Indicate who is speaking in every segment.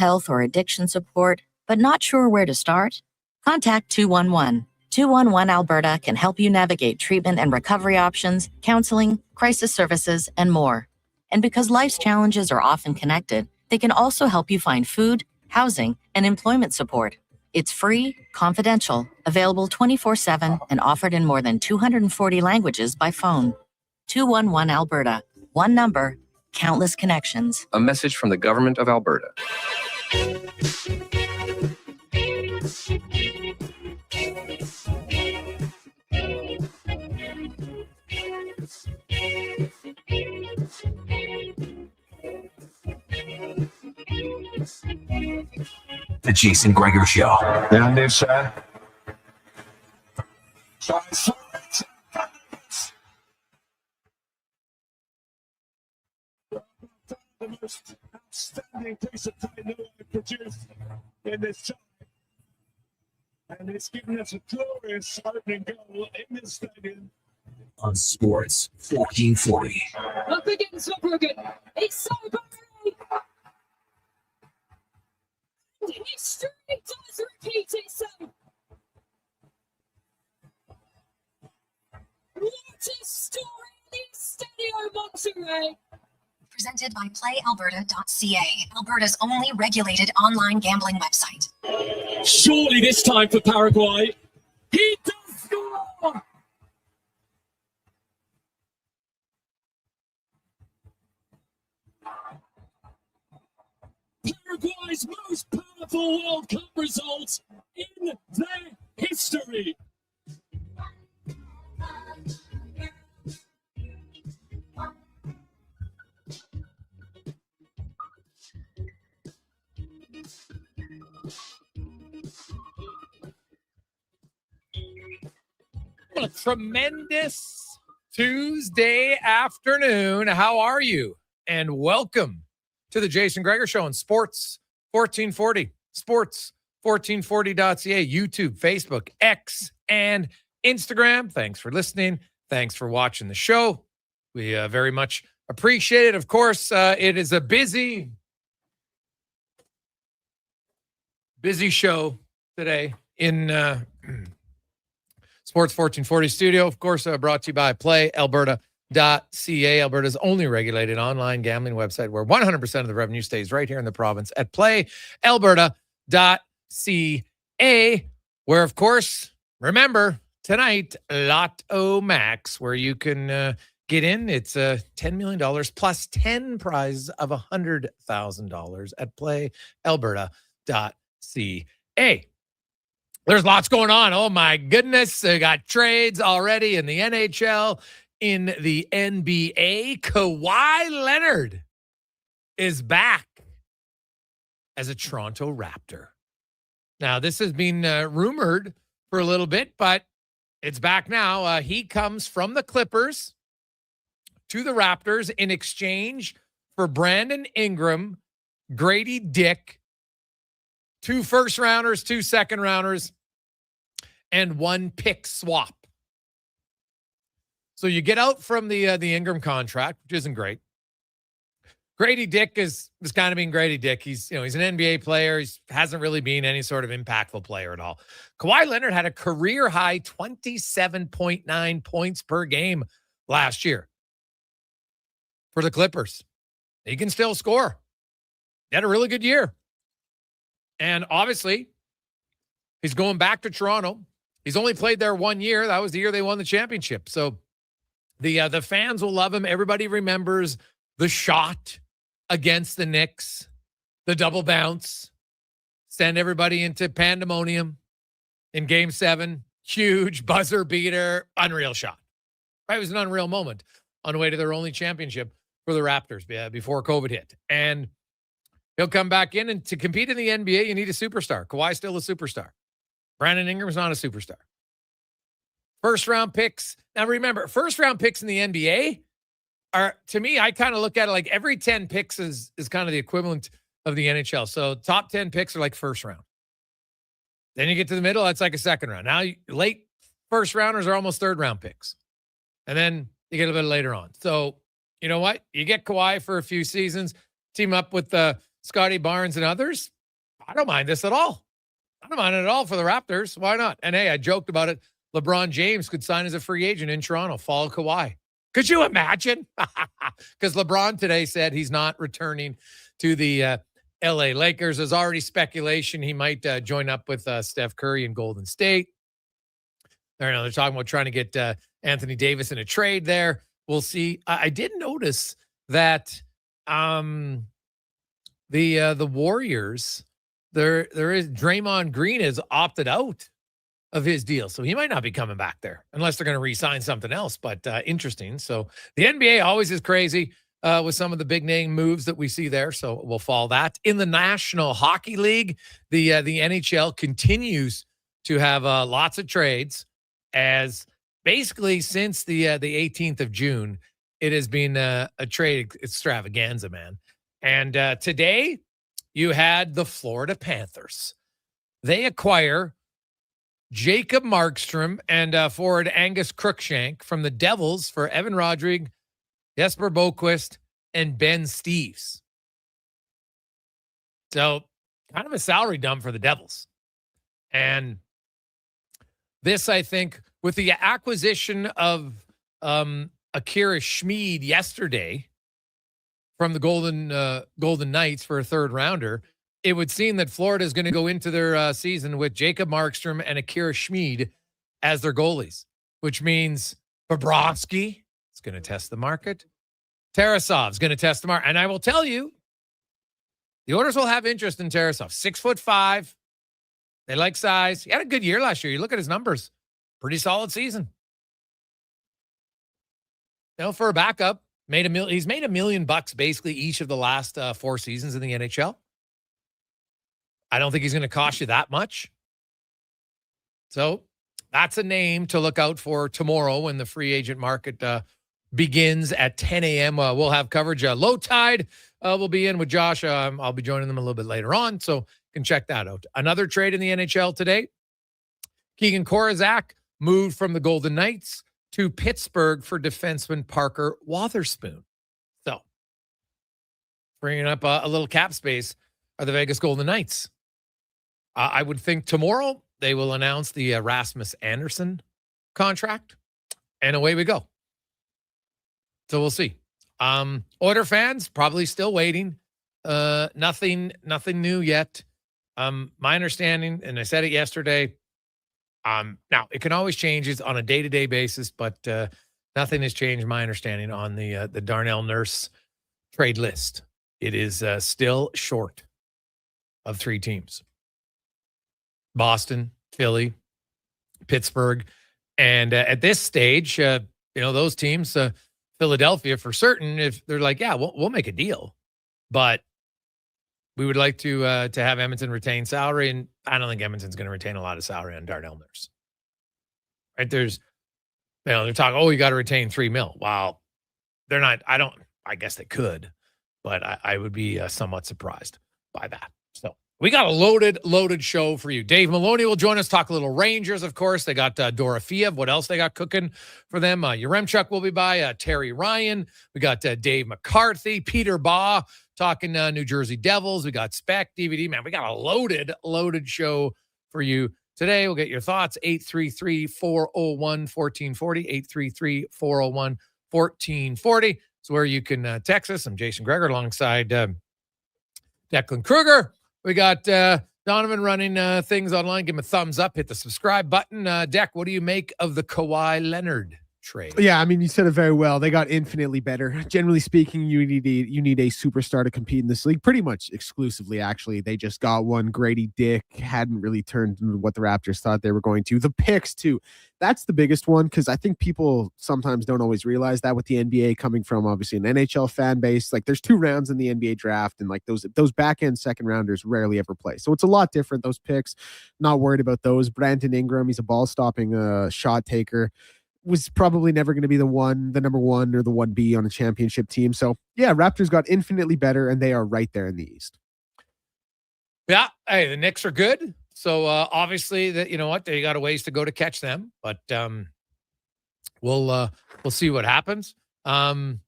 Speaker 1: health or addiction support, but not sure where to start? Contact 211. 211 Alberta can help you navigate treatment and recovery options, counseling, crisis services, and more. And because life's challenges are often connected, they can also help you find food, housing, and employment support. It's free, confidential, available 24/7, and offered in more than 240 languages by phone. 211 Alberta. One number, countless connections.
Speaker 2: A message from the Government of Alberta.
Speaker 3: The Jason Gregor Show.
Speaker 4: And it's the most outstanding piece of technology produced in this time. And it's given us a glorious opening goal in this stadium.
Speaker 3: On Sports 1440.
Speaker 5: Up against Brogan. It's so bad. And history does repeat itself. What a story in Stadio Monterrey.
Speaker 6: Presented by PlayAlberta.ca, Alberta's only regulated online gambling website.
Speaker 5: Surely this time for Paraguay. He does score! Paraguay's most powerful World Cup result in their history.
Speaker 7: A tremendous Tuesday afternoon. How are you? And welcome to the Jason Gregor Show on Sports 1440, sports1440.ca, YouTube, Facebook, X, and Instagram. Thanks for listening. Thanks for watching the show. We very much appreciate it. Of course, it is a busy show today in Sports 1440 studio. Of course, brought to you by PlayAlberta.ca, Alberta's only regulated online gambling website where 100% of the revenue stays right here in the province at PlayAlberta.ca, where, of course, remember, tonight, Lotto Max, where you can get in. It's $10 million plus 10 prizes of $100,000 at PlayAlberta.ca. There's lots going on. Oh, my goodness. They got trades already in the NHL, in the NBA. Kawhi Leonard is back as a Toronto Raptor. Now, this has been rumored for a little bit, but it's back now. He comes from the Clippers to the Raptors in exchange for Brandon Ingram, Grady Dick, 2 first-rounders, 2 second-rounders, and 1 pick swap. So you get out from the Ingram contract, which isn't great. Grady Dick is kind of being Grady Dick. He's an NBA player. He hasn't really been any sort of impactful player at all. Kawhi Leonard had a career-high 27.9 points per game last year for the Clippers. He can still score. He had a really good year. And obviously, he's going back to Toronto. He's only played there 1 year. That was the year they won the championship. So the fans will love him. Everybody remembers the shot against the Knicks, the double bounce, send everybody into pandemonium in Game 7. Huge buzzer beater, unreal shot. Right? It was an unreal moment on the way to their only championship for the Raptors before COVID hit. And he'll come back in, and to compete in the NBA, you need a superstar. Kawhi's still a superstar. Brandon Ingram's not a superstar. First-round picks. Now, remember, first-round picks in the NBA are, to me, I kind of look at it like every 10 picks is kind of the equivalent of the NHL. So top 10 picks are like first round. Then you get to the middle, that's like a second round. Now, late first-rounders are almost third-round picks. And then you get a bit later on. So, you know what? You get Kawhi for a few seasons, team up with Scotty Barnes and others, I don't mind this at all. I don't mind it at all for the Raptors. Why not? And hey, I joked about it. LeBron James could sign as a free agent in Toronto, follow Kawhi. Could you imagine? Because LeBron today said he's not returning to the LA Lakers. There's already speculation he might join up with Steph Curry in Golden State. They're talking about trying to get Anthony Davis in a trade there. We'll see. I did notice that the Warriors, there is Draymond Green has opted out of his deal, so he might not be coming back there unless they're going to re-sign something else. But interesting. So the NBA always is crazy with some of the big name moves that we see there. So we'll follow that. In the National Hockey League, the NHL continues to have lots of trades, as basically since the 18th of June, it has been a trade extravaganza, man. And today you had the Florida Panthers. They acquire Jacob Markstrom and forward Angus Crookshank from the Devils for Evan Rodrigue, Jesper Boquist, and Ben Steeves. So kind of a salary dump for the Devils. And this, I think, with the acquisition of Akira Schmid yesterday from the Golden Knights for a third rounder, it would seem that Florida is going to go into their season with Jacob Markstrom and Akira Schmid as their goalies, which means Bobrovsky is going to test the market. Tarasov is going to test the market. And I will tell you, the Oilers will have interest in Tarasov. 6'5". They like size. He had a good year last year. You look at his numbers. Pretty solid season. For a backup, he's made $1 million basically each of the last 4 seasons in the NHL. I don't think he's going to cost you that much. So that's a name to look out for tomorrow when the free agent market begins at 10 a.m. We'll have coverage. Low Tide will be in with Josh. I'll be joining them a little bit later on, so you can check that out. Another trade in the NHL today. Keegan Korazak moved from the Golden Knights to Pittsburgh for defenseman Parker Wotherspoon. So bringing up a little cap space are the Vegas Golden Knights. I would think tomorrow they will announce the Rasmus Anderson contract, and away we go. So we'll see. Oiler fans probably still waiting. Nothing new yet. My understanding, and I said it yesterday, now it can always change. It's on a day-to-day basis, but nothing has changed my understanding on the Darnell Nurse trade list. It is still short of 3 teams. Boston, Philly, Pittsburgh. And at this stage, those teams, Philadelphia for certain, if they're like, yeah, we'll make a deal. But we would like to have Edmonton retain salary, and I don't think Edmonton's going to retain a lot of salary on Darnell Nurse. Right? There's, they're talking, you got to retain $3 million. Well, they're not. I guess they could, but I would be somewhat surprised by that. So we got a loaded show for you. Dave Maloney will join us, talk a little Rangers, of course. They got Dorofeev. What else they got cooking for them? Yaremchuk will be by. Terry Ryan. We got Dave McCarthy, Peter Baugh talking New Jersey Devils. We got Spec, DVD. Man, we got a loaded show for you today. We'll get your thoughts. 833-401-1440. 833-401-1440. It's where you can text us. I'm Jason Gregor alongside Declan Kruger. We got Donovan running things online. Give him a thumbs up. Hit the subscribe button. Deck, what do you make of the Kawhi Leonard trade?
Speaker 8: Yeah, I mean, you said it very well. They got infinitely better. Generally speaking, you need a superstar to compete in this league. Pretty much exclusively, actually. They just got one. Grady Dick hadn't really turned into what the Raptors thought they were going to. The picks, too. That's the biggest one, because I think people sometimes don't always realize that with the NBA coming from, obviously, an NHL fan base. Like, there's 2 rounds in the NBA draft, and like those back-end second rounders rarely ever play. So it's a lot different, those picks. Not worried about those. Brandon Ingram, he's a ball-stopping shot taker. Was probably never going to be the number 1 or the 1B on a championship team. So yeah, Raptors got infinitely better, and they are right there in the East.
Speaker 7: Yeah. Hey, the Knicks are good. So obviously that, you know what, they got a ways to go to catch them, but we'll see what happens. Hey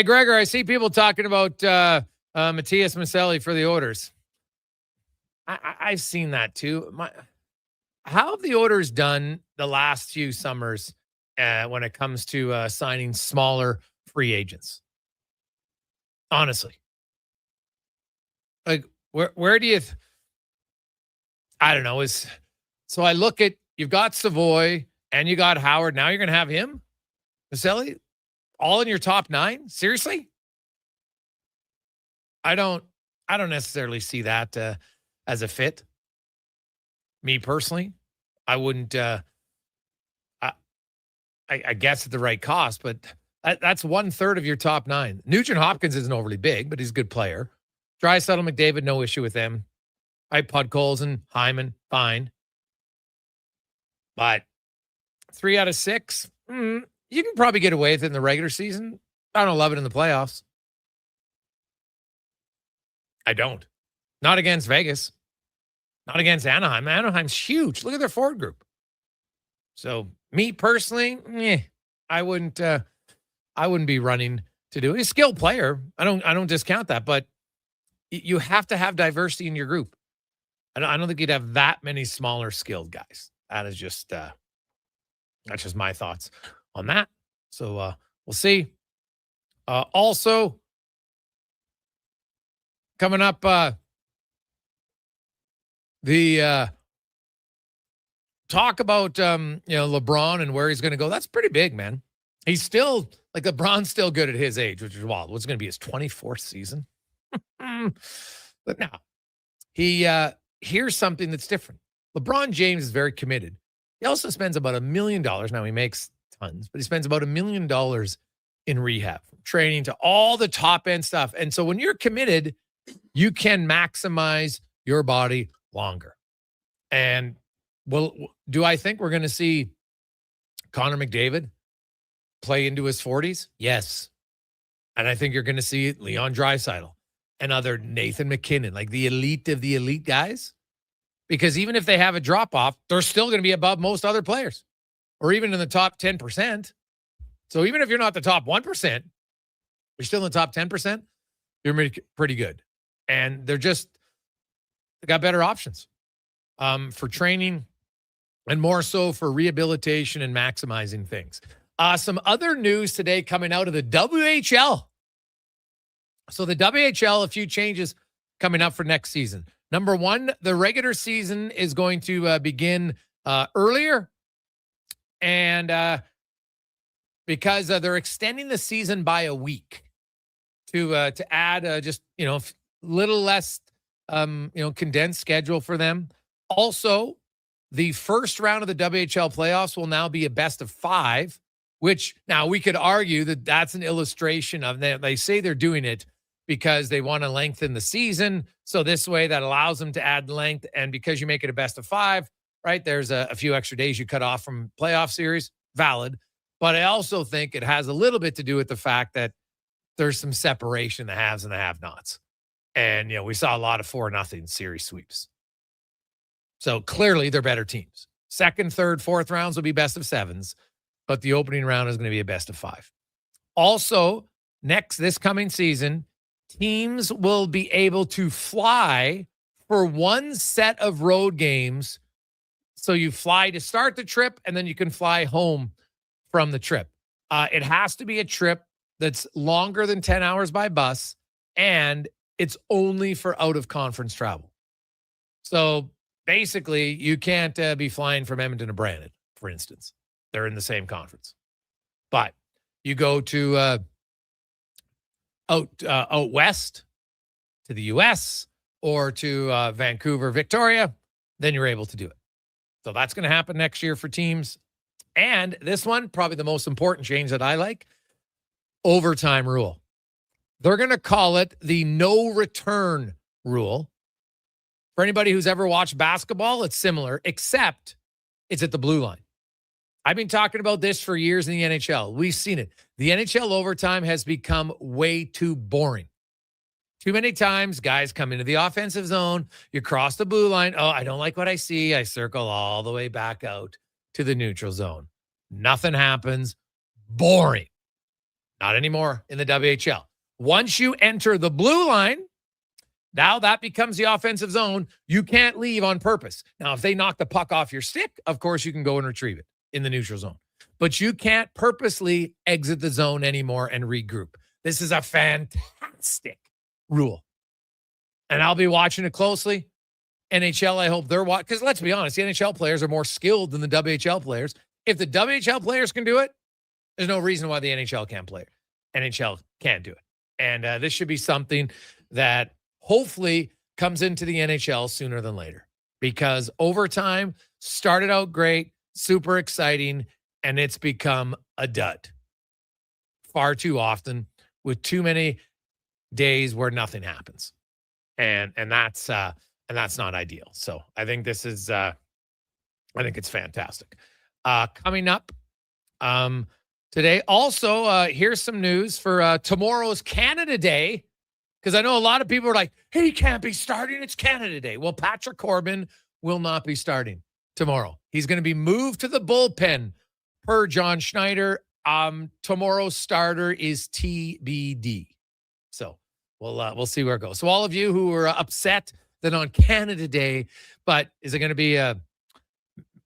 Speaker 7: Gregor, I see people talking about Matthias Maselli for the Oilers. I've seen that too. How have the Oilers done the last few summers when it comes to signing smaller free agents? Honestly, like where do you? I don't know. So I look at, you've got Savoy and you got Howard. Now you're going to have him, Maselli, all in your top 9. Seriously? I don't necessarily see that as a fit. Me personally, I wouldn't. I guess at the right cost, but that's 1/3 of your top 9. Nugent Hopkins isn't overly big, but he's a good player. Draisaitl, McDavid, no issue with them. Right, Podkolzin and Hyman, fine. But 3 out of 6, you can probably get away with it in the regular season. I don't love it in the playoffs. I don't. Not against Vegas. Not against Anaheim. Anaheim's huge. Look at their forward group. So me personally, I wouldn't be running to do it. He's a skilled player. I don't discount that, but you have to have diversity in your group. I don't think you'd have that many smaller skilled guys. That is just that's just my thoughts on that. So we'll see. Also coming up, the talk about LeBron and where he's going to go. That's pretty big, man. He's still like LeBron's still good at his age, which is wild. What's going to be his 24th season? But now here's something that's different. LeBron James is very committed. He also spends about $1 million. Now he makes tons, but he spends about $1 million in rehab, from training to all the top end stuff. And so when you're committed, you can maximize your body longer. And well, do I think we're going to see Connor McDavid play into his 40s? Yes. And I think you're going to see Leon Draisaitl and other Nathan McKinnon, like the elite of the elite guys. Because even if they have a drop-off, they're still going to be above most other players, or even in the top 10%. So even if you're not the top 1%, you're still in the top 10%, you're pretty good. And they got better options for training and more so for rehabilitation and maximizing things. Some other news today coming out of the WHL. So the WHL, a few changes coming up for next season. Number one, the regular season is going to begin earlier. And because they're extending the season by a week to add just, little less, condensed schedule for them. Also, the first round of the WHL playoffs will now be a best of 5, which now we could argue that that's an illustration of that. They say they're doing it because they want to lengthen the season. So this way that allows them to add length. And because you make it a best of 5, right, there's a few extra days you cut off from playoff series. Valid. But I also think it has a little bit to do with the fact that there's some separation, the haves and the have-nots. And, we saw a lot of 4-0 series sweeps. So clearly they're better teams. Second, third, fourth rounds will be best of 7s, but the opening round is going to be a best of 5. Also, this coming season, teams will be able to fly for one set of road games. So you fly to start the trip, and then you can fly home from the trip. It has to be a trip that's longer than 10 hours by bus, and it's only for out-of-conference travel. So basically, you can't be flying from Edmonton to Brandon, for instance. They're in the same conference. But you go to out west to the U.S. or to Vancouver, Victoria, then you're able to do it. So that's going to happen next year for teams. And this one, probably the most important change that I like, overtime rule. They're going to call it the no return rule. For anybody who's ever watched basketball, it's similar, except it's at the blue line. I've been talking about this for years in the NHL. We've seen it. The NHL overtime has become way too boring. Too many times, guys come into the offensive zone. You cross the blue line. Oh, I don't like what I see. I circle all the way back out to the neutral zone. Nothing happens. Boring. Not anymore in the WHL. Once you enter the blue line, now that becomes the offensive zone. You can't leave on purpose. Now, if they knock the puck off your stick, of course you can go and retrieve it in the neutral zone. But you can't purposely exit the zone anymore and regroup. This is a fantastic rule. And I'll be watching it closely. NHL, I hope they're watching. Because let's be honest, the NHL players are more skilled than the WHL players. If the WHL players can do it, there's no reason why the NHL can't play it. NHL can't do it. And this should be something that hopefully comes into the NHL sooner than later. Because overtime started out great, super exciting, and it's become a dud far too often with too many days where nothing happens. And that's not ideal. So I think this is I think it's fantastic. Coming up today, also here's some news for tomorrow's Canada Day, because I know a lot of people are like, hey, he can't be starting. It's Canada Day. Well, Patrick Corbin will not be starting tomorrow. He's going to be moved to the bullpen per John Schneider. Tomorrow's starter is TBD. So we'll see where it goes. So all of you who are upset that on Canada Day, but is it going to be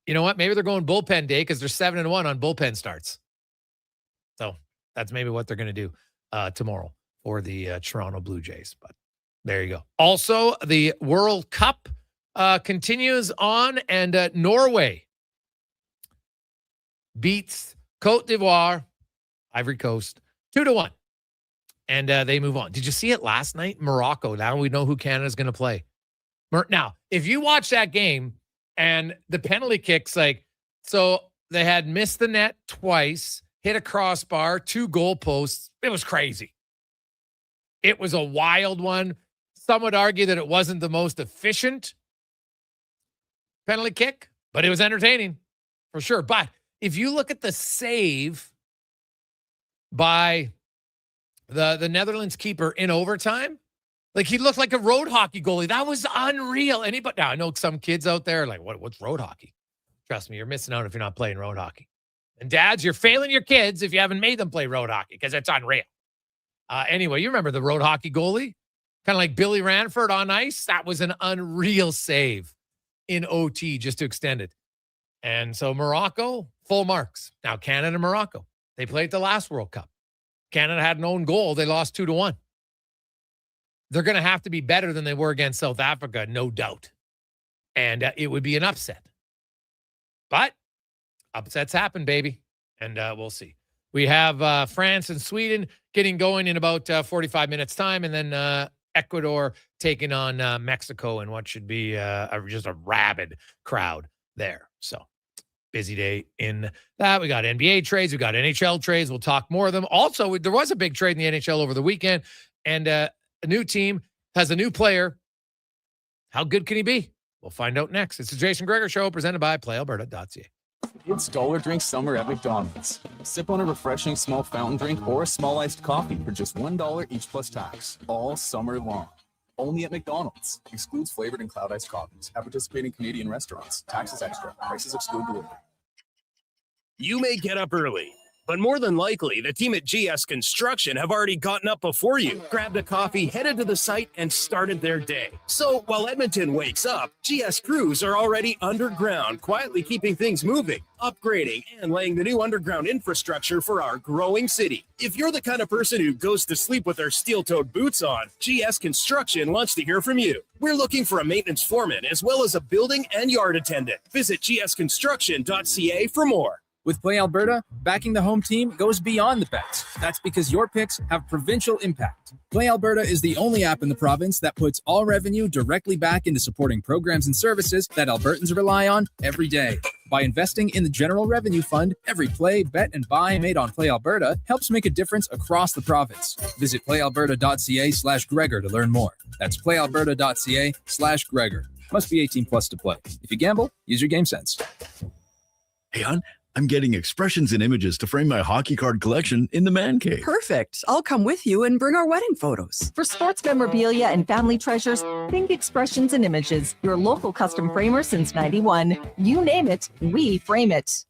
Speaker 7: you know what? Maybe they're going bullpen day because they're 7-1 on bullpen starts. So that's maybe what they're going to do tomorrow for the Toronto Blue Jays. But there you go. Also, the World Cup continues on, and Norway beats Cote d'Ivoire, Ivory Coast, 2-1. And they move on. Did you see it last night? Morocco. Now we know who Canada's going to play. Now, if you watch that game and the penalty kicks, so they had missed the net twice, hit a crossbar, 2 goalposts. It was crazy. It was a wild one. Some would argue that it wasn't the most efficient penalty kick, but it was entertaining for sure. But if you look at the save by the Netherlands keeper in overtime, he looked like a road hockey goalie. That was unreal. Now, I know some kids out there are like, what's road hockey? Trust me, you're missing out if you're not playing road hockey. And dads, you're failing your kids if you haven't made them play road hockey because it's unreal. Anyway, you remember the road hockey goalie? Kind of like Billy Ranford on ice. That was an unreal save in OT just to extend it. And so Morocco, full marks. Now, Canada and Morocco, they played the last World Cup. Canada had an own goal. They lost 2-1. They're going to have to be better than they were against South Africa, no doubt. And it would be an upset. But upsets happen, baby. And we'll see. We have France and Sweden getting going in about 45 minutes time. And then Ecuador taking on Mexico in what should be just a rabid crowd there. So busy day in that. We got NBA trades. We got NHL trades. We'll talk more of them. Also, there was a big trade in the NHL over the weekend. And a new team has a new player. How good can he be? We'll find out next. It's the Jason Gregor Show presented by PlayAlberta.ca.
Speaker 9: It's dollar drink summer at McDonald's. Sip on a refreshing small fountain drink or a small iced coffee for just $1 each plus tax, all summer long. Only at McDonald's. Excludes flavored and cloud iced coffees. At participating Canadian restaurants. Taxes extra. Prices exclude delivery.
Speaker 10: You may get up early, but more than likely, the team at GS Construction have already gotten up before you, grabbed a coffee, headed to the site, and started their day. So while Edmonton wakes up, GS crews are already underground, quietly keeping things moving, upgrading, and laying the new underground infrastructure for our growing city. If you're the kind of person who goes to sleep with their steel-toed boots on, GS Construction wants to hear from you. We're looking for a maintenance foreman as well as a building and yard attendant. Visit gsconstruction.ca for more.
Speaker 11: With Play Alberta, backing the home team goes beyond the bets. That's because your picks have provincial impact. Play Alberta is the only app in the province that puts all revenue directly back into supporting programs and services that Albertans rely on every day. By investing in the General Revenue Fund, every play, bet, and buy made on Play Alberta helps make a difference across the province. Visit playalberta.ca/Gregor to learn more. That's playalberta.ca/Gregor. Must be 18 plus to play. If you gamble, use your game sense.
Speaker 12: Hey, hon, I'm getting expressions and images to frame my hockey card collection in the man cave.
Speaker 13: Perfect. I'll come with you and bring our wedding photos. For sports memorabilia and family treasures, think Expressions and Images, your local custom framer since '91. You name it, we frame it.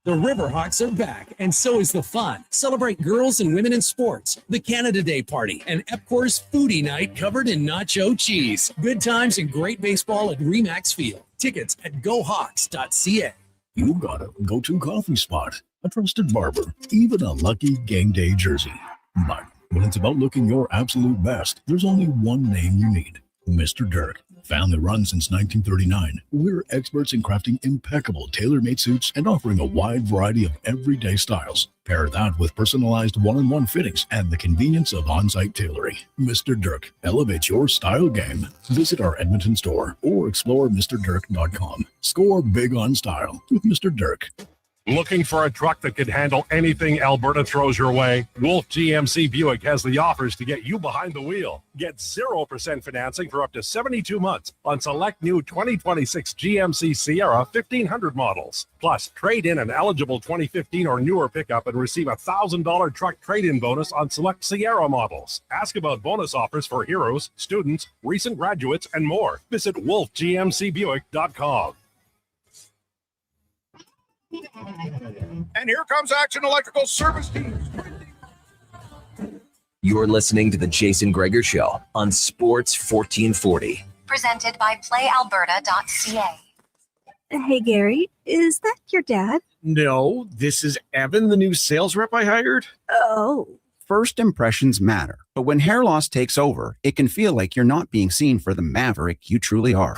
Speaker 5: The Riverhawks are back, and so is the fun. Celebrate girls and women in sports, the Canada Day Party, and Epcor's Foodie Night covered in nacho cheese. Good times and great baseball at Remax Field. Tickets at gohawks.ca.
Speaker 12: You got a go-to coffee spot, a trusted barber, even a lucky game day jersey. But when it's about looking your absolute best, there's only one name you need: Mr. Dirk. Family run since 1939, we're experts in crafting impeccable tailor-made suits and offering a wide variety of everyday styles. Pair that with personalized one-on-one fittings and the convenience of on-site tailoring. Mr. Dirk elevates your style game. Visit our Edmonton store or explore MrDirk.com. Score big on style with Mr. Dirk.
Speaker 14: Looking for a truck that could handle anything Alberta throws your way? Wolf GMC Buick has the offers to get you behind the wheel. Get 0% financing for up to 72 months on select new 2026 GMC Sierra 1500 models. Plus, trade in an eligible 2015 or newer pickup and receive a $1,000 truck trade-in bonus on select Sierra models. Ask about bonus offers for heroes, students, recent graduates, and more. Visit wolfgmcbuick.com.
Speaker 15: And here comes Action Electrical Service Team.
Speaker 3: You're listening to the Jason Gregor Show on Sports 1440.
Speaker 6: Presented by PlayAlberta.ca.
Speaker 16: Hey, Gary, is that your dad?
Speaker 17: No, this is Evan, the new sales rep I hired.
Speaker 16: Oh.
Speaker 18: First impressions matter, but when hair loss takes over, it can feel like you're not being seen for the maverick you truly are.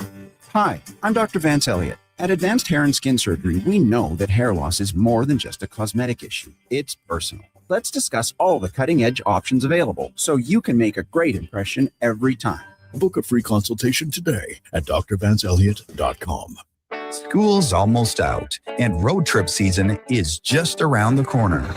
Speaker 18: Hi, I'm Dr. Vance Elliott. At Advanced Hair and Skin Surgery, we know that hair loss is more than just a cosmetic issue. It's personal. Let's discuss all the cutting-edge options available so you can make a great impression every time.
Speaker 12: Book a free consultation today at drvanceelliott.com.
Speaker 15: School's almost out, and road trip season is just around the corner.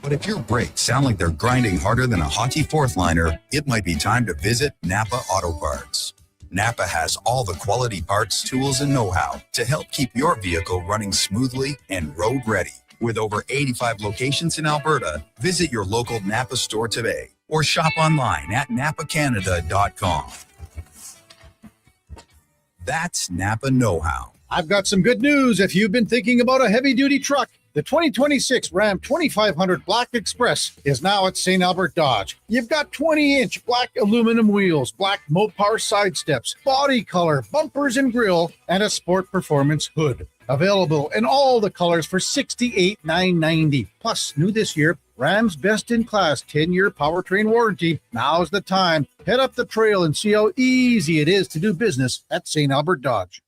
Speaker 15: But if your brakes sound like they're grinding harder than a hockey fourth liner, it might be time to visit Napa Auto Parts. Napa has all the quality parts, tools, and know-how to help keep your vehicle running smoothly and road ready. With over 85 locations in Alberta, visit your local Napa store today or shop online at napacanada.com. That's Napa know-how.
Speaker 19: I've got some good news if you've been thinking about a heavy-duty truck. The 2026 Ram 2500 Black Express is now at St. Albert Dodge. You've got 20-inch black aluminum wheels, black Mopar side steps, body color, bumpers and grille, and a sport performance hood. Available in all the colors for $68,990. Plus, new this year, Ram's best-in-class 10-year powertrain warranty. Now's the time. Head up the trail and see how easy it is to do business at St. Albert Dodge.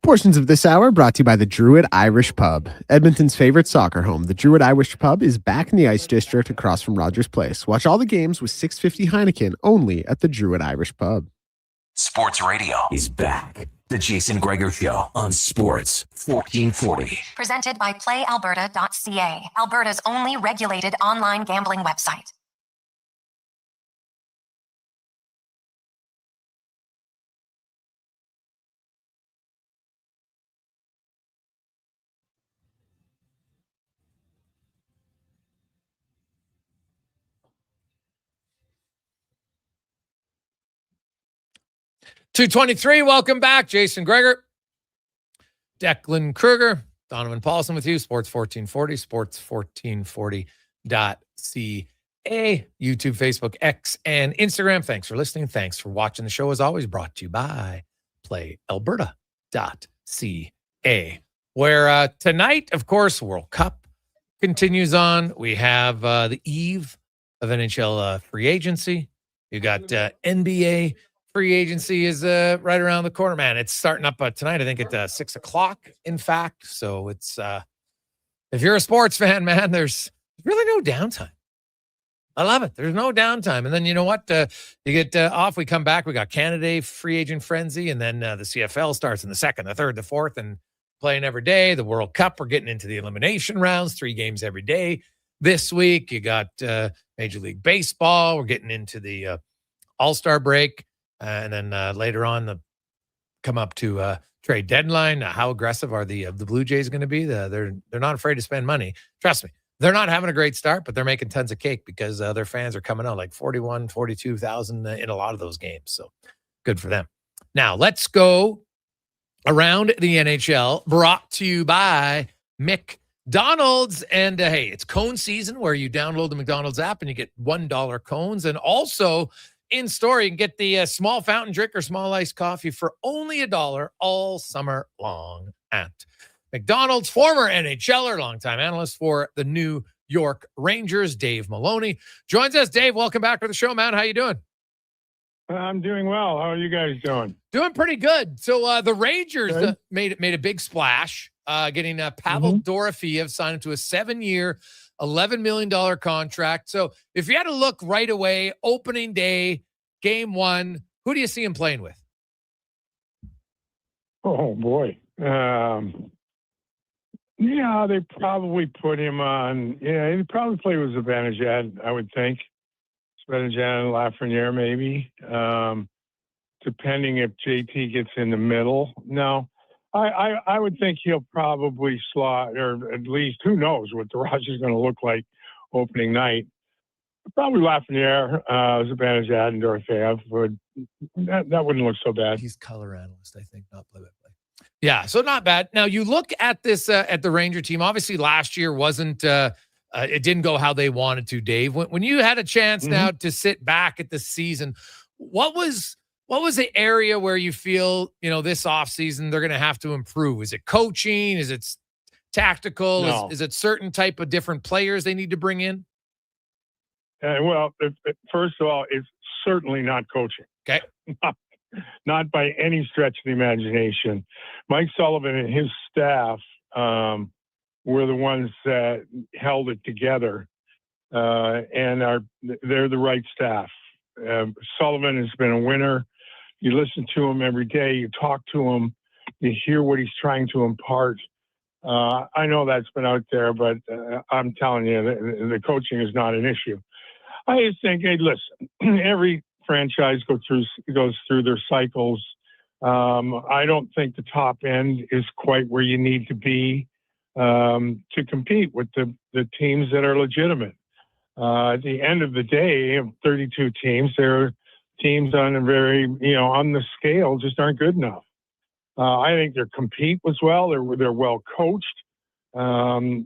Speaker 8: Portions of this hour brought to you by the Druid Irish Pub, Edmonton's favorite soccer home. The Druid Irish Pub is back in the Ice District across from Rogers Place. Watch all the games with 650 Heineken only at the Druid Irish Pub.
Speaker 3: Sports Radio is back. The Jason Gregor Show on Sports 1440.
Speaker 6: Presented by PlayAlberta.ca, Alberta's only regulated online gambling website.
Speaker 7: .223, welcome back. Jason Gregor, Declan Kruger, Donovan Paulson with you. Sports 1440, sports1440.ca, YouTube, Facebook, X, and Instagram. Thanks for listening. Thanks for watching the show. As always, brought to you by PlayAlberta.ca, where tonight, of course, World Cup continues on. We have the eve of NHL free agency. You got NBA free agency is right around the corner, man. It's starting up tonight, I think at 6 o'clock, in fact. So it's, if you're a sports fan, man, there's really no downtime. I love it. There's no downtime. And then you know what? You get off, we come back, we got Canada Day free agent frenzy, and then the CFL starts in the second, the third, the fourth, and playing every day. The World Cup, we're getting into the elimination rounds, 3 games every day. This week, you got Major League Baseball. We're getting into the All-Star break. And then later on, come up to trade deadline. How aggressive are the Blue Jays going to be? They're not afraid to spend money. Trust me, They're not having a great start, but they're making tons of cake because their fans are coming out like 41, 42,000 in a lot of those games. So good for them. Now let's go around the NHL, brought to you by McDonald's. And hey, it's cone season where you download the McDonald's app and you get $1 cones. And also in store, you can get the small fountain drink or small iced coffee for only $1 all summer long at McDonald's. Former NHLer, longtime analyst for the New York Rangers, Dave Maloney, joins us. Dave, welcome back to the show, man. How you doing?
Speaker 20: I'm doing well. How are you guys doing?
Speaker 7: Doing pretty good. So the Rangers made a big splash, getting Pavel Dorofeyev signed to a 7-year, $11 million contract. So if you had to look right away, opening day, game 1, who do you see him playing with?
Speaker 20: Oh, boy. Yeah, they probably put him on. Yeah, he'd probably play with Zibanejad, I would think. Zibanejad and Lafreniere, maybe. Depending if JT gets in the middle. No, I would think he'll probably slot, or at least who knows what the roster is going to look like opening night. Probably Lafreniere, Zibanejad, and Dorofeyev that wouldn't look so bad.
Speaker 7: He's color analyst, I think, not play-by-play. Yeah, so not bad. Now you look at this at the Ranger team. Obviously, last year wasn't. It didn't go how they wanted to, Dave. When you had a chance now to sit back at the season, what was the area where you feel, this offseason they're going to have to improve? Is it coaching? Is it tactical?
Speaker 20: No.
Speaker 7: Is it certain type of different players they need to bring in?
Speaker 20: Well, first of all, it's certainly not coaching.
Speaker 7: Okay.
Speaker 20: Not by any stretch of the imagination. Mike Sullivan and his staff were the ones that held it together, and they're the right staff. Sullivan has been a winner. You listen to him every day. You talk to him. You hear what he's trying to impart. I know that's been out there, but I'm telling you, the coaching is not an issue. I just think, hey, listen, every franchise goes through their cycles. I don't think the top end is quite where you need to be to compete with the teams that are legitimate. At the end of the day, of 32 teams, there are teams on a very, on the scale just aren't good enough. I think they compete as well. They're well coached. Do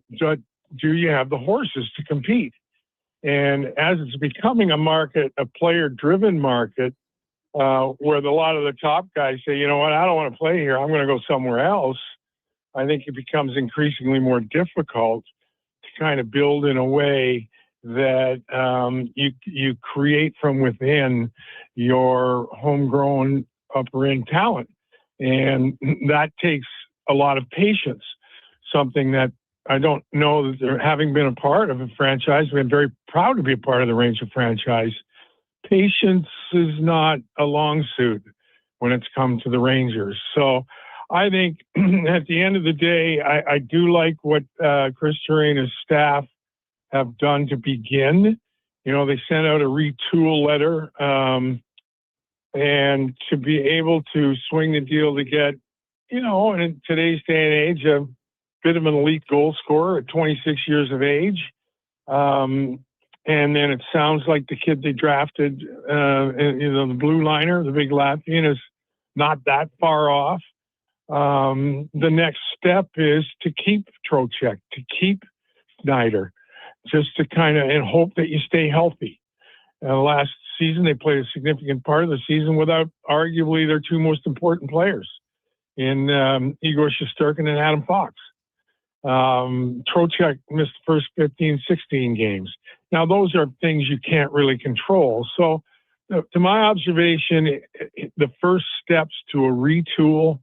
Speaker 20: you have the horses to compete? And as it's becoming a player-driven market, where a lot of the top guys say, you know what, I don't want to play here. I'm going to go somewhere else. I think it becomes increasingly more difficult to kind of build in a way that you create from within your homegrown upper-end talent. And that takes a lot of patience, something that I don't know that they're having been a part of a franchise. We're very proud to be a part of the Ranger franchise. Patience is not a long suit when it's come to the Rangers. So I think at the end of the day, I do like what Chris Terry and his staff have done to begin. They sent out a retool letter, and to be able to swing the deal to get, in today's day and age, a bit of an elite goal scorer at 26 years of age. And then it sounds like the kid they drafted, the blue liner, the big Latvian, is not that far off. The next step is to keep Trocheck, to keep Snyder, just to and hope that you stay healthy. Last season, they played a significant part of the season without arguably their two most important players in Igor Shesterkin and Adam Fox. Trocheck missed the first 15, 16 games. Now, those are things you can't really control. So, to my observation, the first steps to a retool,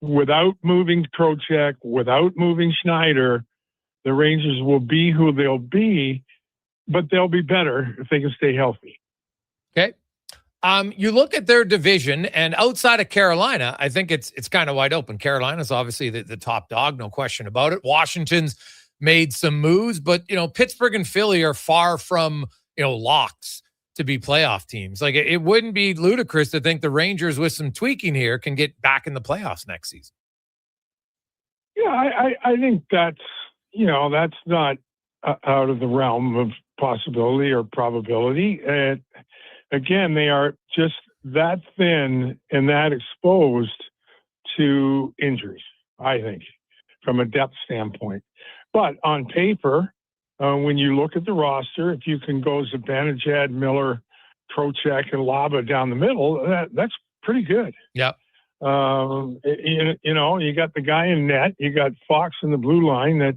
Speaker 20: without moving Trocheck, without moving Schneider, the Rangers will be who they'll be, but they'll be better if they can stay healthy.
Speaker 7: Okay. You look at their division, and outside of Carolina, I think it's kind of wide open. Carolina's obviously the top dog, no question about it. Washington's made some moves, but Pittsburgh and Philly are far from locks to be playoff teams. Like it wouldn't be ludicrous to think the Rangers, with some tweaking here, can get back in the playoffs next season.
Speaker 20: Yeah, I think that's that's not out of the realm of possibility or probability. And again, they are just that thin and that exposed to injuries, I think, from a depth standpoint. But on paper, when you look at the roster, if you can go Zibanejad, Miller, Trocheck, and Laba down the middle, that's pretty good.
Speaker 7: Yep.
Speaker 20: You got the guy in net, you got Fox in the blue line. That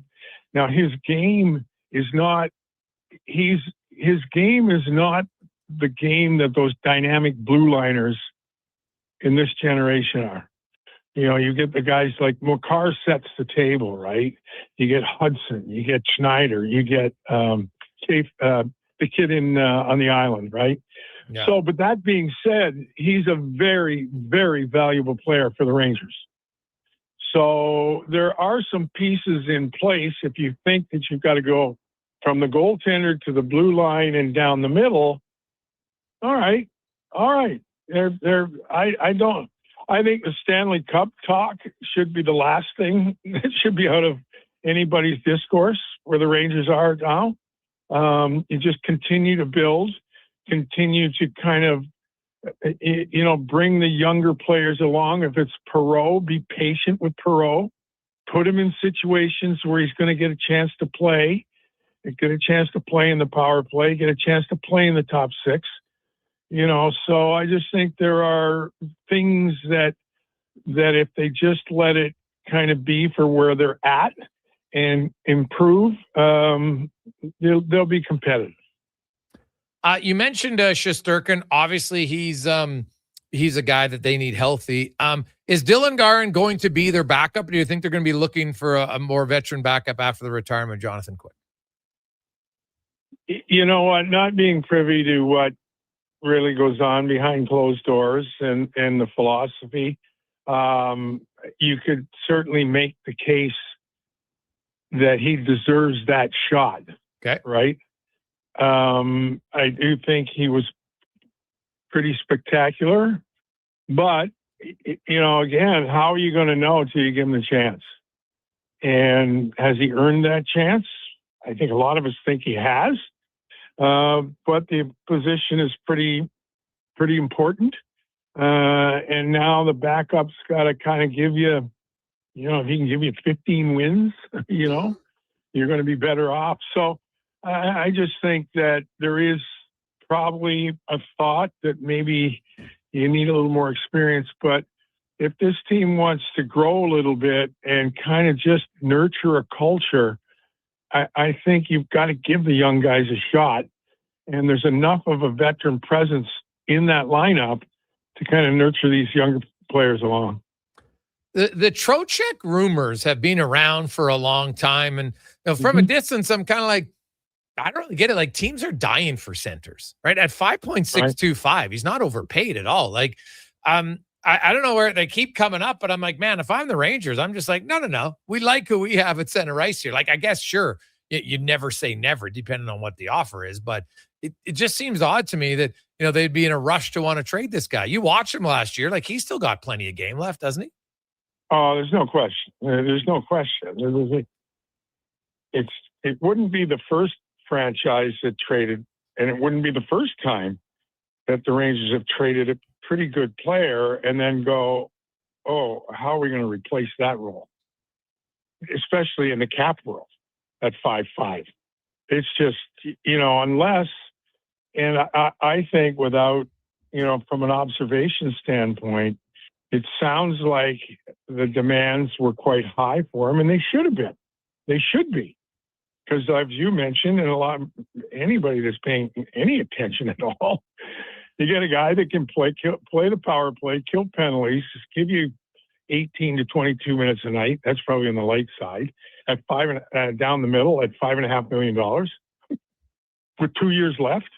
Speaker 20: now his game is not the game that those dynamic blue liners in this generation are. You get the guys like Makar sets the table, right? You get Hudson, you get Schneider, you get the kid on the island, right?
Speaker 7: Yeah.
Speaker 20: So, but that being said, he's a very, very valuable player for the Rangers. So there are some pieces in place if you think that you've got to go from the goaltender to the blue line and down the middle. All right. I think the Stanley Cup talk should be the last thing that should be out of anybody's discourse where the Rangers are now. You just continue to build, continue to kind of, bring the younger players along. If it's Perreault, be patient with Perreault. Put him in situations where he's going to get a chance to play, get a chance to play in the power play, get a chance to play in the top six. So I just think there are things that if they just let it kind of be for where they're at and improve, they'll be competitive.
Speaker 7: You mentioned Shesterkin. Obviously, he's a guy that they need healthy. Is Dylan Garren going to be their backup? Or do you think they're going to be looking for a more veteran backup after the retirement of Jonathan Quick?
Speaker 20: You know what? Not being privy to what really goes on behind closed doors and the philosophy, you could certainly make the case that he deserves that shot.
Speaker 7: Okay.
Speaker 20: Right. I do think he was pretty spectacular, but again, how are you going to know until you give him the chance? And has he earned that chance? I think a lot of us think he has. But the position is pretty important. And now the backup's got to kind of give you, if he can give you 15 wins, you're going to be better off. So I just think that there is probably a thought that maybe you need a little more experience. But if this team wants to grow a little bit and kind of just nurture a culture, I think you've got to give the young guys a shot. And there's enough of a veteran presence in that lineup to kind of nurture these younger players along.
Speaker 7: The Trocheck rumors have been around for a long time. And from a distance, I'm kind of like, I don't really get it. Like, teams are dying for centers, right? At 5.625, he's not overpaid at all. Like, I don't know where they keep coming up, but I'm like, man, if I'm the Rangers, I'm just like, no. We like who we have at center ice here. Like, I guess, sure, you never say never, depending on what the offer is. But it just seems odd to me that, they'd be in a rush to want to trade this guy. You watched him last year. Like, he's still got plenty of game left, doesn't he?
Speaker 20: Oh, there's no question. There's no question. It wouldn't be the first franchise that traded, and it wouldn't be the first time that the Rangers have traded a pretty good player and then go, oh, how are we going to replace that role? Especially in the cap world at 5.5. It's just, unless, and I think without, from an observation standpoint, it sounds like the demands were quite high for him, and they should have been. They should be. Because as you mentioned, and anybody that's paying any attention at all, you get a guy that can play the power play, kill penalties, give you 18 to 22 minutes a night. That's probably on the light side. At down the middle at $5.5 million with 2 years left.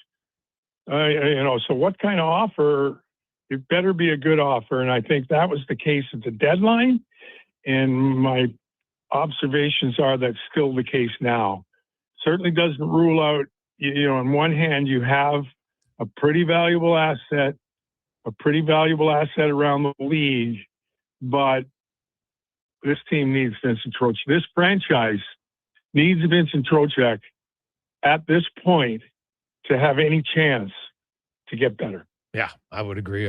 Speaker 20: So what kind of offer? It better be a good offer, and I think that was the case at the deadline. And my observations are that's still the case now. Certainly doesn't rule out, on one hand, you have a pretty valuable asset around the league, but this team needs Vincent Trocheck. This franchise needs Vincent Trocheck at this point to have any chance to get better.
Speaker 7: Yeah, I would agree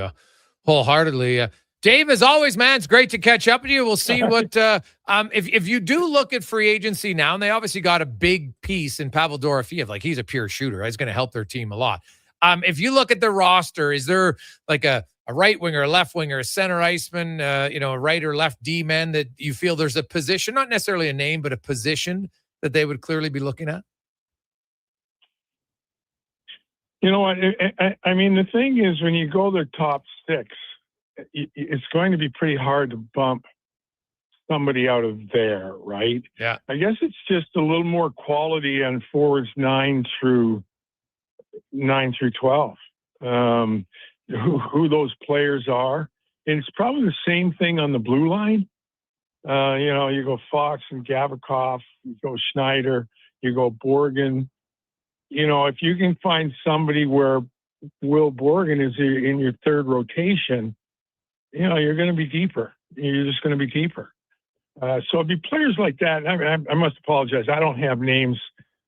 Speaker 7: wholeheartedly. Dave, as always, man, it's great to catch up with you. We'll see what if you do look at free agency now, and they obviously got a big piece in Pavel Dorofeyev. Like, he's a pure shooter. He's going to help their team a lot. If you look at the roster, is there like a right winger, a left winger, a center iceman, a right or left D-man that you feel there's a position, not necessarily a name, but a position that they would clearly be looking at?
Speaker 20: You know what? I mean, the thing is, when you go their top six, it's going to be pretty hard to bump somebody out of there, right?
Speaker 7: Yeah.
Speaker 20: I guess it's just a little more quality on forwards 9 through 12. Who those players are. And it's probably the same thing on the blue line. You go Fox and Gavrikov, you go Schneider, you go Borgen. If you can find somebody where Will Borgen is in your third rotation, you're going to be deeper. You're just going to be deeper. So it'd be players like that. I must apologize. I don't have names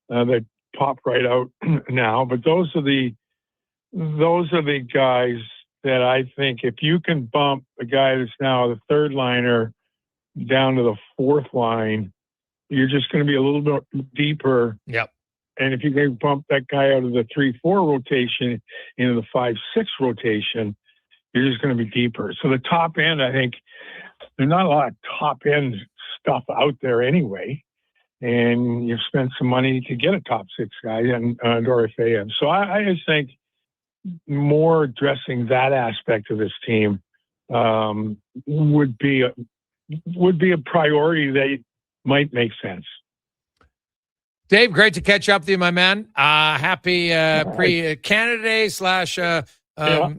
Speaker 20: that pop right out now, but those are the guys that I think if you can bump a guy that's now the third liner down to the fourth line, you're just going to be a little bit deeper.
Speaker 7: Yep.
Speaker 20: And if you can bump that guy out of the 3-4 rotation into the 5-6 rotation, you're just going to be deeper. So the top end, I think, there's not a lot of top end stuff out there anyway. And you've spent some money to get a top 6 guy and Dorofeyev. So I just think more addressing that aspect of this team would be a priority that might make sense.
Speaker 7: Dave, great to catch up with you, my man. Happy pre-Canada Day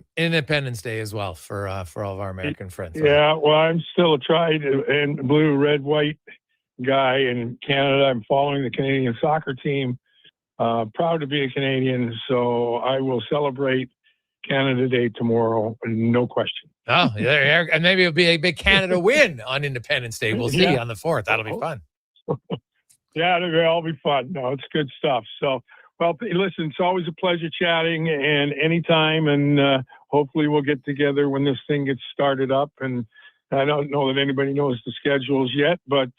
Speaker 7: / Independence Day as well for all of our American friends.
Speaker 20: Yeah, well, I'm still a tried and blue, red, white guy in Canada. I'm following the Canadian soccer team. Proud to be a Canadian, so I will celebrate Canada Day tomorrow, no question.
Speaker 7: Oh, yeah, and maybe it'll be a big Canada win on Independence Day. We'll see on the 4th. That'll be fun.
Speaker 20: Yeah, it'll all be fun. No, it's good stuff. So, well, listen, it's always a pleasure chatting, and anytime, and hopefully we'll get together when this thing gets started up. And I don't know that anybody knows the schedules yet, but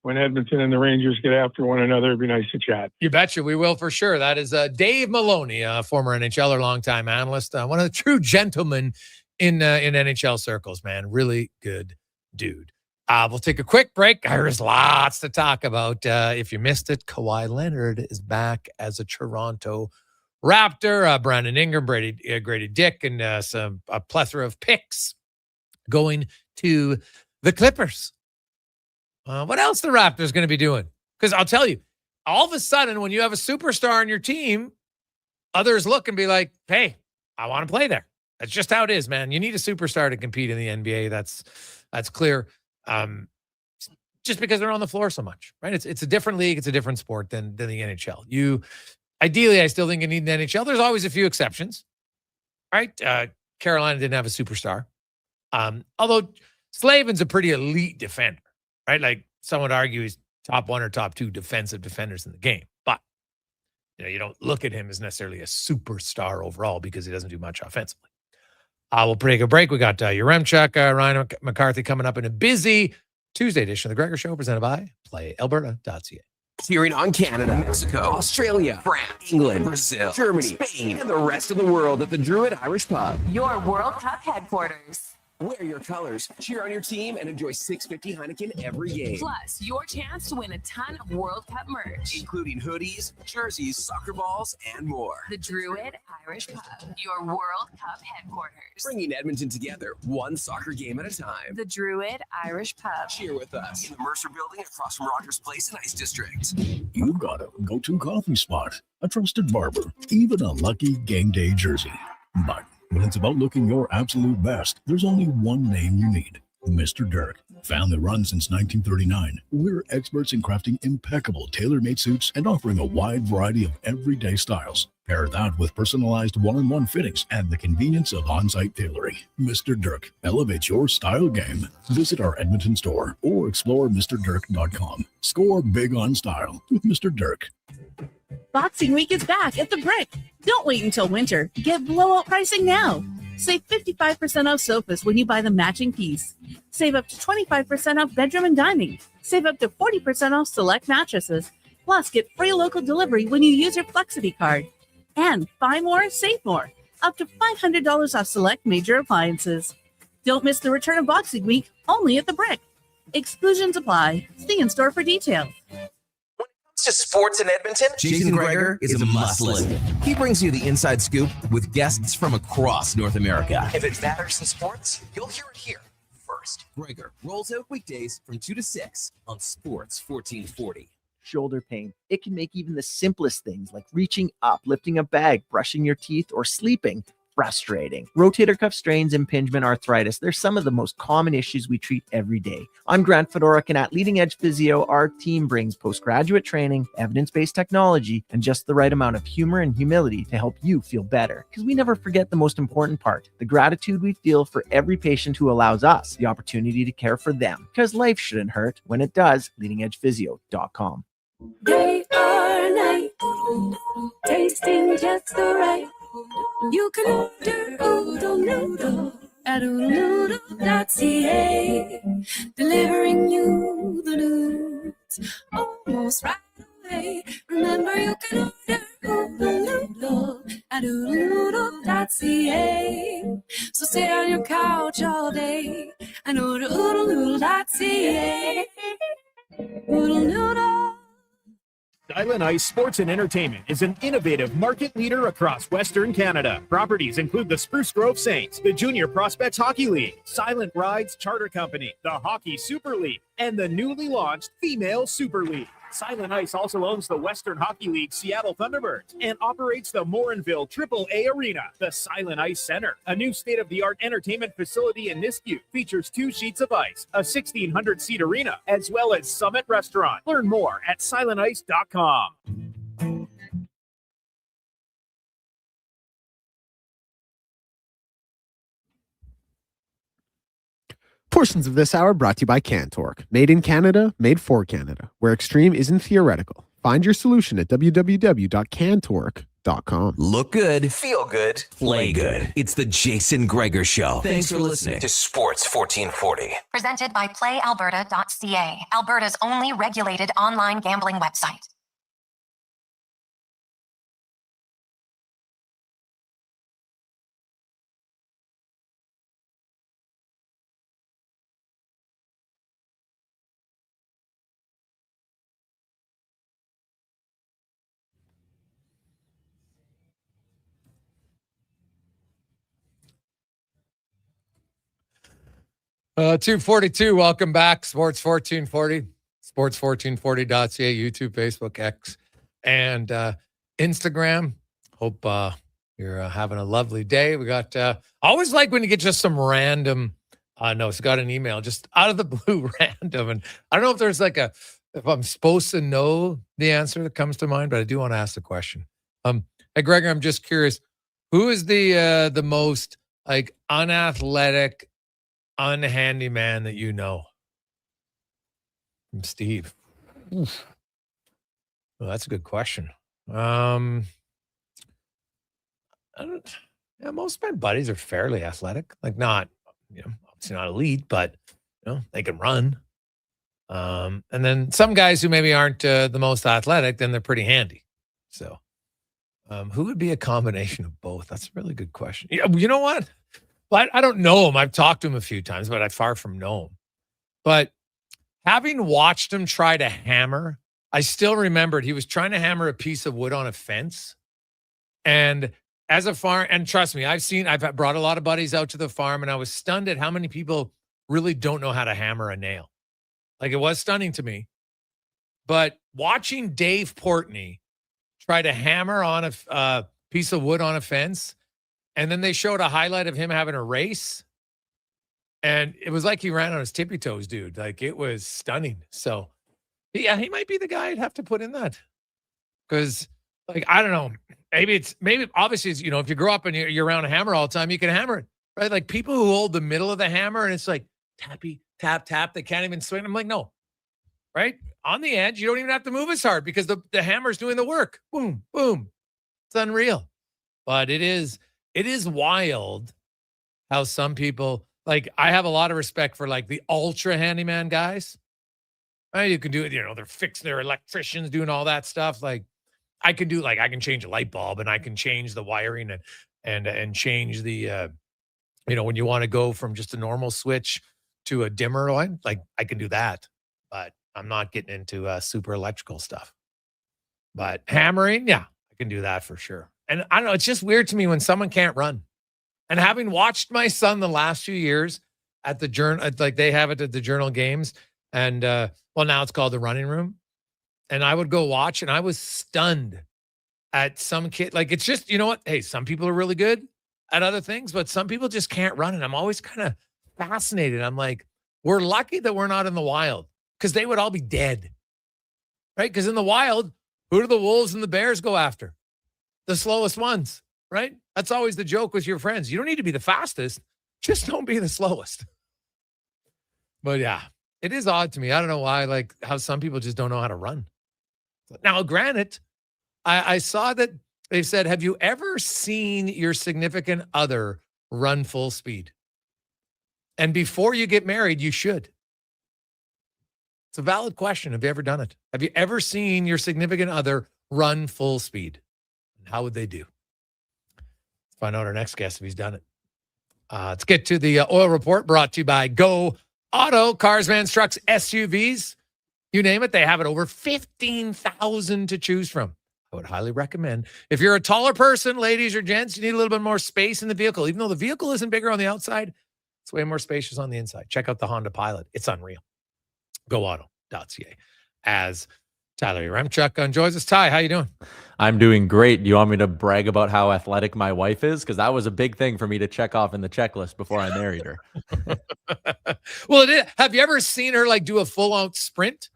Speaker 20: when Edmonton and the Rangers get after one another, it'd be nice to chat.
Speaker 7: You betcha. We will for sure. That is Dave Maloney, former NHLer, longtime analyst, one of the true gentlemen in NHL circles, man. Really good dude. We'll take a quick break. There's lots to talk about. If you missed it, Kawhi Leonard is back as a Toronto Raptor. Brandon Ingram, Grady Dick, and a plethora of picks going to the Clippers. What else the Raptors going to be doing? Because I'll tell you, all of a sudden, when you have a superstar on your team, others look and be like, hey, I want to play there. That's just how it is, man. You need a superstar to compete in the NBA. That's clear. Just because they're on the floor so much, right? It's a different league. It's a different sport than the NHL. Ideally, I still think you need an NHL. There's always a few exceptions, right? Carolina didn't have a superstar. Although Slavin's a pretty elite defender, right? Like, some would argue he's top 1 or top 2 defensive defenders in the game. But, you don't look at him as necessarily a superstar overall because he doesn't do much offensively. We'll take a break. We got Yaremchuk, Ryan McCarthy coming up in a busy Tuesday edition of the Gregor Show, presented by PlayAlberta.ca.
Speaker 3: Cheering on Canada, Mexico, Australia, France, England, Brazil, Germany, Spain, and the rest of the world at the Druid Irish Pub.
Speaker 21: Your World Cup headquarters.
Speaker 3: Wear your colors, cheer on your team, and enjoy $6.50 Heineken every game.
Speaker 21: Plus, your chance to win a ton of World Cup merch,
Speaker 3: including hoodies, jerseys, soccer balls, and more.
Speaker 21: The Druid Irish Pub, your World Cup headquarters.
Speaker 3: Bringing Edmonton together, one soccer game at a time.
Speaker 21: The Druid Irish Pub.
Speaker 3: Cheer with us in the Mercer Building across from Rogers Place and Ice District.
Speaker 12: You've got a go-to coffee spot, a trusted barber, even a lucky game day jersey. But when it's about looking your absolute best, there's only one name you need, Mr. Dirk. Family run since 1939, we're experts in crafting impeccable tailor-made suits and offering a wide variety of everyday styles. Pair that with personalized one-on-one fittings and the convenience of on-site tailoring. Mr. Dirk elevates your style game. Visit our Edmonton store or explore MrDirk.com. Score big on style with Mr. Dirk.
Speaker 1: Boxing Week is back at the Brick. Don't wait until winter. Get blowout pricing now. Save 55% off sofas when you buy the matching piece. Save up to 25% off bedroom and dining. Save up to 40% off select mattresses. Plus, get free local delivery when you use your Flexity card. And buy more, save more. Up to $500 off select major appliances. Don't miss the return of Boxing Week, only at the Brick. Exclusions apply. See in store for details.
Speaker 3: To sports in Edmonton, Jason Gregor is a must-listen. He brings you the inside scoop with guests from across North America. If it matters in sports, you'll hear it here first. Gregor rolls out weekdays from 2 to 6 on Sports 1440.
Speaker 22: Shoulder pain. It can make even the simplest things like reaching up, lifting a bag, brushing your teeth, or sleeping frustrating. Rotator cuff strains, impingement, arthritis, they're some of the most common issues we treat every day. I'm Grant Fedoruk, and at Leading Edge Physio, our team brings postgraduate training, evidence-based technology, and just the right amount of humor and humility to help you feel better. Because we never forget the most important part, the gratitude we feel for every patient who allows us the opportunity to care for them. Because life shouldn't hurt. When it does, leadingedgephysio.com.
Speaker 23: Day or night, tasting just the right. You can order oodle noodle at oodlenoodle.ca, delivering you the news almost right away. Remember, you can order oodle noodle at oodlenoodle.ca. So stay on your couch all day and order oodlenoodle.ca. Oodle noodle.
Speaker 10: Silent Ice Sports and Entertainment is an innovative market leader across Western Canada. Properties include the Spruce Grove Saints, the Junior Prospects Hockey League, Silent Rides Charter Company, the Hockey Super League, and the newly launched Female Super League. Silent Ice also owns the Western Hockey League Seattle Thunderbirds and operates the Morinville AAA Arena. The Silent Ice Center, a new state-of-the-art entertainment facility in Nisku, features 2 sheets of ice, a 1,600-seat arena, as well as Summit Restaurant. Learn more at silentice.com.
Speaker 8: Portions of this hour brought to you by CanTorque. Made in Canada, made for Canada. Where extreme isn't theoretical. Find your solution at www.cantorque.com.
Speaker 3: Look good, feel good, play good. It's the Jason Gregor Show. Thanks for listening to Sports 1440.
Speaker 6: Presented by PlayAlberta.ca, Alberta's only regulated online gambling website.
Speaker 7: Uh, 242, welcome back. Sports 1440, sports1440.ca, YouTube, Facebook, X, and Instagram. Hope you're having a lovely day. We got, always like when you get just some random notes. Got an email just out of the blue, random. And I don't know if there's like if I'm supposed to know the answer that comes to mind, but I do want to ask the question. Hey, Gregor, I'm just curious, who is the most like unathletic, unhandy man that you know? From Steve. Oof. Well, that's a good question. I don't, yeah, most of my buddies are fairly athletic. Like not, obviously not elite, but they can run. And then some guys who maybe aren't the most athletic, then they're pretty handy. So, who would be a combination of both? That's a really good question. Yeah, you know what? Well, I don't know him. I've talked to him a few times, but I far from know him. But having watched him try to hammer, I still remembered he was trying to hammer a piece of wood on a fence. And as a farm, and trust me, I've brought a lot of buddies out to the farm, and I was stunned at how many people really don't know how to hammer a nail. Like, it was stunning to me. But watching Dave Portney try to hammer on a piece of wood on a fence, and then they showed a highlight of him having a race, And it was like he ran on his tippy toes, dude. Like, it was stunning. So, yeah, he might be the guy I'd have to put in that. Because, like, I don't know. Maybe obviously, it's, if you grow up and you're around a hammer all the time, you can hammer it, right? Like, people who hold the middle of the hammer and it's like tappy, tap, tap, they can't even swing. I'm like, no, right? On the edge, you don't even have to move as hard because the hammer's doing the work. Boom, boom. It's unreal. But it is wild how some people, like, I have a lot of respect for, like, the ultra handyman guys. Right? You can do it, they're fixing their electricians, doing all that stuff. Like, I can change a light bulb and I can change the wiring and change the, when you want to go from just a normal switch to a dimmer line, like, I can do that. But I'm not getting into super electrical stuff. But hammering, yeah, I can do that for sure. And I don't know, it's just weird to me when someone can't run. And having watched my son the last few years at the journal, like they have it at the Journal games, and now it's called the running room. And I would go watch, and I was stunned at some kid. Like, it's just, you know what? Hey, some people are really good at other things, but some people just can't run. And I'm always kind of fascinated. I'm like, we're lucky that we're not in the wild, because they would all be dead, right? Because in the wild, who do the wolves and the bears go after? The slowest ones, right? That's always the joke with your friends. You don't need to be the fastest. Just don't be the slowest. But yeah, it is odd to me. I don't know why, like, how some people just don't know how to run. Now, granted, I saw that they said, have you ever seen your significant other run full speed? And before you get married, you should. It's a valid question. Have you ever done it? Have you ever seen your significant other run full speed? And how would they do? Let's find out our next guest if he's done it. Let's get to the oil report, brought to you by Go Auto. Cars, vans, trucks, SUVs, you name it. They have it over 15,000 to choose from. I would highly recommend. If you're a taller person, ladies or gents, you need a little bit more space in the vehicle. Even though the vehicle isn't bigger on the outside, it's way more spacious on the inside. Check out the Honda Pilot. It's unreal. GoAuto.ca. As Tyler Yaremchuk joins us. Ty, how you doing?
Speaker 2: I'm doing great. Do you want me to brag about how athletic my wife is? Because that was a big thing for me to check off in the checklist before I married her.
Speaker 7: Well, it is. Have you ever seen her like do a full-out sprint?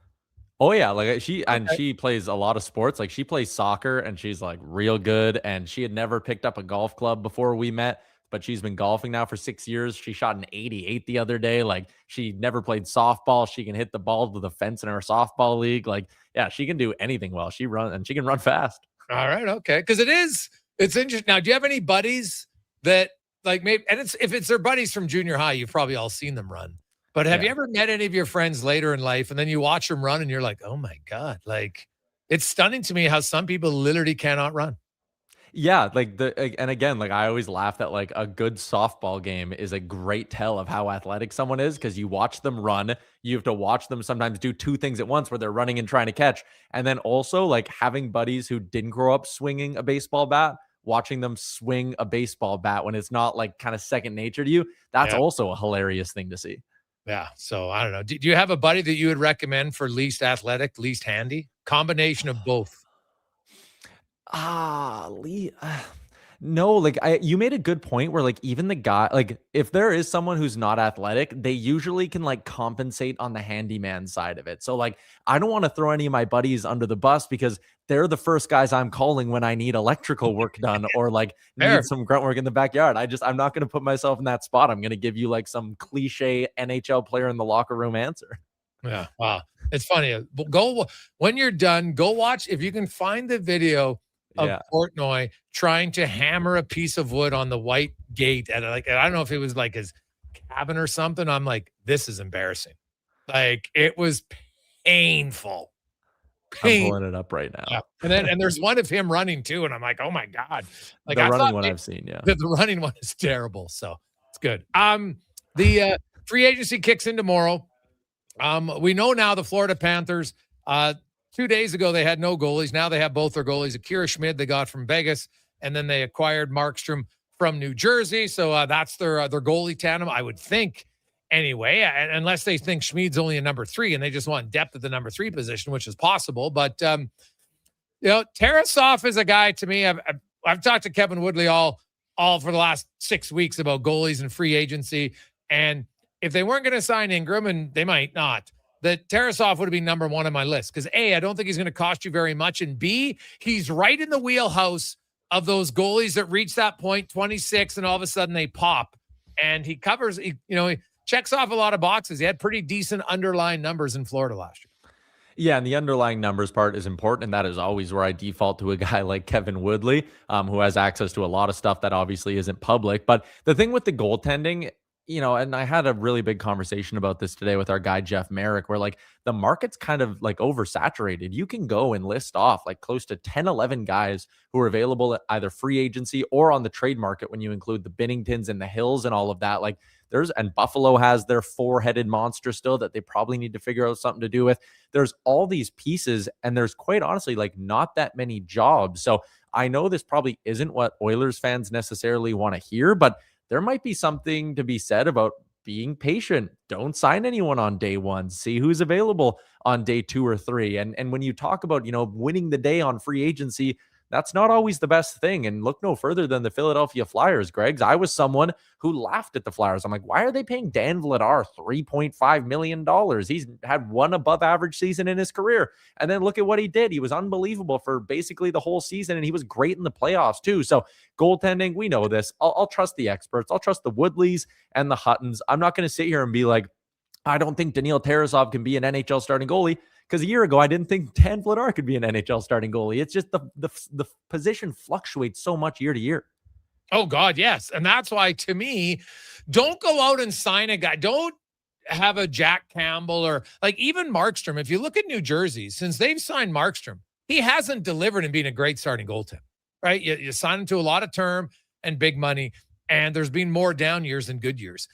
Speaker 2: Oh yeah, like she plays a lot of sports. Like, she plays soccer and she's like real good. And she had never picked up a golf club before we met, but she's been golfing now for 6 years. She shot an 88 the other day. Like, she never played softball. She can hit the ball to the fence in our softball league. Like, yeah, she can do anything well. She can run fast.
Speaker 7: All right, okay, because it's interesting. Now, do you have any buddies that, like, maybe, and if it's their buddies from junior high, you've probably all seen them run. But have you ever met any of your friends later in life and then you watch them run and you're like, oh my God, like, it's stunning to me how some people literally cannot run.
Speaker 2: Yeah, and again, like, I always laugh that, like, a good softball game is a great tell of how athletic someone is, because you watch them run. You have to watch them sometimes do two things at once, where they're running and trying to catch. And then also, like, having buddies who didn't grow up swinging a baseball bat, watching them swing a baseball bat when it's not, like, kind of second nature to you, that's also a hilarious thing to see.
Speaker 7: Yeah. So I don't know. Do you have a buddy that you would recommend for least athletic, least handy? Combination of both.
Speaker 2: No, like, you made a good point where, like, even the guy, like, if there is someone who's not athletic, they usually can, like, compensate on the handyman side of it. So, like, I don't want to throw any of my buddies under the bus because they're the first guys I'm calling when I need electrical work done or, like, need some grunt work in the backyard. I'm not going to put myself in that spot. I'm going to give you, like, some cliche NHL player in the locker room answer.
Speaker 7: Yeah. Wow. It's funny. When you're done, go watch, if you can find the video of Portnoy trying to hammer a piece of wood on the white gate. And, like, I don't know if it was like his cabin or something. I'm like, this is embarrassing. Like, it was painful.
Speaker 2: I'm pulling it up right now.
Speaker 7: Yeah. And there's one of him running too. And I'm like, oh my God. Like,
Speaker 2: the running one I've seen. Yeah.
Speaker 7: The running one is terrible. So it's good. The free agency kicks in tomorrow. We know now the Florida Panthers, 2 days ago, they had no goalies. Now they have both their goalies. Akira Schmid they got from Vegas, and then they acquired Markstrom from New Jersey. So that's their goalie tandem, I would think, anyway, unless they think Schmid's only a number 3 and they just want depth at the number 3 position, which is possible. But, Tarasov is a guy, to me, I've talked to Kevin Woodley all for the last 6 weeks about goalies and free agency, and if they weren't going to sign Ingram, and they might not, that Tarasov would have been number one on my list. Because A, I don't think he's going to cost you very much. And B, he's right in the wheelhouse of those goalies that reach that point, 26, and all of a sudden they pop. And he covers, he checks off a lot of boxes. He had pretty decent underlying numbers in Florida last year.
Speaker 2: Yeah, and the underlying numbers part is important, and that is always where I default to a guy like Kevin Woodley, who has access to a lot of stuff that obviously isn't public. But the thing with the goaltending, and I had a really big conversation about this today with our guy Jeff Merrick, where like the market's kind of like oversaturated. You can go and list off like close to 10, 11 guys who are available at either free agency or on the trade market when you include the Binningtons and the Hills and all of that. Like and Buffalo has their four-headed monster still that they probably need to figure out something to do with. There's all these pieces, and there's quite honestly like not that many jobs. So I know this probably isn't what Oilers fans necessarily want to hear, but there might be something to be said about being patient. Don't sign anyone on day one. See who's available on day 2 or 3. And when you talk about, winning the day on free agency, that's not always the best thing. And look no further than the Philadelphia Flyers, Greg's. I was someone who laughed at the Flyers. I'm like, why are they paying Dan Vladar $3.5 million? He's had one above average season in his career. And then look at what he did. He was unbelievable for basically the whole season, and he was great in the playoffs too. So goaltending, we know this. I'll trust the experts. I'll trust the Woodleys and the Huttons. I'm not going to sit here and be like, I don't think Daniil Tarasov can be an NHL starting goalie. Because a year ago, I didn't think Dan Vladar could be an NHL starting goalie. It's just the position fluctuates so much year to year.
Speaker 7: Oh, God, yes. And that's why, to me, don't go out and sign a guy. Don't have a Jack Campbell or like even Markstrom. If you look at New Jersey, since they've signed Markstrom, he hasn't delivered in being a great starting goaltender, right? You sign him to a lot of term and big money, and there's been more down years than good years.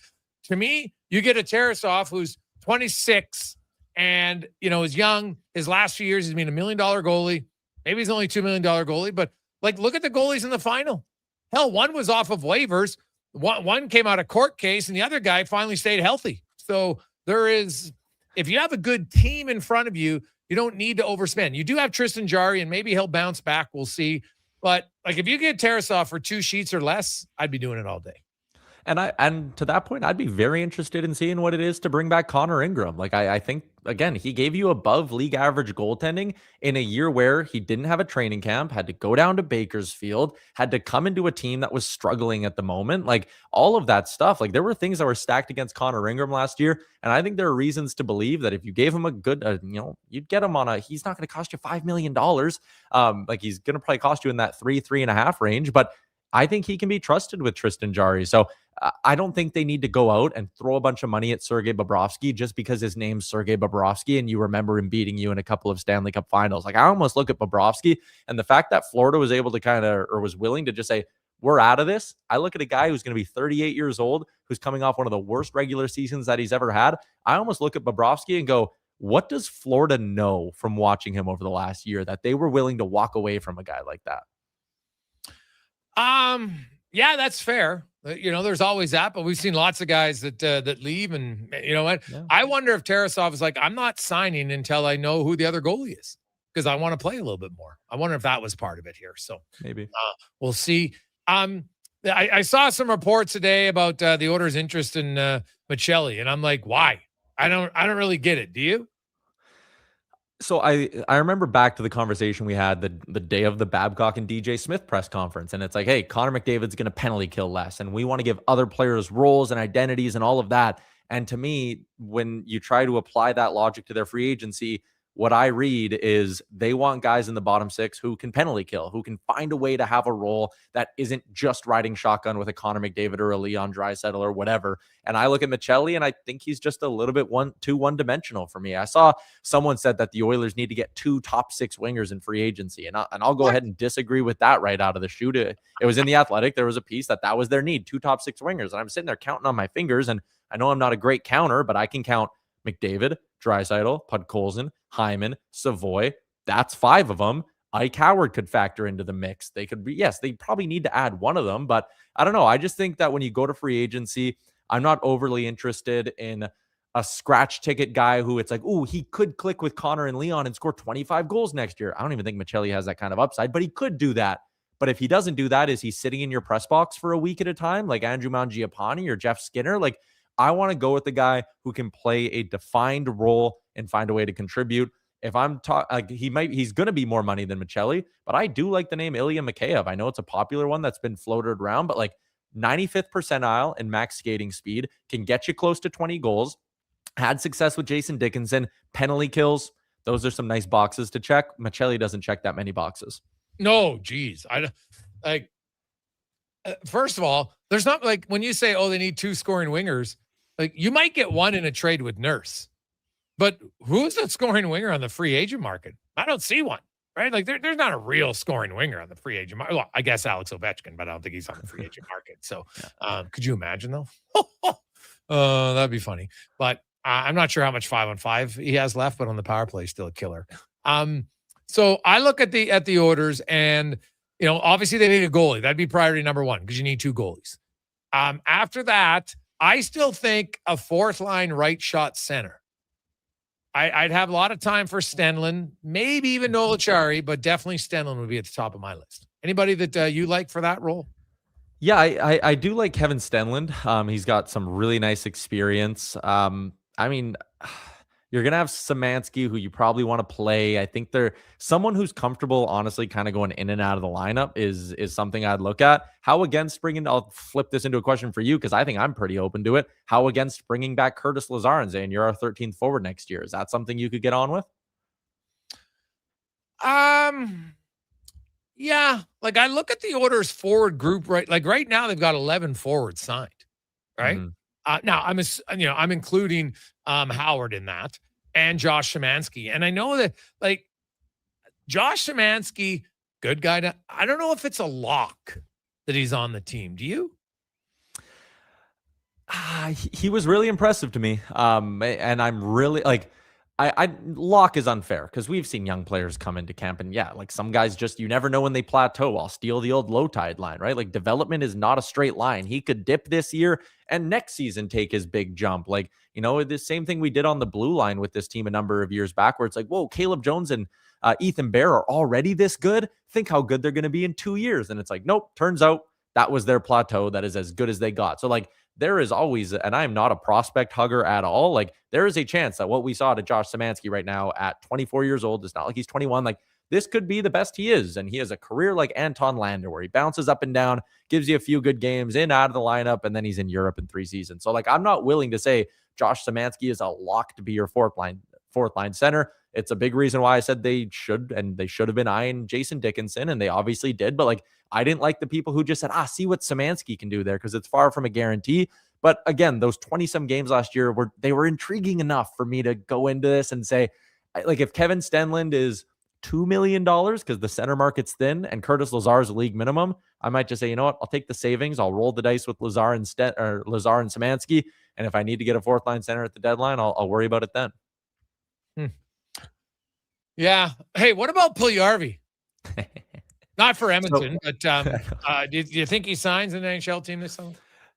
Speaker 7: To me, you get a Tarasov who's 26 and, is young. His last few years, he's been $1 million goalie. Maybe he's only $2 million goalie, but like, look at the goalies in the final. Hell, one was off of waivers. One came out of court case, and the other guy finally stayed healthy. So if you have a good team in front of you, you don't need to overspend. You do have Tristan Jarry, and maybe he'll bounce back. We'll see. But like, if you get Tarasov for 2 sheets or less, I'd be doing it all day.
Speaker 2: And to that point, I'd be very interested in seeing what it is to bring back Connor Ingram. Like, I think, again, he gave you above league average goaltending in a year where he didn't have a training camp, had to go down to Bakersfield, had to come into a team that was struggling at the moment. Like, all of that stuff. Like, there were things that were stacked against Connor Ingram last year. And I think there are reasons to believe that if you gave him a good, you'd get him on he's not going to cost you $5 million. Like, he's going to probably cost you in that 3.5 range. But I think he can be trusted with Tristan Jarry. So I don't think they need to go out and throw a bunch of money at Sergei Bobrovsky just because his name's Sergei Bobrovsky and you remember him beating you in a couple of Stanley Cup finals. Like, I almost look at Bobrovsky and the fact that Florida was able to was willing to just say, we're out of this. I look at a guy who's going to be 38 years old, who's coming off one of the worst regular seasons that he's ever had. I almost look at Bobrovsky and go, what does Florida know from watching him over the last year that they were willing to walk away from a guy like that?
Speaker 7: Yeah, that's fair. There's always that, but we've seen lots of guys that leave, and you know what? Yeah. I wonder if Tarasov is like, I'm not signing until I know who the other goalie is because I want to play a little bit more. I wonder if that was part of it here. So
Speaker 2: maybe
Speaker 7: we'll see. I saw some reports today about the Oilers' interest in Michelli, and I'm like, why? I don't really get it. Do you?
Speaker 2: So I remember back to the conversation we had the day of the Babcock and DJ Smith press conference. And it's like, hey, Connor McDavid's going to penalty kill less. And we want to give other players roles and identities and all of that. And to me, when you try to apply that logic to their free agency, what I read is they want guys in the bottom 6 who can penalty kill, who can find a way to have a role that isn't just riding shotgun with a Connor McDavid or a Leon Draisaitl or whatever. And I look at Michelli and I think he's just a little bit too one-dimensional for me. I saw someone said that the Oilers need to get 2 top 6 wingers in free agency. And I'll go ahead and disagree with that right out of the chute. It was in The Athletic. There was a piece that was their need, 2 top 6 wingers. And I'm sitting there counting on my fingers. And I know I'm not a great counter, but I can count McDavid, Draisaitl, Podkolzin, Hyman, Savoy. That's 5 of them. Ike Howard could factor into the mix. They could be, yes, they probably need to add one of them, but I don't know. I just think that when you go to free agency, I'm not overly interested in a scratch ticket guy who it's like, oh, he could click with Connor and Leon and score 25 goals next year. I don't even think Michelli has that kind of upside, but he could do that. But if he doesn't do that, is he sitting in your press box for a week at a time like Andrew Mangiapane or Jeff Skinner? Like, I want to go with the guy who can play a defined role and find a way to contribute. If I'm talking, he's going to be more money than Michelli, but I do like the name Ilya Mikheyev. I know it's a popular one that's been floated around, but like 95th percentile in max skating speed, can get you close to 20 goals, had success with Jason Dickinson, penalty kills. Those are some nice boxes to check. Michelli doesn't check that many boxes.
Speaker 7: No, geez. First of all, there's not like when you say, oh, they need 2 scoring wingers, like you might get one in a trade with Nurse, but who's the scoring winger on the free agent market? I don't see one, right? Like there's not a real scoring winger on the free agent market. Well, I guess Alex Ovechkin, but I don't think he's on the free agent market. So could you imagine though? That'd be funny, but I'm not sure how much 5-on-5 he has left, but on the power play, still a killer. So I look at the orders and, obviously they need a goalie. That'd be priority number 1 because you need 2 goalies. After that, I still think a 4th line right shot center. I'd have a lot of time for Stenlund, maybe even Noel Acciari, but definitely Stenlund would be at the top of my list. Anybody that you like for that role?
Speaker 2: Yeah, I do like Kevin Stenlund. He's got some really nice experience. I mean, you're going to have Szymanski, who you probably want to play. I think they're someone who's comfortable, honestly, kind of going in and out of the lineup is something I'd look at. How against bringing, I'll flip this into a question for you because I think I'm pretty open to it. How against bringing back Curtis Lazar and saying you're our 13th forward next year? Is that something you could get on with?
Speaker 7: Yeah. Like I look at the Oilers forward group, right? Like right now they've got 11 forwards signed, right? Mm-hmm. Now I'm including Howard in that and Josh Szymanski. And I know that like Josh Szymanski, good guy. I don't know if it's a lock that he's on the team. Do you?
Speaker 2: He was really impressive to me. And I'm really like, I lock is unfair because we've seen young players come into camp and like some guys just, you never know when they plateau. I'll steal the old low tide line, right? Like development is not a straight line. He could dip this year and next season take his big jump. Like, the same thing we did on the blue line with this team a number of years back where it's like, whoa, Caleb Jones and Ethan Bear are already this good. Think how good they're going to be in 2 years. And it's like, nope, turns out that was their plateau. That is as good as they got. So like, there is always, and I am not a prospect hugger at all. Like there is a chance that what we saw to Josh Szymanski right now at 24 years old, it's not like he's 21. Like this could be the best he is. And he has a career like Anton Lander where he bounces up and down, gives you a few good games in, out of the lineup. And then he's in Europe in 3 seasons. So like, I'm not willing to say Josh Szymanski is a lock to be your fourth line center. It's a big reason why I said they should have been eyeing Jason Dickinson, and they obviously did. But like, I didn't like the people who just said, see what Szymanski can do there because it's far from a guarantee. But again, those 20-some games last year were intriguing enough for me to go into this and say, like, if Kevin Stenlund is $2 million because the center market's thin and Curtis Lazar's league minimum, I might just say, you know what, I'll take the savings. I'll roll the dice with Lazar and Szymanski. And if I need to get a 4th line center at the deadline, I'll worry about it then.
Speaker 7: Yeah. Hey, what about Puljujarvi? Not for Edmonton, but do you think he signs in the NHL team this summer?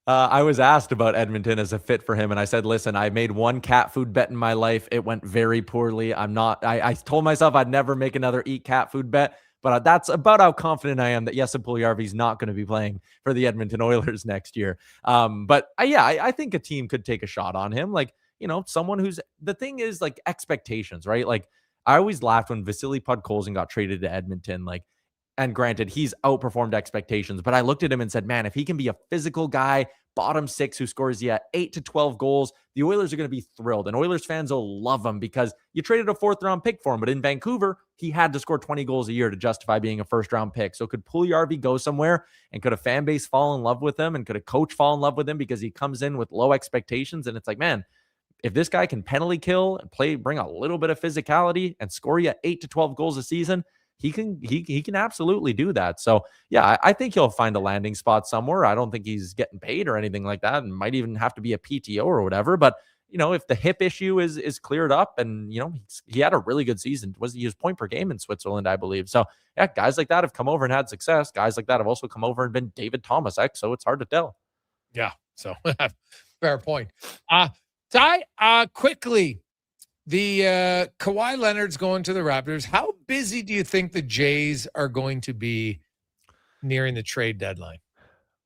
Speaker 2: I was asked about Edmonton as a fit for him, and I said, listen, I made one cat food bet in my life. It went very poorly. I told myself I'd never make another eat cat food bet, but that's about how confident I am that Jesse Puljujarvi is not going to be playing for the Edmonton Oilers next year. I think a team could take a shot on him. Like, someone who's, the thing is like expectations, right? Like I always laughed when Vasily Podkolzin got traded to Edmonton, and granted, he's outperformed expectations, but I looked at him and said, man, if he can be a physical guy, bottom 6 who scores 8 to 12 goals, the Oilers are going to be thrilled. And Oilers fans will love him because you traded a 4th round pick for him. But in Vancouver, he had to score 20 goals a year to justify being a 1st round pick. So could Puljujarvi go somewhere, and could a fan base fall in love with him, and could a coach fall in love with him because he comes in with low expectations? And it's like, man, if this guy can penalty kill and bring a little bit of physicality and score you 8 to 12 goals a season, he can absolutely do that. So yeah, I think he'll find a landing spot somewhere. I don't think he's getting paid or anything like that, and might even have to be a PTO or whatever. But if the hip issue is cleared up, and he had a really good season. He was point per game in Switzerland, I believe. So yeah, guys like that have come over and had success. Guys like that have also come over and been David Thomas-esque. So it's hard to tell.
Speaker 7: Yeah. So fair point. Ty, quickly. The Kawhi Leonard's going to the Raptors. How busy do you think the Jays are going to be nearing the trade deadline?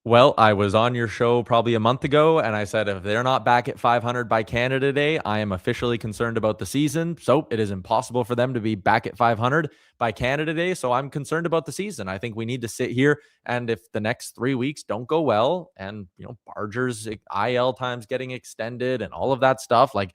Speaker 2: Well, I was on your show probably a month ago, and I said if they're not back at 500 by Canada Day, I am officially concerned about the season. So it is impossible for them to be back at 500 by Canada Day. So I'm concerned about the season. I think we need to sit here, and if the next 3 weeks don't go well, and Barger's IL time's getting extended and all of that stuff, like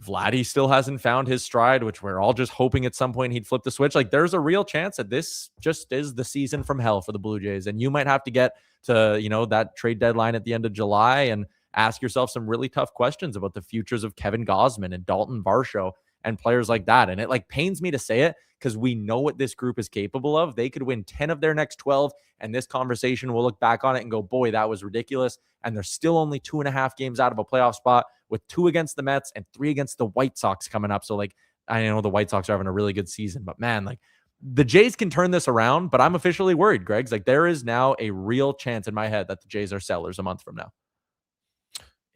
Speaker 2: Vladdy still hasn't found his stride, which we're all just hoping at some point he'd flip the switch. Like there's a real chance that this just is the season from hell for the Blue Jays. And you might have to get to, that trade deadline at the end of July and ask yourself some really tough questions about the futures of Kevin Gausman and Dalton Varsho and players like that. And it pains me to say it because we know what this group is capable of. They could win 10 of their next 12. And this conversation, we'll look back on it and go, boy, that was ridiculous. And they're still only 2.5 games out of a playoff spot with 2 against the Mets and 3 against the White Sox coming up. So I know the White Sox are having a really good season, but man, the Jays can turn this around, but I'm officially worried, Greg's. There is now a real chance in my head that the Jays are sellers a month from now.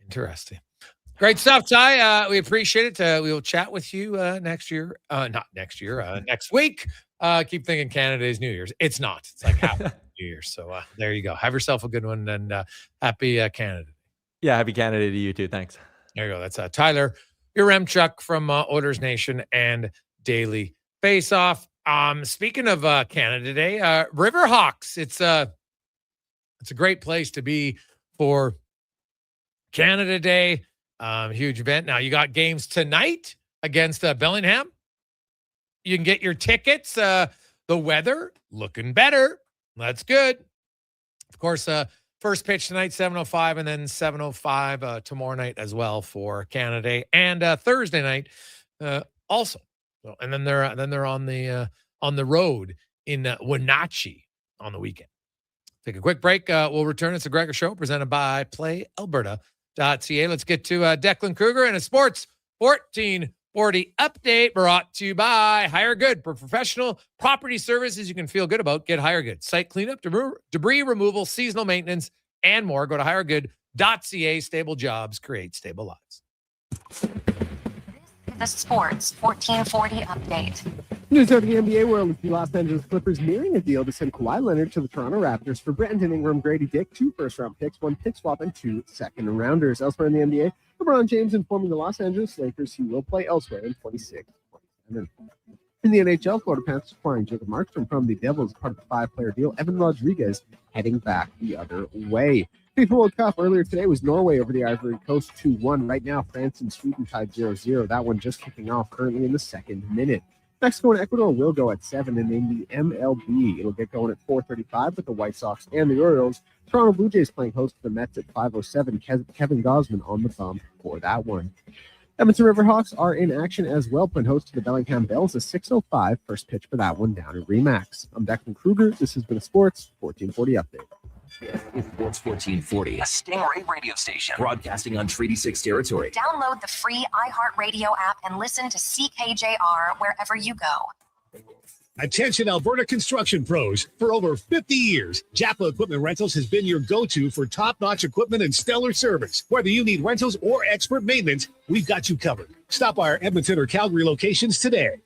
Speaker 7: Interesting. Great stuff, Ty. We appreciate it. We will chat with you next year. Not next year, next week. Keep thinking Canada is New Year's. It's not. It's like half New Year's. So there you go. Have yourself a good one, and happy Canada.
Speaker 2: Yeah, happy Canada to you too. Thanks.
Speaker 7: There you go. That's Tyler Yaremchuk from Oilers Nation and Daily Faceoff. Speaking of Canada Day, Riverhawks. It's a great place to be for Canada Day. Huge event. Now you got games tonight against Bellingham. You can get your tickets. The weather looking better. That's good. Of course, first pitch tonight, 7:05, and then 7:05 tomorrow night as well for Canada Day, and Thursday night also. So, and then they're on the road in Wenatchee on the weekend. Take a quick break. We'll return. It's the Gregor Show presented by PlayAlberta.ca. Let's get to Declan Kruger and a Sports 1440 update brought to you by Hire Good. For professional property services you can feel good about, get Hire Good. Site cleanup, debris removal, seasonal maintenance, and more. Go to hiregood.ca. Stable jobs create stable lives.
Speaker 6: The Sports 1440 update.
Speaker 8: News out of the NBA world with the Los Angeles Clippers nearing a deal to send Kawhi Leonard to the Toronto Raptors for Brandon Ingram, Grady Dick, 2 first-round picks, 1 pick swap, and 2 second-rounders. Elsewhere in the NBA, LeBron James informing the Los Angeles Lakers he will play elsewhere in 26-27. In the NHL, Florida Panthers acquiring Jacob Markstrom from the Devils as part of the 5-player deal. Evan Rodriguez heading back the other way. FIFA World Cup earlier today was Norway over the Ivory Coast 2-1. Right now, France and Sweden tied 0-0. That one just kicking off currently in the 2nd minute. Mexico and Ecuador will go at 7, and in the MLB, it'll get going at 4:35 with the White Sox and the Orioles. Toronto Blue Jays playing host to the Mets at 5:07. Kevin Gausman on the bump for that one. Edmonton Riverhawks are in action as well, playing host to the Bellingham Bells at 6:05. First pitch for that one down at Remax. I'm Declan Kruger. This has been a Sports 1440 update.
Speaker 3: Sports 1440, a Stingray radio station broadcasting on Treaty 6 territory.
Speaker 6: Download the free iHeartRadio app and listen to CKJR wherever you go.
Speaker 5: Attention Alberta construction pros. For over 50 years, Japa Equipment Rentals has been your go-to for top-notch equipment and stellar service. Whether you need rentals or expert maintenance, we've got you covered. Stop by our Edmonton or Calgary locations today.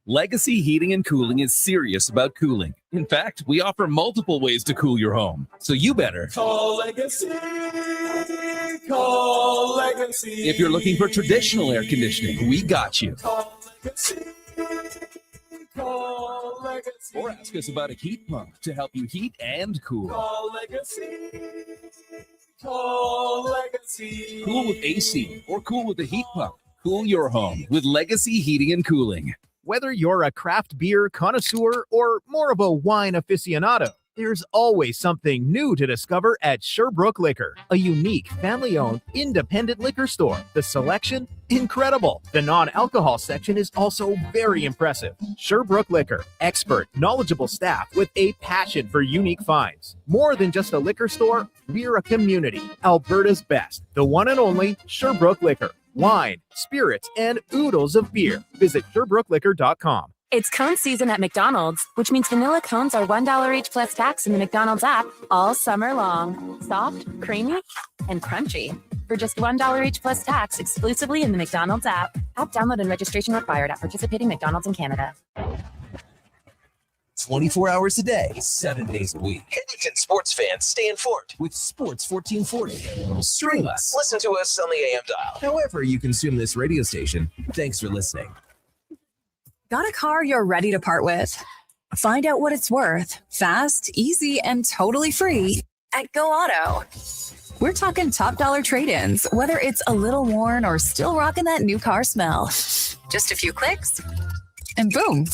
Speaker 4: Legacy Heating and Cooling is serious about cooling. In fact, we offer multiple ways to cool your home. So you better
Speaker 9: call Legacy. Call Legacy.
Speaker 4: If you're looking for traditional air conditioning, we got you.
Speaker 9: Call Legacy. Call Legacy.
Speaker 4: Or ask us about a heat pump to help you heat and cool.
Speaker 9: Call Legacy. Call Legacy.
Speaker 4: Cool with AC or cool with a heat pump. Cool your home with Legacy Heating and Cooling.
Speaker 11: Whether you're a craft beer connoisseur or more of a wine aficionado, there's always something new to discover at Sherbrooke Liquor, a unique family-owned independent liquor store. The selection, incredible. The non-alcohol section is also very impressive. Sherbrooke Liquor, expert, knowledgeable staff with a passion for unique finds. More than just a liquor store, we're a community. Alberta's best, the one and only Sherbrooke Liquor. Wine, spirits, and oodles of beer. Visit SherbrookeLiquor.com.
Speaker 24: It's cone season at McDonald's, which means vanilla cones are $1 each plus tax in the McDonald's app all summer long. Soft, creamy, and crunchy. For just $1 each plus tax exclusively in the McDonald's app. App download and registration required at participating McDonald's in Canada.
Speaker 3: 24 hours a day, 7 days a week. Edmonton sports fans stay informed with Sports 1440. Stream us. Listen to us on the AM dial. However you consume this radio station, thanks for listening.
Speaker 13: Got a car you're ready to part with? Find out what it's worth, fast, easy, and totally free at Go Auto. We're talking top dollar trade-ins, whether it's a little worn or still rocking that new car smell. Just a few clicks, and boom,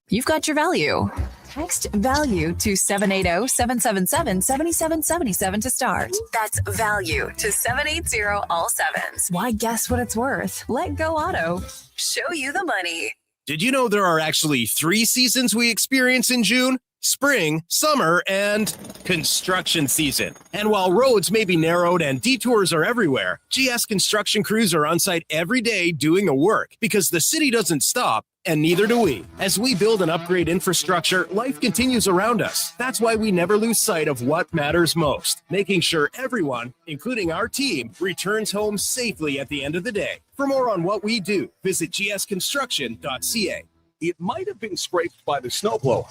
Speaker 13: you've got your value. Text value to 780-777-7777 to start. That's value to 780 all sevens. Why guess what it's worth? Let Go Auto show you the money.
Speaker 10: Did you know there are actually 3 seasons we experience in June? Spring, summer, and construction season. And while roads may be narrowed and detours are everywhere, GS construction crews are on site every day doing the work because the city doesn't stop, and neither do we. As we build and upgrade infrastructure, life continues around us. That's why we never lose sight of what matters most, making sure everyone, including our team, returns home safely at the end of the day. For more on what we do, visit gsconstruction.ca.
Speaker 14: It might have been scraped by the snowblower,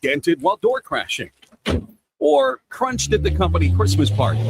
Speaker 14: dented while door crashing, or crunched at the company Christmas party.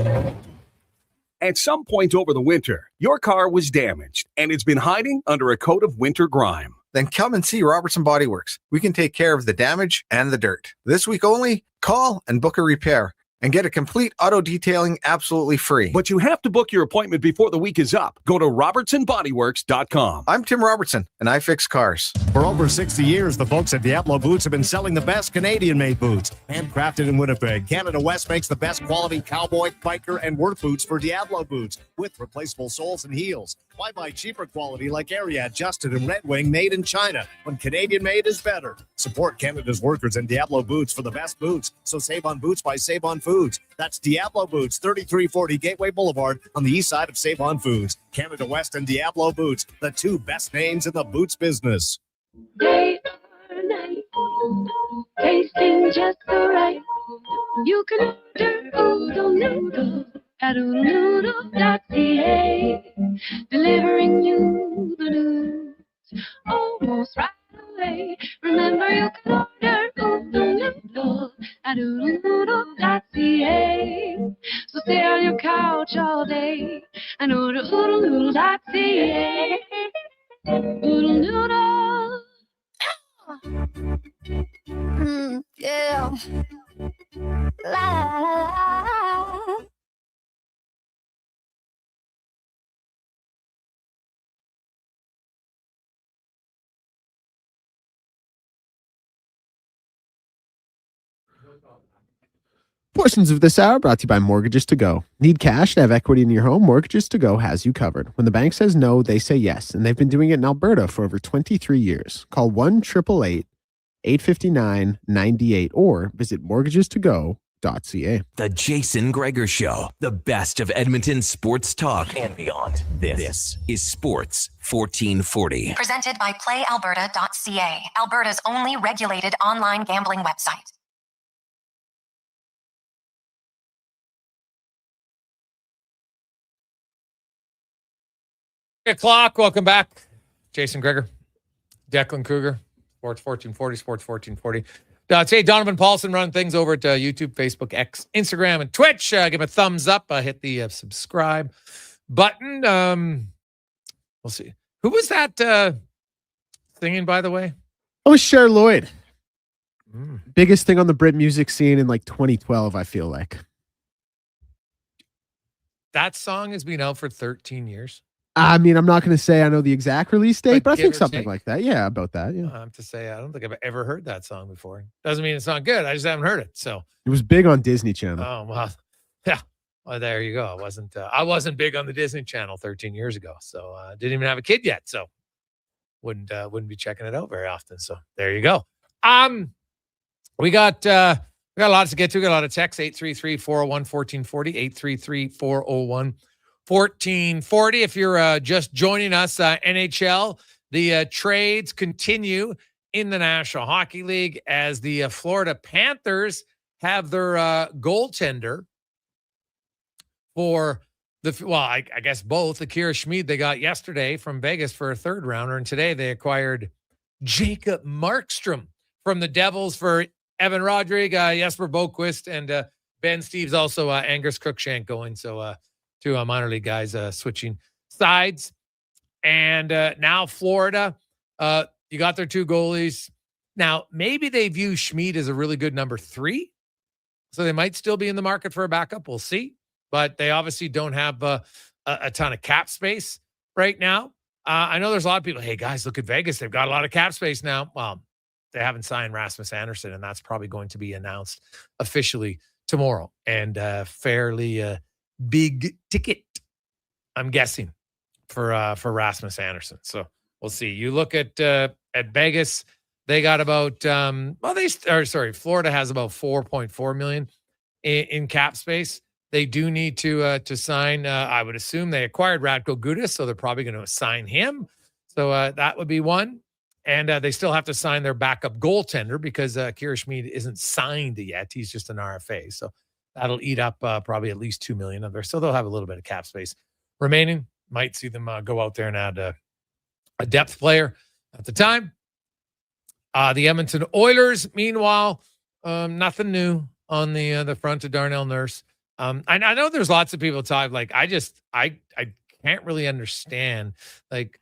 Speaker 14: At some point over the winter, your car was damaged and it's been hiding under a coat of winter grime.
Speaker 16: Then come and see Robertson Body Works. We can take care of the damage and the dirt. This week only, call and book a repair and get a complete auto detailing absolutely free.
Speaker 14: But you have to book your appointment before the week is up. Go to robertsonbodyworks.com.
Speaker 16: I'm Tim Robertson, and I fix cars.
Speaker 17: For over 60 years, the folks at Diablo Boots have been selling the best Canadian-made boots. Handcrafted in Winnipeg, Canada West makes the best quality cowboy, biker, and work boots for Diablo Boots with replaceable soles and heels. Why buy cheaper quality like Ariat, Justin, and Red Wing made in China when Canadian-made is better? Support Canada's workers and Diablo Boots for the best boots. So save on boots by Save On Foods. That's Diablo Boots, 3340 Gateway Boulevard on the east side of Save On Foods. Canada West and Diablo Boots, the 2 best names in the boots business.
Speaker 23: Day or night, tasting just so right. You can order Oodle Noodle at oodlenoodle.ca, delivering you the news almost right away. Remember, you can order Oodle Noodle at oodlenoodle.ca. So stay on your couch all day and order oodlenoodle.ca. Oodle Noodle. Yeah. La la la.
Speaker 8: Portions of this hour brought to you by Mortgages to Go. Need cash to have equity in your home? Mortgages to Go has you covered. When the bank says no, they say yes, and they've been doing it in Alberta for over 23 years. Call 1-888-859-98 or visit mortgagestogo.ca.
Speaker 3: The Jason Gregor Show, the best of Edmonton sports talk and beyond. This is Sports 1440.
Speaker 6: Presented by PlayAlberta.ca, Alberta's only regulated online gambling website.
Speaker 7: O'clock. Welcome back. Jason Gregor, Declan Kruger, Sports 1440, Sports 1440. Say Donovan Paulson running things over at YouTube, Facebook, X, Instagram, and Twitch. Give him a thumbs up. Hit the subscribe button. We'll see. Who was that singing, by the way?
Speaker 8: Oh, Cher Lloyd. Biggest thing on the Brit music scene in like 2012, I feel like.
Speaker 7: That song has been out for 13 years.
Speaker 8: I mean, I'm not going to say I know the exact release date, but I think something
Speaker 7: take.
Speaker 8: like that. Yeah, about that. Yeah.
Speaker 7: I have to say, I don't think I've ever heard that song before. Doesn't mean it's not good. I just haven't heard it. So
Speaker 8: it was big on Disney Channel.
Speaker 7: Oh, well, yeah. Well, there you go. I wasn't big on the Disney Channel 13 years ago. So didn't even have a kid yet. So wouldn't be checking it out very often. So there you go. We got a lot to get to. We got a lot of texts. 833-401-1440, 833-401-1440. If you're just joining us, NHL, the trades continue in the National Hockey League as the Florida Panthers have their goaltender for I guess both. Akira Schmid they got yesterday from Vegas for a third rounder, and today they acquired Jacob Markstrom from the Devils for Evan Rodrigue, Jesper Boquist, and Ben Steves, also Angus Cruikshank going. So two minor league guys switching sides. And now Florida, you got their two goalies. Now, maybe they view Schmid as a really good number 3. So they might still be in the market for a backup. We'll see. But they obviously don't have a ton of cap space right now. I know there's a lot of people, hey, guys, look at Vegas. They've got a lot of cap space now. Well, they haven't signed Rasmus Anderson, and that's probably going to be announced officially tomorrow. And fairly big ticket, I'm guessing, for Rasmus Anderson. So we'll see. You look at Vegas, they got about Florida has about $4.4 million in cap space. They do need to sign. I would assume they acquired Radko Gudas, so they're probably going to sign him. So that would be one. And they still have to sign their backup goaltender because Kira Schmid isn't signed yet. He's just an RFA. So that'll eat up probably at least $2 million of there. So they'll have a little bit of cap space remaining. Might see them go out there and add a depth player at the time. The Edmonton Oilers, meanwhile, nothing new on the front of Darnell Nurse. I know there's lots of people talk like I can't really understand like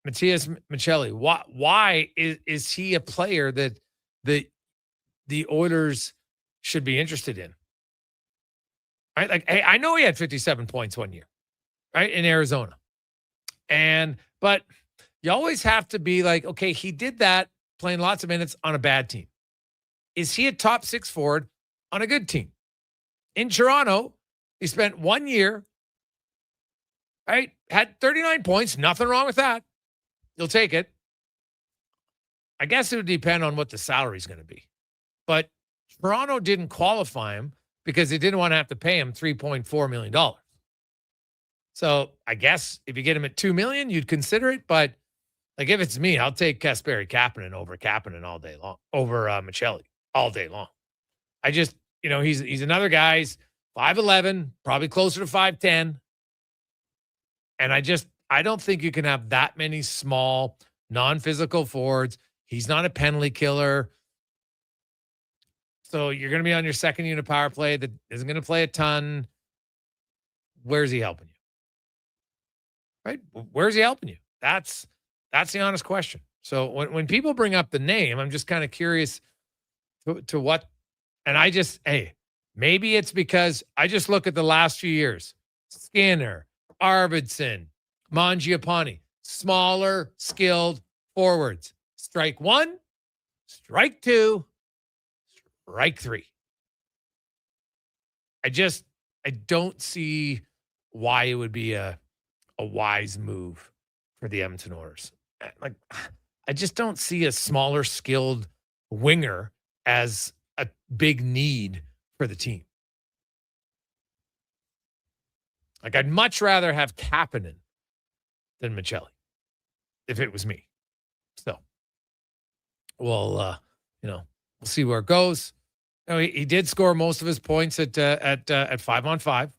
Speaker 7: Matthias Michelli. Why is he a player that the Oilers should be interested in? Right? Like, hey, I know he had 57 points one year, right, in Arizona, but you always have to be like, okay, he did that playing lots of minutes on a bad team. Is he a top 6 forward on a good team? In Toronto, he spent 1 year, right? Had 39 points. Nothing wrong with that. You'll take it. I guess it would depend on what the salary is going to be. But Toronto didn't qualify him because they didn't want to have to pay him $3.4 million. So I guess if you get him at $2 million, you'd consider it. But like if it's me, I'll take Kasperi Kapanen over Kapanen all day long, over Michelli all day long. I just, he's another guy. He's 5'11", probably closer to 5'10". And I don't think you can have that many small, non-physical forwards. He's not a penalty killer. So you're going to be on your second unit power play that isn't going to play a ton. Where's he helping you? Right? Where's he helping you? That's the honest question. So when people bring up the name, I'm just kind of curious to what, and maybe it's because I just look at the last few years. Skinner, Arvidsson, Mangiapane, smaller, skilled forwards. Strike 1, strike 2, strike 3. I don't see why it would be a wise move for the Edmonton Oilers. Like, I just don't see a smaller, skilled winger as a big need for the team. Like, I'd much rather have Kapanen than Michelli if it was me. So, we'll see where it goes. He did score most of his points at 5-on-5,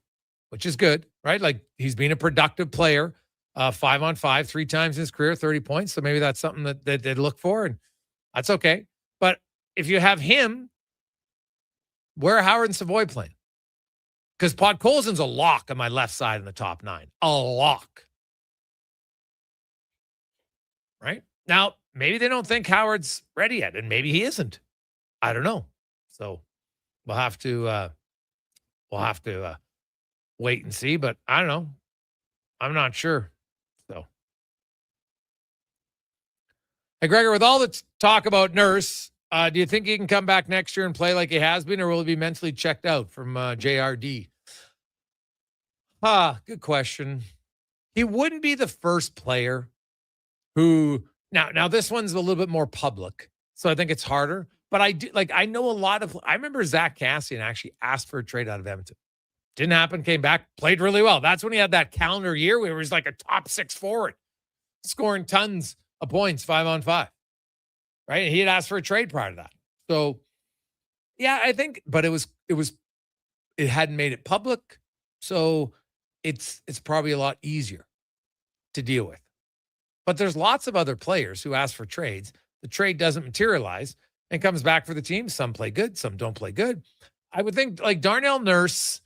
Speaker 7: which is good, right? Like, he's been a productive player, 5-on-5, 3 times in his career, 30 points. So maybe that's something that they'd look for, and that's okay. But if you have him, where are Howard and Savoy playing? Because Podkolzin's a lock on my left side in the top 9. A lock. Right? Now, maybe they don't think Howard's ready yet, and maybe he isn't. I don't know. So we'll have to wait and see, but I don't know. I'm not sure. So, hey, Gregor, with all the talk about Nurse, do you think he can come back next year and play like he has been, or will he be mentally checked out from JRD? Good question. He wouldn't be the first player who now this one's a little bit more public, so I think it's harder. But I know a lot of. I remember Zach Cassian actually asked for a trade out of Edmonton. Didn't happen. Came back, played really well. That's when he had that calendar year where he was like a top 6 forward, scoring tons of points 5-on-5. Right? And he had asked for a trade prior to that. So, yeah, I think. But it hadn't made it public, so it's probably a lot easier to deal with. But there's lots of other players who ask for trades. The trade doesn't materialize, and comes back for the team. Some play good, some don't play good. I would think like Darnell Nurse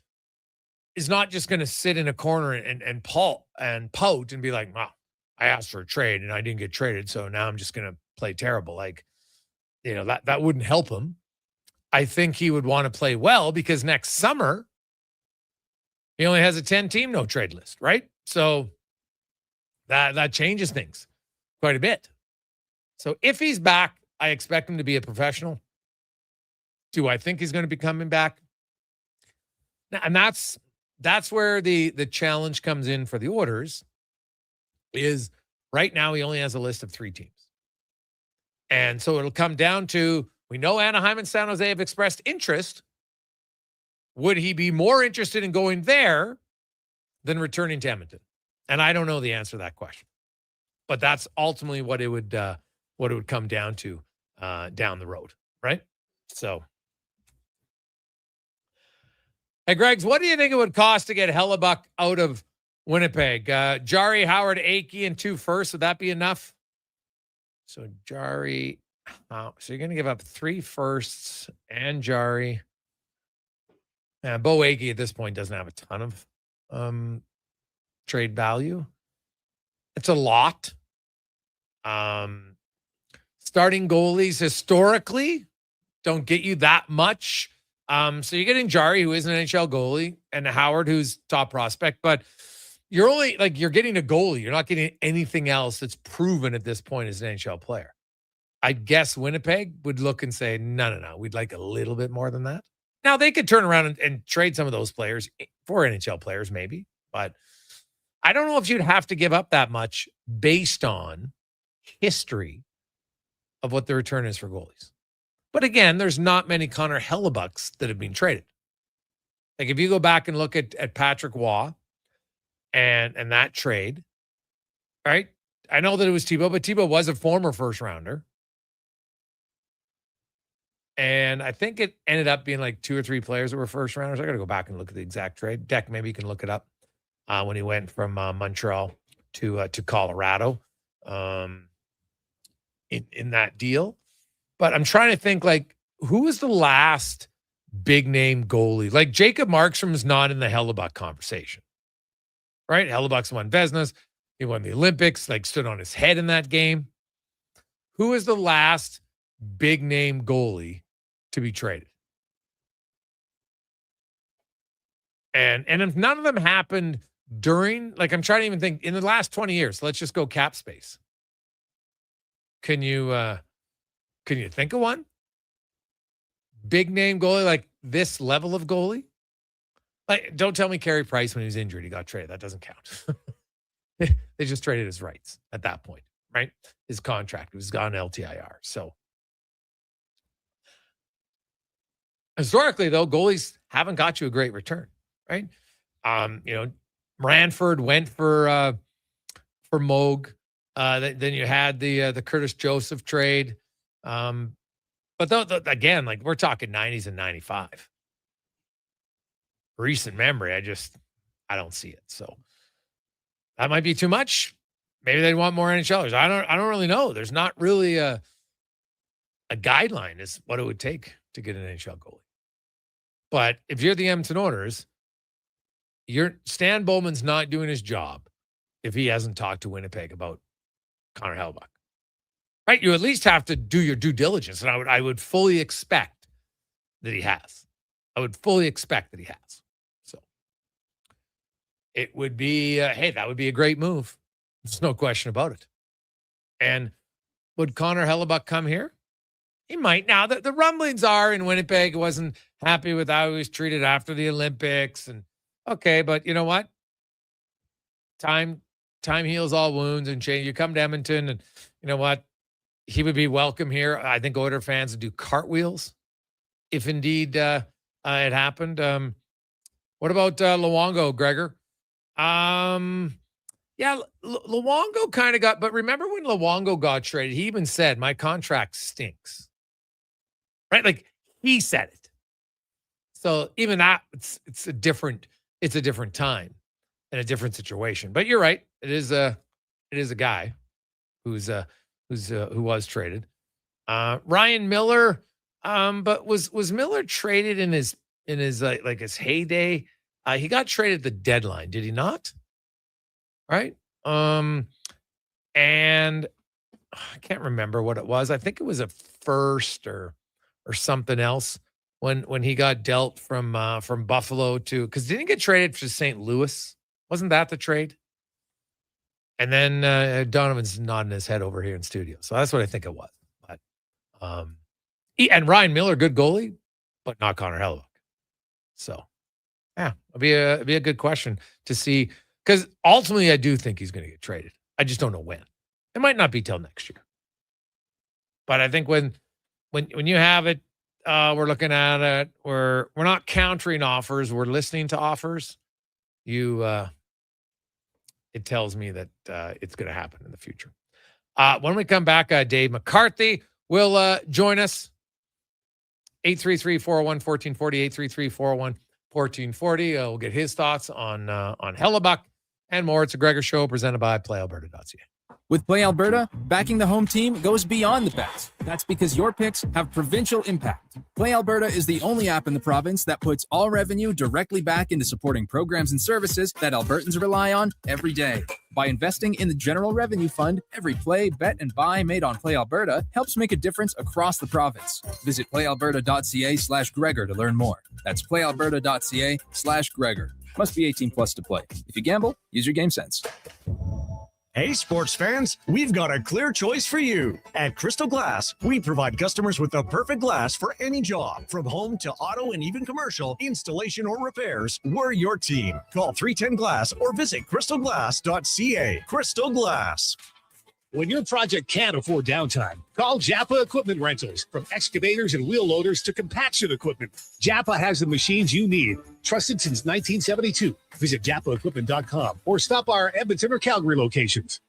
Speaker 7: is not just going to sit in a corner and pout and be like, wow, I asked for a trade and I didn't get traded, so now I'm just going to play terrible. Like, that wouldn't help him. I think he would want to play well because next summer he only has a 10-team no-trade list, right? So that changes things quite a bit. So if he's back, I expect him to be a professional. Do I think he's going to be coming back? And that's where the challenge comes in for the Oilers. Is right now he only has a list of 3 teams. And so it'll come down to, we know Anaheim and San Jose have expressed interest. Would he be more interested in going there than returning to Edmonton? And I don't know the answer to that question. But that's ultimately what it would come down to down the road, right? So, hey, Greggs, what do you think it would cost to get Hellebuck out of Winnipeg? Jari, Howard, Akey, and 2 firsts. Would that be enough? So Jari, so you're going to give up 3 firsts and Jari. Bo Akey at this point doesn't have a ton of trade value. It's a lot. Starting goalies historically don't get you that much. So you're getting Jari, who is an NHL goalie, and Howard, who's top prospect, but you're only you're getting a goalie. You're not getting anything else that's proven at this point as an NHL player. I guess Winnipeg would look and say, no, we'd like a little bit more than that. Now they could turn around and trade some of those players for NHL players, maybe, but I don't know if you'd have to give up that much based on history of what the return is for goalies. But again, there's not many Connor Hellebucks that have been traded. Like if you go back and look at Patrick Waugh and that trade, right? I know that it was Thibault, but Thibault was a former first rounder. And I think it ended up being like 2 or 3 players that were first rounders. I got to go back and look at the exact trade. Deck, maybe you can look it up when he went from Montreal to Colorado in that deal. But I'm trying to think, who was the last big name goalie? Like Jacob Markstrom is not in the Hellebuck conversation, right? Hellebuck's won Vezinas. He won the Olympics, stood on his head in that game. Who is the last big name goalie to be traded? And if none of them happened during, I'm trying to even think, in the last 20 years, let's just go cap space. Can you think of one? Big name goalie, like this level of goalie? Don't tell me Carey Price when he was injured, he got traded. That doesn't count. They just traded his rights at that point, right? His contract was gone LTIR. So historically, though, goalies haven't got you a great return, right? Ranford went for Moog. Then you had the Curtis Joseph trade. But again, we're talking 90s and 95. Recent memory, I don't see it. So that might be too much. Maybe they want more NHLers. I don't really know. There's not really a guideline is what it would take to get an NHL goalie. But if you're the Edmonton Oilers, Stan Bowman's not doing his job if he hasn't talked to Winnipeg about Connor Hellebuck. Right? You at least have to do your due diligence, and I would fully expect that he has. I would fully expect that he has. So it would be, that would be a great move. There's no question about it. And would Connor Hellebuck come here? He might. Now, the rumblings are in Winnipeg wasn't happy with how he was treated after the Olympics. And okay, but you know what? Time heals all wounds and change. You come to Edmonton and you know what? He would be welcome here. I think Oilers fans would do cartwheels if indeed it happened. What about Luongo, Gregor? Yeah, Luongo kind of got, but remember when Luongo got traded, he even said, my contract stinks. Right? He said it. So even that, it's a different time and a different situation. But you're right. It is a guy who was traded. Ryan Miller, but was Miller traded in his like his heyday? He got traded at the deadline, did he not? Right? And I can't remember what it was. I think it was a first or something else when he got dealt from Buffalo to, because didn't he get traded to St. Louis? Wasn't that the trade? And then Donovan's nodding his head over here in studio, so that's what I think it was. But and Ryan Miller, good goalie, but not Connor Hellebuck. So yeah, it'll be a good question to see, because ultimately I do think he's going to get traded. I just don't know when. It might not be till next year. But I think when you have it, we're looking at it. We're not countering offers. We're listening to offers. It tells me that it's going to happen in the future. When we come back, Dave McCarthy will join us. 833-401-1440, 833-401-1440. We'll get his thoughts on Hellebuck and more. It's a Gregor Show presented by PlayAlberta.ca.
Speaker 15: With Play Alberta, backing the home team goes beyond the bets. That's because your picks have provincial impact. Play Alberta is the only app in the province that puts all revenue directly back into supporting programs and services that Albertans rely on every day. By investing in the General Revenue Fund, every play, bet, and buy made on Play Alberta helps make a difference across the province. Visit playalberta.ca/Gregor to learn more. That's playalberta.ca/Gregor. Must be 18 plus to play. If you gamble, use your game sense.
Speaker 17: Hey, sports fans, we've got a clear choice for you. At Crystal Glass, we provide customers with the perfect glass for any job. From home to auto and even commercial, installation or repairs, we're your team. Call 310-GLASS or visit crystalglass.ca. Crystal Glass.
Speaker 18: When your project can't afford downtime, call Japa Equipment Rentals. From excavators and wheel loaders to compaction equipment, Japa has the machines you need. Trusted since 1972. Visit japaequipment.com or stop by our Edmonton or Calgary locations.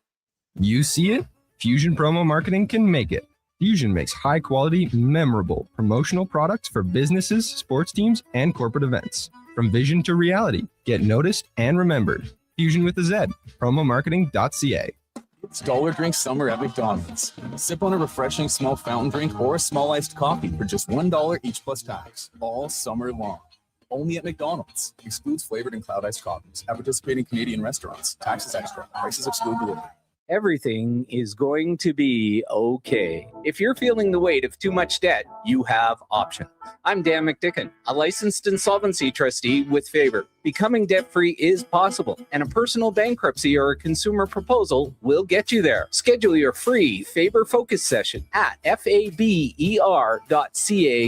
Speaker 19: You see it? Fusion Promo Marketing can make it. Fusion makes high-quality, memorable promotional products for businesses, sports teams, and corporate events. From vision to reality, get noticed and remembered. Fusion with a Z. Promomarketing.ca.
Speaker 20: It's Dollar Drink Summer at McDonald's. Sip on a refreshing small fountain drink or a small iced coffee for just $1 each plus tax, all summer long. Only at McDonald's. Excludes flavored and cloud iced coffees. At participating Canadian restaurants. Taxes extra. Prices exclude delivery.
Speaker 25: Everything is going to be okay. If you're feeling the weight of too much debt, you have options. I'm Dan McDicken, a licensed insolvency trustee with Faber. Becoming debt-free is possible, and a personal bankruptcy or a consumer proposal will get you there. Schedule your free Faber Focus session at faber.ca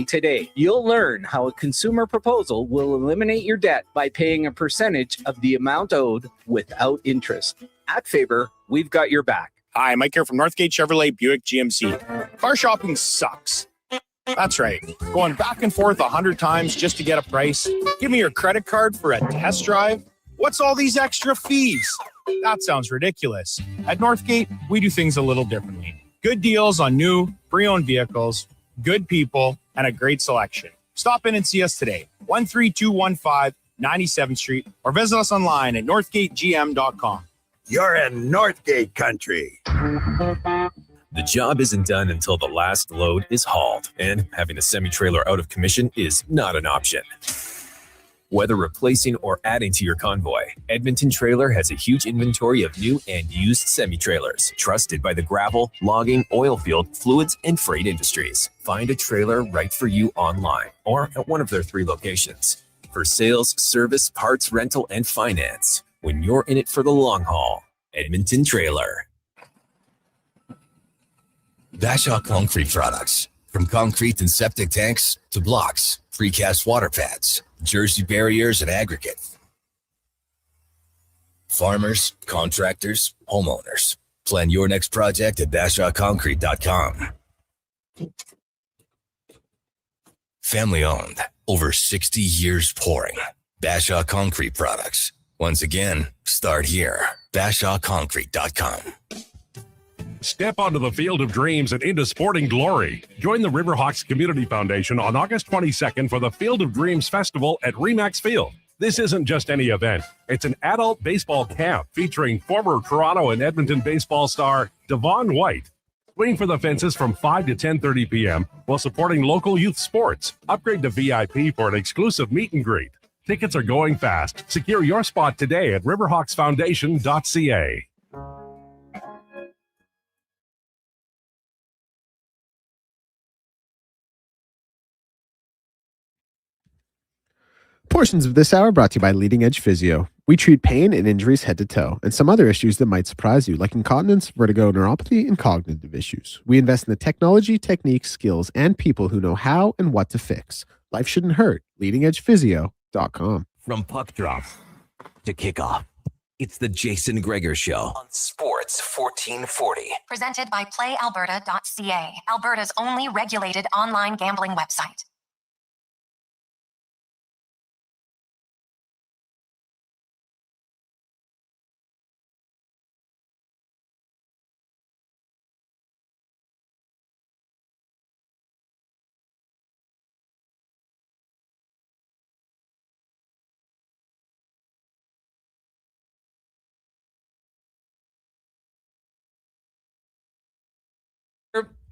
Speaker 25: today. You'll learn how a consumer proposal will eliminate your debt by paying a percentage of the amount owed without interest. At Faber, we've got your back.
Speaker 26: Hi, Mike here from Northgate Chevrolet Buick GMC. Car shopping sucks. That's right. Going back and forth 100 times just to get a price. Give me your credit card for a test drive. What's all these extra fees? That sounds ridiculous. At Northgate, we do things a little differently. Good deals on new, pre-owned vehicles, good people, and a great selection. Stop in and see us today. 13215 97th Street or visit us online at northgategm.com.
Speaker 27: You're in Northgate country.
Speaker 28: The job isn't done until the last load is hauled, and having a semi-trailer out of commission is not an option. Whether replacing or adding to your convoy, Edmonton Trailer has a huge inventory of new and used semi-trailers, trusted by the gravel, logging, oil field, fluids, and freight industries. Find a trailer right for you online or at one of their 3 locations. For sales, service, parts, rental, and finance, when you're in it for the long haul, Edmonton Trailer.
Speaker 3: Bashaw Concrete Products. From concrete and septic tanks to blocks, precast water pads, jersey barriers, and aggregate. Farmers, contractors, homeowners. Plan your next project at BashawConcrete.com. Family owned. Over 60 years pouring. Bashaw Concrete Products. Once again, start here. BashawConcrete.com.
Speaker 29: Step onto the field of dreams and into sporting glory. Join the Riverhawks Community Foundation on August 22nd for the Field of Dreams Festival at Remax Field. This isn't just any event. It's an adult baseball camp featuring former Toronto and Edmonton baseball star Devon White, Swing for the fences from 5 to 10:30 p.m. while supporting local youth sports. Upgrade to VIP for an exclusive meet and greet. Tickets are going fast. Secure your spot today at riverhawksfoundation.ca.
Speaker 8: Portions of this hour brought to you by Leading Edge Physio. We treat pain and injuries head to toe, and some other issues that might surprise you, like incontinence, vertigo, neuropathy, and cognitive issues. We invest in the technology, techniques, skills, and people who know how and what to fix. Life shouldn't hurt. LeadingEdgePhysio.com.
Speaker 3: From puck drop to kickoff, it's the Jason Gregor Show on Sports 1440.
Speaker 6: Presented by PlayAlberta.ca, Alberta's only regulated online gambling website.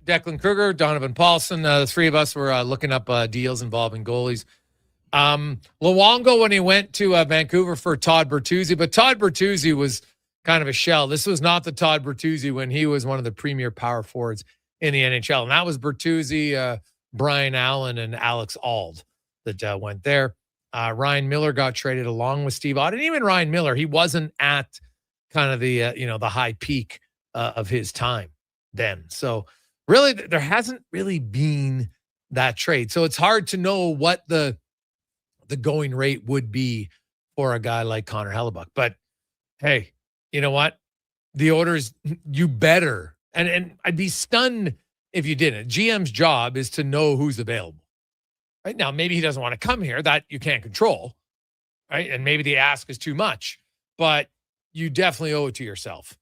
Speaker 7: Declan Kruger, Donovan Paulson, the three of us were looking up deals involving goalies. Luongo, when he went to Vancouver for Todd Bertuzzi, but Todd Bertuzzi was kind of a shell. This was not the Todd Bertuzzi when he was one of the premier power forwards in the NHL. And that was Bertuzzi, Brian Allen, and Alex Auld that went there. Ryan Miller got traded along with Steve Ott. And even Ryan Miller, he wasn't at kind of the, the high peak of his time then. So really, there hasn't really been that trade. So it's hard to know what the going rate would be for a guy like Connor Hellebuck. But hey, you know what? The Oilers, you better. And I'd be stunned if you didn't. GM's job is to know who's available. Right now, maybe he doesn't want to come here. That you can't control. Right. And maybe the ask is too much. But you definitely owe it to yourself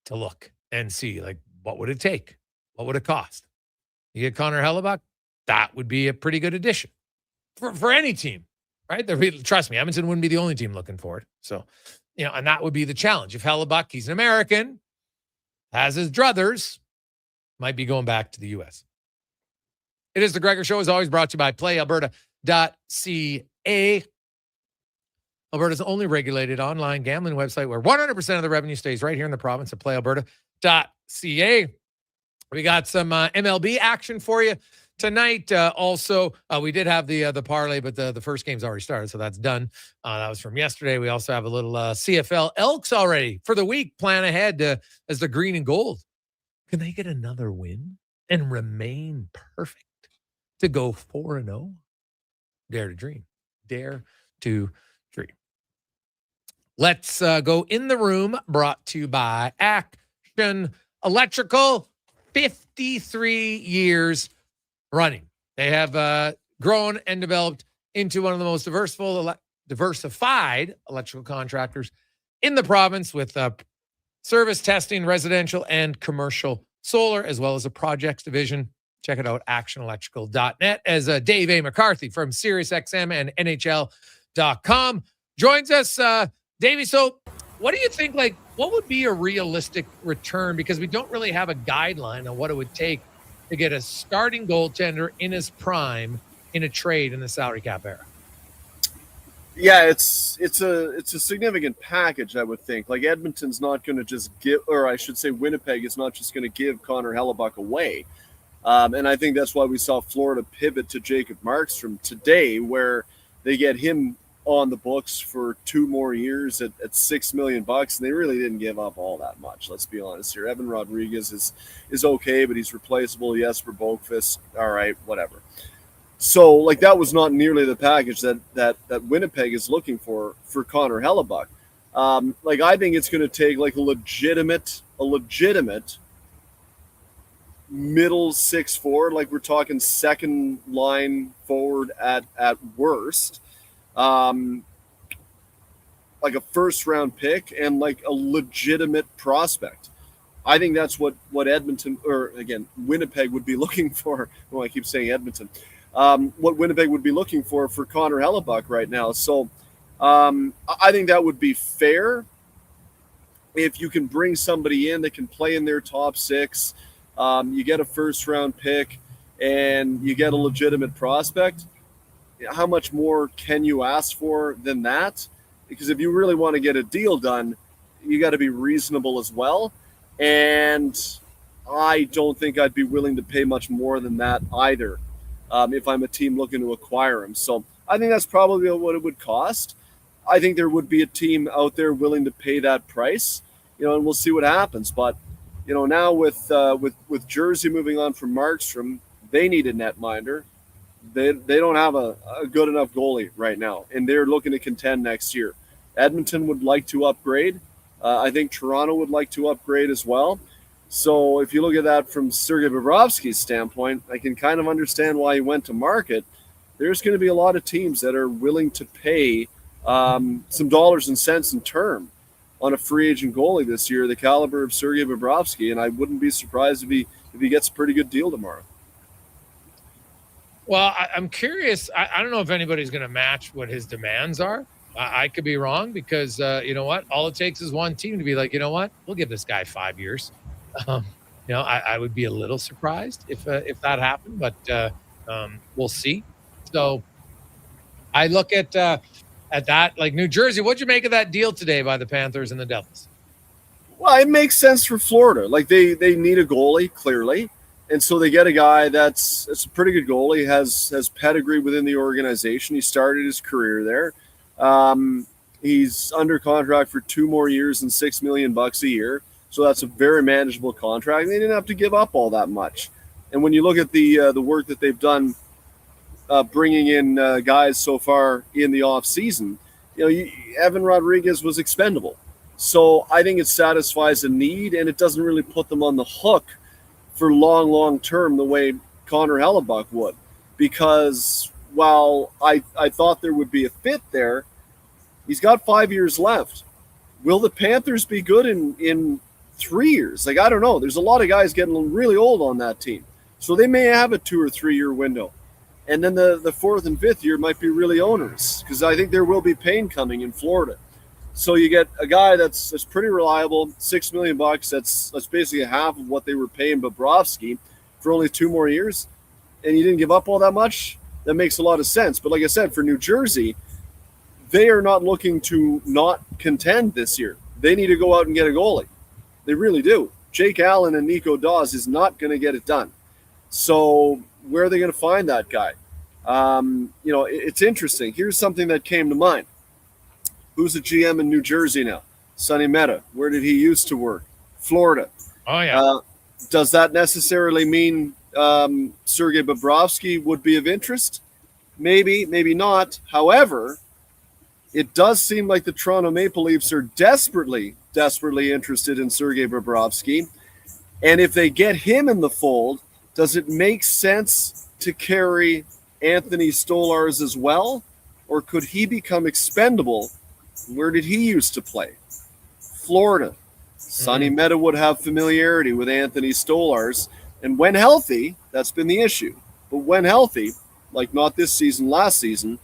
Speaker 7: to look and see, like, what would it take? What would it cost? You get Connor Hellebuck, that would be a pretty good addition for any team, right? Trust me, Edmonton wouldn't be the only team looking for it. So, and that would be the challenge. If Hellebuck, he's an American, has his druthers, might be going back to the U.S. It is the Gregor Show, as always, brought to you by PlayAlberta.ca. Alberta's only regulated online gambling website where 100% of the revenue stays right here in the province of PlayAlberta.ca. We got some MLB action for you tonight. Also, we did have the parlay, but the first game's already started, so that's done. That was from yesterday. We also have a little CFL Elks already for the week. Plan ahead as the green and gold. Can they get another win and remain perfect to go 4-0? Dare to dream. Dare to dream. Let's go in the room, brought to you by Action Electrical. 53 years running. They have grown and developed into one of the most diversified electrical contractors in the province, with service, testing, residential, and commercial solar, as well as a projects division. Check it out, actionelectrical.net, as Dave McCarthy from SiriusXM and NHL.com joins us. Davey, so what do you think, what would be a realistic return? Because we don't really have a guideline on what it would take to get a starting goaltender in his prime in a trade in the salary cap era.
Speaker 1: Yeah, it's a significant package, I would think. Like, Edmonton's not going to just give, or I should say Winnipeg is not just going to give Connor Hellebuck away. And I think that's why we saw Florida pivot to Jacob Markstrom today, where they get him on the books for 2 more years at $6 million, and they really didn't give up all that much. Let's be honest here. Evan Rodriguez is okay, but he's replaceable. Jesper Boqvist, all right, whatever. So, like, that was not nearly the package that Winnipeg is looking for Connor Hellebuck. I think it's going to take like a legitimate middle 6'4", like we're talking second line forward at worst. Like a first round pick and like a legitimate prospect. I think that's what Edmonton, or again, Winnipeg would be looking for. Well, I keep saying Edmonton. What Winnipeg would be looking for Connor Hellebuck right now. So I think that would be fair if you can bring somebody in that can play in their top 6, you get a first-round pick, and you get a legitimate prospect. How much more can you ask for than that? Because if you really want to get a deal done, you got to be reasonable as well. And I don't think I'd be willing to pay much more than that either if I'm a team looking to acquire him. So I think that's probably what it would cost. I think there would be a team out there willing to pay that price, and we'll see what happens. But, now with Jersey moving on from Markstrom, they need a netminder. They don't have a good enough goalie right now, and they're looking to contend next year. Edmonton would like to upgrade. I think Toronto would like to upgrade as well. So if you look at that from Sergei Bobrovsky's standpoint, I can kind of understand why he went to market. There's going to be a lot of teams that are willing to pay some dollars and cents in term on a free agent goalie this year, the caliber of Sergei Bobrovsky, and I wouldn't be surprised if he gets a pretty good deal tomorrow.
Speaker 7: Well, I'm curious. I don't know if anybody's going to match what his demands are. I could be wrong because, you know what? All it takes is one team to be like, you know what? We'll give this guy 5 years. I would be a little surprised if that happened, but we'll see. So I look at that, like New Jersey. What'd you make of that deal today by the Panthers and the Devils?
Speaker 1: Well, it makes sense for Florida. Like they need a goalie, clearly. And so they get a guy that's a pretty good goalie, has pedigree within the organization. He started his career there. He's under contract for 2 more years and $6 million a year. So that's a very manageable contract. They didn't have to give up all that much. And when you look at the work that they've done, bringing in guys so far in the offseason, Evan Rodriguez was expendable. So I think it satisfies a need, and it doesn't really put them on the hook for long term the way Connor Hellebuck would. Because while I thought there would be a fit there, he's got 5 years left. Will the Panthers be good in 3 years? Like, I don't know. There's a lot of guys getting really old on that team. So they may have a 2 or 3 year window. And then the 4th and 5th year might be really onerous because I think there will be pain coming in Florida. So you get a guy that's pretty reliable, $6 million. That's basically half of what they were paying Bobrovsky for only 2 more years. And you didn't give up all that much. That makes a lot of sense. But like I said, for New Jersey, they are not looking to not contend this year. They need to go out and get a goalie. They really do. Jake Allen and Nico Dawes is not going to get it done. So where are they going to find that guy? It's interesting. Here's something that came to mind. Who's the GM in New Jersey now? Sonny Mehta. Where did he used to work? Florida.
Speaker 7: Oh, yeah.
Speaker 1: Does that necessarily mean Sergei Bobrovsky would be of interest? Maybe, maybe not. However, it does seem like the Toronto Maple Leafs are desperately interested in Sergei Bobrovsky. And if they get him in the fold, does it make sense to carry Anthony Stolarz as well? Or could he become expendable? Where did he used to play? Florida. Sonny Mehta would have familiarity with Anthony Stolarz. And when healthy, that's been the issue. But when healthy, like not this season, last season,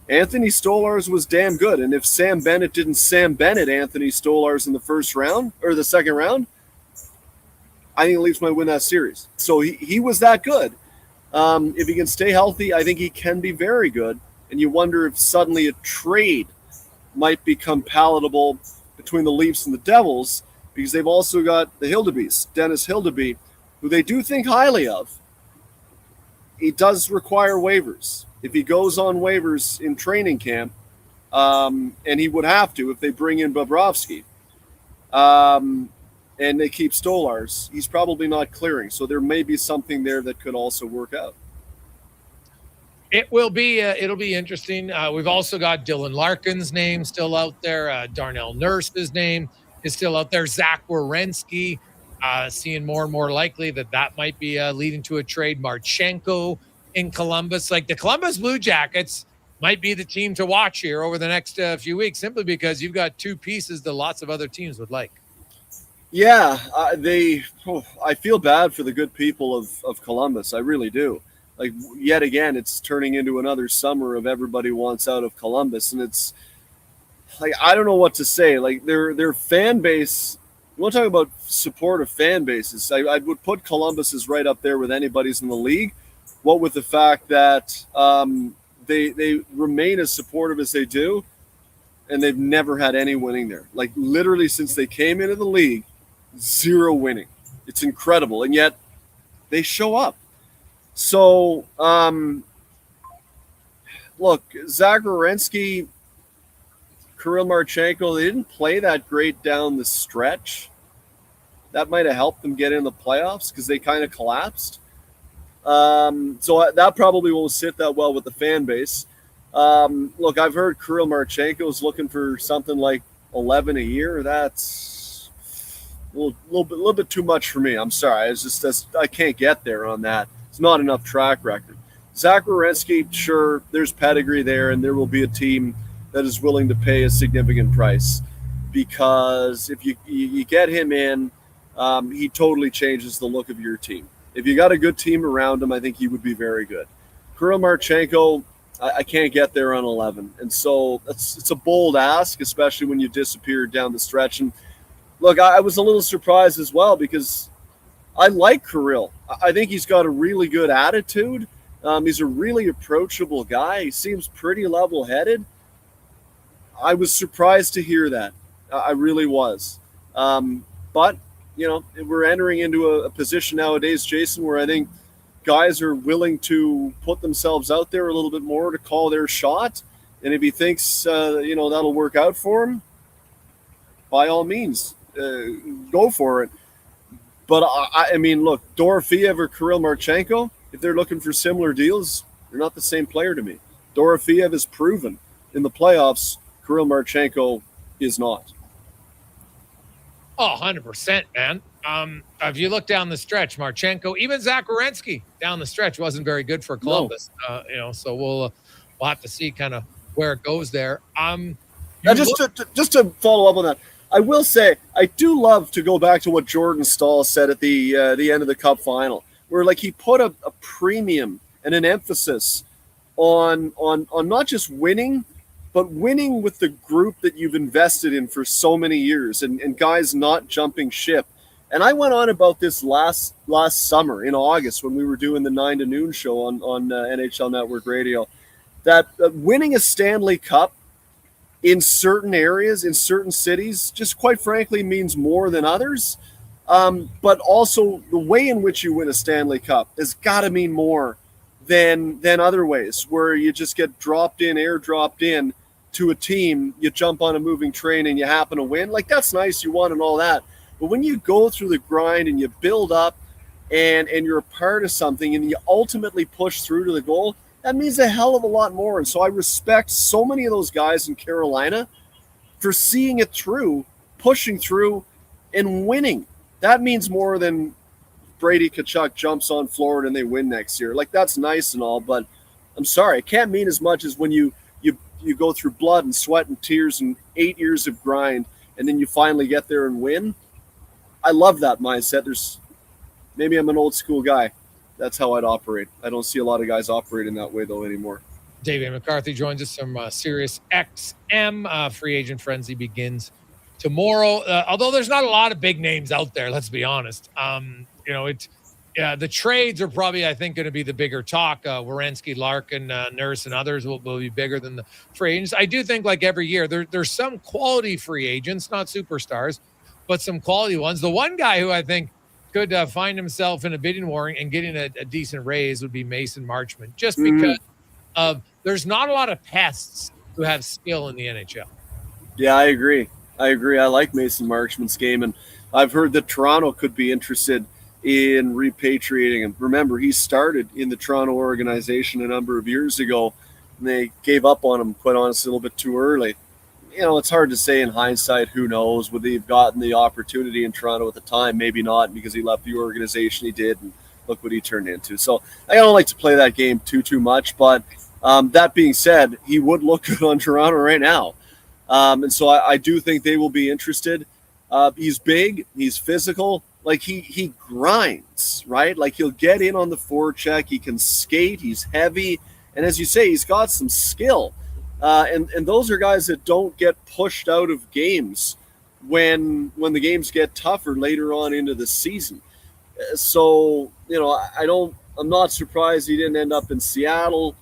Speaker 1: Anthony Stolarz was damn good. And if Sam Bennett didn't Sam Bennett Anthony Stolarz in the first round or the second round, I think the Leafs might win that series. So he was that good. If he can stay healthy, I think he can be very good. And you wonder if suddenly a trade might become palatable between the Leafs and the Devils because they've also got the Hildebys, Dennis Hildeby, who they do think highly of. He does require waivers. If he goes on waivers in training camp, and he would have to if they bring in Bobrovsky, and they keep Stolarz, he's probably not clearing. So there may be something there that could also work out.
Speaker 7: It will be. It'll be interesting. We've also got Dylan Larkin's name still out there. Darnell Nurse's name is still out there. Zach Werenski, seeing more and more likely that might be leading to a trade. Marchenko in Columbus. Like the Columbus Blue Jackets might be the team to watch here over the next few weeks, simply because you've got 2 pieces that lots of other teams would like.
Speaker 1: Yeah, I feel bad for the good people of Columbus. I really do. Like, yet again, it's turning into another summer of everybody wants out of Columbus. And it's like, I don't know what to say. Like their fan base You want to talk about supportive fan bases? I would put Columbus right up there with anybody's in the league. What with the fact that they remain as supportive as they do, and they've never had any winning there. Like literally since they came into the league, 0 winning. It's incredible, and yet they show up. So, look, Zach Werenski, Kirill Marchenko, they didn't play that great down the stretch. That might have helped them get in the playoffs because they kind of collapsed. So that probably won't sit that well with the fan base. Look, I've heard Kirill Marchenko is looking for something like 11 a year. That's a little bit too much for me. I'm sorry. I can't get there on that. It's not enough track record. Zach Werenski, sure, there's pedigree there, and there will be a team that is willing to pay a significant price because if you get him in, he totally changes the look of your team. If you got a good team around him, I think he would be very good. Kirill Marchenko, I can't get there on 11. And so it's a bold ask, especially when you disappeared down the stretch. And look, I was a little surprised as well because I like Kirill. I think he's got a really good attitude. He's a really approachable guy. He seems pretty level-headed. I was surprised to hear that. I really was. But, we're entering into a position nowadays, Jason, where I think guys are willing to put themselves out there a little bit more to call their shot. And if he thinks, that'll work out for him, by all means, go for it. But, I mean, look, Dorofeyev or Kirill Marchenko, if they're looking for similar deals, they're not the same player to me. Dorofeyev is proven in the playoffs. Kirill Marchenko is not.
Speaker 7: Oh, 100%, man. If you look down the stretch, Marchenko, even Zach Werenski down the stretch wasn't very good for Columbus. No. So we'll have to see kind of where it goes there.
Speaker 1: Now, just to follow up on that, I will say I do love to go back to what Jordan Staal said at the end of the Cup final, where like he put a premium and an emphasis on not just winning, but winning with the group that you've invested in for so many years and guys not jumping ship. And I went on about this last summer in August when we were doing the 9 to noon show on NHL Network Radio, that winning a Stanley Cup in certain areas, in certain cities, just quite frankly means more than others. But also the way in which you win a Stanley Cup has got to mean more than other ways, where you just get airdropped in to a team, you jump on a moving train and you happen to win. Like, that's nice, you won and all that. But when you go through the grind and you build up and you're a part of something and you ultimately push through to the goal, that means a hell of a lot more. And so I respect so many of those guys in Carolina for seeing it through, pushing through, and winning. That means more than Brady Tkachuk jumps on Florida and they win next year. Like, that's nice and all, but I'm sorry, it can't mean as much as when you go through blood and sweat and tears and 8 years of grind, and then you finally get there and win. I love that mindset. Maybe I'm an old school guy. That's how I'd operate. I don't see a lot of guys operating that way, though, anymore.
Speaker 7: Dave McCarthy joins us from Sirius XM. Free agent frenzy begins tomorrow. Although there's not a lot of big names out there, let's be honest. The trades are probably, I think, going to be the bigger talk. Werenski, Larkin, Nurse, and others will be bigger than the free agents. I do think, like every year, there's some quality free agents, not superstars, but some quality ones. The one guy who I think could find himself in a bidding war and getting a decent raise would be Mason Marchment, just because there's not a lot of pests who have skill in the NHL.
Speaker 1: Yeah, I agree. I like Mason Marchment's game, and I've heard that Toronto could be interested in repatriating him. Remember, he started in the Toronto organization a number of years ago, and they gave up on him, quite honestly, a little bit too early. It's hard to say in hindsight. Who knows? Would they have gotten the opportunity in Toronto at the time? Maybe not, because he left the organization he did, and look what he turned into. So I don't like to play that game too much, but that being said, he would look good on Toronto right now. And so I do think they will be interested. He's big. He's physical. Like, he grinds, right? Like, he'll get in on the forecheck. He can skate. He's heavy. And as you say, he's got some skill. And those are guys that don't get pushed out of games when the games get tougher later on into the season. So, I'm not surprised he didn't end up in Seattle,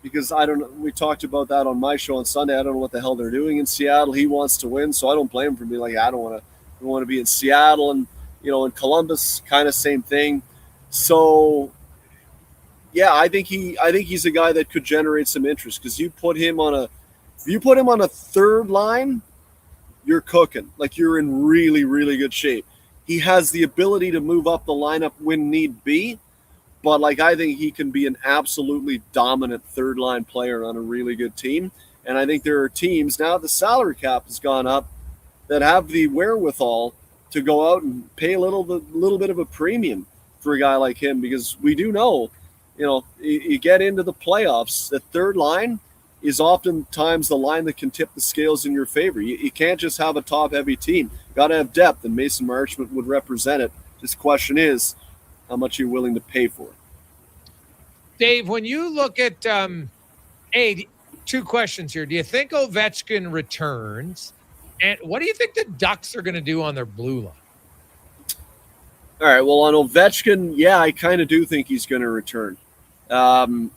Speaker 1: because I don't know. We talked about that on my show on Sunday. I don't know what the hell they're doing in Seattle. He wants to win, so I don't blame him for being like, I don't want to be in Seattle. And in Columbus, kind of same thing. So, yeah, I think he's a guy that could generate some interest, because you put him on a third line, you're cooking. Like, you're in really, really good shape. He has the ability to move up the lineup when need be. But, I think he can be an absolutely dominant third-line player on a really good team. And I think there are teams, now the salary cap has gone up, that have the wherewithal to go out and pay a little bit of a premium for a guy like him, because we do know, you get into the playoffs, the third line is oftentimes the line that can tip the scales in your favor. You can't just have a top-heavy team. Got to have depth, and Mason Markstrom would represent it. This question is, how much are you willing to pay for it?
Speaker 7: Dave, when you look at two questions here. Do you think Ovechkin returns? And what do you think the Ducks are going to do on their blue line?
Speaker 1: All right, well, on Ovechkin, yeah, I kind of do think he's going to return.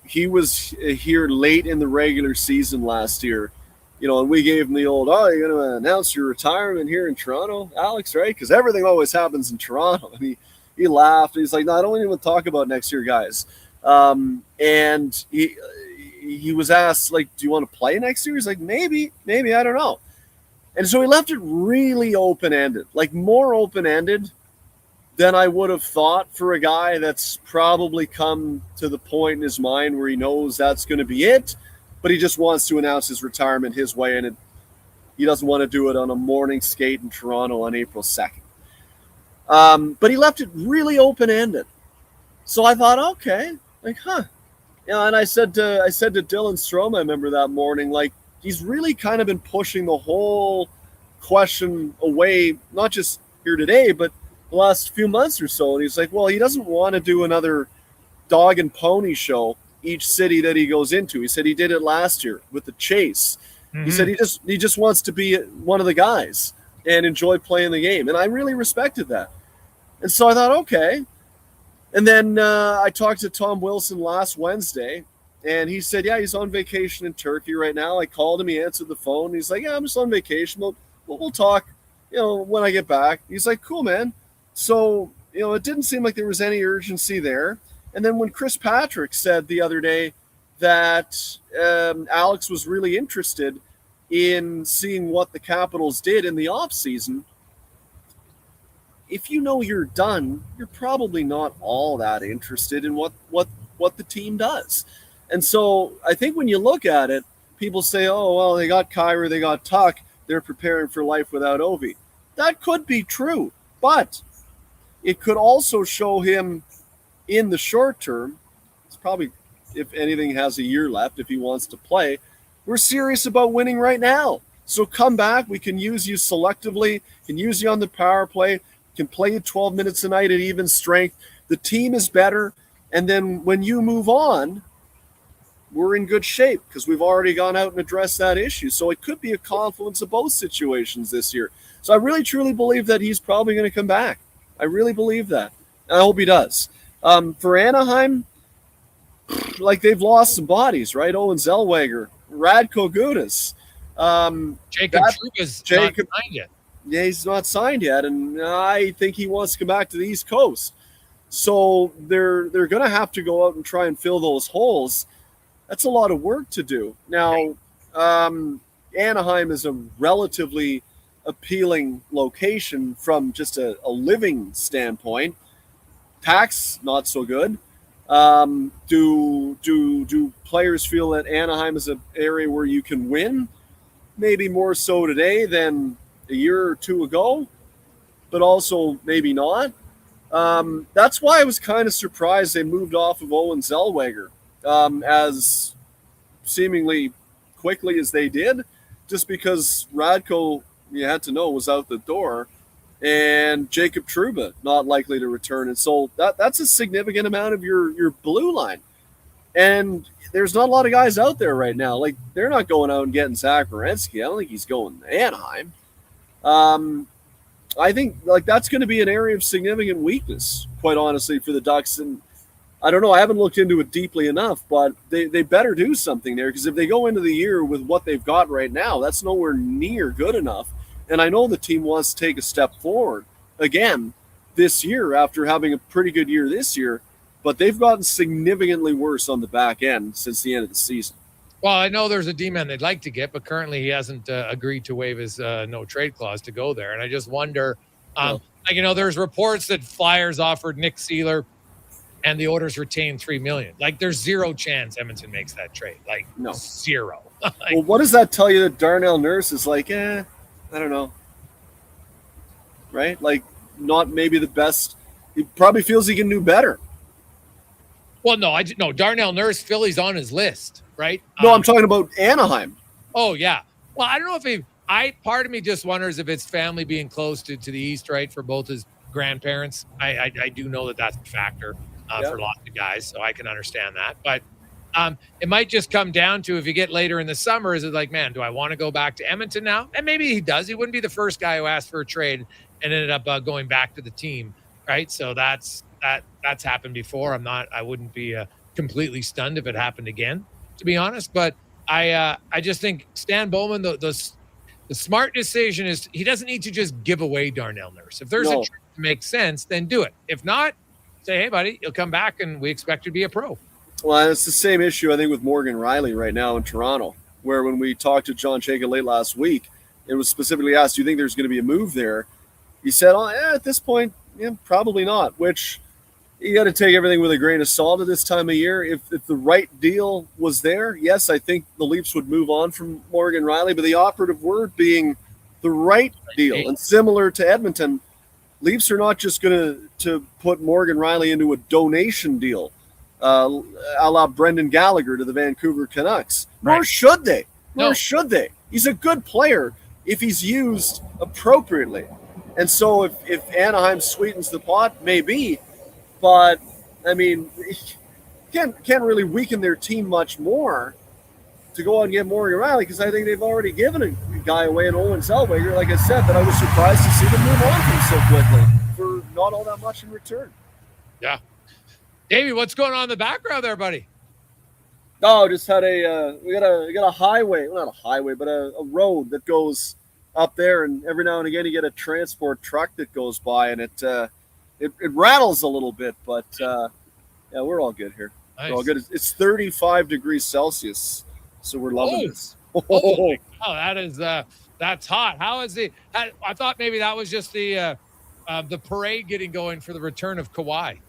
Speaker 1: He was here late in the regular season last year, and we gave him the old, you're going to announce your retirement here in Toronto, Alex, right? Because everything always happens in Toronto. And he laughed. He's like, no, I don't even talk about next year, guys. And he was asked, do you want to play next year? He's like, maybe, I don't know. And so he left it really open-ended, more open-ended than I would have thought for a guy that's probably come to the point in his mind where he knows that's going to be it, but he just wants to announce his retirement his way, and he doesn't want to do it on a morning skate in Toronto on April 2nd. But he left it really open-ended. So I thought, okay, and I said to Dylan Strome, I remember that morning, he's really kind of been pushing the whole question away, not just here today, but the last few months or so. And he's like, well, he doesn't want to do another dog and pony show each city that he goes into. He said he did it last year with the Chase. Mm-hmm. He said he just wants to be one of the guys and enjoy playing the game. And I really respected that. And so I thought, okay. And then I talked to Tom Wilson last Wednesday, and he said, yeah, he's on vacation in Turkey right now. I called him. He answered the phone. He's like, yeah, I'm just on vacation. We'll talk, when I get back. He's like, cool, man. So, it didn't seem like there was any urgency there. And then when Chris Patrick said the other day that Alex was really interested in seeing what the Capitals did in the offseason, if you're done, you're probably not all that interested in what the team does. And so I think when you look at it, people say, oh, well, they got Kyrie, they got Tuck, they're preparing for life without Ovi. That could be true, but it could also show him in the short term, it's probably, if anything, has a year left if he wants to play, we're serious about winning right now. So come back. We can use you selectively, can use you on the power play, can play you 12 minutes a night at even strength. The team is better. And then when you move on, we're in good shape because we've already gone out and addressed that issue. So it could be a confluence of both situations this year. So I really, truly believe that he's probably going to come back. I really believe that. I hope he does. For Anaheim, they've lost some bodies, right? Owen Zellweger, Radko Gudas.
Speaker 7: Jacob Trouba's not signed yet.
Speaker 1: Yeah, he's not signed yet, and I think he wants to come back to the East Coast. So they're going to have to go out and try and fill those holes. That's a lot of work to do. Now, Anaheim is a relatively appealing location from just a living standpoint. Tax, not so good. Do players feel that Anaheim is an area where you can win? Maybe more so today than a year or two ago, but also maybe not. That's why I was kind of surprised they moved off of Owen Zellweger as seemingly quickly as they did, just because Radko, you had to know, was out the door, and Jacob Trouba not likely to return. And so that's a significant amount of your blue line. And there's not a lot of guys out there right now. They're not going out and getting Zach Werenski. I don't think he's going to Anaheim. I think like that's going to be an area of significant weakness, quite honestly, for the Ducks. And I don't know, I haven't looked into it deeply enough, but they better do something there, because if they go into the year with what they've got right now, that's nowhere near good enough. And I know the team wants to take a step forward again this year after having a pretty good year this year, but they've gotten significantly worse on the back end since the end of the season.
Speaker 7: Well, I know there's a D-man they'd like to get, but currently he hasn't agreed to waive his no-trade clause to go there. And I just wonder, there's reports that Flyers offered Nick Seeler and the Oilers retained $3 million. Like, there's zero chance Edmonton makes that trade. Like, no. Zero.
Speaker 1: Well, what does that tell you that Darnell Nurse is like, I don't know. Right? Like, not maybe the best. He probably feels he can do better.
Speaker 7: Well, no, Darnell Nurse, Philly's on his list, right?
Speaker 1: No, I'm talking about Anaheim.
Speaker 7: Oh, yeah. Well, I don't know if part of me just wonders if it's family being close to the East, right, for both his grandparents. I do know that that's a factor for lots of guys, so I can understand that. But it might just come down to, if you get later in the summer, is it like, man, do I want to go back to Edmonton now? And maybe he does. He wouldn't be the first guy who asked for a trade and ended up going back to the team, right? So that's happened before. I wouldn't be completely stunned if it happened again, to be honest. But I just think Stan Bowman, the smart decision is he doesn't need to just give away Darnell Nurse. If there's a trade that makes sense, then do it. If not, say, hey, buddy, you'll come back and we expect you to be a pro.
Speaker 1: Well, it's the same issue, I think, with Morgan Riley right now in Toronto, where when we talked to John Chayka late last week, it was specifically asked, do you think there's going to be a move there? He said, at this point, probably not, which you got to take everything with a grain of salt at this time of year. If the right deal was there, yes, I think the Leafs would move on from Morgan Riley, but the operative word being the right deal. And similar to Edmonton, Leafs are not just going to put Morgan Riley into a donation deal, a la Brendan Gallagher to the Vancouver Canucks. Nor should they. Nor should they. He's a good player if he's used appropriately. And so if Anaheim sweetens the pot, maybe. But, I mean, can't really weaken their team much more to go out and get Morgan Riley, because I think they've already given a guy away in Owen Zellweger, like I said, but I was surprised to see them move on from so quickly for not all that much in return.
Speaker 7: Yeah. Davey, what's going on in the background there, buddy?
Speaker 1: Oh, just had we got a highway, well, not a highway, but a road that goes up there, and every now and again you get a transport truck that goes by, and it rattles a little bit, but yeah, we're all good here.
Speaker 7: Nice.
Speaker 1: We're all good. It's 35 degrees Celsius, so we're loving this.
Speaker 7: Oh, that is that's hot. How is the? I thought maybe that was just the parade getting going for the return of Kawhi.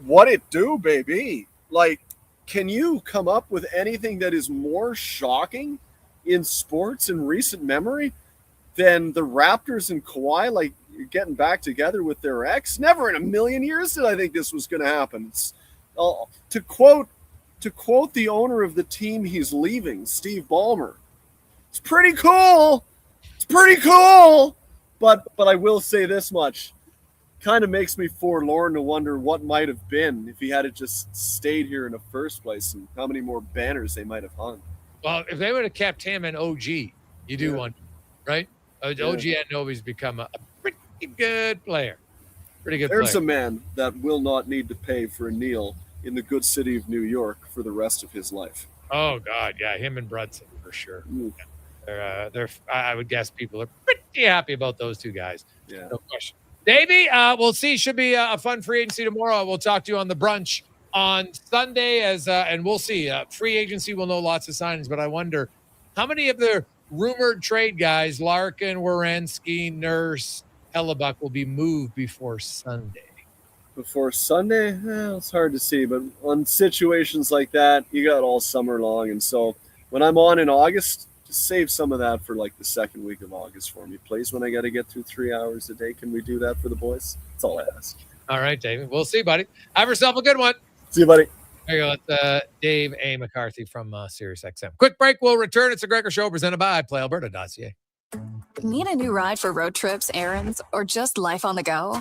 Speaker 1: What it do, baby? Like, can you come up with anything that is more shocking in sports in recent memory than the Raptors and Kawhi, like, getting back together with their ex? Never in a million years did I think this was going to happen. It's, to quote the owner of the team he's leaving, Steve Ballmer, it's pretty cool. It's pretty cool. But I will say this much. Kind of makes me forlorn to wonder what might have been if he had just stayed here in the first place, and how many more banners they might have hung.
Speaker 7: Well, if they would have kept him and OG, you do wonder, right? OG Anunoby's become a pretty good player.
Speaker 1: There's a man that will not need to pay for a meal in the good city of New York for the rest of his life.
Speaker 7: Oh, God, yeah, him and Brunson for sure. They're I would guess people are pretty happy about those two guys.
Speaker 1: Yeah,
Speaker 7: no question. Davey, we'll see. Should be a fun free agency tomorrow. We'll talk to you on the brunch on Sunday, and we'll see. Free agency, we'll know lots of signings, but I wonder how many of the rumored trade guys, Larkin, Werenski, Nurse, Hellebuck, will be moved before Sunday.
Speaker 1: Before Sunday? It's hard to see, but on situations like that, you got all summer long, and so when I'm on in August, save some of that for like the second week of August for me, please. When I got to get through 3 hours a day, can we do that for the boys? That's all I ask.
Speaker 7: All right, David. We'll see, buddy. Have yourself a good one.
Speaker 1: See you, buddy.
Speaker 7: There you go. It's Dave A. McCarthy from SiriusXM. Quick break. We'll return. It's a Gregor Show presented by PlayAlberta.ca.
Speaker 13: Need a new ride for road trips, errands, or just life on the go?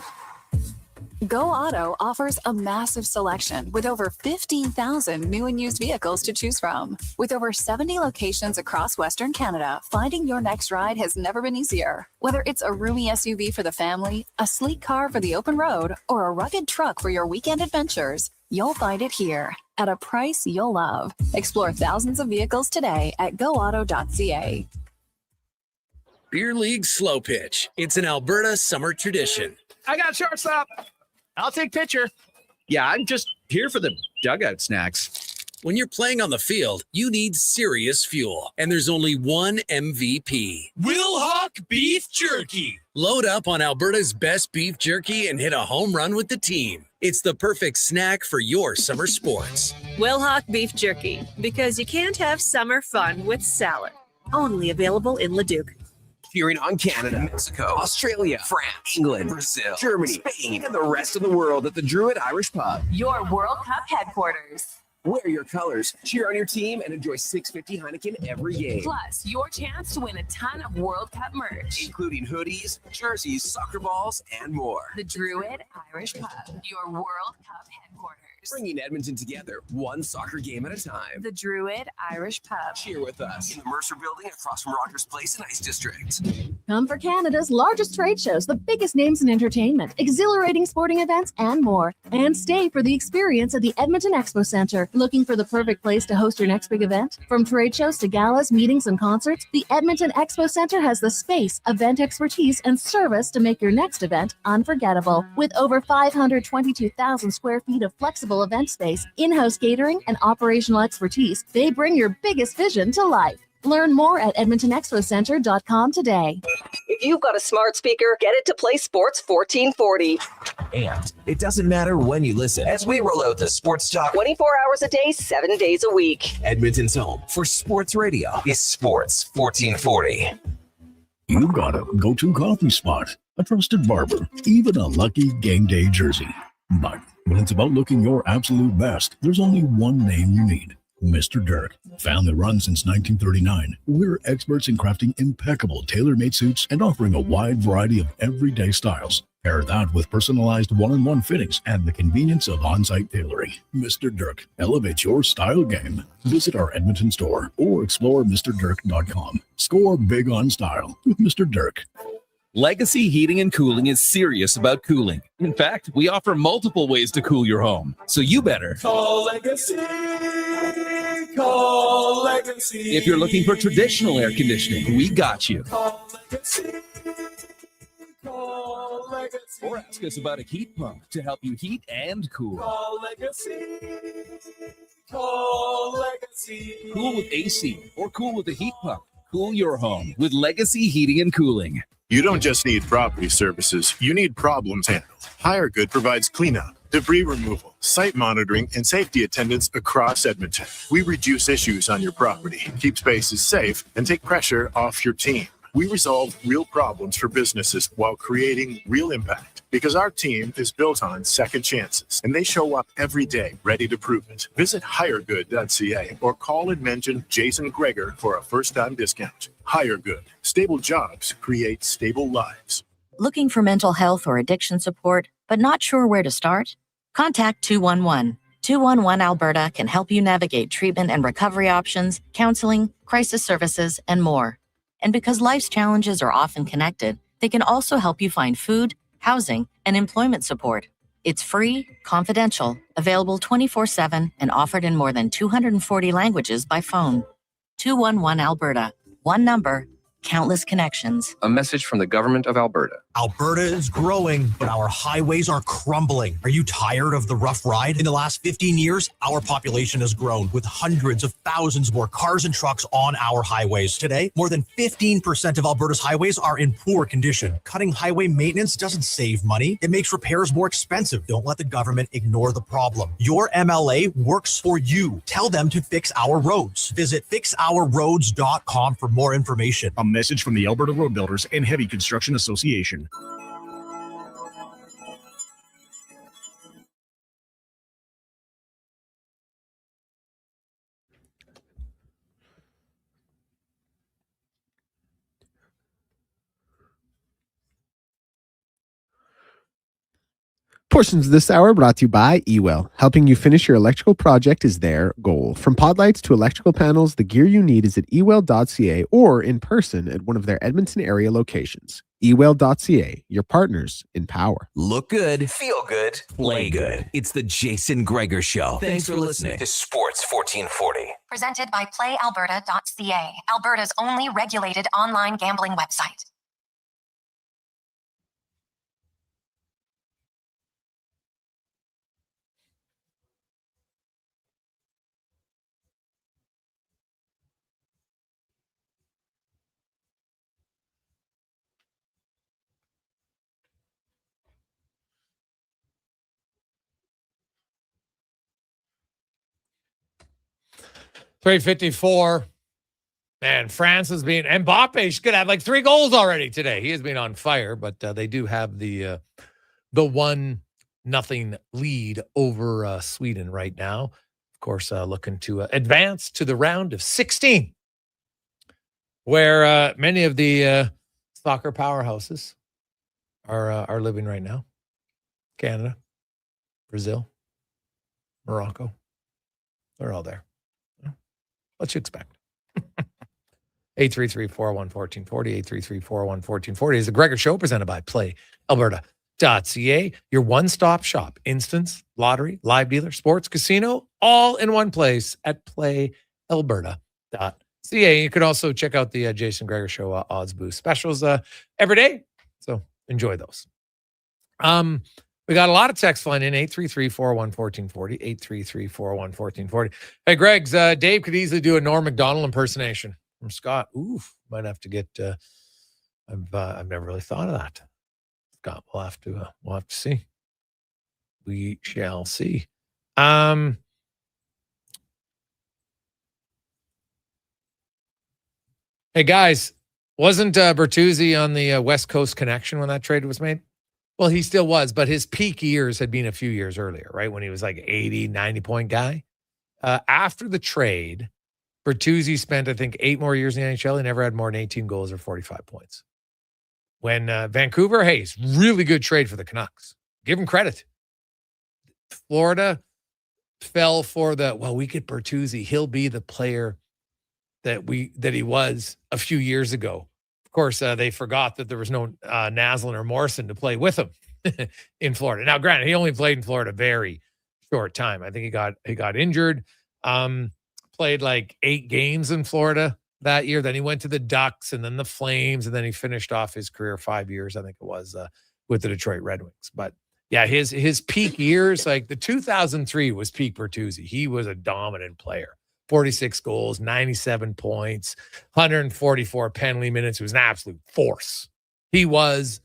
Speaker 13: Go Auto offers a massive selection with over 15,000 new and used vehicles to choose from. With over 70 locations across Western Canada, finding your next ride has never been easier. Whether it's a roomy SUV for the family, a sleek car for the open road, or a rugged truck for your weekend adventures, you'll find it here at a price you'll love. Explore thousands of vehicles today at goauto.ca.
Speaker 10: Beer League Slow Pitch. It's an Alberta summer tradition.
Speaker 2: I got shortstop. I'll take pitcher. Yeah, I'm just here for the dugout snacks.
Speaker 10: When you're playing on the field, you need serious fuel. And there's only one MVP.
Speaker 4: Wilhauk Beef Jerky.
Speaker 10: Load up on Alberta's best beef jerky and hit a home run with the team. It's the perfect snack for your summer sports.
Speaker 5: Wilhauk Beef Jerky, because you can't have summer fun with salad. Only available in Leduc.
Speaker 3: Cheering on Canada, Mexico, Australia, France, England, Brazil, Germany, Spain, and the rest of the world at the Druid Irish Pub.
Speaker 13: Your World Cup headquarters.
Speaker 3: Wear your colors, cheer on your team, and enjoy $6.50 Heineken every game.
Speaker 13: Plus, your chance to win a ton of World Cup merch,
Speaker 3: including hoodies, jerseys, soccer balls, and more.
Speaker 13: The Druid Irish Pub, your World Cup headquarters.
Speaker 3: Bringing Edmonton together, one soccer game at a time.
Speaker 13: The Druid Irish Pub.
Speaker 3: Cheer with us in the Mercer Building across from Rogers Place and Ice District.
Speaker 9: Come for Canada's largest trade shows, the biggest names in entertainment, exhilarating sporting events, and more. And stay for the experience at the Edmonton Expo Centre. Looking for the perfect place to host your next big event? From trade shows to galas, meetings, and concerts, the Edmonton Expo Centre has the space, event expertise, and service to make your next event unforgettable. With over 522,000 square feet of flexible event space, in-house catering, and operational expertise, they bring your biggest vision to life. Learn more at edmontonexpocentre.com today.
Speaker 11: If you've got a smart speaker, get it to play Sports 1440.
Speaker 3: And it doesn't matter when you listen, as we roll out the Sports Talk
Speaker 11: 24 hours a day, 7 days a week.
Speaker 3: Edmonton's home for sports radio is Sports 1440.
Speaker 12: You got a go-to coffee spot, a trusted barber, even a lucky game day jersey. But when it's about looking your absolute best, there's only one name you need. Mr. Dirk. Family run since 1939, we're experts in crafting impeccable tailor-made suits and offering a wide variety of everyday styles. Pair that with personalized one-on-one fittings and the convenience of on-site tailoring. Mr. Dirk elevates your style game. Visit our Edmonton store or explore MrDirk.com. Score big on style with Mr. Dirk.
Speaker 21: Legacy Heating and Cooling is serious about cooling. In fact, we offer multiple ways to cool your home. So you better
Speaker 4: Call Legacy. Call Legacy.
Speaker 21: If you're looking for traditional air conditioning, we got you.
Speaker 4: Call Legacy. Call Legacy.
Speaker 21: Or ask us about a heat pump to help you heat and cool.
Speaker 4: Call Legacy. Call Legacy.
Speaker 21: Cool with AC or cool with a heat pump. Cool your home with Legacy Heating and Cooling.
Speaker 22: You don't just need property services, you need problems handled. HireGood provides cleanup, debris removal, site monitoring, and safety attendance across Edmonton. We reduce issues on your property, keep spaces safe, and take pressure off your team. We resolve real problems for businesses while creating real impact because our team is built on second chances and they show up every day ready to prove it. Visit hiregood.ca or call and mention Jason Gregor for a first-time discount. HireGood. Stable jobs create stable lives.
Speaker 6: Looking for mental health or addiction support, but not sure where to start? Contact 211. 211 Alberta can help you navigate treatment and recovery options, counseling, crisis services, and more. And because life's challenges are often connected, they can also help you find food, housing, and employment support. It's free, confidential, available 24/7, and offered in more than 240 languages by phone. 211 Alberta. One number, countless connections.
Speaker 24: A message from the government of Alberta.
Speaker 30: Alberta is growing, but our highways are crumbling. Are you tired of the rough ride? In the last 15 years, our population has grown with hundreds of thousands more cars and trucks on our highways. Today, more than 15% of Alberta's highways are in poor condition. Cutting highway maintenance doesn't save money. It makes repairs more expensive. Don't let the government ignore the problem. Your MLA works for you. Tell them to fix our roads. Visit fixourroads.com for more information.
Speaker 12: A message from the Alberta Road Builders and Heavy Construction Association.
Speaker 8: Portions of this hour brought to you by eWell. Helping you finish your electrical project is their goal. From pod lights to electrical panels, the gear you need is at ewell.ca or in person at one of their Edmonton area locations. ewell.ca, your partners in power.
Speaker 3: Look good, feel good, play good. It's the Jason Gregor Show. Thanks for listening to Sports 1440.
Speaker 6: Presented by playalberta.ca, Alberta's only regulated online gambling website.
Speaker 7: .354. Man, France has been, and Mbappe's going to have like 3 goals already today. He has been on fire, but they do have the 1-0 lead over Sweden right now. Of course, looking to advance to the round of 16, where many of the soccer powerhouses are living right now. Canada, Brazil, Morocco, they're all there. What you expect? 833-401-1440, 833-401-1440 is the Gregor Show presented by playalberta.ca, your one-stop shop, instance, lottery, live dealer, sports, casino, all in one place at playalberta.ca. You can also check out the Jason Gregor Show odds boost specials every day, so enjoy those. We got a lot of text flying in, 833-401-1440, 833-401-1440. Hey, Greg's, Dave could easily do a Norm Macdonald impersonation from Scott. Oof, might have to get, I've never really thought of that. Scott, we'll have to see. We shall see. Hey, guys, wasn't Bertuzzi on the West Coast connection when that trade was made? Well, he still was, but his peak years had been a few years earlier, right? When he was like 80, 90-point guy. After the trade, Bertuzzi spent, I think, 8 more years in the NHL. He never had more than 18 goals or 45 points. When Vancouver, hey, it's really good trade for the Canucks. Give him credit. Florida fell for we get Bertuzzi. He'll be the player that he was a few years ago. Of course, they forgot that there was no Naslund or Morrison to play with him in Florida. Now, granted, he only played in Florida a very short time. I think he got injured. Played like 8 games in Florida that year. Then he went to the Ducks and then the Flames, and then he finished off his career 5 years, I think it was, with the Detroit Red Wings. But yeah, his peak years, like the 2003 was peak Bertuzzi. He was a dominant player. 46 goals, 97 points, 144 penalty minutes. It was an absolute force. He was,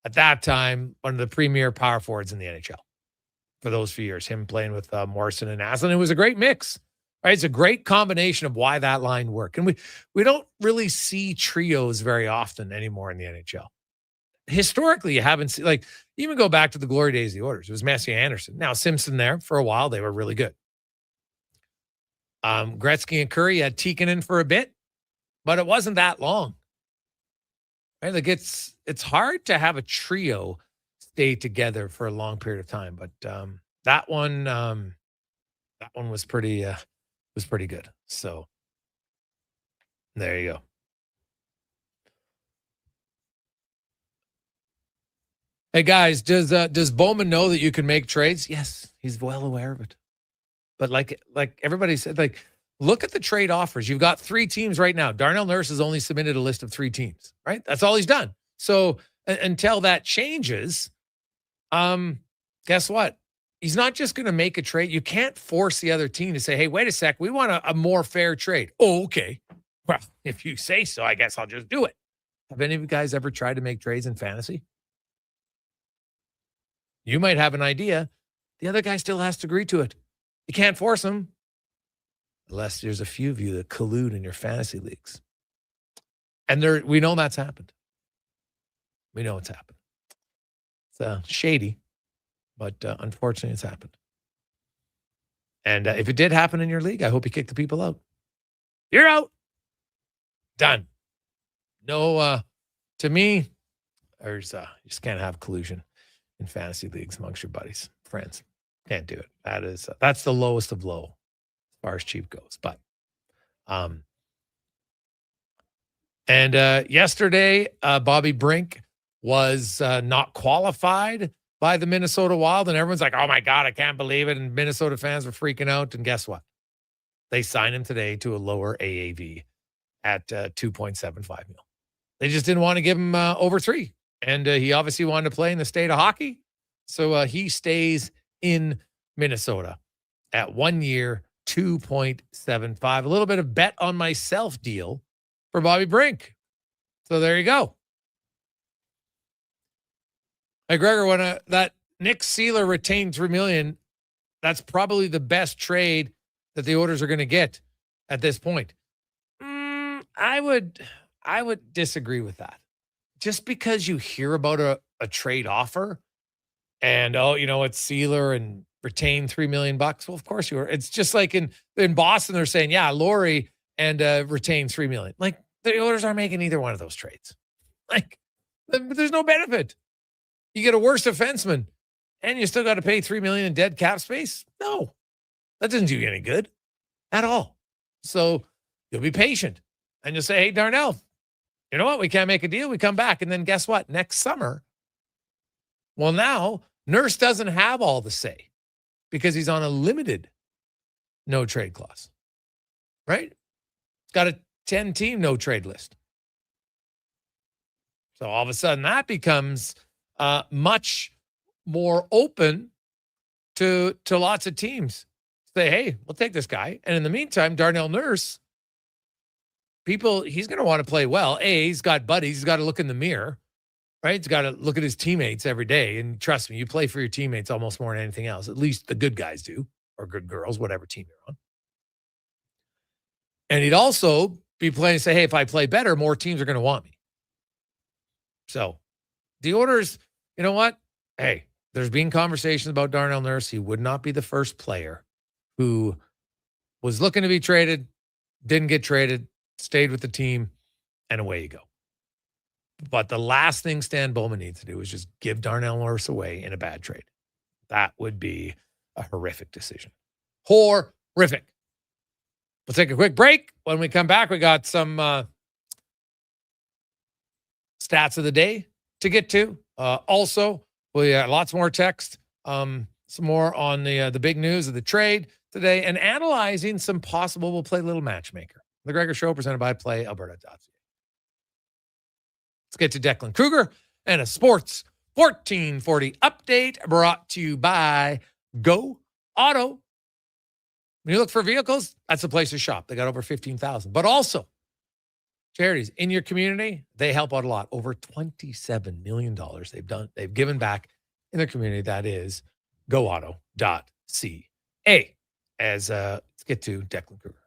Speaker 7: at that time, one of the premier power forwards in the NHL for those few years, him playing with Morrison and Naslund. It was a great mix, right? It's a great combination of why that line worked. And we don't really see trios very often anymore in the NHL. Historically, you haven't seen, like, even go back to the glory days of the Oilers. It was Messier Anderson. Now, Simpson there for a while, they were really good. Gretzky and Curry had Tikkanen for a bit, but it wasn't that long. Right? Like it's hard to have a trio stay together for a long period of time, but that one was pretty good. So there you go. Hey guys, does Bowman know that you can make trades? Yes, he's well aware of it. But like everybody said, like, look at the trade offers. You've got 3 teams right now. Darnell Nurse has only submitted a list of 3 teams, right? That's all he's done. So until that changes, guess what? He's not just going to make a trade. You can't force the other team to say, hey, wait a sec, we want a more fair trade. Oh, okay. Well, if you say so, I guess I'll just do it. Have any of you guys ever tried to make trades in fantasy? You might have an idea. The other guy still has to agree to it. You can't force them unless there's a few of you that collude in your fantasy leagues. And we know that's happened. We know it's happened. It's shady, but unfortunately it's happened. And if it did happen in your league, I hope you kick the people out. You're out. Done. No, to me, you just can't have collusion in fantasy leagues amongst your buddies, friends. Can't do it. That's the lowest of low as far as cheap goes. But yesterday, Bobby Brink was not qualified by the Minnesota Wild, and everyone's like, "Oh my God, I can't believe it!" And Minnesota fans were freaking out. And guess what? They signed him today to a lower AAV at $2.75 million. They just didn't want to give him over $3 million. And he obviously wanted to play in the state of hockey. So he stays in Minnesota at 1 year, 2.75. A little bit of bet on myself deal for Bobby Brink. So there you go. Hey, Gregor, when that Nick Seeler retained $3 million, that's probably the best trade that the Oilers are going to get at this point. I would disagree with that. Just because you hear about a trade offer and, it's Seeler and retain $3 million. Well, of course you are. It's just like in Boston, they're saying, yeah, Laurie and retain $3 million. Like the Oilers aren't making either one of those trades. Like there's no benefit. You get a worse defenseman and you still got to pay $3 million in dead cap space. No, that doesn't do you any good at all. So you'll be patient and you'll say, hey, Darnell, you know what? We can't make a deal. We come back. And then guess what? Next summer, well, now Nurse doesn't have all the say because he's on a limited no trade clause, right? It's got a 10-team no trade list. So all of a sudden that becomes much more open to lots of teams. Say, hey, we'll take this guy. And in the meantime, Darnell Nurse, he's going to want to play well. He's got buddies. He's got to look in the mirror, right? He's got to look at his teammates every day. And trust me, you play for your teammates almost more than anything else. At least the good guys do, or good girls, whatever team you're on. And he'd also be playing and say, hey, if I play better, more teams are going to want me. So the Oilers, you know what? Hey, there's been conversations about Darnell Nurse. He would not be the first player who was looking to be traded, didn't get traded, stayed with the team, and away you go. But the last thing Stan Bowman needs to do is just give Darnell Nurse away in a bad trade. That would be a horrific decision. Horrific. We'll take a quick break. When we come back, we got some stats of the day to get to. Also, we got lots more text, some more on the big news of the trade today, and analyzing some possible, we'll play little matchmaker. The Gregor Show presented by PlayAlberta.ca. Let's get to Declan Kruger and a Sports 1440 update brought to you by Go Auto. When you look for vehicles, that's the place to shop. They got over 15,000. But also, charities in your community, they help out a lot. Over $27 million they've given back in their community. That is goauto.ca. Let's get to Declan Kruger.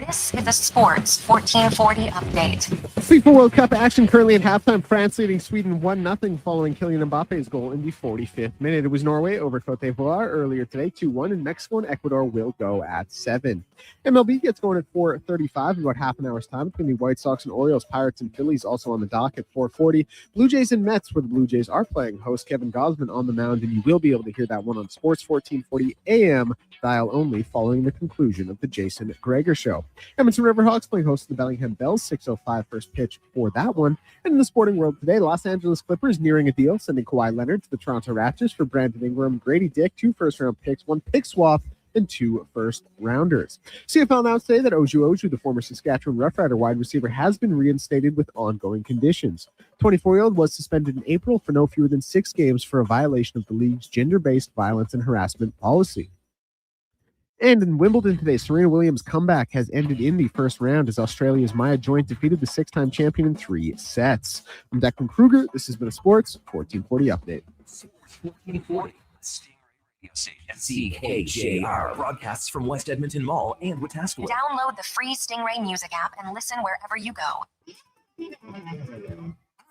Speaker 6: This is the Sports 1440 update.
Speaker 8: FIFA World Cup action currently at halftime. France leading Sweden 1-0 following Kylian Mbappe's goal in the 45th minute. It was Norway over Cote d'Ivoire earlier today, 2-1, and Mexico and Ecuador will go at 7. MLB gets going at 4:35 in about half an hour's time between the White Sox and Orioles. Pirates and Phillies also on the dock at 4:40. Blue Jays and Mets, where the Blue Jays are playing. Host Kevin Gosman on the mound, and you will be able to hear that one on Sports 1440 AM dial only following the conclusion of the Jason Gregor Show. Edmonton Riverhawks playing host to the Bellingham Bells, 6:05 first pitch for that one. And in the sporting world today, Los Angeles Clippers nearing a deal, sending Kawhi Leonard to the Toronto Raptors for Brandon Ingram, Grady Dick, 2 first-round picks, 1 pick swap, and 2 first-rounders. CFL announced today that Oju, the former Saskatchewan Roughrider wide receiver, has been reinstated with ongoing conditions. 24-year-old was suspended in April for no fewer than 6 games for a violation of the league's gender-based violence and harassment policy. And in Wimbledon today, Serena Williams' comeback has ended in the first round as Australia's Maya Joint defeated the 6-time champion in 3 sets. I'm Declan Kruger. This has been a Sports 1440 update.
Speaker 3: 1440. CKJR broadcasts from West Edmonton Mall and Wetaskiwin.
Speaker 6: Download the free Stingray music app and listen wherever you go.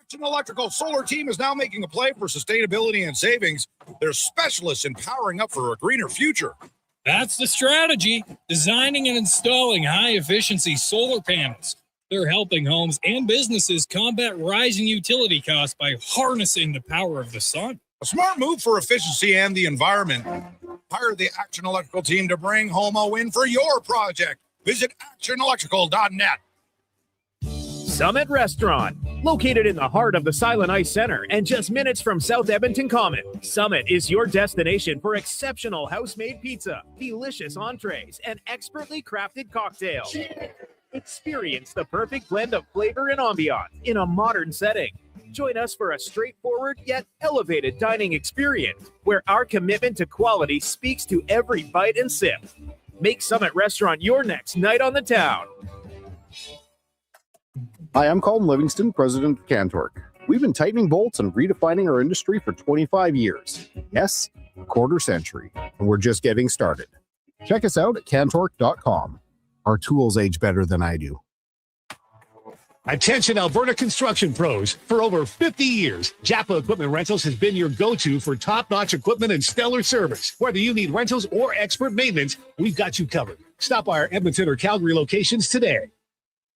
Speaker 14: Action Electrical Solar Team is now making a play for sustainability and savings. They're specialists in powering up for a greener future.
Speaker 15: That's the strategy, designing and installing high-efficiency solar panels. They're helping homes and businesses combat rising utility costs by harnessing the power of the sun.
Speaker 14: A smart move for efficiency and the environment. Hire the Action Electrical team to bring home a win for your project. Visit actionelectrical.net.
Speaker 10: Summit Restaurant, located in the heart of the Silent Ice Center and just minutes from South Edmonton Common. Summit is your destination for exceptional house-made pizza, delicious entrees, and expertly crafted cocktails. Experience the perfect blend of flavor and ambiance in a modern setting. Join us for a straightforward yet elevated dining experience where our commitment to quality speaks to every bite and sip. Make Summit Restaurant your next night on the town.
Speaker 16: Hi, I'm Colin Livingston, president of CanTorque. We've been tightening bolts and redefining our industry for 25 years. Yes, a quarter century, and we're just getting started. Check us out at cantorque.com. Our tools age better than I do.
Speaker 17: Attention Alberta construction pros. For over 50 years, Japa Equipment Rentals has been your go-to for top-notch equipment and stellar service. Whether you need rentals or expert maintenance, we've got you covered. Stop by our Edmonton or Calgary locations today.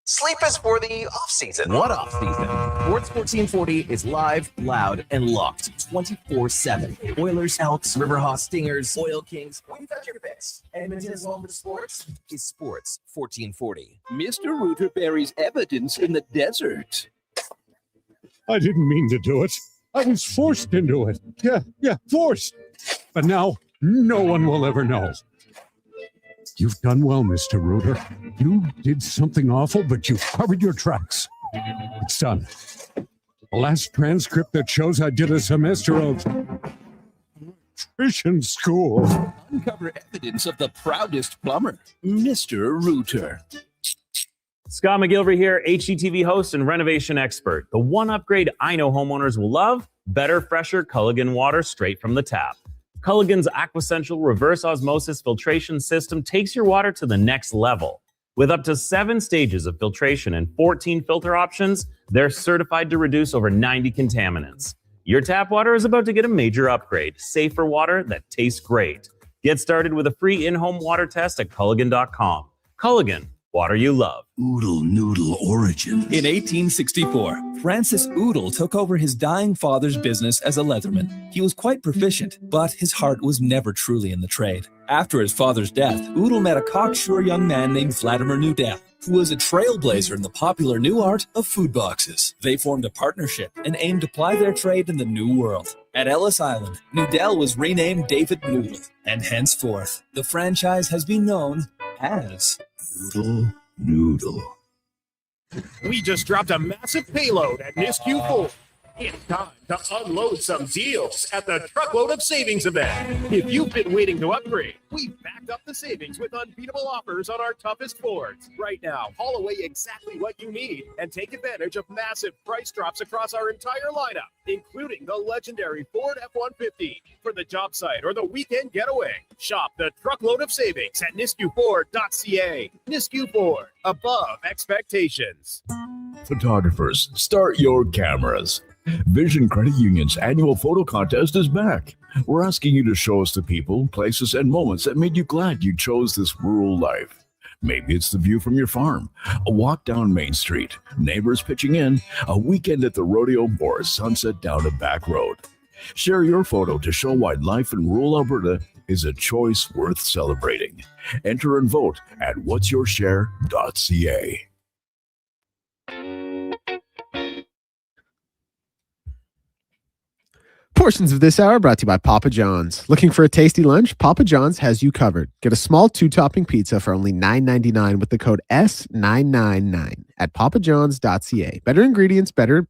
Speaker 3: Sleep is for the off-season. What off-season? Sports 1440 is live, loud, and locked 24/7. Oilers, Elks, Riverhawks, Stingers, Oil Kings. We've got your picks. Edmonton's home for sports is Sports 1440.
Speaker 21: Mr. Rooter buries evidence in the desert.
Speaker 17: I didn't mean to do it. I was forced into it. Yeah, forced. But now, no one will ever know. You've done well, Mr. Rooter. You did something awful, but you covered your tracks. It's done. The last transcript that shows I did a semester of nutrition school.
Speaker 21: Uncover evidence of the proudest plumber, Mr. Rooter.
Speaker 18: Scott McGilvery here, HGTV host and renovation expert. The one upgrade I know homeowners will love: better, fresher Culligan water straight from the tap. Culligan's Aquasential reverse osmosis filtration system takes your water to the next level. With up to 7 stages of filtration and 14 filter options, they're certified to reduce over 90 contaminants. Your tap water is about to get a major upgrade. Safer water that tastes great. Get started with a free in-home water test at Culligan.com. Culligan, water you love.
Speaker 21: Oodle Noodle origin. In 1864, Francis Oodle took over his dying father's business as a leatherman. He was quite proficient, but his heart was never truly in the trade. After his father's death, Oodle met a cocksure young man named Vladimir Nudell, who was a trailblazer in the popular new art of food boxes. They formed a partnership and aimed to ply their trade in the new world. At Ellis Island, Nudell was renamed David Noodle, and henceforth, the franchise has been known as Oodle Noodle.
Speaker 10: We just dropped a massive payload at NISQ 4. It's time to unload some deals at the Truckload of Savings event. If you've been waiting to upgrade, we've backed up the savings with unbeatable offers on our toughest Fords. Right now, haul away exactly what you need and take advantage of massive price drops across our entire lineup, including the legendary Ford F-150 for the job site or the weekend getaway. Shop the Truckload of Savings at nisqford.ca. Nisq Ford, above expectations.
Speaker 12: Photographers, start your cameras. Vision Credit Union's annual photo contest is back. We're asking you to show us the people, places, and moments that made you glad you chose this rural life. Maybe it's the view from your farm, a walk down Main Street, neighbors pitching in, a weekend at the rodeo, or a sunset down a back road. Share your photo to show why life in rural Alberta is a choice worth celebrating. Enter and vote at what'syourshare.ca.
Speaker 8: Portions of this hour brought to you by Papa John's. Looking for a tasty lunch? Papa John's has you covered. Get a small 2-topping pizza for only $9.99 with the code S999 at papajohns.ca. Better ingredients, better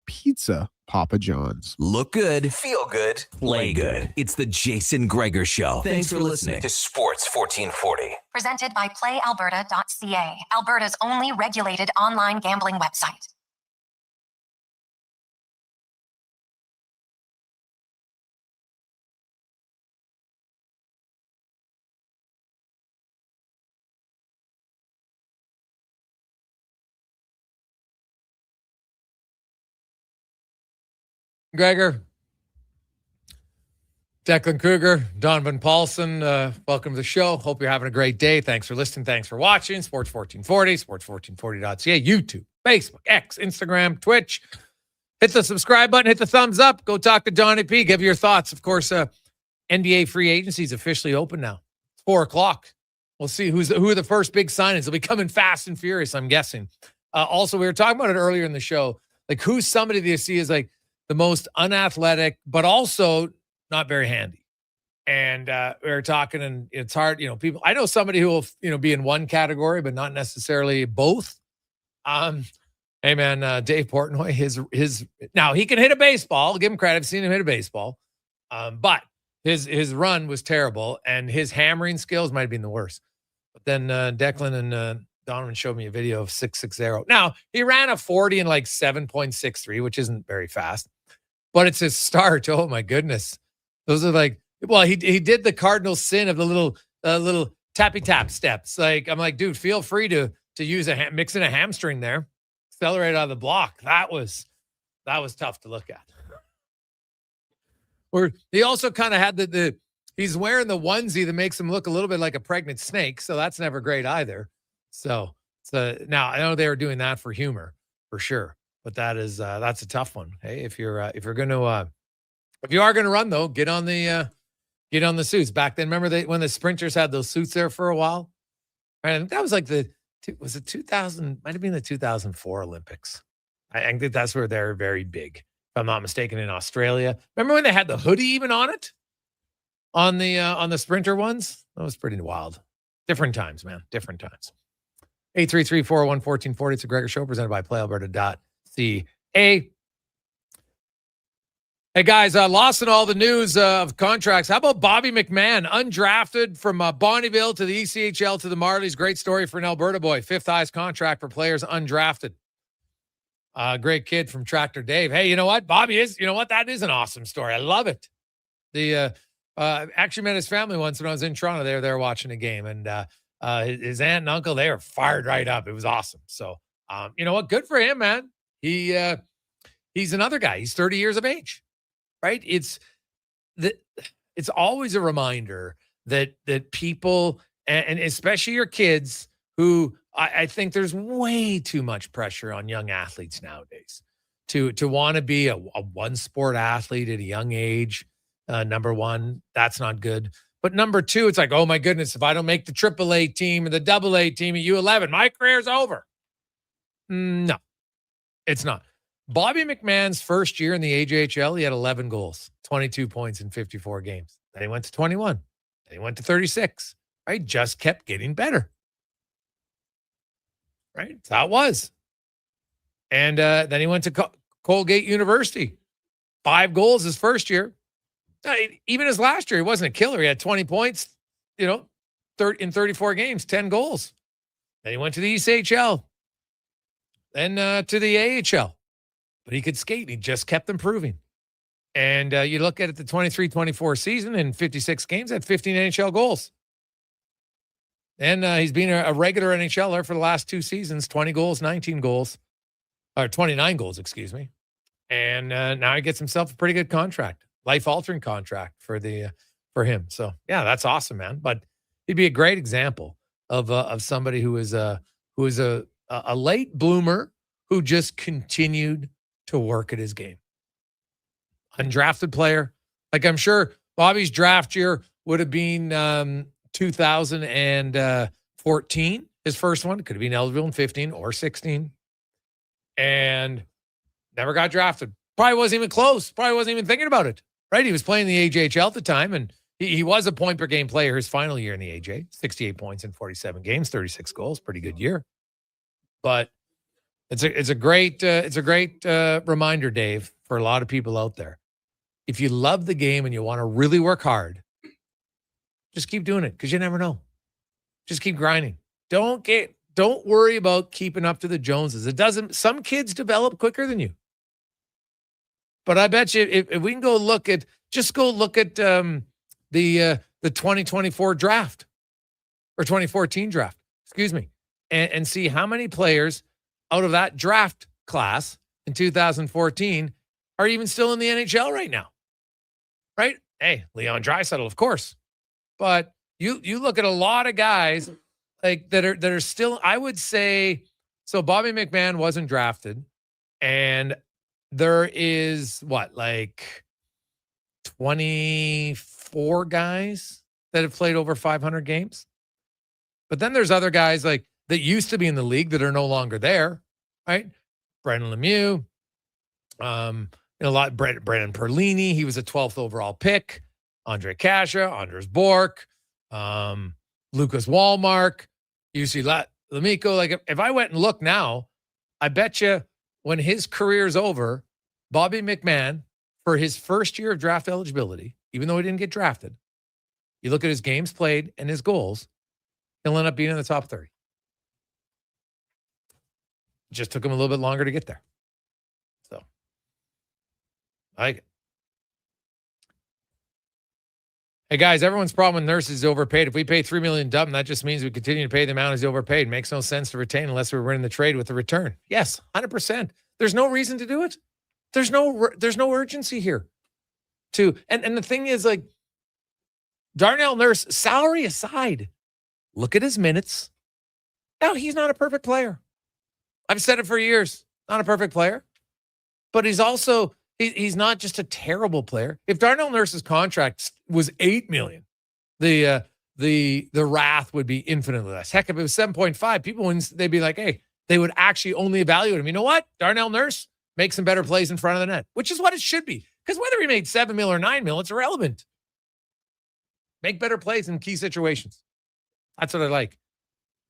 Speaker 8: pizza. Papa John's.
Speaker 3: Look good, feel good, play good. It's the Jason Gregor Show. Thanks for listening to Sports 1440.
Speaker 6: Presented by PlayAlberta.ca, Alberta's only regulated online gambling website.
Speaker 7: Gregor, Declan Kruger, Donovan Paulson, welcome to the show. Hope you're having a great day. Thanks for listening. Thanks for watching. Sports 1440, sports1440.ca, YouTube, Facebook, X, Instagram, Twitch. Hit the subscribe button. Hit the thumbs up. Go talk to Johnny P. Give your thoughts. Of course, NBA free agency is officially open now. It's 4 o'clock. We'll see who are the first big signings. They'll be coming fast and furious, I'm guessing. Also, we were talking about it earlier in the show. Like, who's somebody that you see as like the most unathletic, but also not very handy. And we were talking, and it's hard, people. I know somebody who will, be in one category, but not necessarily both. Hey man, Dave Portnoy, his now he can hit a baseball. I'll give him credit. I've seen him hit a baseball. But his run was terrible, and his hammering skills might have been the worst. But then Declan and Donovan showed me a video of 6.60. Now he ran a 40 in like 7.63, which isn't very fast, but it's his start. Oh my goodness. Those are like, well, he did the cardinal sin of the little tappy tap steps. Like, I'm like, dude, feel free to use mix in a hamstring there, accelerate out of the block. That was tough to look at. Or he also kind of had he's wearing the onesie that makes him look a little bit like a pregnant snake, so that's never great either. So now I know they were doing that for humor, for sure, but that's a tough one. Hey, if you are going to run though, get on the suits. Back then, remember when the sprinters had those suits there for a while? I think that was like was it 2000? Might have been the 2004 Olympics. I think that's where they're very big, if I'm not mistaken, in Australia. Remember when they had the hoodie even on it? On the sprinter ones? That was pretty wild. Different times, man. Different times. 833-401-1440. It's a Gregor Show presented by PlayAlberta.ca. Hey, guys, lost in all the news of contracts. How about Bobby McMahon, undrafted from Bonnyville to the ECHL to the Marlies? Great story for an Alberta boy. 5th highest contract for players undrafted. Great kid from Tractor Dave. Hey, you know what? Bobby is, that is an awesome story. I love it. Actually met his family once when I was in Toronto. They were there watching a game, and his aunt and uncle, they were fired right up. It was awesome. So, you know what? Good for him, man. He's another guy. He's 30 years of age. Right? It's always a reminder that people, and especially your kids, who I think there's way too much pressure on young athletes nowadays to want to be a one sport athlete at a young age. Number one, that's not good. But number two, it's like, oh my goodness, if I don't make the AAA team or the AA team at U11, my career's over. No, it's not. Bobby McMahon's first year in the AJHL, he had 11 goals, 22 points in 54 games. Then he went to 21. Then he went to 36. Right? Just kept getting better. Right? That's how it was. And then he went to Colgate University. 5 goals his first year. Even his last year, he wasn't a killer. He had 20 points, in 34 games, 10 goals. Then he went to the ECHL. Then to the AHL. But he could skate. He just kept improving. And you look at it, the 23-24 season in 56 games, had 15 NHL goals. And he's been a regular NHLer for the last 2 seasons, 20 goals, 19 goals, or 29 goals, excuse me. And now he gets himself a pretty good contract, life-altering contract for him. So, yeah, that's awesome, man. But he'd be a great example of somebody who is a late bloomer who just continued to work at his game. Undrafted player. Like, I'm sure Bobby's draft year would have been 2014, his first one. Could have been eligible in 15 or 16. And never got drafted. Probably wasn't even close. Probably wasn't even thinking about it. Right? He was playing the AJHL at the time, and he was a point-per-game player his final year in the AJ. 68 points in 47 games, 36 goals. Pretty good year. But it's a great reminder, Dave, for a lot of people out there. If you love the game and you want to really work hard, just keep doing it, because you never know. Just keep grinding. Don't worry about keeping up to the Joneses. Some kids develop quicker than you. But I bet you if we can go look at the 2024 draft or 2014 draft, excuse me, and see how many players out of that draft class in 2014 are even still in the NHL right now. Right? Hey, Leon Draisaitl, of course. But you look at a lot of guys like that are still, I would say, so Bobby McMahon wasn't drafted, and there is like 24 guys that have played over 500 games. But then there's other guys like that used to be in the league that are no longer there, right? Brendan Lemieux, Brendan Perlini, he was a 12th overall pick. Andre Kasha, Anders Bork, Lucas Wallmark, UC Lamico. Like if I went and looked now, I bet you when his career's over, Bobby McMahon, for his first year of draft eligibility, even though he didn't get drafted, you look at his games played and his goals, he'll end up being in the top 30. Just took him a little bit longer to get there. So, I like it. Hey, guys, everyone's problem with nurses is overpaid. If we pay $3 million dumb, that just means we continue to pay the amount as overpaid. It makes no sense to retain unless we're winning the trade with the return. Yes, 100%. There's no reason to do it. There's no urgency here. And the thing is, like, Darnell Nurse, salary aside, look at his minutes. Now, he's not a perfect player. I've said it for years. Not a perfect player. But he's also, he's not just a terrible player. If Darnell Nurse's contract was $8 million, the wrath would be infinitely less. Heck, if it was 7.5, people wouldn't, they'd be like, hey, they would actually only evaluate him. You know what? Darnell Nurse makes some better plays in front of the net, which is what it should be. Because whether he made $7 million or $9 million, it's irrelevant. Make better plays in key situations. That's what I like.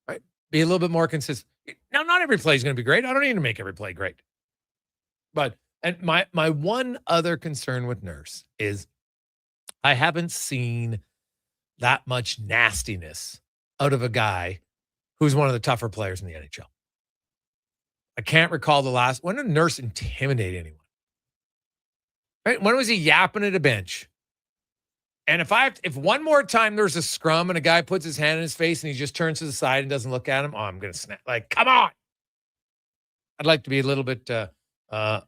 Speaker 7: Right? Be a little bit more consistent. Now, not every play is going to be great. I don't need to make every play great. But and my one other concern with Nurse is I haven't seen that much nastiness out of a guy who's one of the tougher players in the NHL. I can't recall the last. When did Nurse intimidate anyone? Right? When was he yapping at a bench? And if one more time there's a scrum and a guy puts his hand in his face and he just turns to the side and doesn't look at him, I'm going to snap. Like, come on. I'd like to be a little bit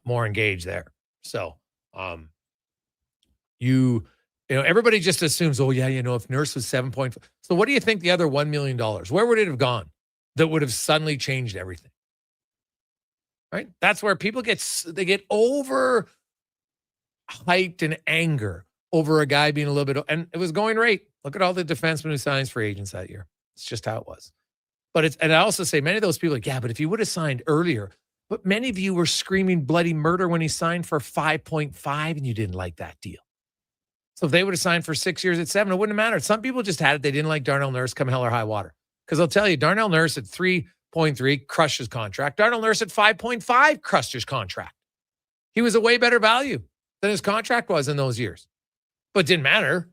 Speaker 7: more engaged there. So, everybody just assumes, oh, yeah, if Nurse was 7.5. So what do you think the other $1 million, where would it have gone that would have suddenly changed everything? Right? That's where people get over hyped and anger over a guy being a little bit, and it was going right. Look at all the defensemen who signs free agents that year. It's just how it was. And I also say many of those people are like, yeah, but if you would have signed earlier, but many of you were screaming bloody murder when he signed for 5.5 and you didn't like that deal. So if they would have signed for 6 years at 7, it wouldn't have mattered. Some people just had it. They didn't like Darnell Nurse come hell or high water. Because I'll tell you, Darnell Nurse at 3.3 crushed his contract. Darnell Nurse at 5.5 crushed his contract. He was a way better value than his contract was in those years. But it didn't matter.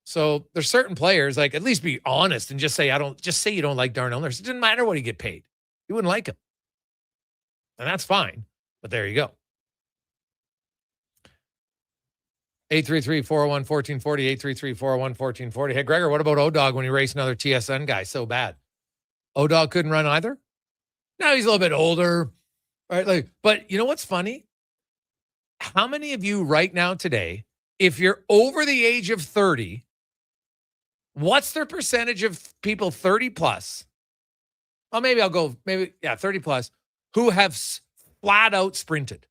Speaker 7: So there's certain players, like, at least be honest and just say you don't like Darnell Nurse. It didn't matter what he get paid. You wouldn't like him. And that's fine. But there you go. 833-401-1440, 833-401-1440. Hey, Gregor, what about O-Dog when he raced another TSN guy so bad? O-Dog couldn't run either? No, he's a little bit older. Right? But you know what's funny? How many of you right now today, if you're over the age of 30, what's their percentage of people 30 plus? Well, maybe 30 plus, who have flat out sprinted.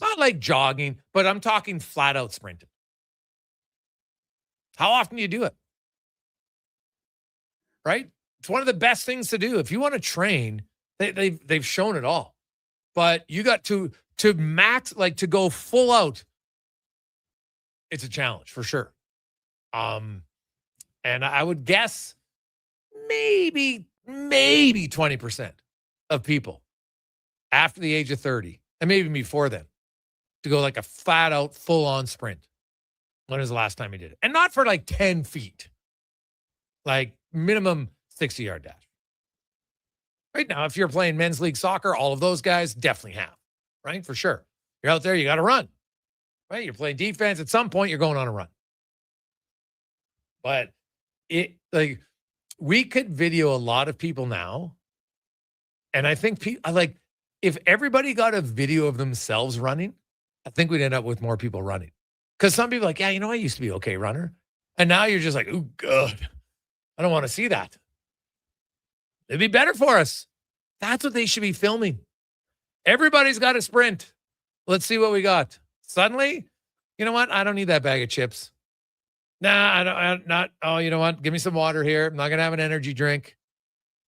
Speaker 7: Not like jogging, but I'm talking flat out sprinted. How often do you do it? Right? It's one of the best things to do. If you want to train, they've shown it all. But you got to max, like to go full out. It's a challenge for sure. And I would guess maybe 20% of people after the age of 30, and maybe before then, to go like a flat out full on sprint. When was the last time he did it? And not for like 10 feet, like minimum 60-yard dash. Right now, if you're playing men's league soccer, all of those guys definitely have, right? For sure. You're out there, you got to run, right? You're playing defense. At some point, you're going on a run. But we could video a lot of people now. And I think if everybody got a video of themselves running, I think we'd end up with more people running. Because some people are like, yeah, you know, I used to be an okay runner. And now you're just like, oh, God, I don't want to see that. It'd be better for us. That's what they should be filming. Everybody's got a sprint. Let's see what we got. Suddenly, you know what? I don't need that bag of chips. Nah, oh, you know what? Give me some water here. I'm not going to have an energy drink.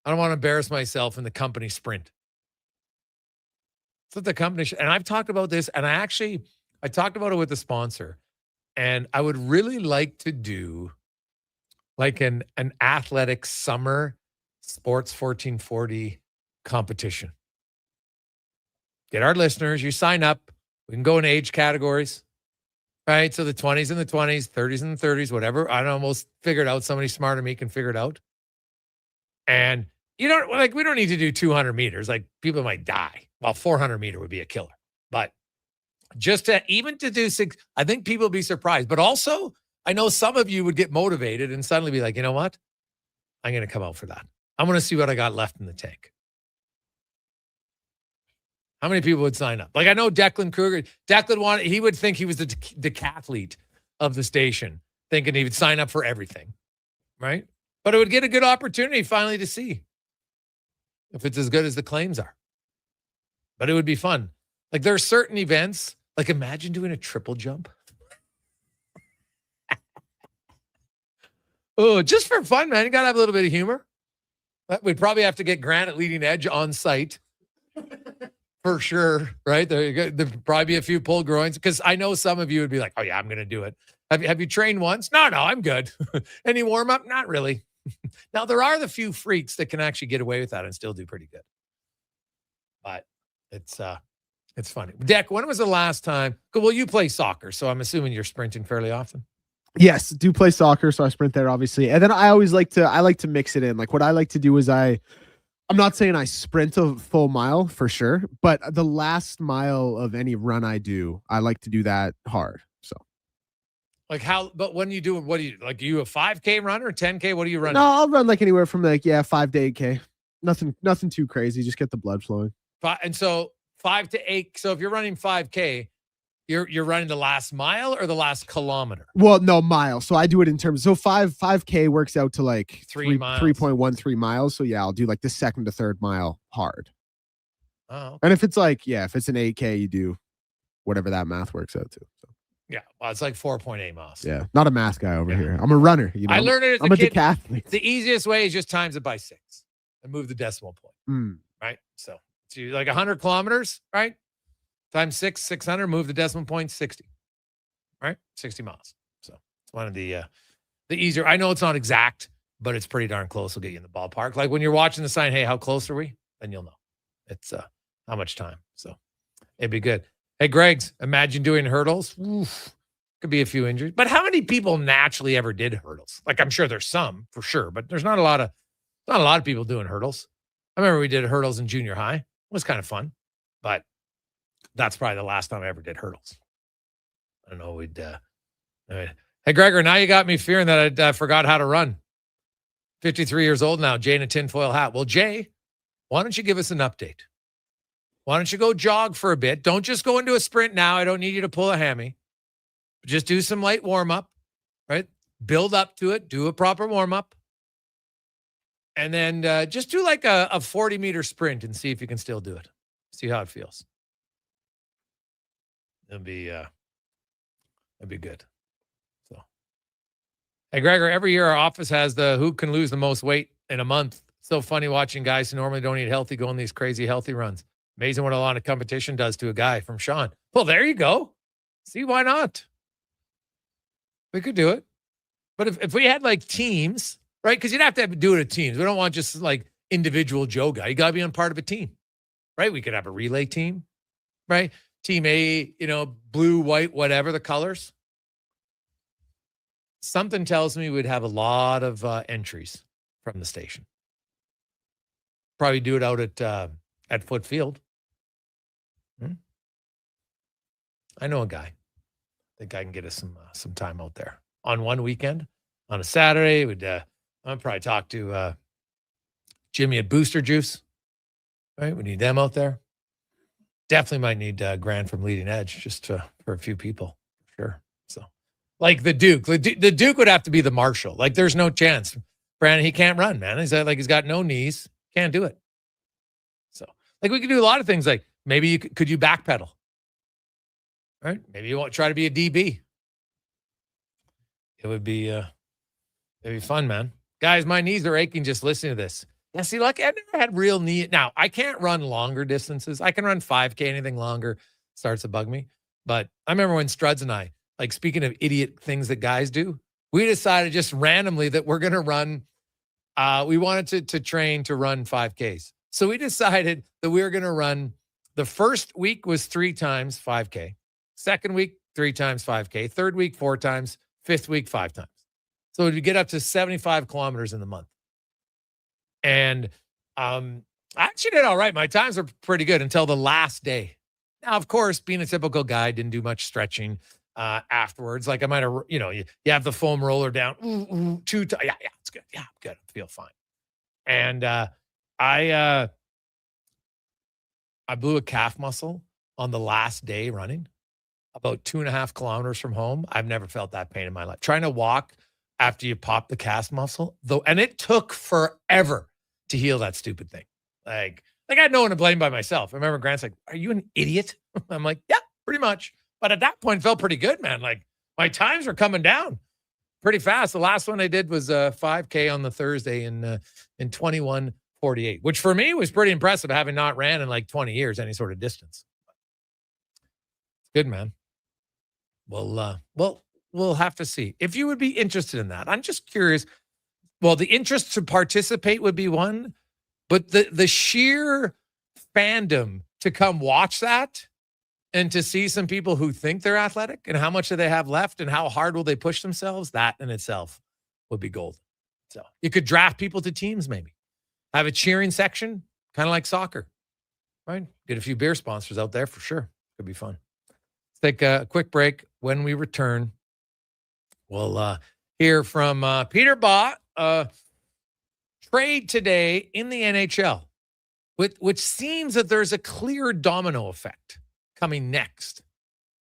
Speaker 7: I don't want to embarrass myself in the company sprint. That's what the company should. And I've talked about this, and I talked about it with the sponsor, and I would really like to do like an athletic summer sports 1440 competition. Get our listeners, you sign up. We can go in age categories, right? So the 20s and the 20s, 30s and the 30s, whatever. I almost figured out. Somebody smarter than me can figure it out. And we don't need to do 200 meters. Like, people might die. Well, 400 meter would be a killer. But just to do 6, I think people would be surprised. But also, I know some of you would get motivated and suddenly be like, you know what? I'm going to come out for that. I'm going to see what I got left in the tank. How many people would sign up? Like, I know Declan Kruger. He would think he was the decathlete of the station, thinking he would sign up for everything, right? But it would get a good opportunity finally to see if it's as good as the claims are. But it would be fun. Like, there are certain events, like imagine doing a triple jump. Oh, just for fun, man. You got to have a little bit of humor. We'd probably have to get Grant at Leading Edge on site. For sure, right? There'd probably be a few pulled groins, because I know some of you would be like, oh, yeah, I'm going to do it. Have you trained once? No, I'm good. Any warm-up? Not really. Now, there are the few freaks that can actually get away with that and still do pretty good. But it's funny. Deck, when was the last time? Well, you play soccer, so I'm assuming you're sprinting fairly often.
Speaker 8: Yes, do play soccer, so I sprint there, obviously. And then I like to mix it in. Like, what I like to do is I'm not saying I sprint a full mile for sure, but the last mile of any run I do, I like to do that hard. So,
Speaker 7: like, but when you do, what do you, like, you a 5K runner, 10K? What do you run?
Speaker 8: No, I'll run like anywhere from 5 to 8K. Nothing too crazy. Just get the blood flowing.
Speaker 7: And so 5 to 8. So if you're running 5K, you're running the last mile or the last kilometer?
Speaker 8: Well, no, mile. So I do it in terms. So 5K works out to like
Speaker 7: 3 miles.
Speaker 8: 3.13 miles. So yeah, I'll do like the second to third mile hard.
Speaker 7: Oh. Okay.
Speaker 8: And if it's an 8K, you do whatever that math works out to. So.
Speaker 7: Yeah, well, it's like 4.8 miles.
Speaker 8: Yeah, not a math guy over here. I'm a runner. You know,
Speaker 7: I learned it as
Speaker 8: I'm
Speaker 7: a kid.
Speaker 8: decathlete.
Speaker 7: The easiest way is just times it by 6 and move the decimal point. Right? So you like 100 kilometers, right? Times 600, move the decimal point, 60. Right? 60 miles. So it's one of the easier. I know it's not exact, but it's pretty darn close. It'll get you in the ballpark. Like when you're watching the sign, hey, how close are we? Then you'll know. It's how much time. So it'd be good. Hey, Greg's, imagine doing hurdles. Oof. Could be a few injuries. But how many people naturally ever did hurdles? Like, I'm sure there's some for sure, but there's not a lot of people doing hurdles. I remember we did hurdles in junior high. It was kind of fun, but that's probably the last time I ever did hurdles. I don't know. Hey, Gregor, now you got me fearing that I forgot how to run. 53 years old now, Jay in a tinfoil hat. Well, Jay, why don't you give us an update? Why don't you go jog for a bit? Don't just go into a sprint now. I don't need you to pull a hammy. Just do some light warm-up, right? Build up to it. Do a proper warm-up. And then just do like a 40-meter sprint and see if you can still do it. See how it feels. That'd be good. So, hey, Gregor, every year our office has the who can lose the most weight in a month. It's so funny watching guys who normally don't eat healthy go on these crazy healthy runs. Amazing what a lot of competition does to a guy. From Sean. Well, there you go. See, why not? We could do it. But if we had like teams, right? Because you'd have to do it at teams. We don't want just like individual Joe guy. You got to be on part of a team, right? We could have a relay team, right? Team A, blue, white, whatever the colors. Something tells me we'd have a lot of entries from the station. Probably do it out at Foot Field. I know a guy. I think I can get us some time out there on one weekend. On a Saturday, I'd probably talk to Jimmy at Booster Juice. Right, we need them out there. Definitely might need Grant from Leading Edge just for a few people. Sure. So Like the Duke. The Duke would have to be the Marshall. Like there's no chance. Brandon, he can't run, man. He's got no knees. Can't do it. So like we could do a lot of things. Like maybe could you backpedal? Right? Maybe you won't try to be a DB. It would be it'd be fun, man. Guys, my knees are aching just listening to this. Now, see, like I've never had real knee. Now, I can't run longer distances. I can run 5K, anything longer starts to bug me. But I remember when Struds and I, like speaking of idiot things that guys do, we decided just randomly that we're going to run. We wanted to train to run 5Ks. So we decided that we were going to run. The first week was 3 times 5K. Second week, 3 times 5K. Third week, 4 times. Fifth week, 5 times. So we'd get up to 75 kilometers in the month. And I actually did all right. My times were pretty good until the last day. Now, of course, being a typical guy, didn't do much stretching afterwards. Like I might have, you have the foam roller down. 2 times. Yeah, it's good. Yeah, I'm good. I feel fine. And I blew a calf muscle on the last day running, about 2.5 kilometers from home. I've never felt that pain in my life. Trying to walk after you pop the calf muscle, though, and it took forever to heal that stupid thing. Like I had no one to blame by myself. I remember Grant's like, "Are you an idiot?" I'm like, "Yeah, pretty much." But at that point, it felt pretty good, man. Like my times were coming down pretty fast. The last one I did was 5K on the Thursday in 21:48, which for me was pretty impressive, having not ran in like 20 years any sort of distance. It's good, man. We'll have to see. If you would be interested in that. I'm just curious. Well, the interest to participate would be one, but the sheer fandom to come watch that and to see some people who think they're athletic and how much do they have left and how hard will they push themselves, that in itself would be gold. So you could draft people to teams, maybe. Have a cheering section, kind of like soccer, right? Get a few beer sponsors out there for sure. Could be fun. Let's take a quick break. When we return, we'll hear from Peter Baugh. Trade today in the NHL, which seems that there's a clear domino effect coming next.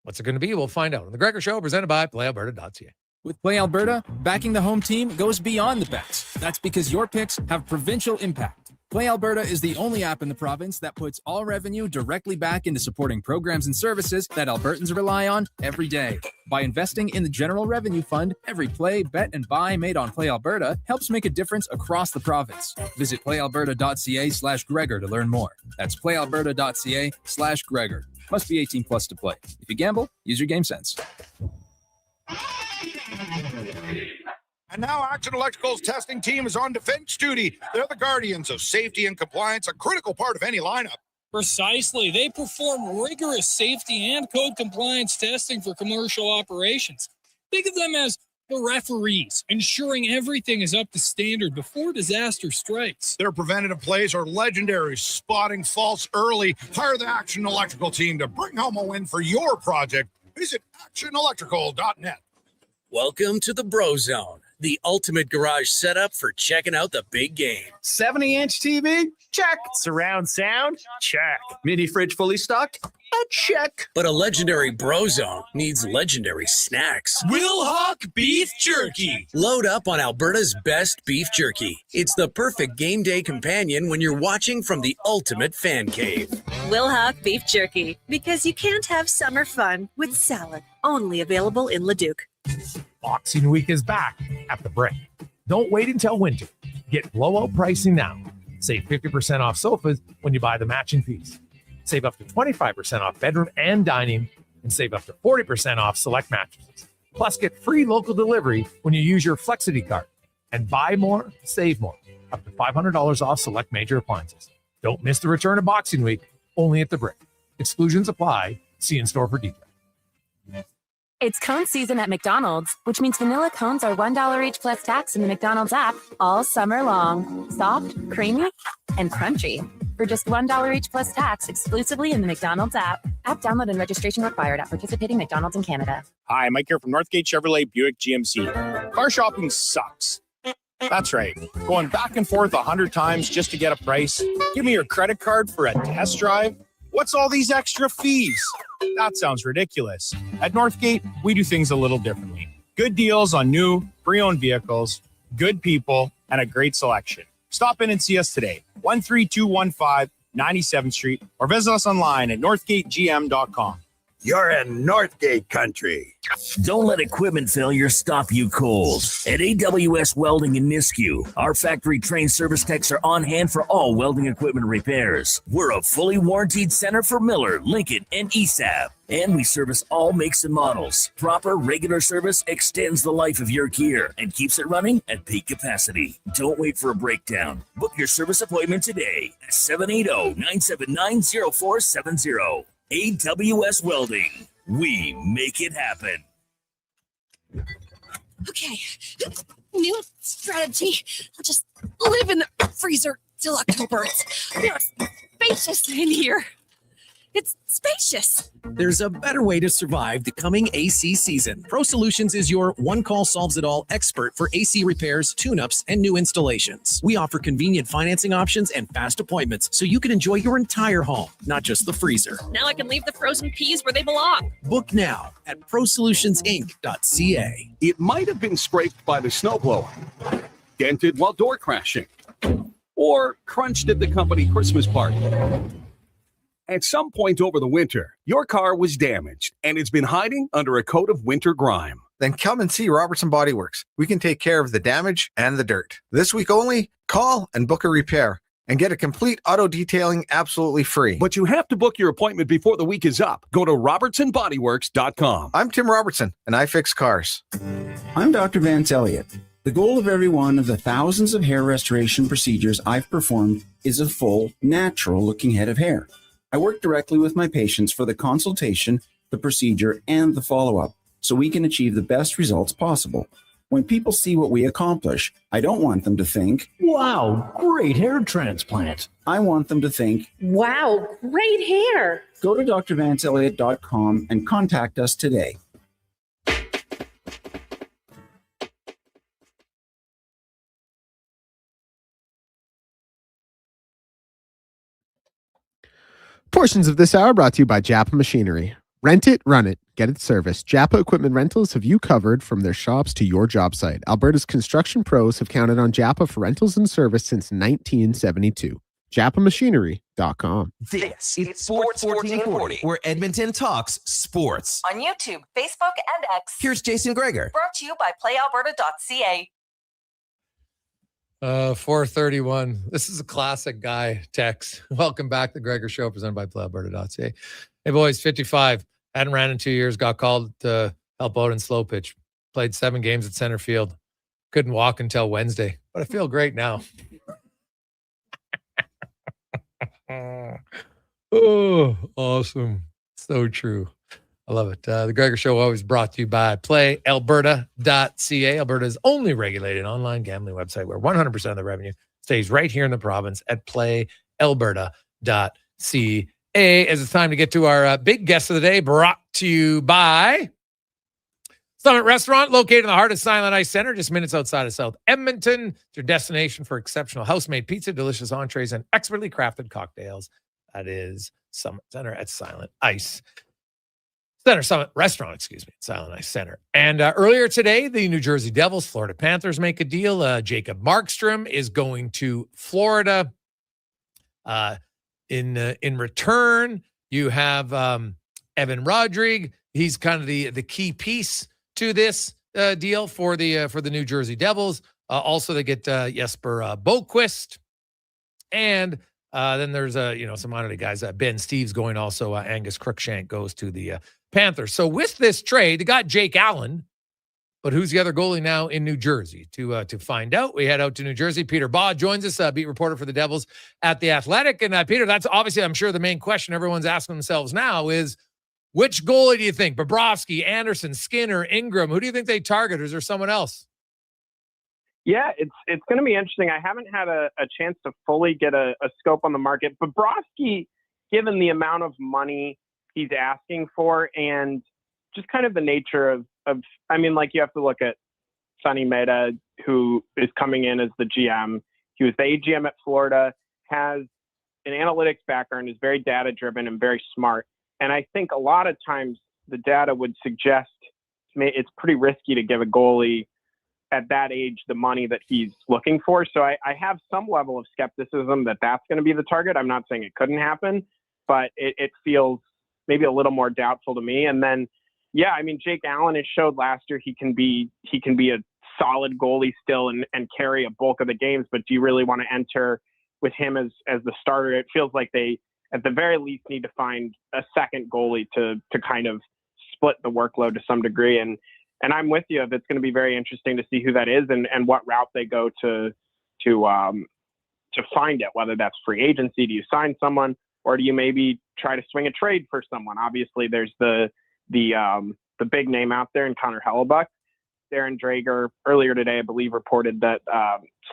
Speaker 7: What's it going to be? We'll find out on the Gregor Show, presented by PlayAlberta.ca.
Speaker 1: With Play Alberta, backing the home team goes beyond the bets. That's because your picks have provincial impact. Play Alberta is the only app in the province that puts all revenue directly back into supporting programs and services that Albertans rely on every day. By investing in the General Revenue Fund, every play, bet, and buy made on Play Alberta helps make a difference across the province. Visit playalberta.ca/Gregor to learn more. That's playalberta.ca/Gregor. Must be 18 plus to play. If you gamble, use your game sense.
Speaker 14: And now Action Electrical's testing team is on defense duty. They're the guardians of safety and compliance, a critical part of any lineup.
Speaker 15: Precisely. They perform rigorous safety and code compliance testing for commercial operations. Think of them as the referees, ensuring everything is up to standard before disaster strikes.
Speaker 14: Their preventative plays are legendary, spotting faults early. Hire the Action Electrical team to bring home a win for your project. Visit actionelectrical.net.
Speaker 10: Welcome to the Bro Zone, the ultimate garage setup for checking out the big game.
Speaker 2: 70-inch TV? Check. Surround sound? Check. Mini fridge fully stocked? Check.
Speaker 10: But a legendary Bro Zone needs legendary snacks.
Speaker 2: Will Hawk Beef Jerky.
Speaker 10: Load up on Alberta's best beef jerky. It's the perfect game day companion when you're watching from the ultimate fan cave.
Speaker 5: Will Hawk Beef Jerky, because you can't have summer fun with salad. Only available in Leduc.
Speaker 19: Boxing Week is back at the Brick. Don't wait until winter. Get blowout pricing now. Save 50% off sofas when you buy the matching piece. Save up to 25% off bedroom and dining, and save up to 40% off select mattresses. Plus, get free local delivery when you use your Flexity card. And buy more, save more. Up to $500 off select major appliances. Don't miss the return of Boxing Week, only at the Brick. Exclusions apply. See in-store for details.
Speaker 20: It's cone season at McDonald's, which means vanilla cones are $1 each plus tax in the McDonald's app all summer long. Soft, creamy, and crunchy. For just $1 each plus tax exclusively in the McDonald's app. App download and registration required at participating McDonald's in Canada.
Speaker 2: Hi, Mike here from Northgate Chevrolet Buick GMC. Car shopping sucks. That's right. Going back and forth 100 times just to get a price. Give me your credit card for a test drive. What's all these extra fees? That sounds ridiculous. At Northgate, we do things a little differently. Good deals on new, pre-owned vehicles, good people, and a great selection. Stop in and see us today, 13215 97th Street, or visit us online at northgategm.com.
Speaker 4: You're in Northgate country.
Speaker 9: Don't let equipment failure stop you cold. At AWS Welding in Nisku, our factory-trained service techs are on hand for all welding equipment repairs. We're a fully warranted center for Miller, Lincoln, and ESAB. And we service all makes and models. Proper, regular service extends the life of your gear and keeps it running at peak capacity. Don't wait for a breakdown. Book your service appointment today at 780-979-0470. AWS Welding. We make it happen.
Speaker 11: Okay, new strategy. I'll just live in the freezer till October. It's spacious in here. It's spacious.
Speaker 13: There's a better way to survive the coming AC season. Pro Solutions is your one-call solves-it-all expert for AC repairs, tune-ups, and new installations. We offer convenient financing options and fast appointments so you can enjoy your entire home, not just the freezer.
Speaker 11: Now I can leave the frozen peas where they belong.
Speaker 13: Book now at prosolutionsinc.ca.
Speaker 17: It might have been scraped by the snowblower, dented while door crashing, or crunched at the company Christmas party. At some point over the winter, your car was damaged and it's been hiding under a coat of winter grime.
Speaker 23: Then come and see Robertson Body Works. We can take care of the damage and the dirt. This week only, call and book a repair and get a complete auto detailing absolutely free.
Speaker 17: But you have to book your appointment before the week is up. Go to robertsonbodyworks.com.
Speaker 23: I'm Tim Robertson, and I fix cars.
Speaker 25: I'm Dr. Vance Elliott. The goal of every one of the thousands of hair restoration procedures I've performed is a full, natural-looking head of hair. I work directly with my patients for the consultation, the procedure, and the follow-up, so we can achieve the best results possible. When people see what we accomplish, I don't want them to think, "Wow, great hair transplant." I want them to think,
Speaker 11: Wow, great hair.
Speaker 25: Go to drvanceelliott.com and contact us today.
Speaker 8: Portions of this hour brought to you by Japa Machinery. Rent it, run it, get it serviced. Japa Equipment Rentals have you covered from their shops to your job site. Alberta's construction pros have counted on Japa for rentals and service since 1972. JapaMachinery.com.
Speaker 3: This is Sports 1440, where Edmonton talks sports.
Speaker 6: On YouTube, Facebook, and X.
Speaker 3: Here's Jason Gregor.
Speaker 6: Brought to you by PlayAlberta.ca.
Speaker 7: 431. This is a classic guy text. Welcome back to the Gregor Show, presented by PlayAlberta.ca. Hey, boys, 55. Hadn't ran in 2 years. Got called to help out in slow pitch. Played 7 games at center field. Couldn't walk until Wednesday, but I feel great now. Oh, awesome. So true. I love it. The Gregor Show always brought to you by PlayAlberta.ca. Alberta's only regulated online gambling website where 100% of the revenue stays right here in the province at PlayAlberta.ca. As it's time to get to our big guest of the day, brought to you by Summit Restaurant, located in the heart of Silent Ice Center, just minutes outside of South Edmonton. It's your destination for exceptional house-made pizza, delicious entrees, and expertly crafted cocktails. That is Summit Center at Silent Ice Center, Summit Restaurant, excuse me, Silent Ice Center. And earlier today, the New Jersey Devils, Florida Panthers make a deal. Jacob Markstrom is going to Florida. In return, you have Evan Rodrigue. He's kind of the key piece to this deal for the New Jersey Devils. Also, they get Jesper Boquist, and then there's some minor guys. Ben Steves going also. Angus Cruikshank goes to the Panthers. So with this trade, they got Jake Allen, but who's the other goalie now in New Jersey? To find out, we head out to New Jersey. Peter Baugh joins us, beat reporter for the Devils at The Athletic. And Peter, that's obviously, I'm sure, the main question everyone's asking themselves now is, which goalie do you think? Bobrovsky, Anderson, Skinner, Ingram? Who do you think they target, or is there someone else?
Speaker 26: Yeah, it's going to be interesting. I haven't had a chance to fully get a scope on the market. Bobrovsky, given the amount of money he's asking for and just kind of the nature of you have to look at Sonny Mehta, who is coming in as the GM. He was the AGM at Florida, has an analytics background, is very data-driven and very smart. And I think a lot of times the data would suggest it's pretty risky to give a goalie at that age the money that he's looking for. So I have some level of skepticism that that's going to be the target. I'm not saying it couldn't happen, but it feels maybe a little more doubtful to me. And then, yeah, I mean, Jake Allen has showed last year he can be a solid goalie still and carry a bulk of the games. But do you really want to enter with him as the starter? It feels like they, at the very least, need to find a second goalie to kind of split the workload to some degree. And I'm with you. It's going to be very interesting to see who that is and what route they go to find it, whether that's free agency. Do you sign someone, or do you maybe try to swing a trade for someone? Obviously, there's the big name out there in Connor Hellebuck. Darren Drager earlier today, I believe, reported that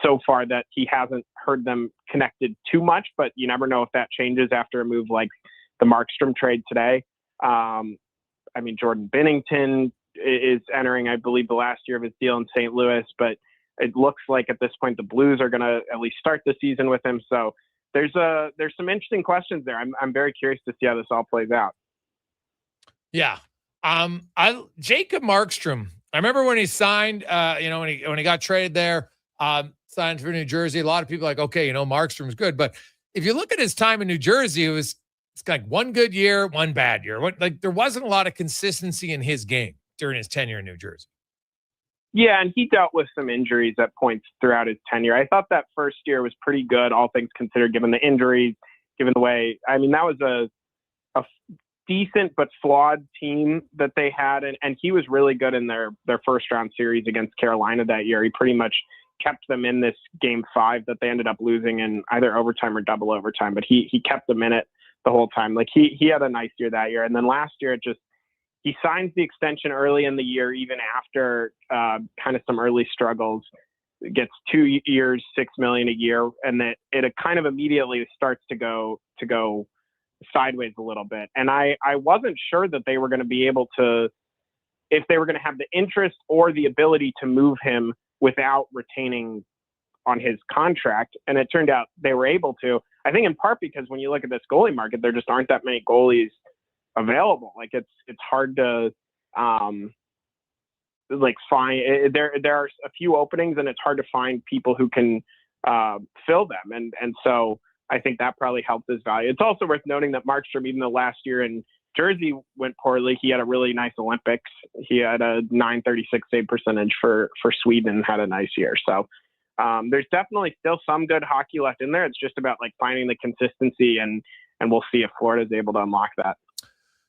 Speaker 26: so far that he hasn't heard them connected too much, but you never know if that changes after a move like the Markstrom trade today. I mean, Jordan Binnington is entering, I believe, the last year of his deal in St. Louis, but it looks like at this point the Blues are going to at least start the season with him. So there's some interesting questions there. I'm very curious to see how this all plays out.
Speaker 7: Yeah. Jacob Markstrom, I remember when he signed, when he got traded there, signed for New Jersey, a lot of people are like, okay, Markstrom's good. But if you look at his time in New Jersey, it's like one good year, one bad year. There wasn't a lot of consistency in his game during his tenure in New Jersey.
Speaker 26: Yeah, and he dealt with some injuries at points throughout his tenure. I thought that first year was pretty good, all things considered, given the injuries, given the way, I mean, that was a decent but flawed team that they had, and he was really good in their first round series against Carolina that year. He pretty much kept them in this game 5 that they ended up losing in either overtime or double overtime, but he kept them in it the whole time. Like he had a nice year that year. And then last year he signs the extension early in the year, even after kind of some early struggles. It gets 2 years, $6 million a year, and that it kind of immediately starts to go sideways a little bit. And I wasn't sure that they were going to be able to, if they were going to have the interest or the ability to move him without retaining on his contract. And it turned out they were able to, I think in part because when you look at this goalie market, there just aren't that many goalies available. Like it's hard to find, there are a few openings and it's hard to find people who can fill them. And so I think that probably helped his value. It's also worth noting that Markstrom, even though last year in Jersey went poorly, he had a really nice Olympics. He had a .936 save percentage for Sweden and had a nice year. So there's definitely still some good hockey left in there. It's just about finding the consistency, and we'll see if Florida is able to unlock that.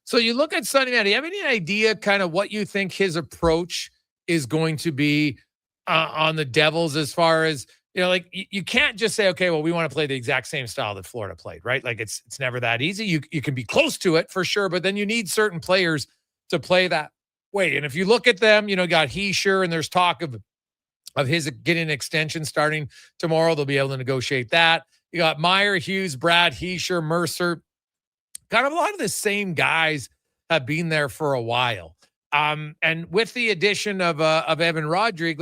Speaker 7: So you look at Sonny Mann. Do you have any idea kind of what you think his approach is going to be on the Devils as far as, you can't just say, okay, well, we want to play the exact same style that Florida played, right? Like it's never that easy. You can be close to it for sure, but then you need certain players to play that way. And if you look at them, got Heischer, and there's talk of his getting an extension starting tomorrow. They'll be able to negotiate that. You got Meyer, Hughes, Brad, Heischer, Mercer. Kind of a lot of the same guys have been there for a while. And with the addition of Evan Rodrigue,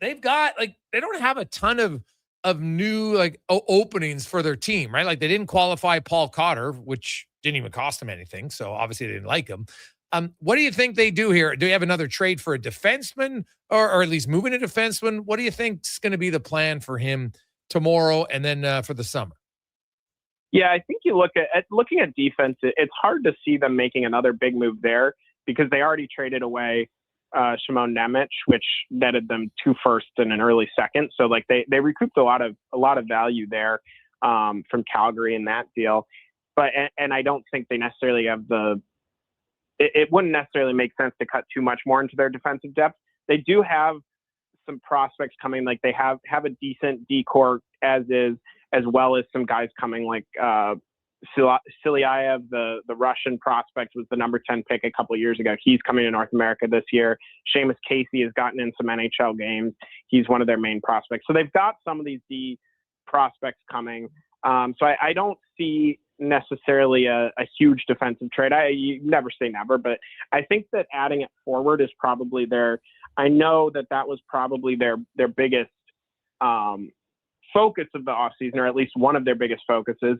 Speaker 7: they've got they don't have a ton of new openings for their team, right? They didn't qualify Paul Cotter, which didn't even cost them anything. So obviously they didn't like him. What do you think they do here? Do you have another trade for a defenseman or at least moving a defenseman? What do you think is going to be the plan for him tomorrow and then for the summer?
Speaker 26: Yeah, I think you looking at defense, it's hard to see them making another big move there because they already traded away Shimon Nemec, which netted them 2 firsts and an early second. So they recouped a lot of value there from Calgary in that deal. But and I don't think they necessarily have it wouldn't necessarily make sense to cut too much more into their defensive depth. They do have some prospects coming, they have a decent D-core as is, as well as some guys coming Silyaev, the Russian prospect, was the number 10 pick a couple of years ago. He's coming to North America this year. Seamus Casey has gotten in some NHL games. He's one of their main prospects. So they've got some of these D prospects coming. So I don't see necessarily a huge defensive trade. You never say never, but I think that adding it forward is probably I know that was probably their biggest focus of the offseason, or at least one of their biggest focuses.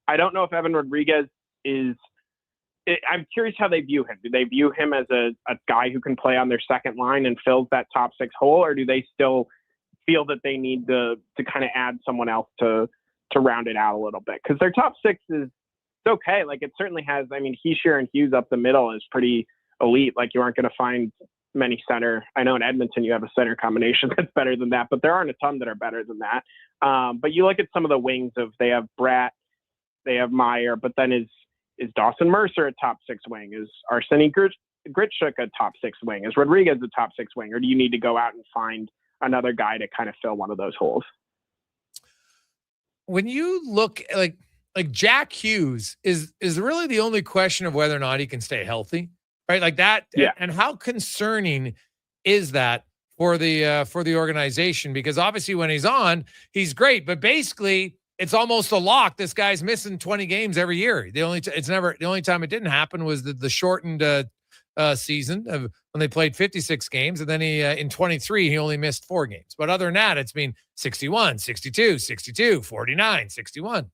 Speaker 26: I don't know if Evan Rodriguez is I'm curious how they view him. Do they view him as a guy who can play on their second line and fills that top six hole, or do they still feel that they need to kind of add someone else to round it out a little bit? Because their top six is okay. Like, it certainly has. I mean, Heischer and Hughes up the middle is pretty elite. Like, you aren't going to find many center. I know in Edmonton you have a center combination that's better than that, but there aren't a ton that are better than that. But you look at some of the wings of, they have Bratt, they have Meyer, but then is Dawson Mercer a top six wing? Is Arseny Gritschuk a top six wing? Is Rodriguez a top six wing? Or do you need to go out and find another guy to kind of fill one of those holes?
Speaker 7: When you look like Jack Hughes is really the only question of whether or not he can stay healthy, right? Like that.
Speaker 26: Yeah.
Speaker 7: And how concerning is that for the organization? Because obviously when he's on, he's great, but basically it's almost a lock. This guy's missing 20 games every year. The only time it didn't happen was the shortened season of when they played 56 games. And then he, in 23, he only missed 4 games. But other than that, it's been 61, 62, 62, 49, 61.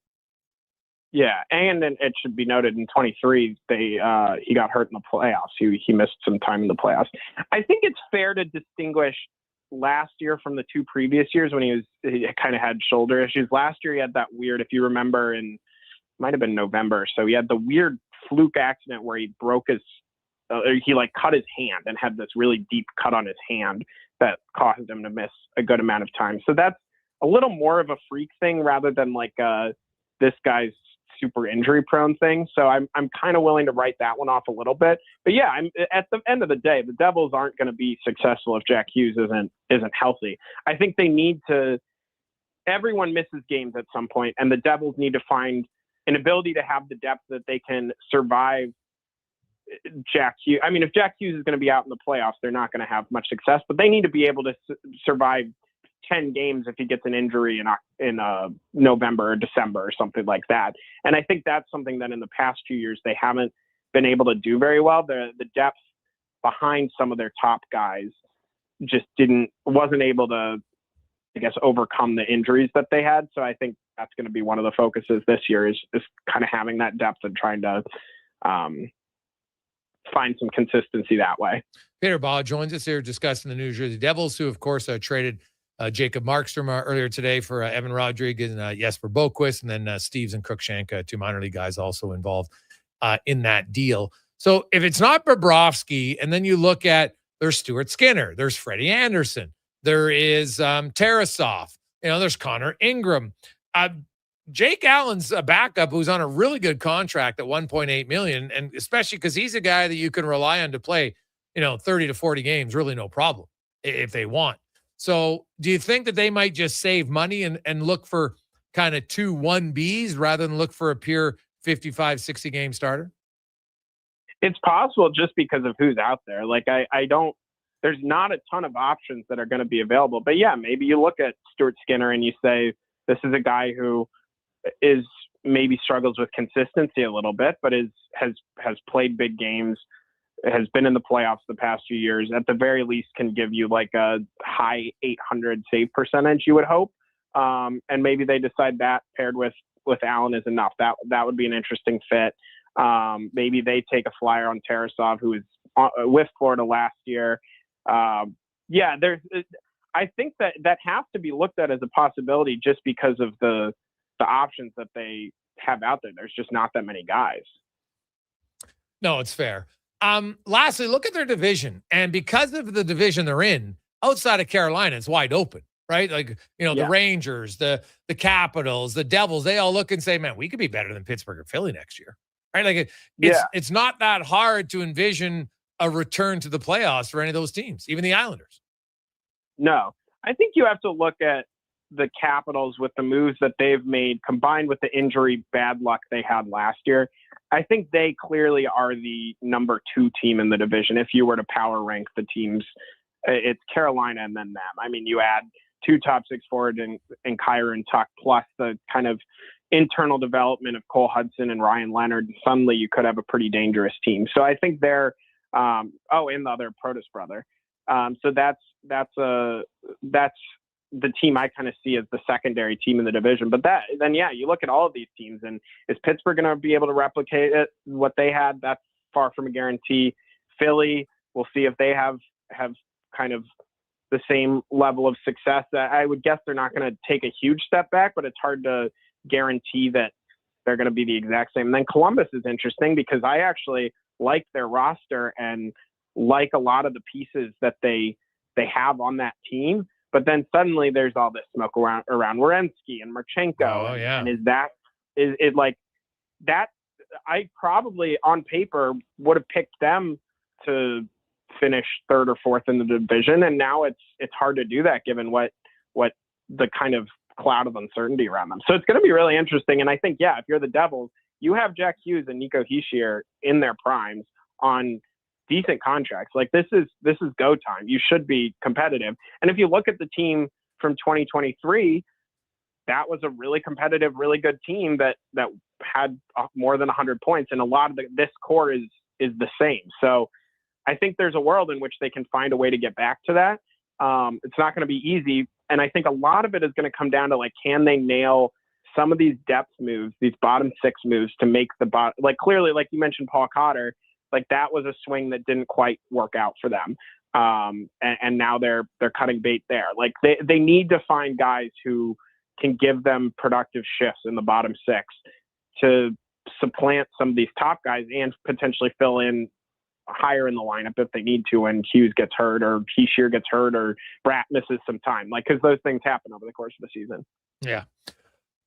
Speaker 26: Yeah. And then it should be noted in 23, he got hurt in the playoffs. He missed some time in the playoffs. I think it's fair to distinguish last year from the 2 previous years when he kind of had shoulder issues. Last year he had that weird, if you remember, might have been November. So he had the weird fluke accident where he broke his, he like cut his hand and had this really deep cut on his hand that caused him to miss a good amount of time. So that's a little more of a freak thing rather than like this guy's super injury prone thing. So I'm kind of willing to write that one off a little bit. But yeah, at the end of the day, the Devils aren't going to be successful if Jack Hughes isn't healthy. I think they need to. Everyone misses games at some point, and the Devils need to find an ability to have the depth that they can survive Jack Hughes. I mean, if Jack Hughes is going to be out in the playoffs, they're not going to have much success. But they need to be able to survive 10 games if he gets an injury in November or December or something like that. And I think that's something that in the past few years they haven't been able to do very well. The depth behind some of their top guys just wasn't able to, I guess, overcome the injuries that they had. So I think that's going to be one of the focuses this year is kind of having that depth and trying to find some consistency that way.
Speaker 7: Peter Baugh joins us here discussing the New Jersey Devils, who of course traded Jacob Markstrom earlier today for Evan Rodriguez and Jesper Boquist, and then Steves and Cruikshank, 2 minor league guys also involved in that deal. So if it's not Bobrovsky, and then you look at, there's Stuart Skinner, there's Freddie Anderson, there is Tarasov, there's Connor Ingram. Jake Allen's a backup who's on a really good contract at $1.8 million, and especially because he's a guy that you can rely on to play, 30 to 40 games, really no problem if they want. So do you think that they might just save money and look for kind of 2 1Bs rather than look for a pure 55, 60 game starter?
Speaker 26: It's possible just because of who's out there. Like there's not a ton of options that are going to be available, but yeah, maybe you look at Stuart Skinner and you say, this is a guy who is maybe struggles with consistency a little bit, but has played big games, has been in the playoffs the past few years, at the very least can give you like a high 800 save percentage, you would hope. And maybe they decide that paired with Allen is enough. That would be an interesting fit. Maybe they take a flyer on Tarasov, who was with Florida last year. I think that has to be looked at as a possibility just because of the options that they have out there. There's just not that many guys.
Speaker 7: No, it's fair. Lastly, look at their division. And because of the division they're in, outside of Carolina, it's wide open, right? Like, the Rangers, the Capitals, the Devils, they all look and say, man, we could be better than Pittsburgh or Philly next year, right? Like it's not that hard to envision a return to the playoffs for any of those teams, even the Islanders.
Speaker 26: No, I think you have to look at the Capitals with the moves that they've made combined with the injury bad luck they had last year. I think they clearly are the number 2 team in the division. If you were to power rank the teams, it's Carolina and then them. I mean, you add 2 top 6 forward and Kyrou and Tuck, plus the kind of internal development of Cole Hudson and Ryan Leonard. Suddenly you could have a pretty dangerous team. So I think they're, and the other Protas brother. So that's the team I kind of see as the secondary team in the division. But then you look at all of these teams, and is Pittsburgh going to be able to replicate what they had? That's far from a guarantee. Philly, we'll see if they have kind of the same level of success. I would guess they're not going to take a huge step back, but it's hard to guarantee that they're going to be the exact same. And then Columbus is interesting because I actually like their roster and like a lot of the pieces that they have on that team. But then suddenly there's all this smoke around Werenski and Marchenko.
Speaker 7: Oh, yeah.
Speaker 26: And is it like that? I probably on paper would have picked them to finish third or fourth in the division. And now it's hard to do that given what the kind of cloud of uncertainty around them. So it's going to be really interesting. And I think, if you're the Devils, you have Jack Hughes and Nico Hischier in their primes on decent contracts. Like this is go time. You should be competitive. And if you look at the team from 2023, that was a really competitive, really good team that had more than 100 points. And a lot of this core is the same. So I think there's a world in which they can find a way to get back to that. It's not going to be easy. And I think a lot of it is going to come down to can they nail some of these depth moves, these bottom six moves to make the bottom, clearly, like you mentioned, Paul Cotter, that was a swing that didn't quite work out for them. And now they're cutting bait there. They need to find guys who can give them productive shifts in the bottom six to supplant some of these top guys and potentially fill in higher in the lineup if they need to when Hughes gets hurt or Hischier gets hurt or Bratt misses some time. Because those things happen over the course of the season.
Speaker 7: Yeah.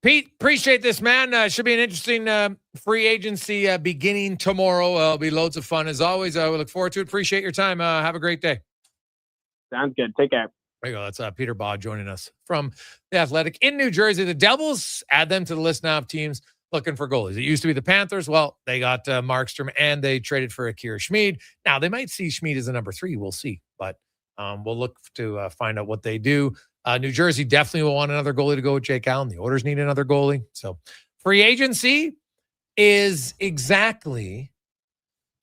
Speaker 7: Pete, appreciate this, man. Should be an interesting free agency beginning tomorrow. It'll be loads of fun as always. We look forward to it. Appreciate your time. Have a great day.
Speaker 26: Sounds good. Take care.
Speaker 7: There you go. That's Peter Baugh joining us from The Athletic in New Jersey. The Devils, add them to the list now of teams looking for goalies. It used to be the Panthers. Well, they got Markstrom and they traded for Akira Schmid. Now, they might see Schmid as a number 3. We'll see. But we'll look to find out what they do. New Jersey definitely will want another goalie to go with Jake Allen. The Oilers need another goalie. So free agency is exactly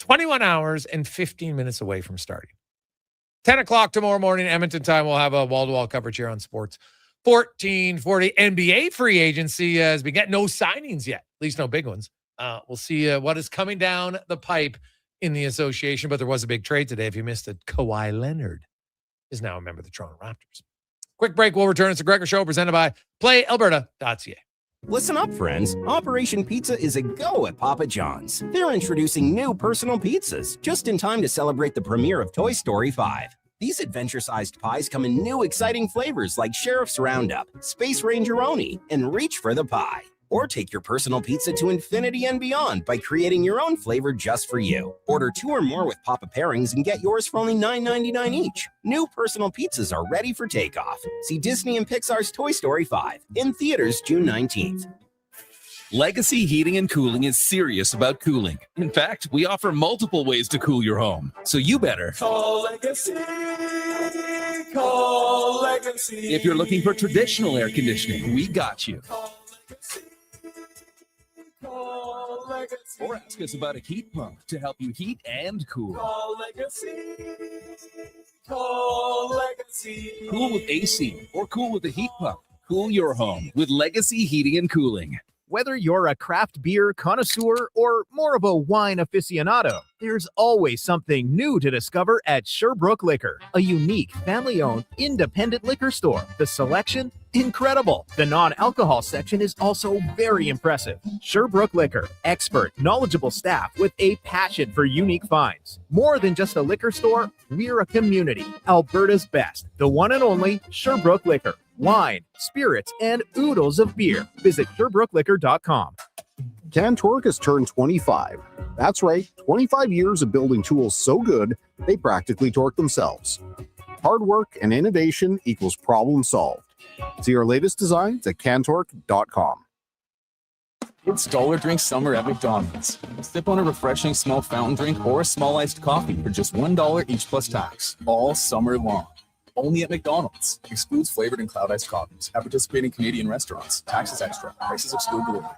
Speaker 7: 21 hours and 15 minutes away from starting. 10 o'clock tomorrow morning, Edmonton time. We'll have a wall-to-wall coverage here on Sports 1440. NBA free agency has been getting no signings yet, at least no big ones. We'll see what is coming down the pipe in the association, but there was a big trade today. If you missed it, Kawhi Leonard is now a member of the Toronto Raptors. Quick break. We'll return. It's the Gregor Show presented by PlayAlberta.ca.
Speaker 12: Listen up, friends. Operation Pizza is a go at Papa John's. They're introducing new personal pizzas just in time to celebrate the premiere of Toy Story 5. These adventure-sized pies come in new exciting flavors like Sheriff's Roundup, Space Rangeroni, and Reach for the Pie. Or take your personal pizza to infinity and beyond by creating your own flavor just for you. Order 2 or more with Papa Pairings and get yours for only $9.99 each. New personal pizzas are ready for takeoff. See Disney and Pixar's Toy Story 5 in theaters June 19th.
Speaker 16: Legacy Heating and Cooling is serious about cooling. In fact, we offer multiple ways to cool your home. So you better
Speaker 18: call Legacy. Call Legacy.
Speaker 16: If you're looking for traditional air conditioning, we got you.
Speaker 18: Call Legacy.
Speaker 16: Or ask us about a heat pump to help you heat and cool.
Speaker 18: Call Legacy. Call Legacy.
Speaker 16: Cool with AC or cool with a heat pump. Cool your home with Legacy Heating and Cooling.
Speaker 21: Whether you're a craft beer connoisseur or more of a wine aficionado, there's always something new to discover at Sherbrooke Liquor, a unique family-owned independent liquor store. The selection, incredible. The non-alcohol section is also very impressive. Sherbrooke Liquor, expert, knowledgeable staff with a passion for unique finds. More than just a liquor store, we're a community. Alberta's best, the one and only Sherbrooke Liquor. Wine, spirits, and oodles of beer. Visit SherbrookeLiquor.com.
Speaker 22: CanTorque has turned 25. That's right, 25 years of building tools so good, they practically torque themselves. Hard work and innovation equals problem solved. See our latest designs at CanTorque.com.
Speaker 24: It's dollar drink summer at McDonald's. Sip on a refreshing small fountain drink or a small iced coffee for just $1 each plus tax, all summer long. Only at McDonald's. Excludes flavored and cloud iced coffees. At participating Canadian restaurants. Taxes extra. Prices exclude delivery.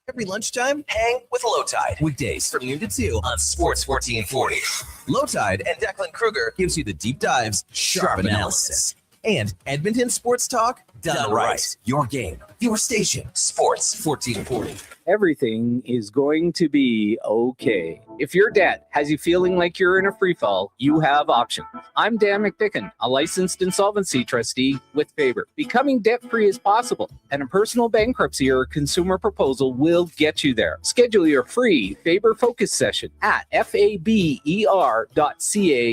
Speaker 3: Every lunchtime, hang with Low Tide. Weekdays from noon to 2 on Sports 1440. Low Tide and Declan Kruger gives you the deep dives, sharp analysis. And Edmonton Sports Talk, done right. Your game, your station, Sports 1440.
Speaker 1: Everything is going to be okay. If your debt has you feeling like you're in a free fall, you have options. I'm Dan McDicken, a licensed insolvency trustee with Faber. Becoming debt-free is possible, and a personal bankruptcy or consumer proposal will get you there. Schedule your free Faber Focus session at faber.ca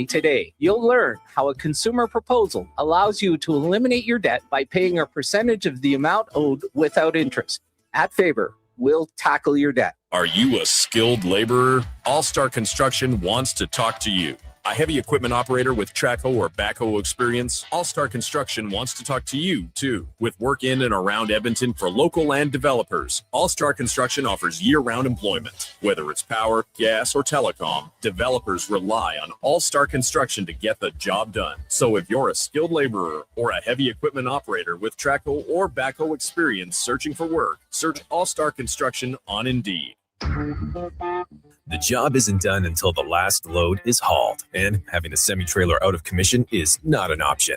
Speaker 1: today. You'll learn how a consumer proposal allows you to eliminate your debt by paying a percentage of the amount owed without interest. At Faber, we'll tackle your debt.
Speaker 5: Are you a skilled laborer? All-Star Construction wants to talk to you. A heavy equipment operator with trackhoe or backhoe experience? All-Star Construction wants to talk to you, too. With work in and around Edmonton for local land developers, All-Star Construction offers year-round employment. Whether it's power, gas, or telecom, developers rely on All-Star Construction to get the job done. So if you're a skilled laborer or a heavy equipment operator with trackhoe or backhoe experience searching for work, search All-Star Construction on Indeed.
Speaker 10: The job isn't done until the last load is hauled, and having a semi-trailer out of commission is not an option.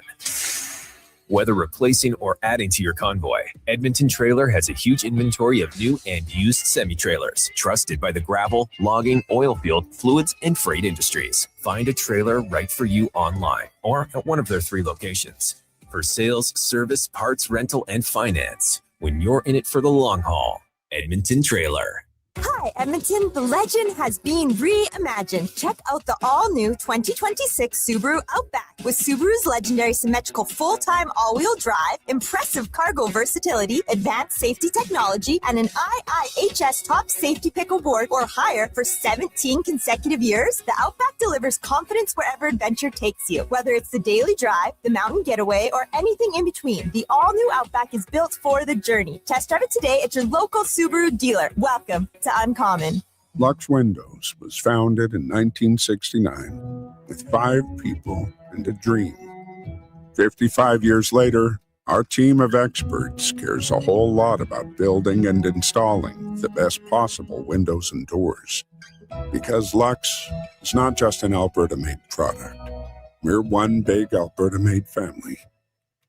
Speaker 10: Whether replacing or adding to your convoy, Edmonton Trailer has a huge inventory of new and used semi-trailers, trusted by the gravel, logging, oil field, fluids, and freight industries. Find a trailer right for you online or at one of their 3 locations. For sales, service, parts, rental, and finance, when you're in it for the long haul, Edmonton Trailer.
Speaker 14: Hi, Edmonton. The legend has been reimagined. Check out the all-new 2026 Subaru Outback. With Subaru's legendary symmetrical full-time all-wheel drive, impressive cargo versatility, advanced safety technology, and an IIHS Top Safety Pick Award or higher for 17 consecutive years, the Outback delivers confidence wherever adventure takes you. Whether it's the daily drive, the mountain getaway, or anything in between, the all-new Outback is built for the journey. Test drive it today at your local Subaru dealer. Welcome to Uncommon.
Speaker 15: Lux Windows was founded in 1969 with 5 people and a dream. 55 years later, our team of experts cares a whole lot about building and installing the best possible windows and doors. Because Lux is not just an Alberta-made product. We're one big Alberta-made family.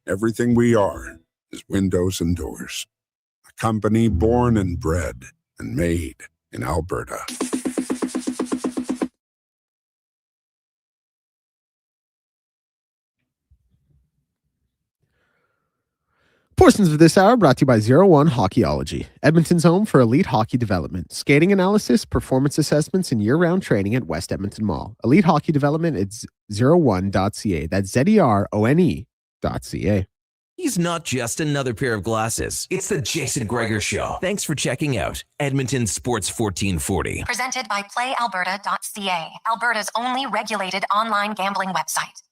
Speaker 15: Everything we are is windows and doors. A company born and bred and made in Alberta.
Speaker 8: Portions of this hour brought to you by 01 Hockeyology, Edmonton's home for elite hockey development, skating analysis, performance assessments, and year-round training at West Edmonton Mall. Elite hockey development at 01.ca. That's ZERONE.ca.
Speaker 3: He's not just another pair of glasses. It's the Jason Gregor Show. Thanks for checking out Edmonton Sports 1440.
Speaker 6: Presented by PlayAlberta.ca, Alberta's only regulated online gambling website.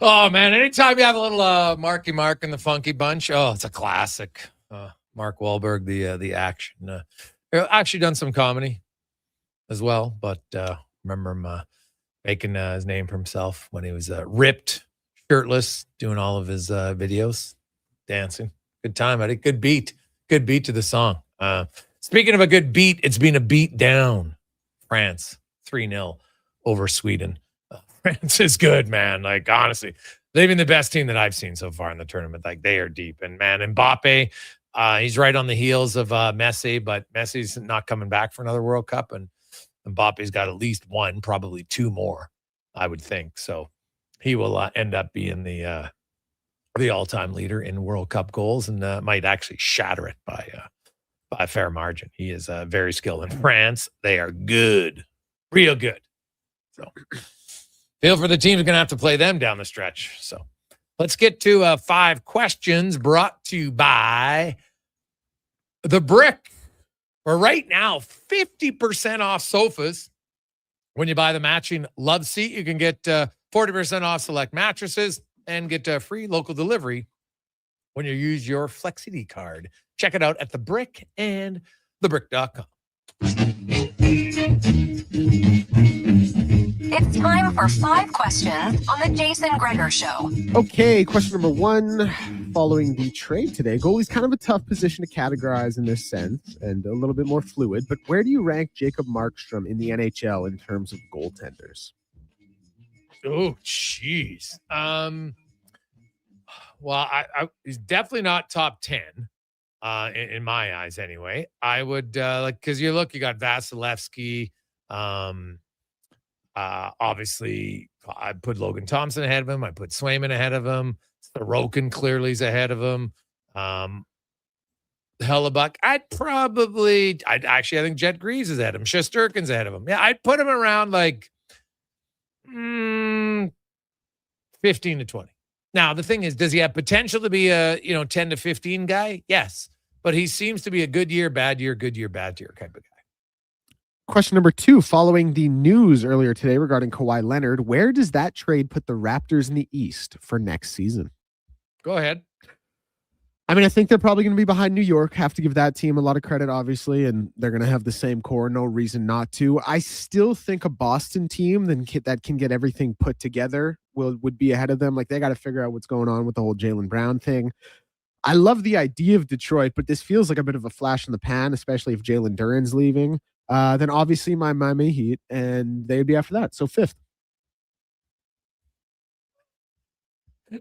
Speaker 7: Oh, man. Anytime you have a little Marky Mark and the Funky Bunch, oh, it's a classic. Mark Wahlberg, the action. Actually done some comedy as well, but remember him making his name for himself when he was ripped, shirtless, doing all of his videos, dancing. Good time. I had a good beat. Good beat to the song. Speaking of a good beat, it's been a beat down. France, 3-0 over Sweden. France is good, man. Like, honestly, they've been the best team that I've seen so far in the tournament. Like, they are deep. And, man, Mbappe, he's right on the heels of Messi, but Messi's not coming back for another World Cup. And Mbappe's got at least 1, probably 2 more, I would think. So he will end up being the all-time leader in World Cup goals and might actually shatter it by a fair margin. He is very skilled. In France, they are good, real good. So feel for the team who's going to have to play them down the stretch. So let's get to 5 questions brought to you by The Brick. For right now, 50% off sofas. When you buy the matching love seat, you can get 40% off select mattresses and get free local delivery when you use your Flexity card. Check it out at The Brick and thebrick.com.
Speaker 2: It's time for 5 questions on the Jason Gregor Show.
Speaker 8: Okay, question number 1. Following the trade today, goalie's kind of a tough position to categorize in this sense and a little bit more fluid, but where do you rank Jacob Markstrom in the NHL in terms of goaltenders?
Speaker 7: Oh, jeez. Well, he's definitely not top 10 in my eyes anyway. I would because you got Vasilevsky. Obviously, I'd put Logan Thompson ahead of him. I put Swayman ahead of him. Sorokin clearly is ahead of him. Hellebuck, I think Jet Greaves is ahead of him. Shesterkin's ahead of him. Yeah, I'd put him around like 15 to 20. Now, the thing is, does he have potential to be a 10 to 15 guy? Yes. But he seems to be a good year, bad year, good year, bad year kind of guy.
Speaker 8: Question number 2, following the news earlier today regarding Kawhi Leonard, where does that trade put the Raptors in the East for next season?
Speaker 7: Go ahead.
Speaker 8: I mean, I think they're probably going to be behind New York. Have to give that team a lot of credit, obviously, and they're going to have the same core. No reason not to. I still think a Boston team that can get everything put together would be ahead of them. Like, they got to figure out what's going on with the whole Jaylen Brown thing. I love the idea of Detroit, but this feels like a bit of a flash in the pan, especially if Jalen Duren's leaving. Then obviously my Miami Heat, and they'd be after that. So 5th.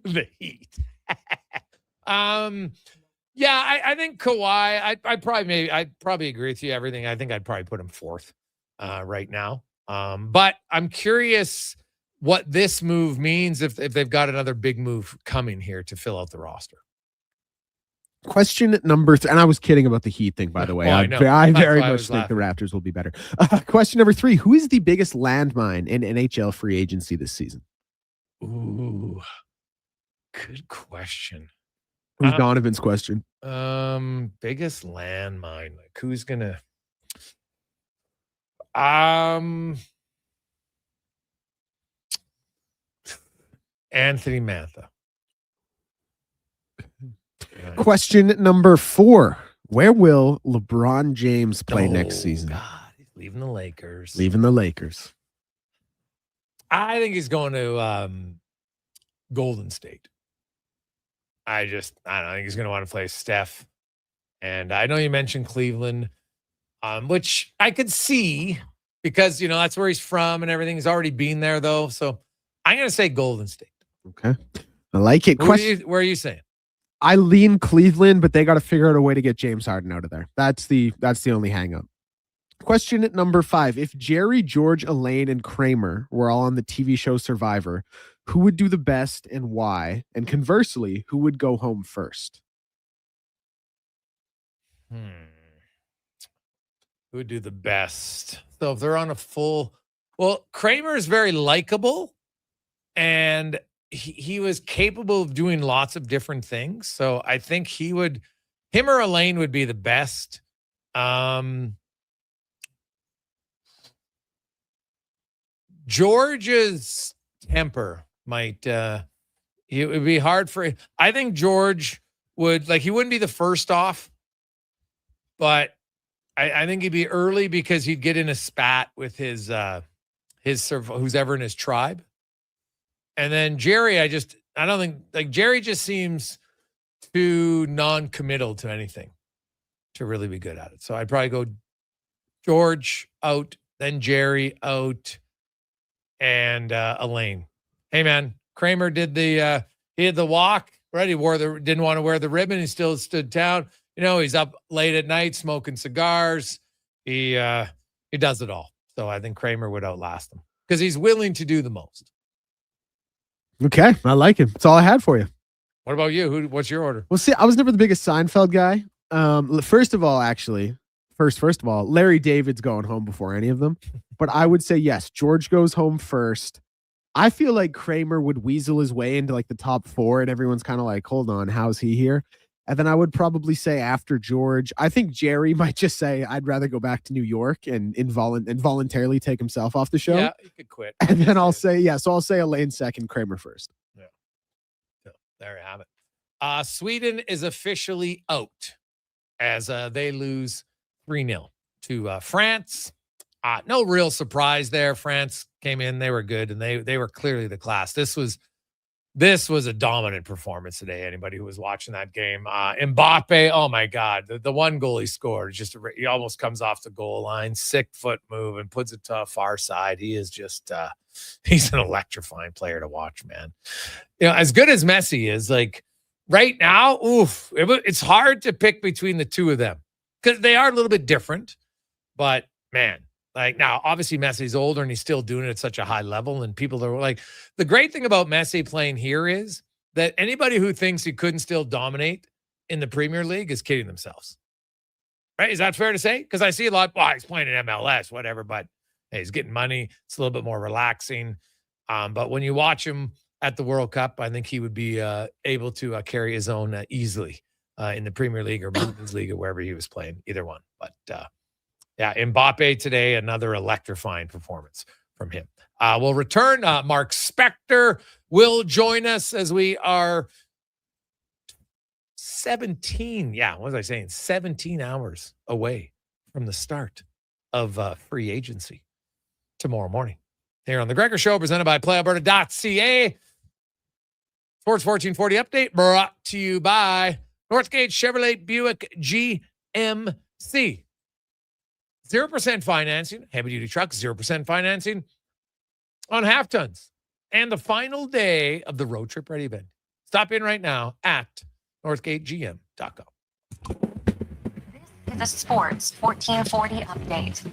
Speaker 7: The Heat. Yeah, I think Kawhi, I'd probably agree with you. Everything. I think I'd probably put him 4th right now. But I'm curious what this move means if they've got another big move coming here to fill out the roster.
Speaker 8: Question number 3, and I was kidding about the Heat thing, by the way.
Speaker 7: Well,
Speaker 8: I very much think the Raptors will be better. Question number 3, who is the biggest landmine in NHL free agency this season?
Speaker 7: Ooh, good question.
Speaker 8: It was Donovan's question.
Speaker 7: Biggest landmine. Like, who's gonna? Anthony Mantha.
Speaker 8: Question number 4, where will LeBron James play next season?
Speaker 7: God, he's leaving the Lakers. I think he's going to Golden State. I don't know. I think he's going to want to play Steph. And I know you mentioned Cleveland, which I could see because, that's where he's from and everything. He's already been there, though. So I'm going to say Golden State.
Speaker 8: Okay. I like it.
Speaker 7: Where are you saying?
Speaker 8: I lean Cleveland, but they got to figure out a way to get James Harden out of there. That's the only hang up. Question number 5. If Jerry, George, Elaine, and Kramer were all on the TV show Survivor, who would do the best and why? And conversely, who would go home first?
Speaker 7: Who would do the best? So if they're on a full... Well, Kramer is very likable, and he was capable of doing lots of different things. So I think him or Elaine would be the best. George's temper might, it would be hard for, I think George would, he wouldn't be the first off, but I think he'd be early because he'd get in a spat with his who's ever in his tribe. And then Jerry, I don't think, Jerry just seems too non-committal to anything to really be good at it. So I'd probably go George out, then Jerry out, and Elaine. Hey man, Kramer did he had the walk, right? He didn't want to wear the ribbon. He still stood down. He's up late at night smoking cigars. He does it all. So I think Kramer would outlast him because he's willing to do the most.
Speaker 8: Okay, I like it. That's all I had for you.
Speaker 7: What about you? What's your order?
Speaker 8: Well, see, I was never the biggest Seinfeld guy. First of all, Larry David's going home before any of them. But I would say yes, George goes home first. I feel like Kramer would weasel his way into the top 4, and everyone's kind of like, hold on, how's he here? And then I would probably say after George, I think Jerry might just say, I'd rather go back to New York and involuntarily take himself off the show.
Speaker 7: Yeah, he could quit.
Speaker 8: And then I'll say Elaine second, Kramer first.
Speaker 7: Yeah. So, there you have it. Sweden is officially out as they lose 3-0 to France. No real surprise there. France came in, they were good, and they were clearly the class. This was a dominant performance today. Anybody who was watching that game, Mbappe, oh my God, the one goal he scored, he almost comes off the goal line, 6-foot move and puts it to a far side. He is just he's an electrifying player to watch, man. As good as Messi is, like right now, it's hard to pick between the two of them because they are a little bit different. But man. Like now, obviously Messi's older and he's still doing it at such a high level. And people are like, the great thing about Messi playing here is that anybody who thinks he couldn't still dominate in the Premier League is kidding themselves. Right? Is that fair to say? Because I see a lot, he's playing in MLS, whatever, but hey, he's getting money. It's a little bit more relaxing. But when you watch him at the World Cup, I think he would be able to carry his own easily in the Premier League or Women's League or wherever he was playing, either one. But yeah, Mbappe today, another electrifying performance from him. We'll return. Mark Spector will join us as we are 17 hours away from the start of free agency tomorrow morning. Here on The Gregor Show, presented by PlayAlberta.ca. Sports 1440 update brought to you by Northgate Chevrolet Buick GMC. 0% financing, heavy-duty trucks, 0% financing on half tons. And the final day of the Road Trip Ready event. Stop in right now at northgategm.com.
Speaker 2: The Sports 1440 update.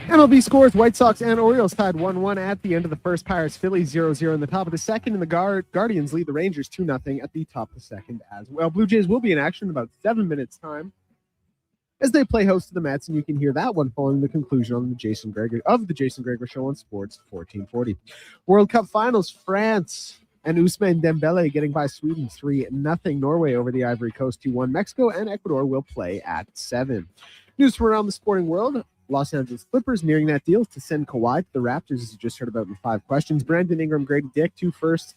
Speaker 8: MLB scores, White Sox and Orioles tied 1-1 at the end of the first. Pirates, Phillies 0-0 in the top of the second. And the Guardians lead the Rangers 2-0 at the top of the second as well. Blue Jays will be in action in about 7 minutes' time as they play host to the Mets, and you can hear that one following the conclusion on the Jason Gregor Show on Sports 1440. World Cup Finals, France and Ousmane Dembele getting by Sweden 3-0. Norway over the Ivory Coast 2-1. Mexico and Ecuador will play at 7. News from around the sporting world. Los Angeles Clippers nearing that deal to send Kawhi to the Raptors, as you just heard about in 5 questions. Brandon Ingram, Grady Dick, 2 firsts.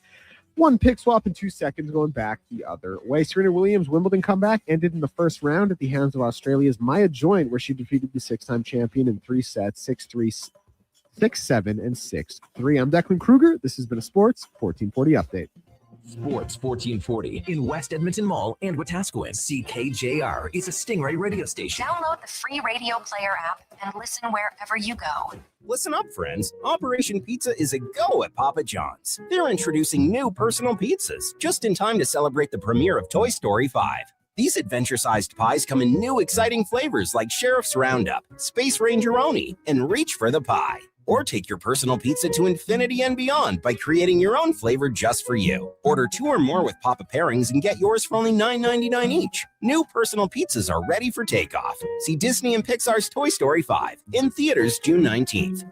Speaker 8: 1 pick swap in 2 seconds going back the other way. Serena Williams' Wimbledon comeback ended in the first round at the hands of Australia's Maya Joint, where she defeated the 6-time champion in 3 sets, 6-3, 6-7, and 6-3. I'm Declan Kruger. This has been a Sports 1440 update.
Speaker 3: Sports 1440 in West Edmonton Mall and Wetaskiwin. CKJR is a Stingray radio station.
Speaker 2: Download the free radio player app and listen wherever you go.
Speaker 12: Listen up, friends. Operation Pizza is a go at Papa John's. They're introducing new personal pizzas just in time to celebrate the premiere of Toy Story 5. These adventure-sized pies come in new, exciting flavors like Sheriff's Roundup, Space Rangeroni, and Reach for the Pie. Or take your personal pizza to infinity and beyond by creating your own flavor just for you. Order 2 or more with Papa Pairings and get yours for only $9.99 each. New personal pizzas are ready for takeoff. See Disney and Pixar's Toy Story 5 in theaters June 19th.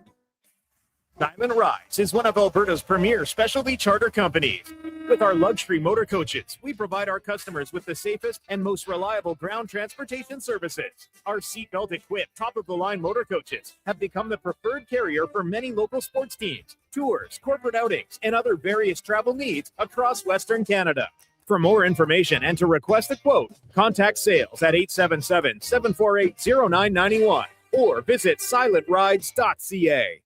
Speaker 21: Diamond Rides is one of Alberta's premier specialty charter companies. With our luxury motor coaches, we provide our customers with the safest and most reliable ground transportation services. Our seatbelt-equipped, top-of-the-line motor coaches have become the preferred carrier for many local sports teams, tours, corporate outings, and other various travel needs across Western Canada. For more information and to request a quote, contact sales at 877-748-0991 or visit silentrides.ca.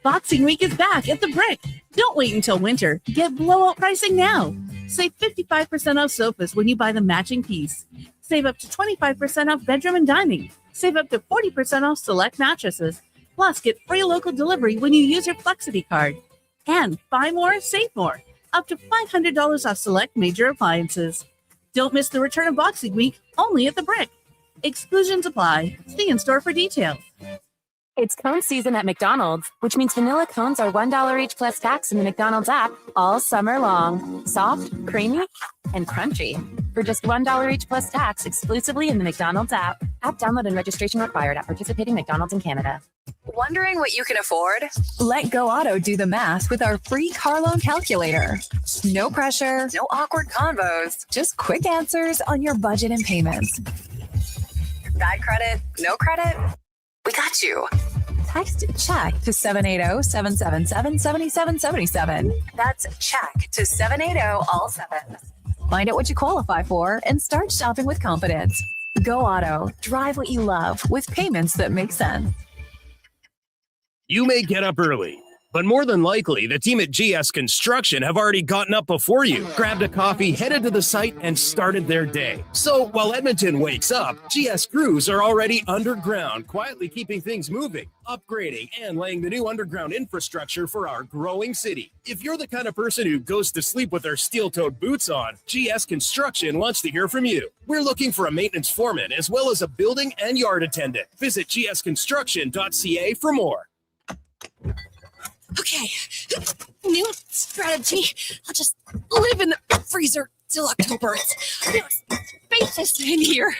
Speaker 4: Boxing Week is back at the Brick. Don't wait until winter. Get blowout pricing now. Save 55% off sofas when you buy the matching piece. Save up to 25% off bedroom and dining. Save up to 40% off select mattresses. Plus, get free local delivery when you use your Flexity card. And buy more, save more. Up to $500 off select major appliances. Don't miss the return of Boxing Week, only at the Brick. Exclusions apply. See in store for details.
Speaker 9: It's cone season at McDonald's, which means vanilla cones are $1 each plus tax in the McDonald's app all summer long. Soft, creamy, and crunchy. For just $1 each plus tax exclusively in the McDonald's app. App download and registration required at participating McDonald's in Canada.
Speaker 2: Wondering what you can afford?
Speaker 13: Let Go Auto do the math with our free car loan calculator. No pressure,
Speaker 2: No awkward convos.
Speaker 13: just quick answers on your budget and payments.
Speaker 2: Bad credit? No credit? We got you.
Speaker 13: Text check to 780-777-7777.
Speaker 2: That's check to 780 all 7.
Speaker 13: Find out what you qualify for and start shopping with confidence. Go Auto. Drive what you love with payments that make sense.
Speaker 11: You may get up early, but more than likely, the team at GS Construction have already gotten up before you, grabbed a coffee, headed to the site, and started their day. So while Edmonton wakes up, GS crews are already underground, quietly keeping things moving, upgrading, and laying the new underground infrastructure for our growing city. If you're the kind of person who goes to sleep with their steel-toed boots on, GS Construction wants to hear from you. We're looking for a maintenance foreman as well as a building and yard attendant. Visit gsconstruction.ca for more.
Speaker 2: Okay, new strategy. I'll just live in the freezer till October. It's spacious in here.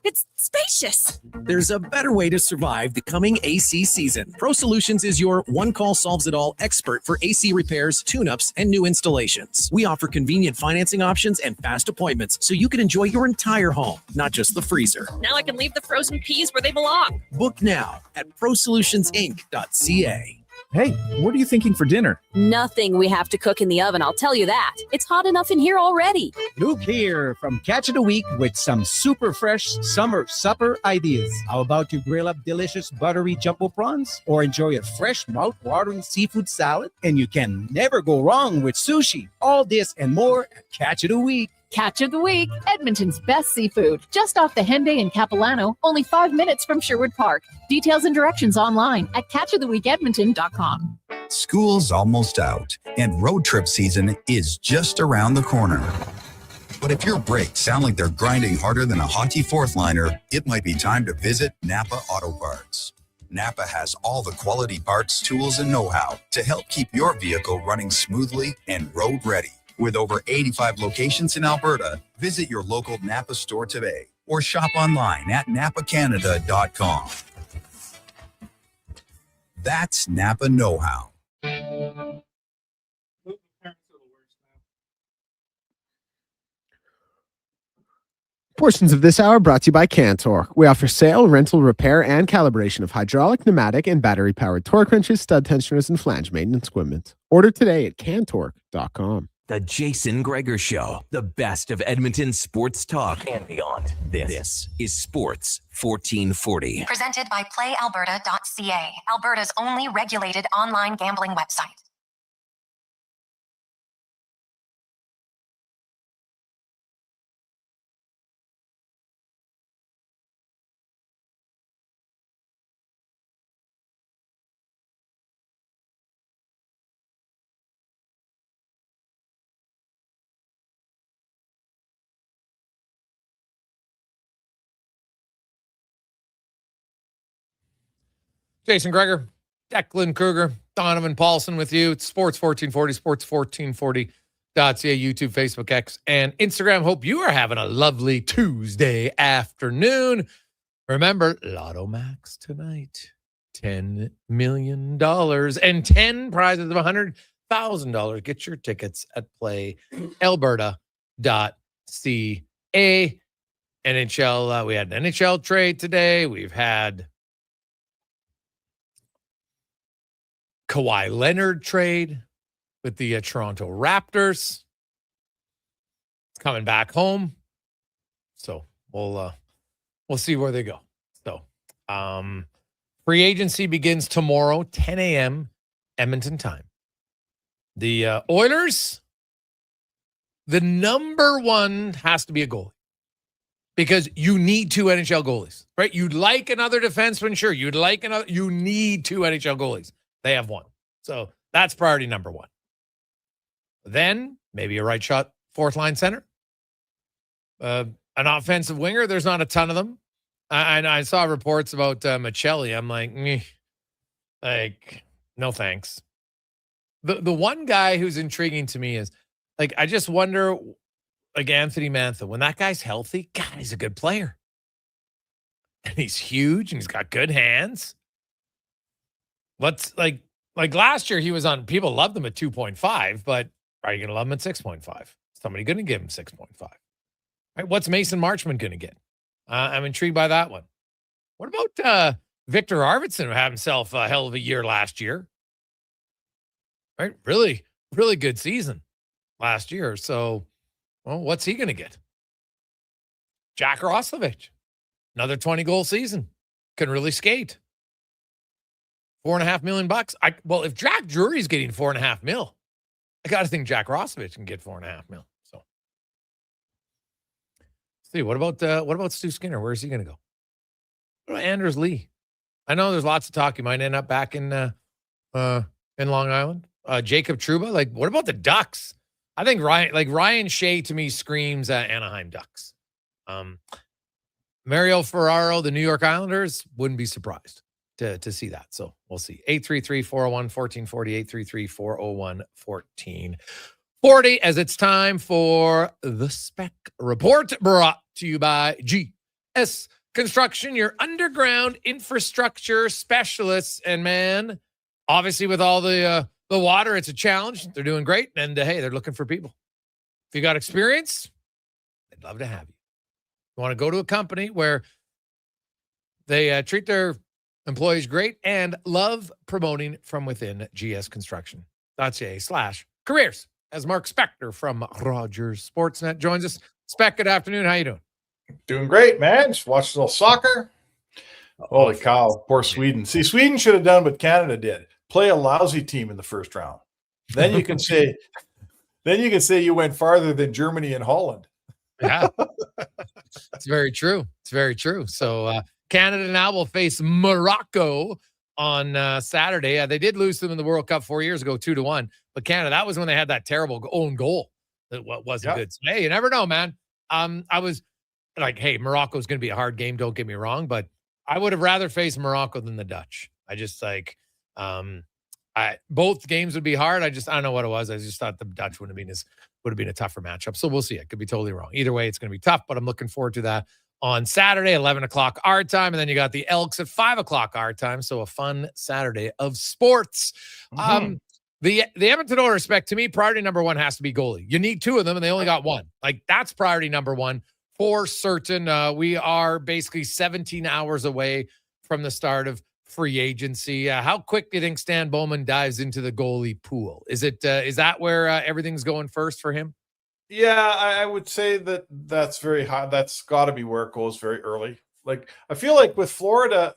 Speaker 2: It's spacious.
Speaker 17: There's a better way to survive the coming AC season. Pro Solutions is your one-call solves-it-all expert for AC repairs, tune-ups, and new installations. We offer convenient financing options and fast appointments so you can enjoy your entire home, not just the freezer.
Speaker 2: Now I can leave the frozen peas where they belong.
Speaker 17: Book now at prosolutionsinc.ca.
Speaker 19: Hey, what are you thinking for dinner?
Speaker 9: Nothing we have to cook in the oven, I'll tell you that. It's hot enough in here already.
Speaker 20: Luke here from Catch of the Week with some super fresh summer supper ideas. How about you grill up delicious buttery jumbo prawns or enjoy a fresh mouth-watering seafood salad? And you can never go wrong with sushi. All this and more at Catch of the Week.
Speaker 23: Catch of the Week, Edmonton's best seafood. Just off the Henday in Capilano, only 5 minutes from Sherwood Park. Details and directions online at catchoftheweekedmonton.com.
Speaker 25: School's almost out, and road trip season is just around the corner. But if your brakes sound like they're grinding harder than a hockey fourth liner, it might be time to visit Napa Auto Parts. Napa has all the quality parts, tools, and know-how to help keep your vehicle running smoothly and road ready. With over 85 locations in Alberta, visit your local Napa store today or shop online at napacanada.com. That's Napa know-how.
Speaker 8: Portions of this hour brought to you by CanTorque. We offer sale, rental, repair, and calibration of hydraulic, pneumatic, and battery-powered torque wrenches, stud tensioners, and flange maintenance equipment. Order today at CanTorque.com.
Speaker 3: The Jason Gregor Show, the best of Edmonton sports talk and beyond. This is Sports 1440.
Speaker 6: Presented by PlayAlberta.ca, Alberta's only regulated online gambling website.
Speaker 7: Jason Gregor, Declan Kruger, Donovan Paulson with you. It's Sports 1440, sports1440.ca, YouTube, Facebook, X, and Instagram. Hope you are having a lovely Tuesday afternoon. Remember, Lotto Max tonight, $10 million and 10 prizes of $100,000. Get your tickets at PlayAlberta.ca. NHL, we had an NHL trade today. We've had Kawhi Leonard trade with the Toronto Raptors. It's coming back home. So we'll see where they go. So free agency begins tomorrow, 10 a.m. Edmonton time. The Oilers, the number one has to be a goalie because you need two NHL goalies, right? You'd like another defenseman, sure. You need two NHL goalies. They have one. So that's priority number one. Then maybe a right shot, fourth line center. An offensive winger, there's not a ton of them. I saw reports about Michelli. I'm like, no thanks. The one guy who's intriguing to me is, like, I just wonder, like Anthony Mantha, when that guy's healthy, God, he's a good player. And he's huge and he's got good hands. Let's like last year he was on, people loved him at 2.5, but are you going to love him at 6.5? Somebody going to give him 6.5. Right? What's Mason Marchment going to get? I'm intrigued by that one. What about Victor Arvidsson, who had himself a hell of a year last year? Right? Really, really good season last year. So, well, what's he going to get? Jack Roslovic, another 20-goal season. Can really skate. $4.5 million. Well, if Jack Drury's getting $4.5 million, I got to think Jack Rosovich can get $4.5 million. So, see, what about Stu Skinner? Where's he going to go? What about Anders Lee? I know there's lots of talk. He might end up back in Long Island. Jacob Trouba. Like, what about the Ducks? I think Ryan Shea to me screams Anaheim Ducks. Mario Ferraro, the New York Islanders, wouldn't be surprised to see that. So we'll see. 833-401-1440, 833-401-1440, as it's time for the Spec Report, brought to you by GS Construction, your underground infrastructure specialists. And man, obviously with all the water, it's a challenge. They're doing great. And hey, they're looking for people. If you got experience, they'd love to have you. You want to go to a company where they treat their employees great and love promoting from within. GSconstruction.ca/careers. As Mark Spector from Rogers Sportsnet joins us. Spec, good afternoon. How you doing?
Speaker 1: Doing great, man. Just watched a little soccer. Holy cow, poor Sweden. See, Sweden should have done what Canada did. Play a lousy team in the first round. Then you can say you went farther than Germany and Holland.
Speaker 7: Yeah. It's very true. It's very true. So Canada now will face Morocco on Saturday. They did lose them in the World Cup 4 years ago, 2-1. But Canada, that was when they had that terrible own goal that wasn't good. So, hey, you never know, man. I was like, hey, Morocco's going to be a hard game. Don't get me wrong. But I would have rather faced Morocco than the Dutch. I just both games would be hard. I don't know what it was. I just thought the Dutch would have been a tougher matchup. So we'll see. I could be totally wrong. Either way, it's going to be tough, but I'm looking forward to that on Saturday, 11 o'clock our time. And then you got the Elks at 5 o'clock our time. So a fun Saturday of sports. Mm-hmm. The Edmonton Oilers, Spec, to me, priority number one has to be goalie. You need two of them, and they only got one. Like, that's priority number one for certain. We are basically 17 hours away from the start of free agency. How quick do you think Stan Bowman dives into the goalie pool? Is that where everything's going first for him?
Speaker 1: Yeah, I would say that's very high. That's got to be where it goes very early. Like, I feel like with Florida,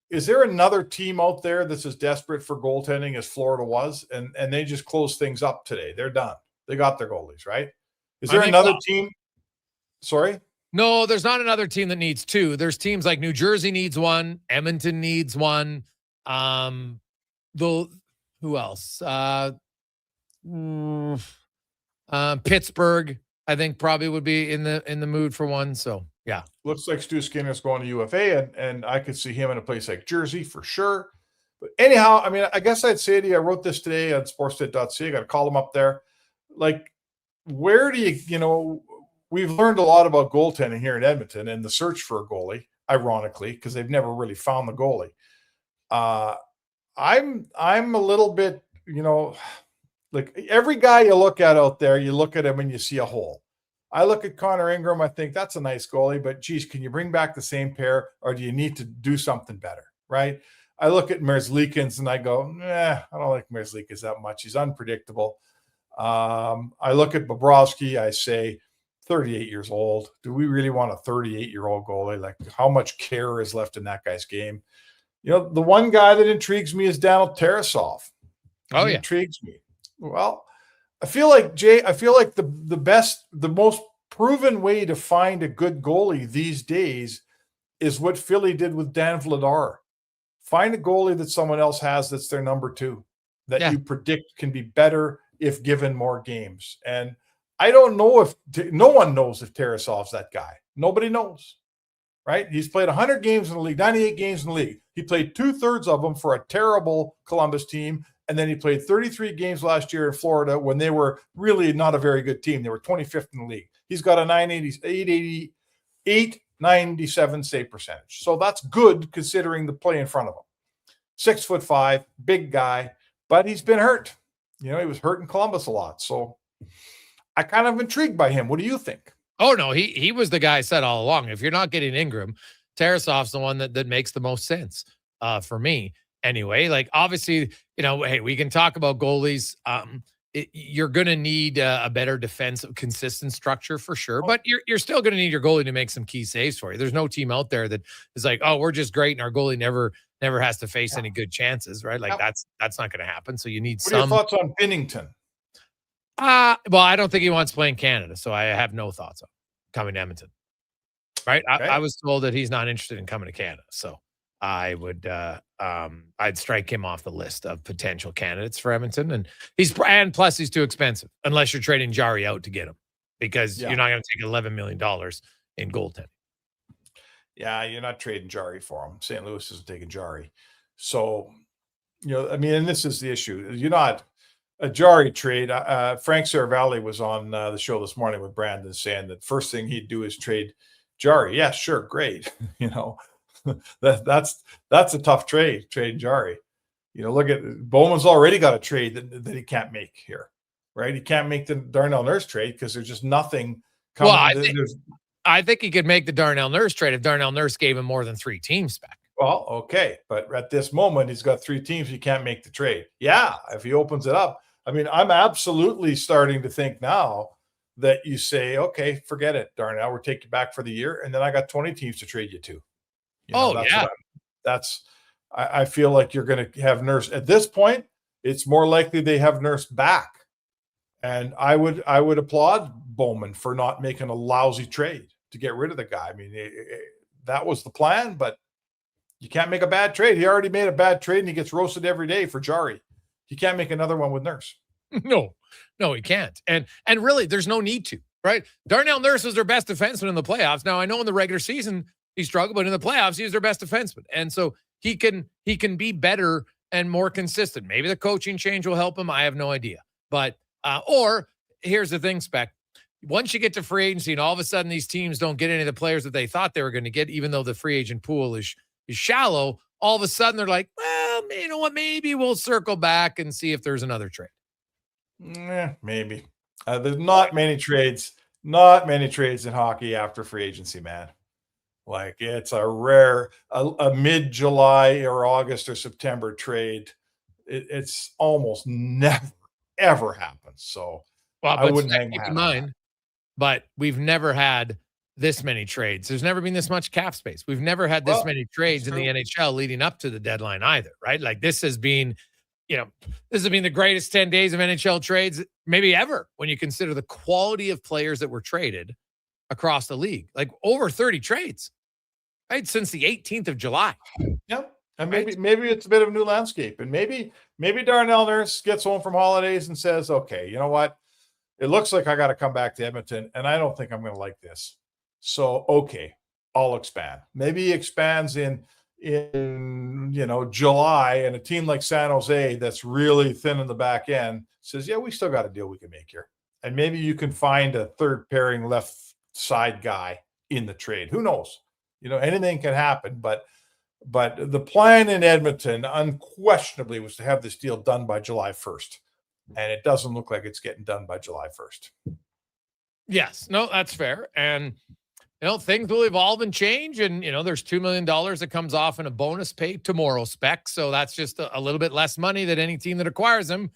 Speaker 1: is there another team out there that's as desperate for goaltending as Florida was? And they just closed things up today. They're done. They got their goalies, right? Is there another team? Sorry?
Speaker 7: No, there's not another team that needs two. There's teams like New Jersey needs one. Edmonton needs one. Who else? Pittsburgh, I think, probably would be in the mood for one. So yeah,
Speaker 1: looks like Stu Skinner's going to UFA, and I could see him in a place like Jersey for sure. But anyhow, I mean, I guess I'd say to you, I wrote this today on sportsnet.ca. I got to call him up there. Like, where do we've learned a lot about goaltending here in Edmonton and the search for a goalie, ironically, because they've never really found the goalie. I'm a little bit, like every guy you look at out there, you look at him and you see a hole. I look at Connor Ingram, I think that's a nice goalie, but geez, can you bring back the same pair, or do you need to do something better, right? I look at Merzlikins and I go, I don't like Merzlikins that much. He's unpredictable. I look at Bobrovsky, I say, 38 years old. Do we really want a 38-year-old goalie? Like, how much care is left in that guy's game? The one guy that intrigues me is Daniel Tarasov.
Speaker 7: Oh, yeah.
Speaker 1: Intrigues me. Well, I feel like the most proven way to find a good goalie these days is what Philly did with Dan Vladar. Find a goalie that someone else has that's their number two, that you predict can be better if given more games. And I don't know no one knows if Tarasov's that guy. Nobody knows, right? He's played 100 games in the league, 98 games in the league. He played 2/3 of them for a terrible Columbus team. And then he played 33 games last year in Florida when they were really not a very good team. They were 25th in the league. He's got a 897 save percentage. So that's good considering the play in front of him. 6'5", big guy, but he's been hurt. He was hurt in Columbus a lot. So I kind of intrigued by him. What do you think?
Speaker 7: Oh, no, he was the guy I said all along. If you're not getting Ingram, Tarasov's the one that makes the most sense for me. Anyway, like, obviously, hey, we can talk about goalies. You're going to need a better defensive, consistent structure for sure, but you're still going to need your goalie to make some key saves for you. There's no team out there that is like, oh, we're just great and our goalie never never has to face any good chances, right? Like that's not going to happen. So you need
Speaker 1: What are your thoughts on Binnington?
Speaker 7: Well, I don't think he wants to play in Canada, so I have no thoughts on coming to Edmonton. Right?
Speaker 1: Okay.
Speaker 7: I was told that he's not interested in coming to Canada, so I would I'd strike him off the list of potential candidates for Edmonton, and plus he's too expensive unless you're trading Jari out to get him because you're not going to take $11 million in goaltending.
Speaker 1: Yeah, you're not trading Jari for him. St. Louis isn't taking Jari. So, I mean, and this is the issue. You're not a Jari trade. Frank Saravalli was on the show this morning with Brandon saying that first thing he'd do is trade Jari. Yeah, sure, great. That's a tough trade Jari. Look at Bowman's already got a trade that he can't make here, right? He can't make the Darnell Nurse trade because there's just nothing coming.
Speaker 7: Well, I think he could make the Darnell Nurse trade if Darnell Nurse gave him more than 3 teams back.
Speaker 1: Well, okay. But at this moment, he's got 3 teams. He can't make the trade. Yeah, if he opens it up. I mean, I'm absolutely starting to think now that you say, okay, forget it, Darnell. We'll take you back for the year. And then I got 20 teams to trade you to. I feel like you're going to have Nurse. At this point, it's more likely they have Nurse back. And I would applaud Bowman for not making a lousy trade to get rid of the guy. I mean, that was the plan, but you can't make a bad trade. He already made a bad trade, and he gets roasted every day for Jari. He can't make another one with Nurse.
Speaker 7: No, he can't. And really, there's no need to, right? Darnell Nurse was their best defenseman in the playoffs. Now, I know in the regular season he struggled, but in the playoffs, he was their best defenseman. And so he can be better and more consistent. Maybe the coaching change will help him. I have no idea. But, or here's the thing, Spec. Once you get to free agency and all of a sudden these teams don't get any of the players that they thought they were going to get, even though the free agent pool is shallow, all of a sudden they're like, well, you know what? Maybe we'll circle back and see if there's another trade.
Speaker 1: Maybe. There's not many trades in hockey after free agency, man. Like it's a rare, a mid-July or August or September trade. It's almost never, ever happens. So I wouldn't hang my hat on that.
Speaker 7: But we've never had this many trades. There's never been this much cap space. We've never had this many trades in the NHL leading up to the deadline either, right? Like this has been the greatest 10 days of NHL trades maybe ever when you consider the quality of players that were traded across the league. Like over 30 trades, right? Since the 18th of July.
Speaker 1: Yep. And maybe it's a bit of a new landscape. And maybe Darnell Nurse gets home from holidays and says, okay, you know what? It looks like I got to come back to Edmonton, and I don't think I'm going to like this. So, okay, I'll expand. Maybe he expands in July, and a team like San Jose that's really thin in the back end says, yeah, we still got a deal we can make here. And maybe you can find a third pairing left side guy in the trade. Who knows? Anything can happen. But the plan in Edmonton unquestionably was to have this deal done by July 1st. And it doesn't look like it's getting done by July 1st.
Speaker 7: Yes. No, that's fair. And, things will evolve and change. And, there's $2 million that comes off in a bonus pay tomorrow, Spec. So that's just a little bit less money that any team that acquires him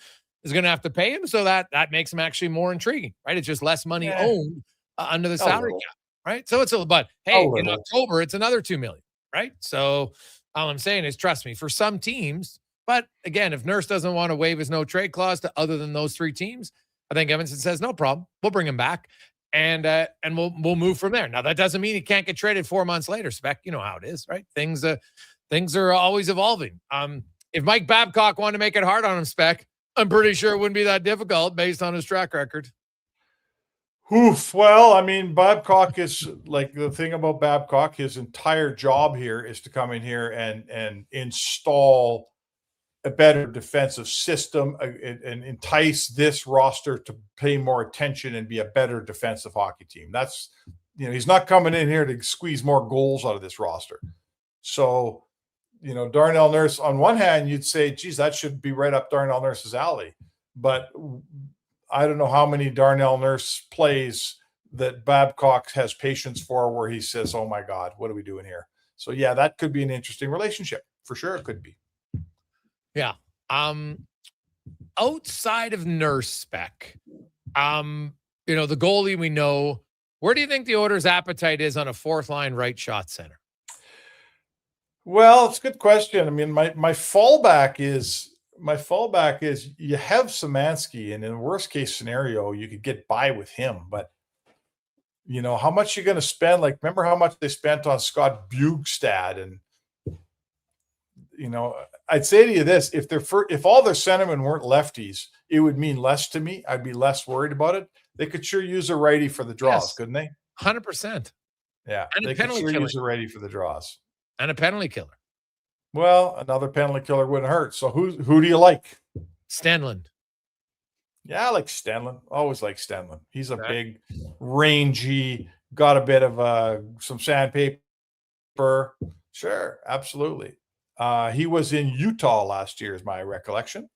Speaker 7: is going to have to pay him. So that makes him actually more intriguing, right? It's just less money owned under the salary cap, right? So but hey, in October, it's another $2 million, right? So all I'm saying is, trust me, for some teams, but again, if Nurse doesn't want to waive his no trade clause to other than those 3 teams, I think Edmonton says, no problem. We'll bring him back and we'll move from there. Now, that doesn't mean he can't get traded 4 months later, Spec. You know how it is, right? Things are always evolving. If Mike Babcock wanted to make it hard on him, Spec, I'm pretty sure it wouldn't be that difficult based on his track record.
Speaker 1: Oof. Well, I mean, Babcock is like the thing about Babcock, his entire job here is to come in here and install a better defensive system and entice this roster to pay more attention and be a better defensive hockey team. That's, he's not coming in here to squeeze more goals out of this roster. So, Darnell Nurse, on one hand, you'd say, geez, that should be right up Darnell Nurse's alley. But I don't know how many Darnell Nurse plays that Babcock has patience for where he says, oh my God, what are we doing here? So yeah, that could be an interesting relationship. For sure it could be.
Speaker 7: Yeah. Outside of Nurse, Spec, the goalie we know, where do you think the Oilers' appetite is on a 4th line right shot center?
Speaker 1: Well, it's a good question. I mean, my fallback is you have Szymanski, and in the worst case scenario, you could get by with him. But how much you're going to spend? Like, remember how much they spent on Scott Bjugstad, and I'd say to you this: if all their centermen weren't lefties, it would mean less to me. I'd be less worried about it. They could sure use a righty for the draws, couldn't they?
Speaker 7: 100%.
Speaker 1: Yeah,
Speaker 7: And
Speaker 1: they could sure use a righty for the draws.
Speaker 7: And a penalty killer.
Speaker 1: Well, another penalty killer wouldn't hurt. So who do you like?
Speaker 7: Stanley.
Speaker 1: Yeah, I like Stanley. Always like Stanley. He's a big, rangy, got a bit of some sandpaper. Sure, absolutely. He was in Utah last year, is my recollection.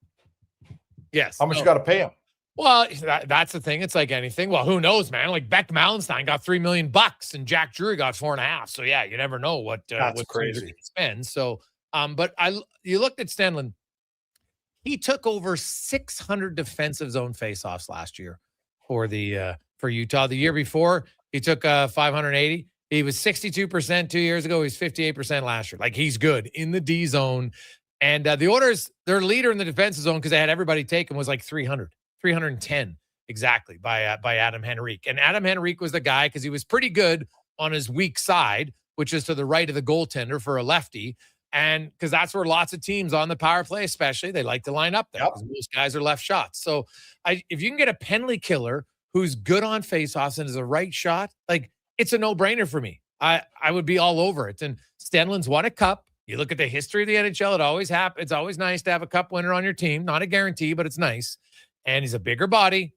Speaker 7: Yes.
Speaker 1: How much you got to pay him?
Speaker 7: Well, that's the thing. It's like anything. Well, who knows, man? Like Beck Malenstein got $3 million and Jack Drury got $4.5. So yeah, you never know what
Speaker 1: crazy
Speaker 7: spend. So, but you looked at Stanley. He took over 600 defensive zone faceoffs last year for Utah. The year before, he took 580. He was 62% 2 years ago. He's 58% last year. Like, he's good in the D zone. And the Oilers, their leader in the defensive zone, because they had everybody taken, was like 310 exactly by Adam Henrique. And Adam Henrique was the guy because he was pretty good on his weak side, which is to the right of the goaltender for a lefty. And because that's where lots of teams on the power play, especially, they like to line up there because most guys are left shots. So if you can get a penalty killer who's good on faceoffs and is a right shot, like, it's a no-brainer for me. I would be all over it. And Stenlund's won a cup. You look at the history of the NHL, it always happens. It's always nice to have a cup winner on your team. Not a guarantee, but it's nice. And he's a bigger body.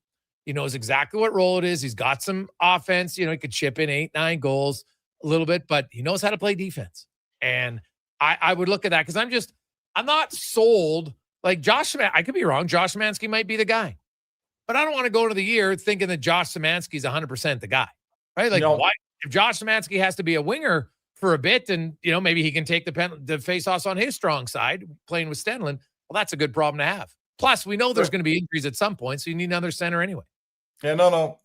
Speaker 7: He knows exactly what role it is. He's got some offense. He could chip in 8-9 goals a little bit, but he knows how to play defense. And I would look at that because I'm not sold. Like I could be wrong. Josh Szymanski might be the guy, but I don't want to go into the year thinking that Josh Szymanski is 100% the guy, right? Like, why? If Josh Szymanski has to be a winger for a bit, and maybe he can take the face-offs on his strong side, playing with Stenlund. Well, that's a good problem to have. Plus, we know there's going to be injuries at some point, so you need another center anyway.
Speaker 1: Yeah, no.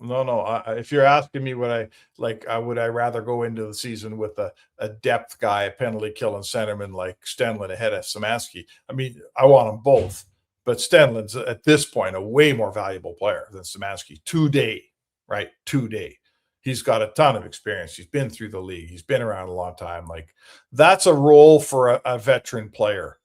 Speaker 1: If you're asking me would I rather go into the season with a depth guy, a penalty killing centerman like Stenlund ahead of Szymanski? I mean, I want them both, but Stenlund's at this point a way more valuable player than Szymanski today, right? Today. He's got a ton of experience. He's been through the league. He's been around a long time. Like, that's a role for a veteran player,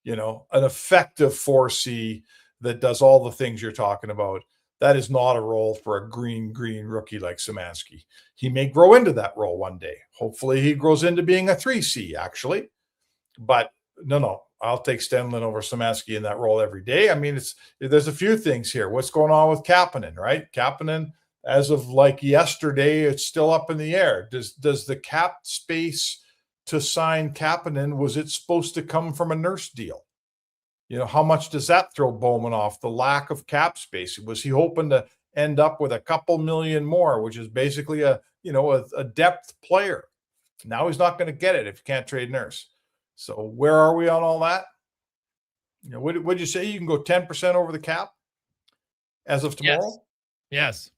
Speaker 1: an effective 4C that does all the things you're talking about. That is not a role for a green rookie like Szymanski. He may grow into that role one day. Hopefully he grows into being a 3C, actually. But no, I'll take Stenlund over Szymanski in that role every day. I mean, there's a few things here. What's going on with Kapanen, right? Kapanen, as of like yesterday, it's still up in the air. Does the cap space to sign Kapanen, was it supposed to come from a Nurse deal? How much does that throw Bowman off? The lack of cap space. Was he hoping to end up with a couple million more, which is basically a depth player? Now he's not going to get it if you can't trade Nurse. So where are we on all that? What'd you say? You can go 10% over the cap as of tomorrow?
Speaker 7: Yes.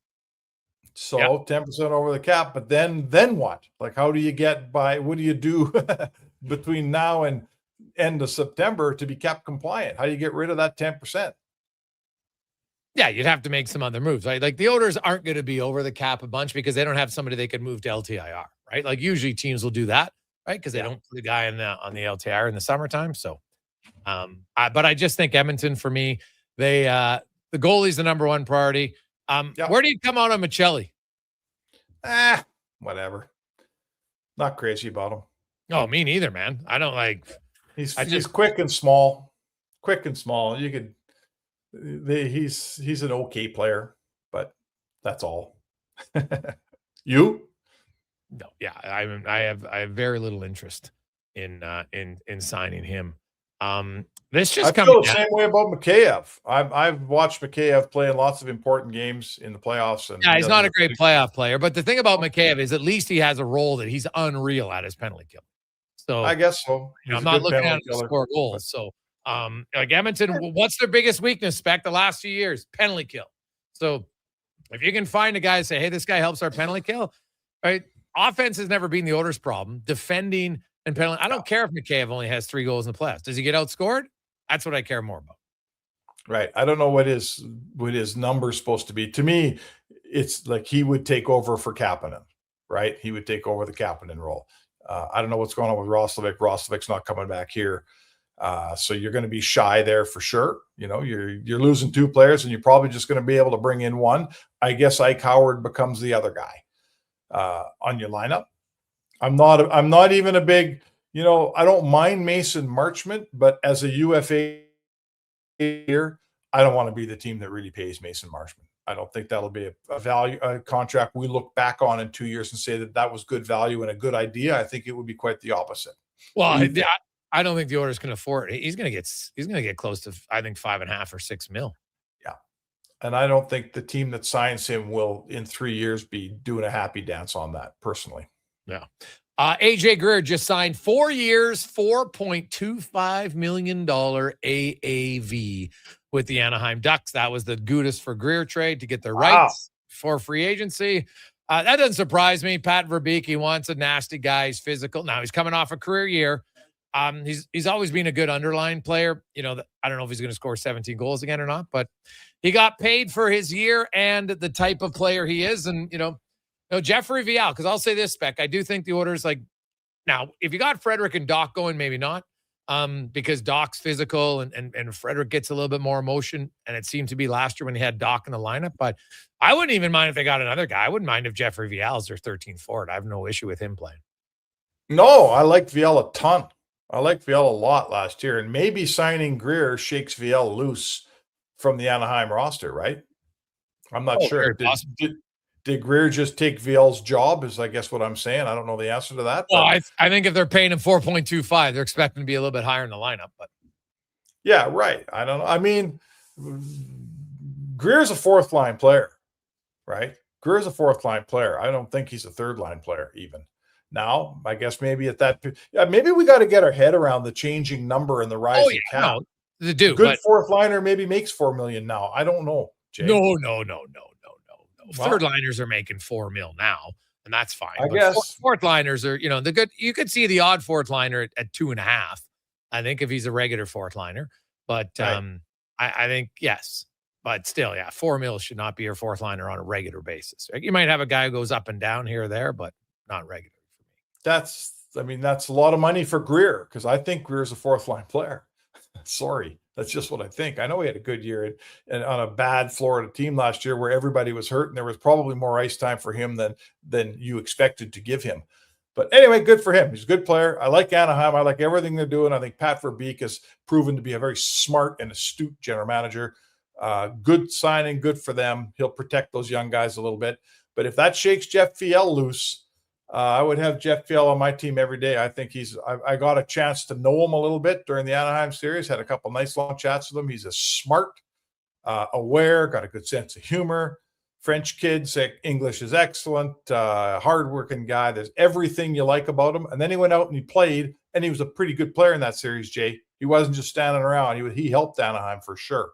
Speaker 1: So 10% over the cap, but then what? Like, how do you get by? What do you do between now and end of September to be cap compliant? How do you get rid of that 10%?
Speaker 7: Yeah, you'd have to make some other moves, right? Like, the Oilers aren't going to be over the cap a bunch because they don't have somebody they could move to LTIR, right? Like, usually teams will do that, right? Because they don't put a guy on the LTIR in the summertime. So, but I just think Edmonton, for me, the goalie's the number one priority. Where do you come out on Michelli?
Speaker 1: Whatever. Not crazy about him.
Speaker 7: No, me neither, man. I don't like.
Speaker 1: He's quick and small. You could. He's an okay player, but that's all. You?
Speaker 7: No, yeah, I have very little interest in signing him. This just
Speaker 1: I feel the same way about Mikheyev. I've watched Mikheyev play in lots of important games in the playoffs. And
Speaker 7: he's not a great playoff player, but the thing about Mikheyev is at least he has a role that he's unreal at his penalty kill. So
Speaker 1: I guess so.
Speaker 7: I'm not looking at him to score goals. So like Edmonton, what's their biggest weakness, Spec, the last few years? Penalty kill. So if you can find a guy and say, hey, this guy helps our penalty kill, right? Offense has never been the Oilers' problem. Defending and penalty. I don't care if Mikheyev only has 3 goals in the playoffs. Does he get outscored? That's what I care more about.
Speaker 1: Right. I don't know what his number's supposed to be. To me, it's like he would take over for Kapanen, right? He would take over the Kapanen role. I don't know what's going on with Roslovic. Roslovic's not coming back here. So you're going to be shy there for sure. You know, you're losing 2 players and you're probably just going to be able to bring in one. I guess Ike Howard becomes the other guy on your lineup. I'm not even a big, you know, I don't mind Mason Marchment, but as a UFA here, I don't want to be the team that really pays Mason Marchment. I don't think that'll be a contract we look back on in 2 years and say that was good value and a good idea. I think it would be quite the opposite.
Speaker 7: Well, I don't think the Oilers can afford it. He's going to get close to, I think, $5.5 or $6 million.
Speaker 1: Yeah. And I don't think the team that signs him will in 3 years be doing a happy dance on that personally.
Speaker 7: Yeah. AJ Greer just signed 4 years, $4.25 million AAV with the Anaheim Ducks. That was the Gudas for Greer trade to get their rights for free agency. That doesn't surprise me. Pat Verbeek wants a nasty guy. He's physical. Now he's coming off a career year. He's always been a good underlying player. You know, I don't know if he's going to score 17 goals again or not, but he got paid for his year and the type of player he is. And, Jeffrey Vial, because I'll say this, Spec, I do think the Oilers, like, now, if you got Frederick and Doc going, maybe not, because Doc's physical and Frederick gets a little bit more emotion, and it seemed to be last year when he had Doc in the lineup. But I wouldn't even mind if they got another guy. I wouldn't mind if Jeffrey Vial is their 13th forward. I have no issue with him playing.
Speaker 1: No, I like Vial a ton. I like Vial a lot last year, and maybe signing Greer shakes Vial loose from the Anaheim roster, right? I'm not sure. Did Greer just take Vial's job is, I guess, what I'm saying. I don't know the answer to that.
Speaker 7: Well, I think if they're paying him 4.25, they're expecting to be a little bit higher in the lineup. But
Speaker 1: yeah, right. I don't know. I mean, Greer's a 4th-line player, right? Greer's a 4th-line player. I don't think he's a 3rd-line player even. Now, I guess maybe at that, maybe we got to get our head around the changing number and the rising cap.
Speaker 7: The dude,
Speaker 1: good 4th-liner maybe makes $4 million now. I don't know, Jay.
Speaker 7: No. Wow. 3rd-liners are making $4 million now, and that's fine.
Speaker 1: I guess
Speaker 7: 4th-liners are, the good. You could see the odd 4th-liner at 2.5. I think if he's a regular 4th-liner, but right. I think yes, but still, yeah, $4 million should not be your 4th-liner on a regular basis. You might have a guy who goes up and down here or there, but not regular for me.
Speaker 1: That's a lot of money for Greer because I think Greer's a 4th-line player. Sorry. That's just what I think. I know he had a good year and on a bad Florida team last year where everybody was hurt and there was probably more ice time for him than you expected to give him. But anyway, good for him. He's a good player. I like Anaheim. I like everything they're doing. I think Pat Verbeek has proven to be a very smart and astute general manager. Good signing, good for them. He'll protect those young guys a little bit. But if that shakes Jeff Viel loose, I would have Jeff Viel on my team every day. I think I got a chance to know him a little bit during the Anaheim series, had a couple nice long chats with him. He's a smart, aware, got a good sense of humor. French kid, English is excellent, hardworking guy. There's everything you like about him. And then he went out and he played, and he was a pretty good player in that series, Jay. He wasn't just standing around. He helped Anaheim for sure.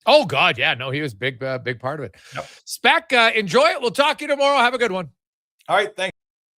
Speaker 7: Oh, God, yeah. No, he was big part of it. Yep. Spec, enjoy it. We'll talk to you tomorrow. Have a good one.
Speaker 1: All right, thanks.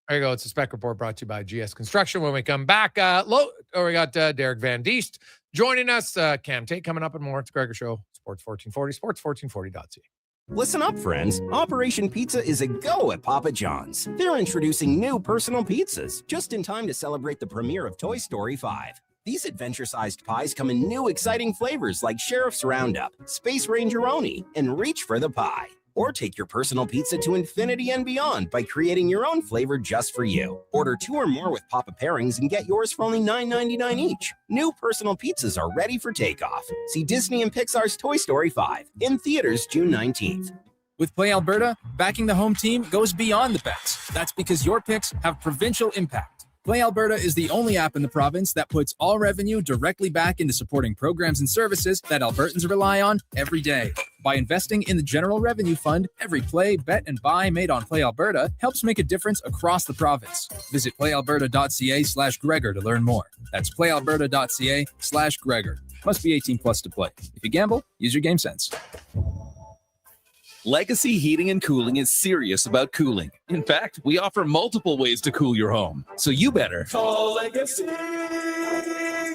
Speaker 7: There you go. It's a Spec Report brought to you by GS Construction. When we come back, we got Derek Van Diest joining us. Cam Tait coming up and more. It's the Gregor Show. Sports 1440, sports1440.ca.
Speaker 12: Listen up, friends. Operation Pizza is a go at Papa John's. They're introducing new personal pizzas just in time to celebrate the premiere of Toy Story 5. These adventure-sized pies come in new exciting flavors like Sheriff's Roundup, Space Rangeroni, and Reach for the Pie. Or take your personal pizza to infinity and beyond by creating your own flavor just for you. Order 2 or more with Papa Pairings and get yours for only $9.99 each. New personal pizzas are ready for takeoff. See Disney and Pixar's Toy Story 5 in theaters June 19th.
Speaker 5: With Play Alberta, backing the home team goes beyond the bets. That's because your picks have provincial impact. Play Alberta is the only app in the province that puts all revenue directly back into supporting programs and services that Albertans rely on every day. By investing in the General Revenue Fund, every play, bet, and buy made on Play Alberta helps make a difference across the province. Visit playalberta.ca/Gregor to learn more. That's playalberta.ca/Gregor. Must be 18 plus to play. If you gamble, use your game sense.
Speaker 10: Legacy Heating and Cooling is serious about cooling. In fact, we offer multiple ways to cool your home. So you better
Speaker 16: call Legacy.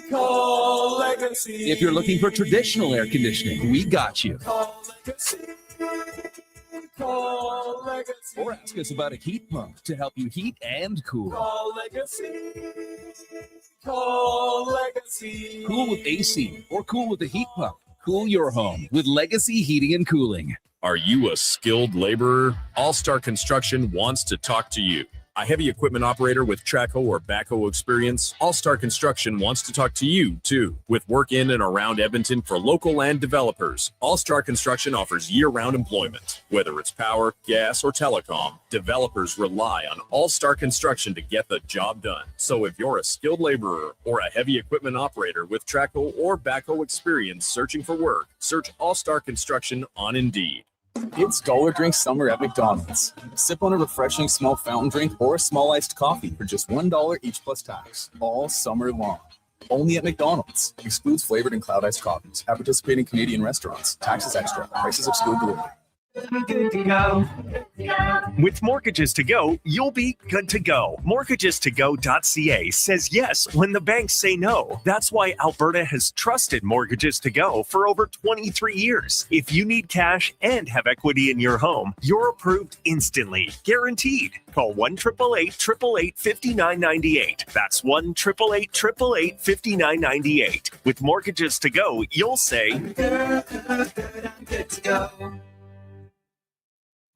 Speaker 16: Call Legacy.
Speaker 10: If you're looking for traditional air conditioning, we got you.
Speaker 16: Call Legacy. Call Legacy.
Speaker 10: Or ask us about a heat pump to help you heat and cool.
Speaker 16: Call Legacy. Call Legacy.
Speaker 10: Cool with AC or cool with a heat pump. Cool your home with Legacy Heating and Cooling.
Speaker 18: Are you a skilled laborer? All-Star Construction wants to talk to you. A heavy equipment operator with Traco or backhoe experience? All-Star Construction wants to talk to you, too. With work in and around Edmonton for local land developers, All-Star Construction offers year-round employment. Whether it's power, gas, or telecom, developers rely on All-Star Construction to get the job done. So if you're a skilled laborer or a heavy equipment operator with Traco or backhoe experience searching for work, search All-Star Construction on Indeed.
Speaker 5: It's Dollar Drink Summer at McDonald's. Sip on a refreshing small fountain drink or a small iced coffee for just $1 each plus tax, all summer long. Only at McDonald's. Excludes flavored and cloud iced coffees. At participating Canadian restaurants. Taxes extra. Prices exclude delivery.
Speaker 22: Good to go. With Mortgages to Go, you'll be good to go. Mortgagestogo.ca says yes when the banks say no. That's why Alberta has trusted Mortgages to Go for over 23 years. If you need cash and have equity in your home, you're approved instantly, guaranteed. Call 1-888-888-5998. That's 1-888-888-5998. With Mortgages to Go, you'll say, good to go.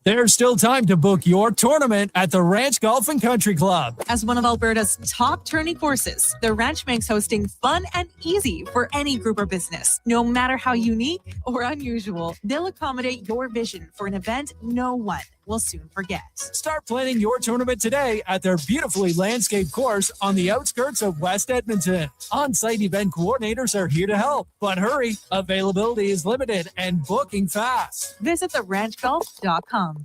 Speaker 24: There's still time to book your tournament at the Ranch Golf and Country Club.
Speaker 26: As one of Alberta's top tourney courses, the Ranch makes hosting fun and easy for any group or business. No matter how unique or unusual, they'll accommodate your vision for an event no one will soon forget.
Speaker 24: Start planning your tournament today at their beautifully landscaped course on the outskirts of West Edmonton. On-site event coordinators are here to help, but hurry, availability is limited and booking fast.
Speaker 26: Visit theranchgolf.com.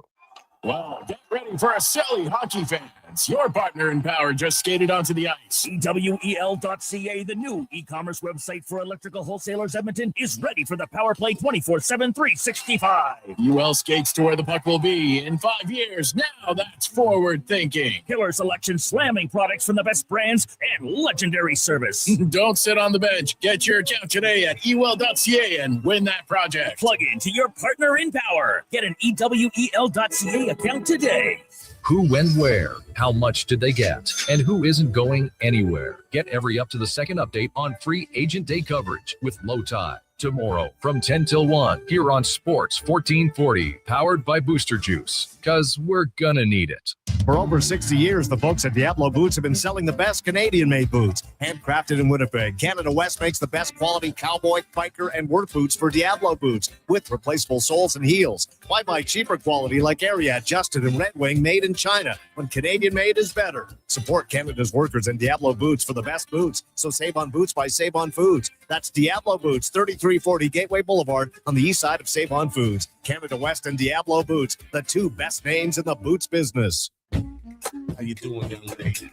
Speaker 27: Well, get ready for a silly hockey fans. Your partner in power just skated onto the ice.
Speaker 28: EWEL.ca, the new e-commerce website for electrical wholesalers Edmonton, is ready for the power play 24/7, 365.
Speaker 27: UL skates to where the puck will be in 5 years. Now that's forward thinking.
Speaker 28: Killer selection, slamming products from the best brands, and legendary service.
Speaker 27: Don't sit on the bench. Get your account today at EWEL.ca and win that project.
Speaker 28: Plug into your partner in power. Get an EWEL.ca account today.
Speaker 29: Who went where? How much did they get? And who isn't going anywhere? Get every up-to-the-second update on free Agent Day coverage with Low Tide. Tomorrow from 10 till 1 here on Sports 1440, powered by Booster Juice, because we're gonna need it.
Speaker 30: For over 60 years, the folks at Diablo Boots have been selling the best Canadian-made boots. Handcrafted in Winnipeg, Canada West makes the best quality cowboy, biker, and work boots for Diablo Boots with replaceable soles and heels. Why buy cheaper quality like Ariat, Justin, and Red Wing made in China when Canadian-made is better? Support Canada's workers and Diablo Boots for the best boots. So save on boots by Save on Foods. That's Diablo Boots, 3340 Gateway Boulevard on the east side of Save on Foods. Canada West and Diablo Boots, the two best names in the boots business.
Speaker 31: How you doing, young lady?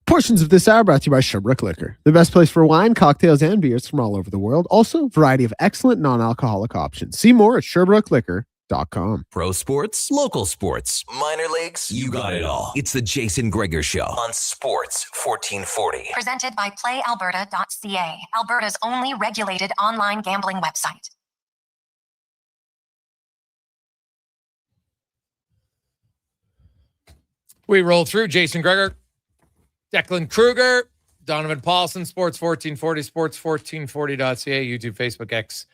Speaker 8: Portions of this hour brought to you by Sherbrooke Liquor, the best place for wine, cocktails, and beers from all over the world. Also, a variety of excellent non-alcoholic options. See more at SherbrookeLiquor.com.
Speaker 3: Pro sports, local sports, minor leagues, you got it all. It's the Jason Gregor Show on Sports 1440.
Speaker 32: Presented by PlayAlberta.ca, Alberta's only regulated online gambling website.
Speaker 7: We roll through Jason Gregor, Declan Kruger, Donovan Paulson, Sports 1440, sports1440.ca, YouTube, Facebook, X,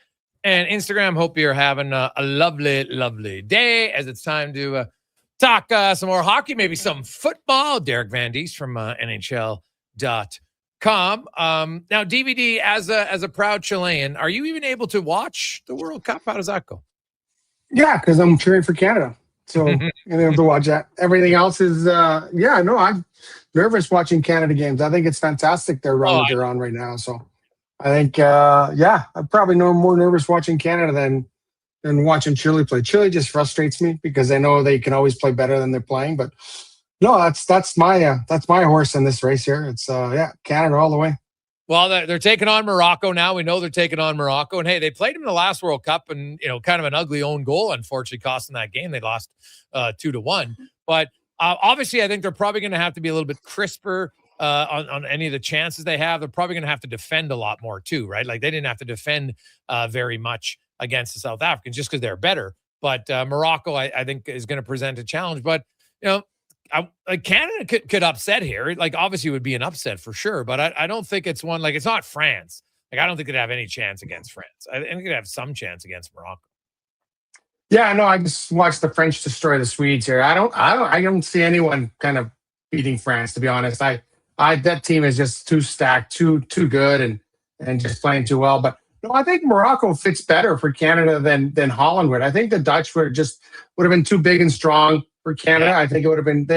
Speaker 7: and Instagram. Hope you're having a lovely, lovely day as it's time to talk some more hockey, maybe some football. Derek Van Diest from NHL.com. Now, DVD, as a proud Chilean, are you even able to watch the World Cup? How does that go?
Speaker 33: Yeah, because I'm cheering for Canada. So I'm able to watch that. Everything else is, I'm nervous watching Canada games. I think it's fantastic their run that they're on right now. So I think, I'm probably more nervous watching Canada than watching Chile play. Chile just frustrates me because I know they can always play better than they're playing. But no, that's my horse in this race here. It's Canada all the way.
Speaker 7: Well, they're taking on Morocco now. We know they're taking on Morocco. And, hey, they played them in the last World Cup and, kind of an ugly own goal, unfortunately, costing that game. They lost 2-1. But obviously, I think they're probably going to have to be a little bit crisper on any of the chances they have. They're probably going to have to defend a lot more too, right? Like they didn't have to defend very much against the South Africans just because they're better. But Morocco, I think, is going to present a challenge. But, Canada could upset here. Like, obviously, it would be an upset for sure. But I don't think it's one, like, it's not France. Like, I don't think they'd have any chance against France. I think they'd have some chance against Morocco.
Speaker 33: Yeah, no, I just watched the French destroy the Swedes here. I don't see anyone kind of beating France, to be honest. That team is just too stacked, too good, and just playing too well. But no, I think Morocco fits better for Canada than Holland would. I think the Dutch would have been too big and strong for Canada. I think they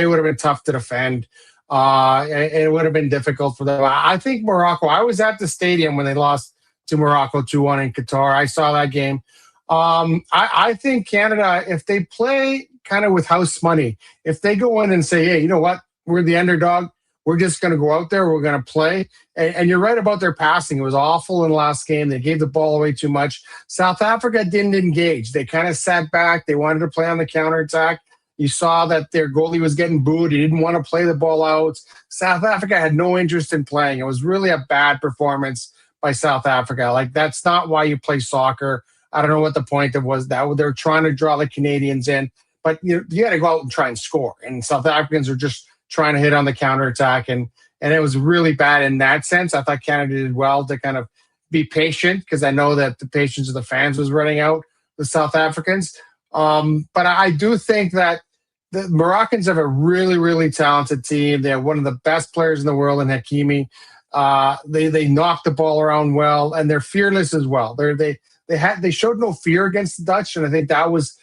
Speaker 33: would have been tough to defend. And it would have been difficult for them. I think Morocco. I was at the stadium when they lost to Morocco 2-1 in Qatar. I saw that game. I think Canada, if they play kind of with house money, if they go in and say, hey, you know what, we're the underdog. We're just going to go out there. We're going to play. And you're right about their passing. It was awful in the last game. They gave the ball away too much. South Africa didn't engage. They kind of sat back. They wanted to play on the counterattack. You saw that their goalie was getting booed. He didn't want to play the ball out. South Africa had no interest in playing. It was really a bad performance by South Africa. Like, that's not why you play soccer. I don't know what the point of was. That they're trying to draw the Canadians in. But you got to go out and try and score. And South Africans are just trying to hit on the counterattack, and it was really bad in that sense. I thought Canada did well to kind of be patient, because I know that the patience of the fans was running out with South Africans. But I do think that the Moroccans have a really, really talented team. They have one of the best players in the world in Hakimi. They knock the ball around well, and they're fearless as well. They showed no fear against the Dutch, and I think that was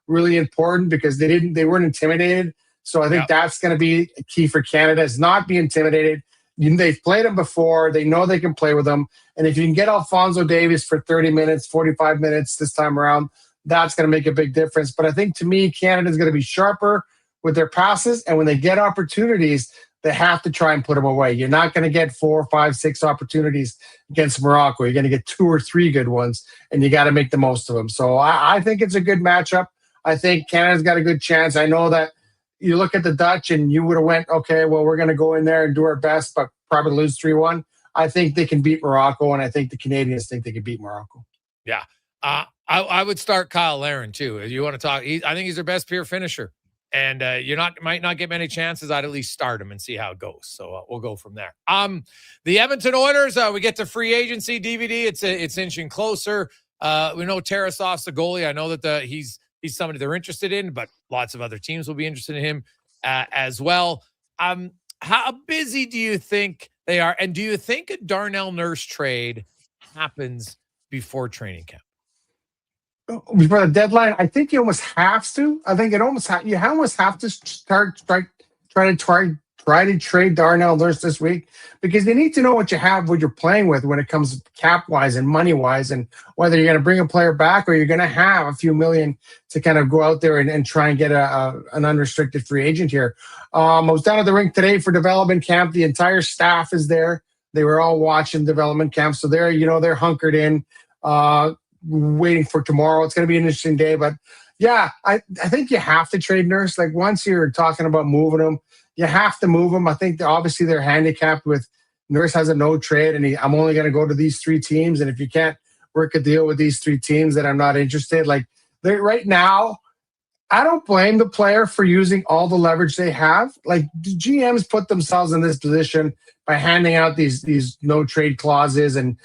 Speaker 33: really important because they weren't intimidated. So I think that's going to be key for Canada, is not be intimidated. They've played them before. They know they can play with them. And if you can get Alphonso Davies for 30 minutes, 45 minutes this time around, that's going to make a big difference. But I think, to me, Canada's going to be sharper with their passes. And when they get opportunities, they have to try and put them away. You're not going to get 4, 5, 6 opportunities against Morocco. You're going to get 2 or 3 good ones, and you got to make the most of them. So I think it's a good matchup. I think Canada's got a good chance. I know that you look at the Dutch and you would have went, okay, well, we're going to go in there and do our best, but probably lose 3-1. I think they can beat Morocco, and I think the Canadians think they can beat Morocco.
Speaker 7: Yeah. I would start Kyle Larin, too. If you want to talk, I think he's their best pure finisher. And might not get many chances. I'd at least start him and see how it goes. So we'll go from there. The Edmonton Oilers, we get to free agency DVD. It's inching closer. We know Tarasov's the goalie. I know that he's somebody they're interested in, but lots of other teams will be interested in him as well. How busy do you think they are? And do you think a Darnell Nurse trade happens before training camp?
Speaker 33: Before the deadline, I think you almost have to. I think you almost have to start try to trade Darnell Nurse this week, because you need to know what you're playing with when it comes cap wise and money wise, and whether you're going to bring a player back or you're going to have a few million to kind of go out there and try and get an unrestricted free agent here. I was down at the rink today for development camp. The entire staff is there. They were all watching development camp, so they're hunkered in. Waiting for tomorrow. It's going to be an interesting day, but yeah, I think you have to trade Nurse. Like, once you're talking about moving him, you have to move him. I think obviously they're handicapped with Nurse has a no trade, and I'm only going to go to these 3 teams. And if you can't work a deal with these 3 teams, then I'm not interested. Like, right now, I don't blame the player for using all the leverage they have. Like, the GMs put themselves in this position by handing out these no trade clauses and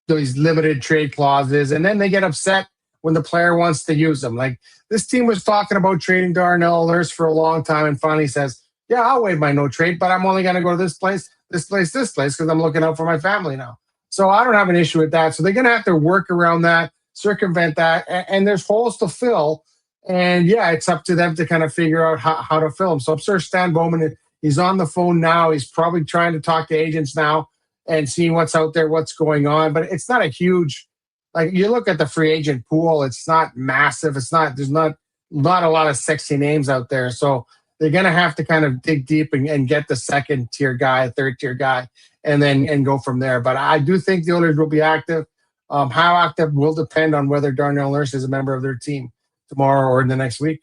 Speaker 33: these limited trade clauses, and then they get upset when the player wants to use them. Like, this team was talking about trading Darnell Nurse for a long time, and finally says, yeah, I'll waive my no trade, but I'm only going to go to this place, because I'm looking out for my family now. So I don't have an issue with that. So they're going to have to work around that, circumvent that, and there's holes to fill. And yeah, it's up to them to kind of figure out how to fill them. So I'm sure Stan Bowman, he's on the phone now. He's probably trying to talk to agents now and seeing what's out there, what's going on. But it's not a huge, like, you look at the free agent pool, it's not massive. There's not a lot of sexy names out there. So they're going to have to kind of dig deep and get the second tier guy, third tier guy and then go from there. But I do think the Oilers will be active. How active will depend on whether Darnell Nurse is a member of their team tomorrow or in the next week.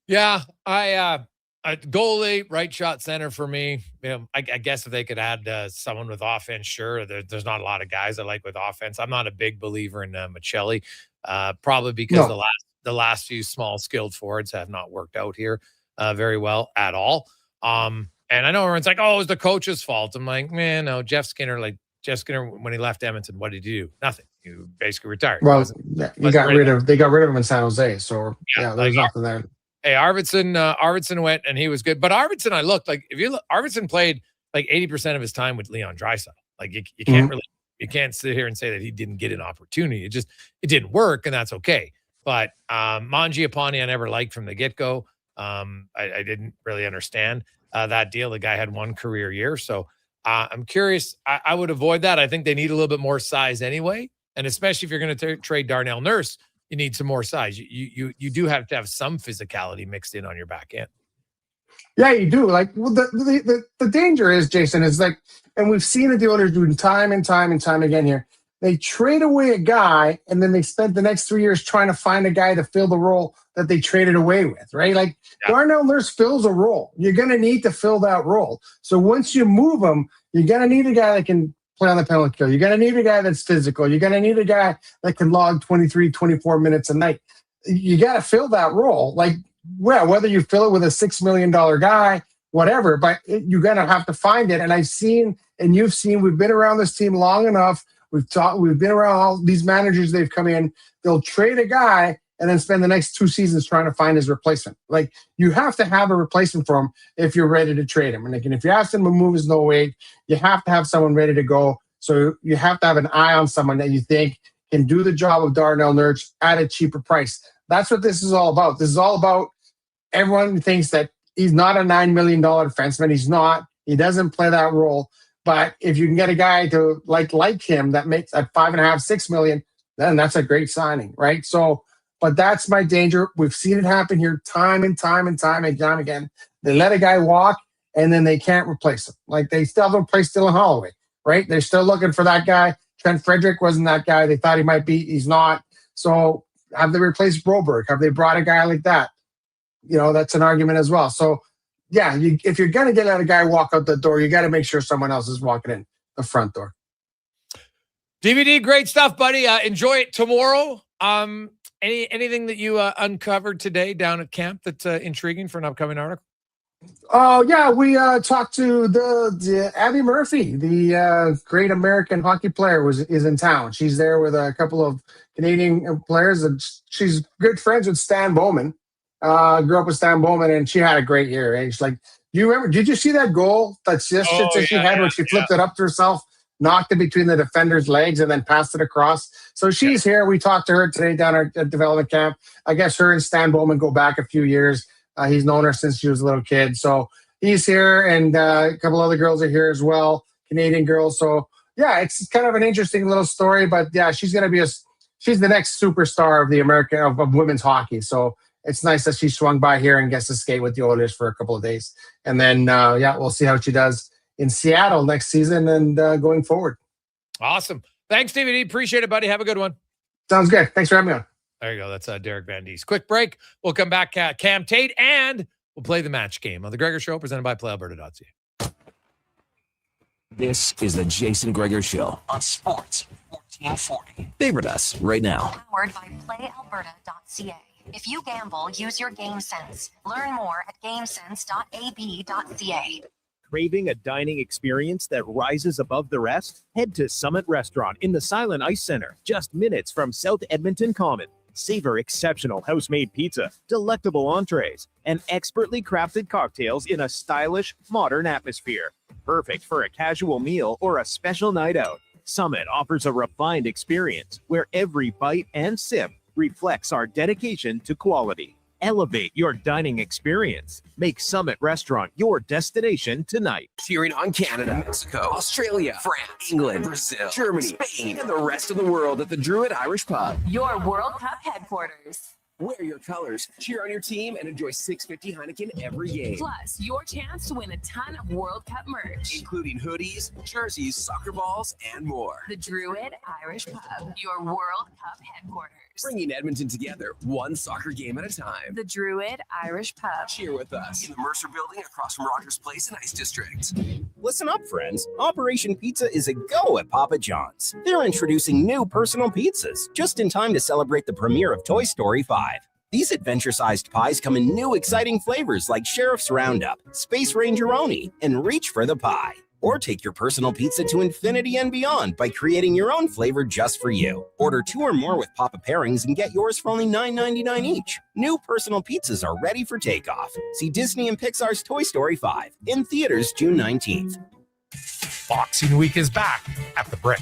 Speaker 7: Yeah, goalie, right shot center for me. I guess if they could add someone with offense, sure. There's not a lot of guys I like with offense. I'm not a big believer in Michelli, probably because the last few small skilled forwards have not worked out here very well at all. And I know everyone's like, "Oh, it's the coach's fault." I'm like, man, no. Jeff Skinner, when he left Edmonton, what did he do? Nothing. He basically retired.
Speaker 33: Well, they got rid of him in San Jose. So there's nothing there.
Speaker 7: Hey, Arvidsson went and he was good. But Arvidsson, Arvidsson played like 80% of his time with Leon Draisaitl. Like you can't you can't sit here and say that he didn't get an opportunity. It didn't work, and that's okay. But Mangiapane I never liked from the get-go. I didn't really understand that deal. The guy had one career year. So I'm curious. I would avoid that. I think they need a little bit more size anyway. And especially if you're going to trade Darnell Nurse, you need some more size. You do have to have some physicality mixed in on your back end.
Speaker 33: Yeah, you do. Like, well, the danger is, Jason, is like, and we've seen it the Oilers doing time and time and time again here. They trade away a guy, and then they spent the next 3 years trying to find a guy to fill the role that they traded away with, right? Like, Darnell Nurse fills a role. You're going to need to fill that role. So once you move him, you're going to need a guy that can play on the penalty kill. You're going to need a guy that's physical. You're going to need a guy that can log 23, 24 minutes a night. You got to fill that role. Like, well, whether you fill it with a $6 million guy, whatever, but you're going to have to find it. And I've seen, and you've seen, we've been around this team long enough. We've been around all these managers. They've come in, they'll trade a guy and then spend the next 2 seasons trying to find his replacement. Like, you have to have a replacement for him if you're ready to trade him. And again, if you ask him to move his no weight, you have to have someone ready to go. So you have to have an eye on someone that you think can do the job of Darnell Nurse at a cheaper price. That's what this is all about. This is all about everyone thinks that he's not a $9 million defenseman. He's not. He doesn't play that role. But if you can get a guy to like him that makes at $5.5, $6 million, then that's a great signing, right? So, but that's my danger. We've seen it happen here time and time again. They let a guy walk and then they can't replace him. Like, they still haven't replaced Dylan Holloway, right? They're still looking for that guy. Trent Frederick wasn't that guy. They thought he might be. He's not. So have they replaced Broberg? Have they brought a guy like that? That's an argument as well. So, yeah, if you're going to let a guy walk out the door, you got to make sure someone else is walking in the front door.
Speaker 7: DVD, great stuff, buddy. Enjoy it tomorrow. Anything that you uncovered today down at camp that's intriguing for an upcoming article?
Speaker 33: Oh, yeah, we talked to the Abby Murphy, the great American hockey player, is in town. She's there with a couple of Canadian players, and she's good friends with Stan Bowman. Grew up with Stan Bowman, and she had a great year. And she's like, did you see that goal that she had when she flipped it up to herself, knocked it between the defender's legs, and then passed it across? So she's here. We talked to her today down at development camp. I guess her and Stan Bowman go back a few years. He's known her since she was a little kid. So he's here, and a couple other girls are here as well, Canadian girls. So, yeah, it's kind of an interesting little story. But, yeah, she's going to be she's the next superstar of the American of women's hockey. So it's nice that she swung by here and gets to skate with the Oilers for a couple of days. And then, we'll see how she does in Seattle next season and going forward.
Speaker 7: Awesome. Thanks, DVD. Appreciate it, buddy. Have a good one.
Speaker 33: Sounds good. Thanks for having me on.
Speaker 7: There you go. That's Derek Van Dies. Quick break. We'll come back, Cam Tait, and we'll play the match game on the Gregor Show, presented by PlayAlberta.ca.
Speaker 3: This is the Jason Gregor Show on Sports 1440. Favorite us right now.
Speaker 32: Powered by PlayAlberta.ca. If you gamble, use your game sense. Learn more at gamesense.ab.ca.
Speaker 22: Craving a dining experience that rises above the rest? Head to Summit Restaurant in the Silent Ice Center, just minutes from South Edmonton Common. Savor exceptional house-made pizza, delectable entrees, and expertly crafted cocktails in a stylish, modern atmosphere. Perfect for a casual meal or a special night out. Summit offers a refined experience where every bite and sip reflects our dedication to quality. Elevate your dining experience. Make Summit Restaurant your destination tonight.
Speaker 3: Cheering on Canada, Mexico, Australia, France, England, Brazil, Germany, Spain, and the rest of the world at the Druid Irish Pub.
Speaker 2: Your World Cup headquarters.
Speaker 3: Wear your colors, cheer on your team, and enjoy $6.50 Heineken every game.
Speaker 2: Plus, your chance to win a ton of World Cup merch,
Speaker 3: including hoodies, jerseys, soccer balls, and more.
Speaker 2: The Druid Irish Pub, your World Cup headquarters.
Speaker 3: Bringing Edmonton together, one soccer game at a time.
Speaker 2: The Druid Irish Pub.
Speaker 3: Cheer with us in the Mercer Building across from Rogers Place and Ice District.
Speaker 12: Listen up, friends. Operation Pizza is a go at Papa John's. They're introducing new personal pizzas just in time to celebrate the premiere of Toy Story 5. These adventure-sized pies come in new exciting flavors like Sheriff's Roundup, Space Ranger-oni, and Reach for the Pie. Or take your personal pizza to infinity and beyond by creating your own flavor just for you. Order 2 or more with Papa pairings and get yours for only $9.99 each. New personal pizzas are ready for takeoff. See Disney and Pixar's Toy Story 5 in theaters June 19th.
Speaker 7: Boxing Week is back at the Brick.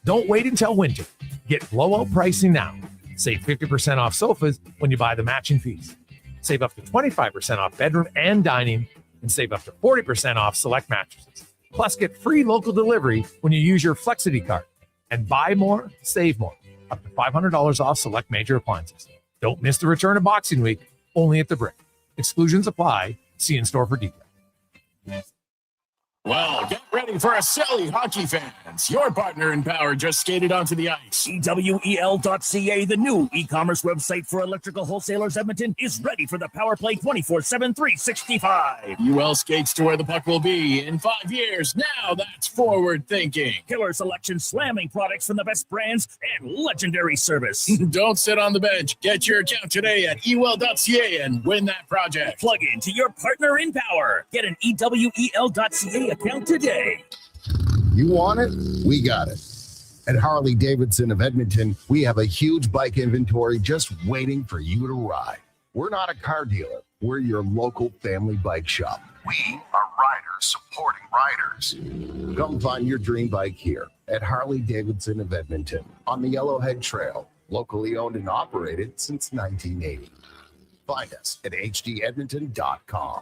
Speaker 7: Don't wait until winter. Get blowout pricing now. Save 50% off sofas when you buy the matching piece. Save up to 25% off bedroom and dining, and save up to 40% off select mattresses. Plus, get free local delivery when you use your Flexity card. And buy more, save more. Up to $500 off select major appliances. Don't miss the return of Boxing Week, only at the Brick. Exclusions apply. See in-store for details.
Speaker 27: Well, get ready for a silly hockey fans. Your partner in power just skated onto the ice.
Speaker 28: EWEL.ca, the new e-commerce website for electrical wholesalers Edmonton, is ready for the power play 24/7, 365.
Speaker 27: UL skates to where the puck will be in 5 years. Now that's forward thinking.
Speaker 28: Killer selection, slamming products from the best brands, and legendary service.
Speaker 27: Don't sit on the bench. Get your account today at EWEL.ca and win that project.
Speaker 28: Plug into your partner in power. Get an EWEL.ca account today.
Speaker 4: You want it? We got it. At Harley Davidson of Edmonton, we have a huge bike inventory just waiting for you to ride. We're not a car dealer. We're your local family bike shop. We are riders supporting riders. Come find your dream bike here at Harley Davidson of Edmonton on the Yellowhead Trail, locally owned and operated since 1980. Find us at hdedmonton.com.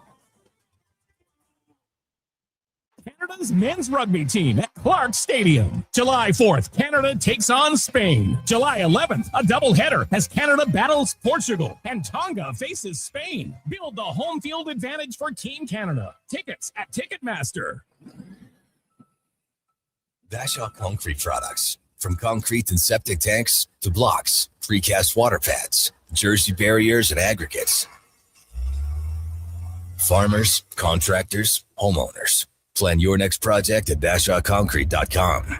Speaker 28: Canada's men's rugby team at Clark Stadium. July 4th, Canada takes on Spain. July 11th, a doubleheader as Canada battles Portugal and Tonga faces Spain. Build the home field advantage for Team Canada. Tickets at Ticketmaster.
Speaker 3: Bashaw Concrete Products. From concrete and septic tanks to blocks, precast water pads, jersey barriers, and aggregates. Farmers, contractors, homeowners. Plan your next project at BashawConcrete.com.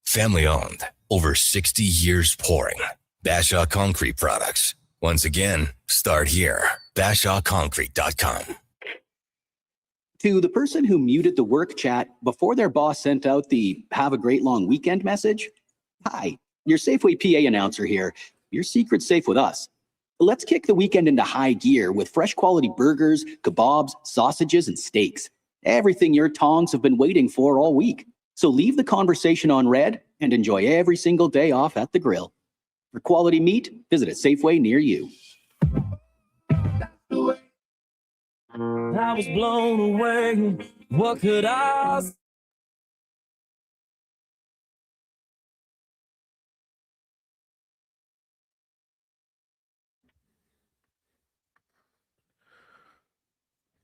Speaker 3: Family owned, over 60 years pouring. Bashaw Concrete Products. Once again, start here. BashawConcrete.com.
Speaker 9: To the person who muted the work chat before their boss sent out the "have a great long weekend" message, hi, your Safeway PA announcer here. Your secret's safe with us. Let's kick the weekend into high gear with fresh quality burgers, kebabs, sausages, and steaks. Everything your tongs have been waiting for all week. So leave the conversation on red and enjoy every single day off at the grill. For quality meat, visit a Safeway near you.
Speaker 28: I was blown away. What could I say?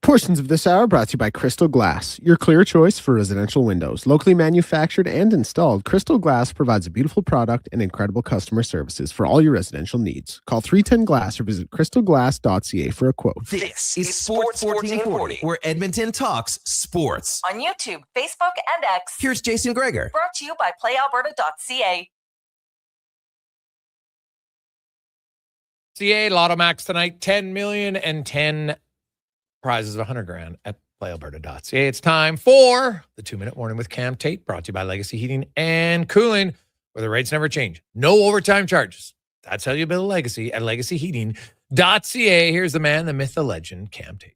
Speaker 8: Portions of this hour brought to you by Crystal Glass, your clear choice for residential windows. Locally manufactured and installed, Crystal Glass provides a beautiful product and incredible customer services for all your residential needs. Call 310-GLASS or visit crystalglass.ca for a quote.
Speaker 3: This is Sports 1440, where Edmonton talks sports.
Speaker 11: On YouTube, Facebook, and X.
Speaker 3: Here's Jason Gregor.
Speaker 11: Brought to you by PlayAlberta.ca.
Speaker 7: CA Lotto Max tonight, 10 million and 10 prizes of $100,000 at playalberta.ca. It's time for the 2-minute warning with Cam Tait, brought to you by Legacy Heating and Cooling, where the rates never change. No overtime charges. That's how you build a legacy at legacyheating.ca. Here's the man, the myth, the legend, Cam Tait.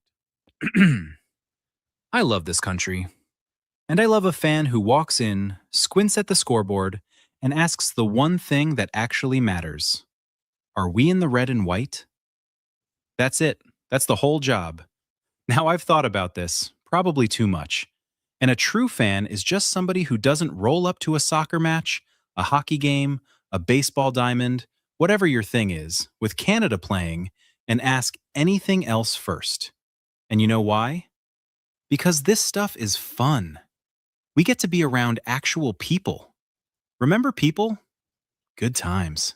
Speaker 13: I love this country. And I love a fan who walks in, squints at the scoreboard, and asks the one thing that actually matters. Are we in the red and white? That's it. That's the whole job. Now, I've thought about this, probably too much. And a true fan is just somebody who doesn't roll up to a soccer match, a hockey game, a baseball diamond, whatever your thing is, with Canada playing, and ask anything else first. And you know why? Because this stuff is fun. We get to be around actual people. Remember people? Good times.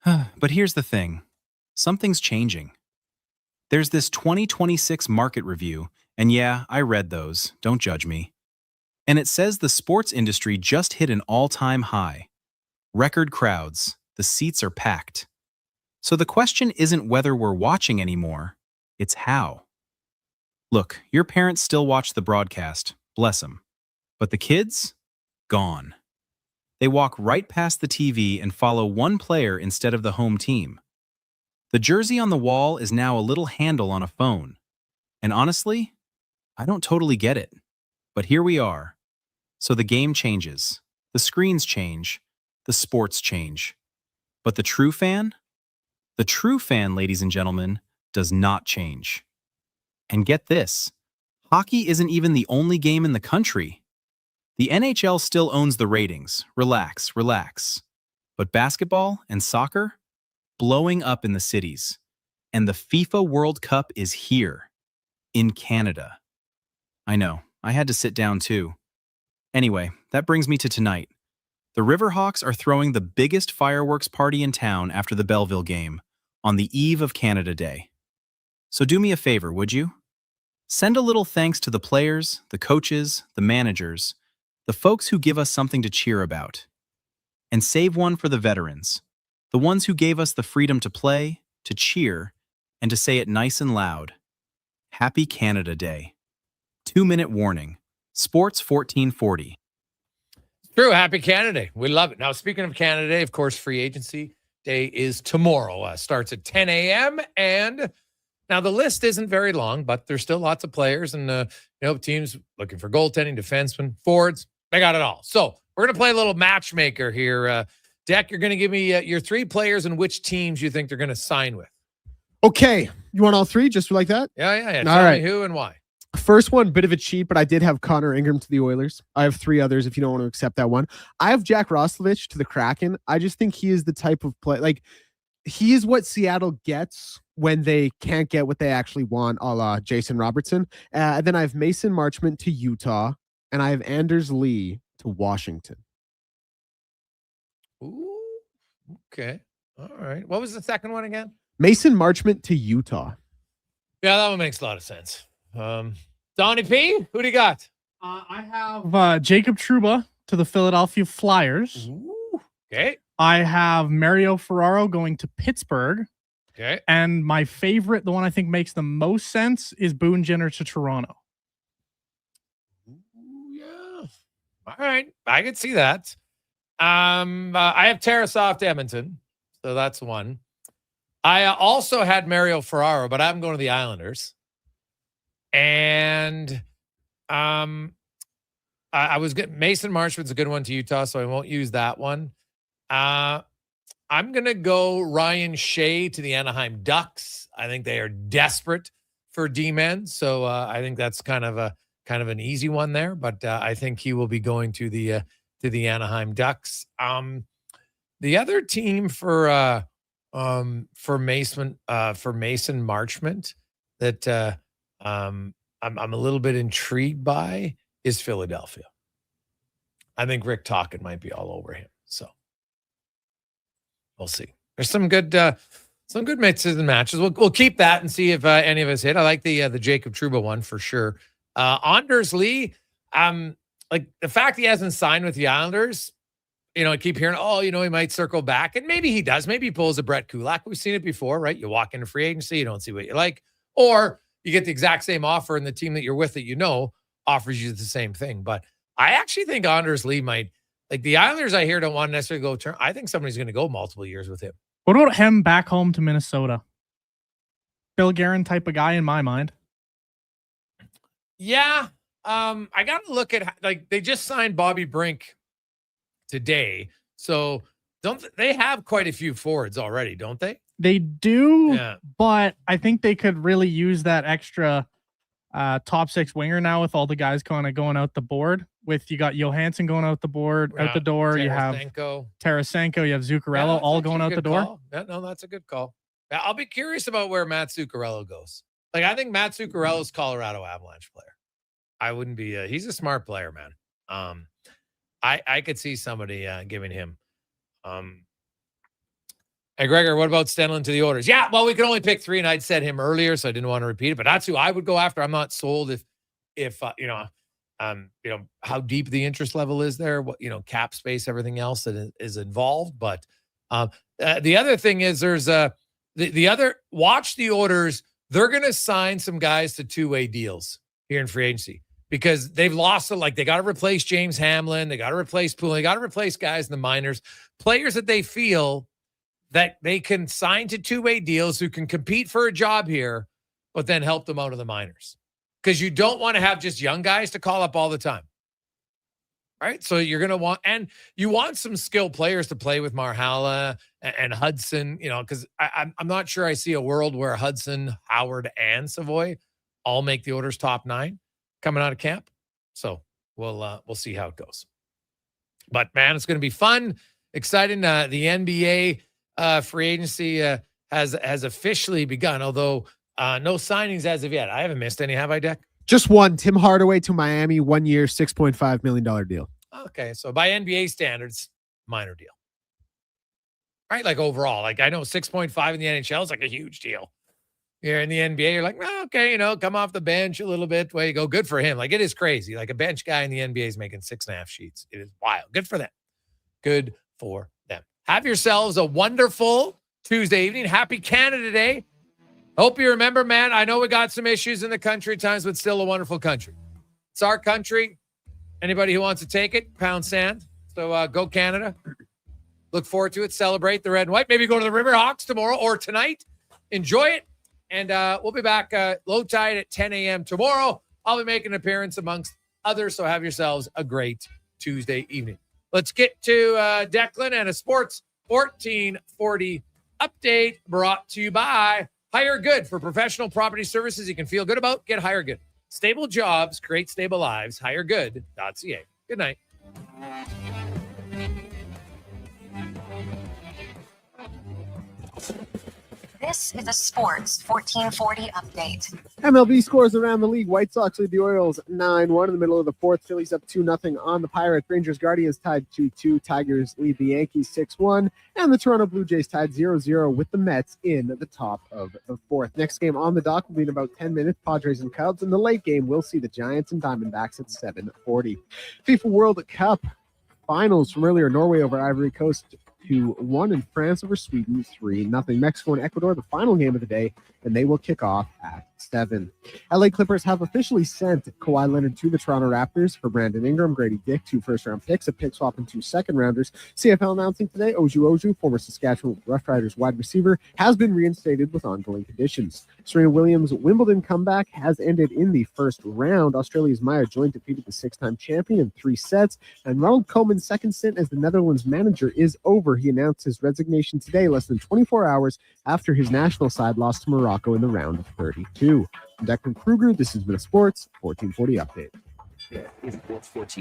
Speaker 13: But here's the thing. Something's changing. There's this 2026 market review, and yeah, I read those. Don't judge me. And it says the sports industry just hit an all-time high. Record crowds. The seats are packed. So the question isn't whether we're watching anymore, it's how. Look, your parents still watch the broadcast, bless them. But the kids? Gone. They walk right past the TV and follow one player instead of the home team. The jersey on the wall is now a little handle on a phone. And honestly, I don't totally get it. But here we are. So the game changes. The screens change. The sports change. But the true fan? The true fan, ladies and gentlemen, does not change. And get this, hockey isn't even the only game in the country. The NHL still owns the ratings. Relax, relax. But basketball and soccer? Blowing up in the cities. And the FIFA World Cup is here. In Canada. I know, I had to sit down too. Anyway, that brings me to tonight. The Riverhawks are throwing the biggest fireworks party in town after the Belleville game, on the eve of Canada Day. So do me a favor, would you? Send a little thanks to the players, the coaches, the managers, the folks who give us something to cheer about. And save one for the veterans, the ones who gave us the freedom to play, to cheer, and to say it nice and loud. Happy Canada Day. 2-minute warning. Sports 1440.
Speaker 7: True. Happy Canada Day. We love it. Now, speaking of Canada Day, of course, free agency day is tomorrow. Starts at 10 a.m. And now the list isn't very long, but there's still lots of players and teams looking for goaltending, defensemen, forwards. They got it all. So we're going to play a little matchmaker here. Deck, you're going to give me your 3 players and which teams you think they're going to sign with.
Speaker 8: Okay. You want all 3 just like that?
Speaker 7: Yeah.
Speaker 8: All right.
Speaker 7: Me who and why.
Speaker 8: First one, bit of a cheat, but I did have Connor Ingram to the Oilers. I have 3 others if you don't want to accept that one. I have Jack Roslovic to the Kraken. I just think he is the type of play, like he is what Seattle gets when they can't get what they actually want, a la Jason Robertson. And then I have Mason Marchment to Utah, and I have Anders Lee to Washington.
Speaker 7: Ooh, okay. All right. What was the second one again?
Speaker 8: Mason Marchment to Utah.
Speaker 7: Yeah, that one makes a lot of sense. Donnie P, who do you got?
Speaker 1: I have Jacob Trouba to the Philadelphia Flyers.
Speaker 7: Ooh, okay.
Speaker 1: I have Mario Ferraro going to Pittsburgh.
Speaker 7: Okay.
Speaker 1: And my favorite, the one I think makes the most sense, is Boone Jenner to Toronto.
Speaker 7: Ooh, yeah. All right. I can see that. I have Tarasov to Edmonton. So that's one. I also had Mario Ferraro, but I'm going to the Islanders. And I was good. Mason Marchment's a good one to Utah, so I won't use that one. I'm going to go Ryan Shea to the Anaheim Ducks. I think they are desperate for D-men, so I think that's kind of an easy one there. But I think he will be going to the Anaheim Ducks. The other team for Mason Marchment that I'm a little bit intrigued by is Philadelphia. I think Rick Tocchet might be all over him. So we'll see. There's some good mixes and matches. We'll keep that and see if any of us hit. I like the Jacob Trouba one for sure. Anders Lee, like the fact he hasn't signed with the Islanders, I keep hearing, he might circle back, and maybe he does. Maybe he pulls a Brett Kulak. We've seen it before, right? You walk into free agency, you don't see what you like, or you get the exact same offer, and the team that you're with that offers you the same thing. But I actually think Anders Lee might, like the Islanders I hear don't want to necessarily go turn. I think somebody's going to go multiple years with him.
Speaker 1: What about him back home to Minnesota? Bill Guerin type of guy in my mind.
Speaker 7: Yeah. I got to look at, like, they just signed Bobby Brink today. So they have quite a few forwards already, don't they?
Speaker 1: They do,
Speaker 7: yeah.
Speaker 1: But I think they could really use that extra top 6 winger now with all the guys kind of going out the board. with you got Johansson going out the door. You have Tarasenko, you have Zuccarello, all going out the door.
Speaker 7: Yeah, no, that's a good call. I'll be curious about where Matt Zuccarello goes. Like, I think Matt Zuccarello's Colorado Avalanche player. I wouldn't be. He's a smart player, man. I could see somebody giving him. Hey, Gregor, what about Stanley to the Oilers? Yeah, well, we can only pick 3, and I'd said him earlier, so I didn't want to repeat it. But that's who I would go after. I'm not sold if how deep the interest level is there, what, cap space, everything else that is involved. But the other thing is there's watch the Oilers. They're going to sign some guys to 2-way deals here in free agency because they've lost it. Like, they got to replace James Hamlin. They got to replace Poole. They got to replace guys in the minors, players that they feel that they can sign to 2-way deals who can compete for a job here, but then help them out of the minors. Because you don't want to have just young guys to call up all the time. Right? So you're going to want, and you want some skilled players to play with Marhala and Hudson, because I'm not sure I see a world where Hudson, Howard, and Savoy all make the Oilers top 9 coming out of camp. So we'll see how it goes. But man, it's going to be fun, exciting. The NBA free agency has officially begun, although no signings as of yet. I haven't missed any, have I, Deck?
Speaker 8: Just one. Tim Hardaway to Miami, 1 year, $6.5 million deal.
Speaker 7: Okay, so by NBA standards, minor deal. Right? Like overall, like I know 6.5 in the NHL is like a huge deal. You're in the NBA, you're like, okay, come off the bench a little bit. Way you go. Good for him. Like, it is crazy. Like, a bench guy in the NBA is making 6.5 sheets. It is wild. Good for them. Good for them. Have yourselves a wonderful Tuesday evening. Happy Canada Day. Hope you remember, man, I know we got some issues in the country at times, but still a wonderful country. It's our country. Anybody who wants to take it, pound sand. So go Canada. Look forward to it. Celebrate the red and white. Maybe go to the Riverhawks tomorrow or tonight. Enjoy it. And we'll be back low tide at 10 a.m. tomorrow. I'll be making an appearance amongst others. So have yourselves a great Tuesday evening. Let's get to Declan and a Sports 1440 update brought to you by Hire Good. For professional property services you can feel good about, get Hire Good. Stable jobs create stable lives. HireGood.ca. Good night.
Speaker 32: This is a Sports 1440 update.
Speaker 8: MLB scores around the league. White Sox lead the Orioles 9-1 in the middle of the fourth. Phillies up 2-0 on the Pirates. Rangers Guardians tied 2-2. Tigers lead the Yankees 6-1. And the Toronto Blue Jays tied 0-0 with the Mets in the top of the fourth. Next game on the dock will be in about 10 minutes. Padres and Cubs. And the late game will see the Giants and Diamondbacks at 7:40. FIFA World Cup finals from earlier. Norway over Ivory Coast 2-1, and France over Sweden 3-0. Mexico and Ecuador, the final game of the day, and they will kick off at 7. LA Clippers have officially sent Kawhi Leonard to the Toronto Raptors for Brandon Ingram, Grady Dick, 2 first-round picks, a pick swap, and 2 second-rounders. CFL announcing today, Oju, former Saskatchewan Roughriders wide receiver, has been reinstated with ongoing conditions. Serena Williams' Wimbledon comeback has ended in the first round. Australia's Maya Joint defeated the 6-time champion in 3 sets, and Ronald Koeman's second stint as the Netherlands manager is over. He announced his resignation today, less than 24 hours after his national side lost to Morocco in the round of 32. I'm Declan Kruger. This has been a Sports 1440 update.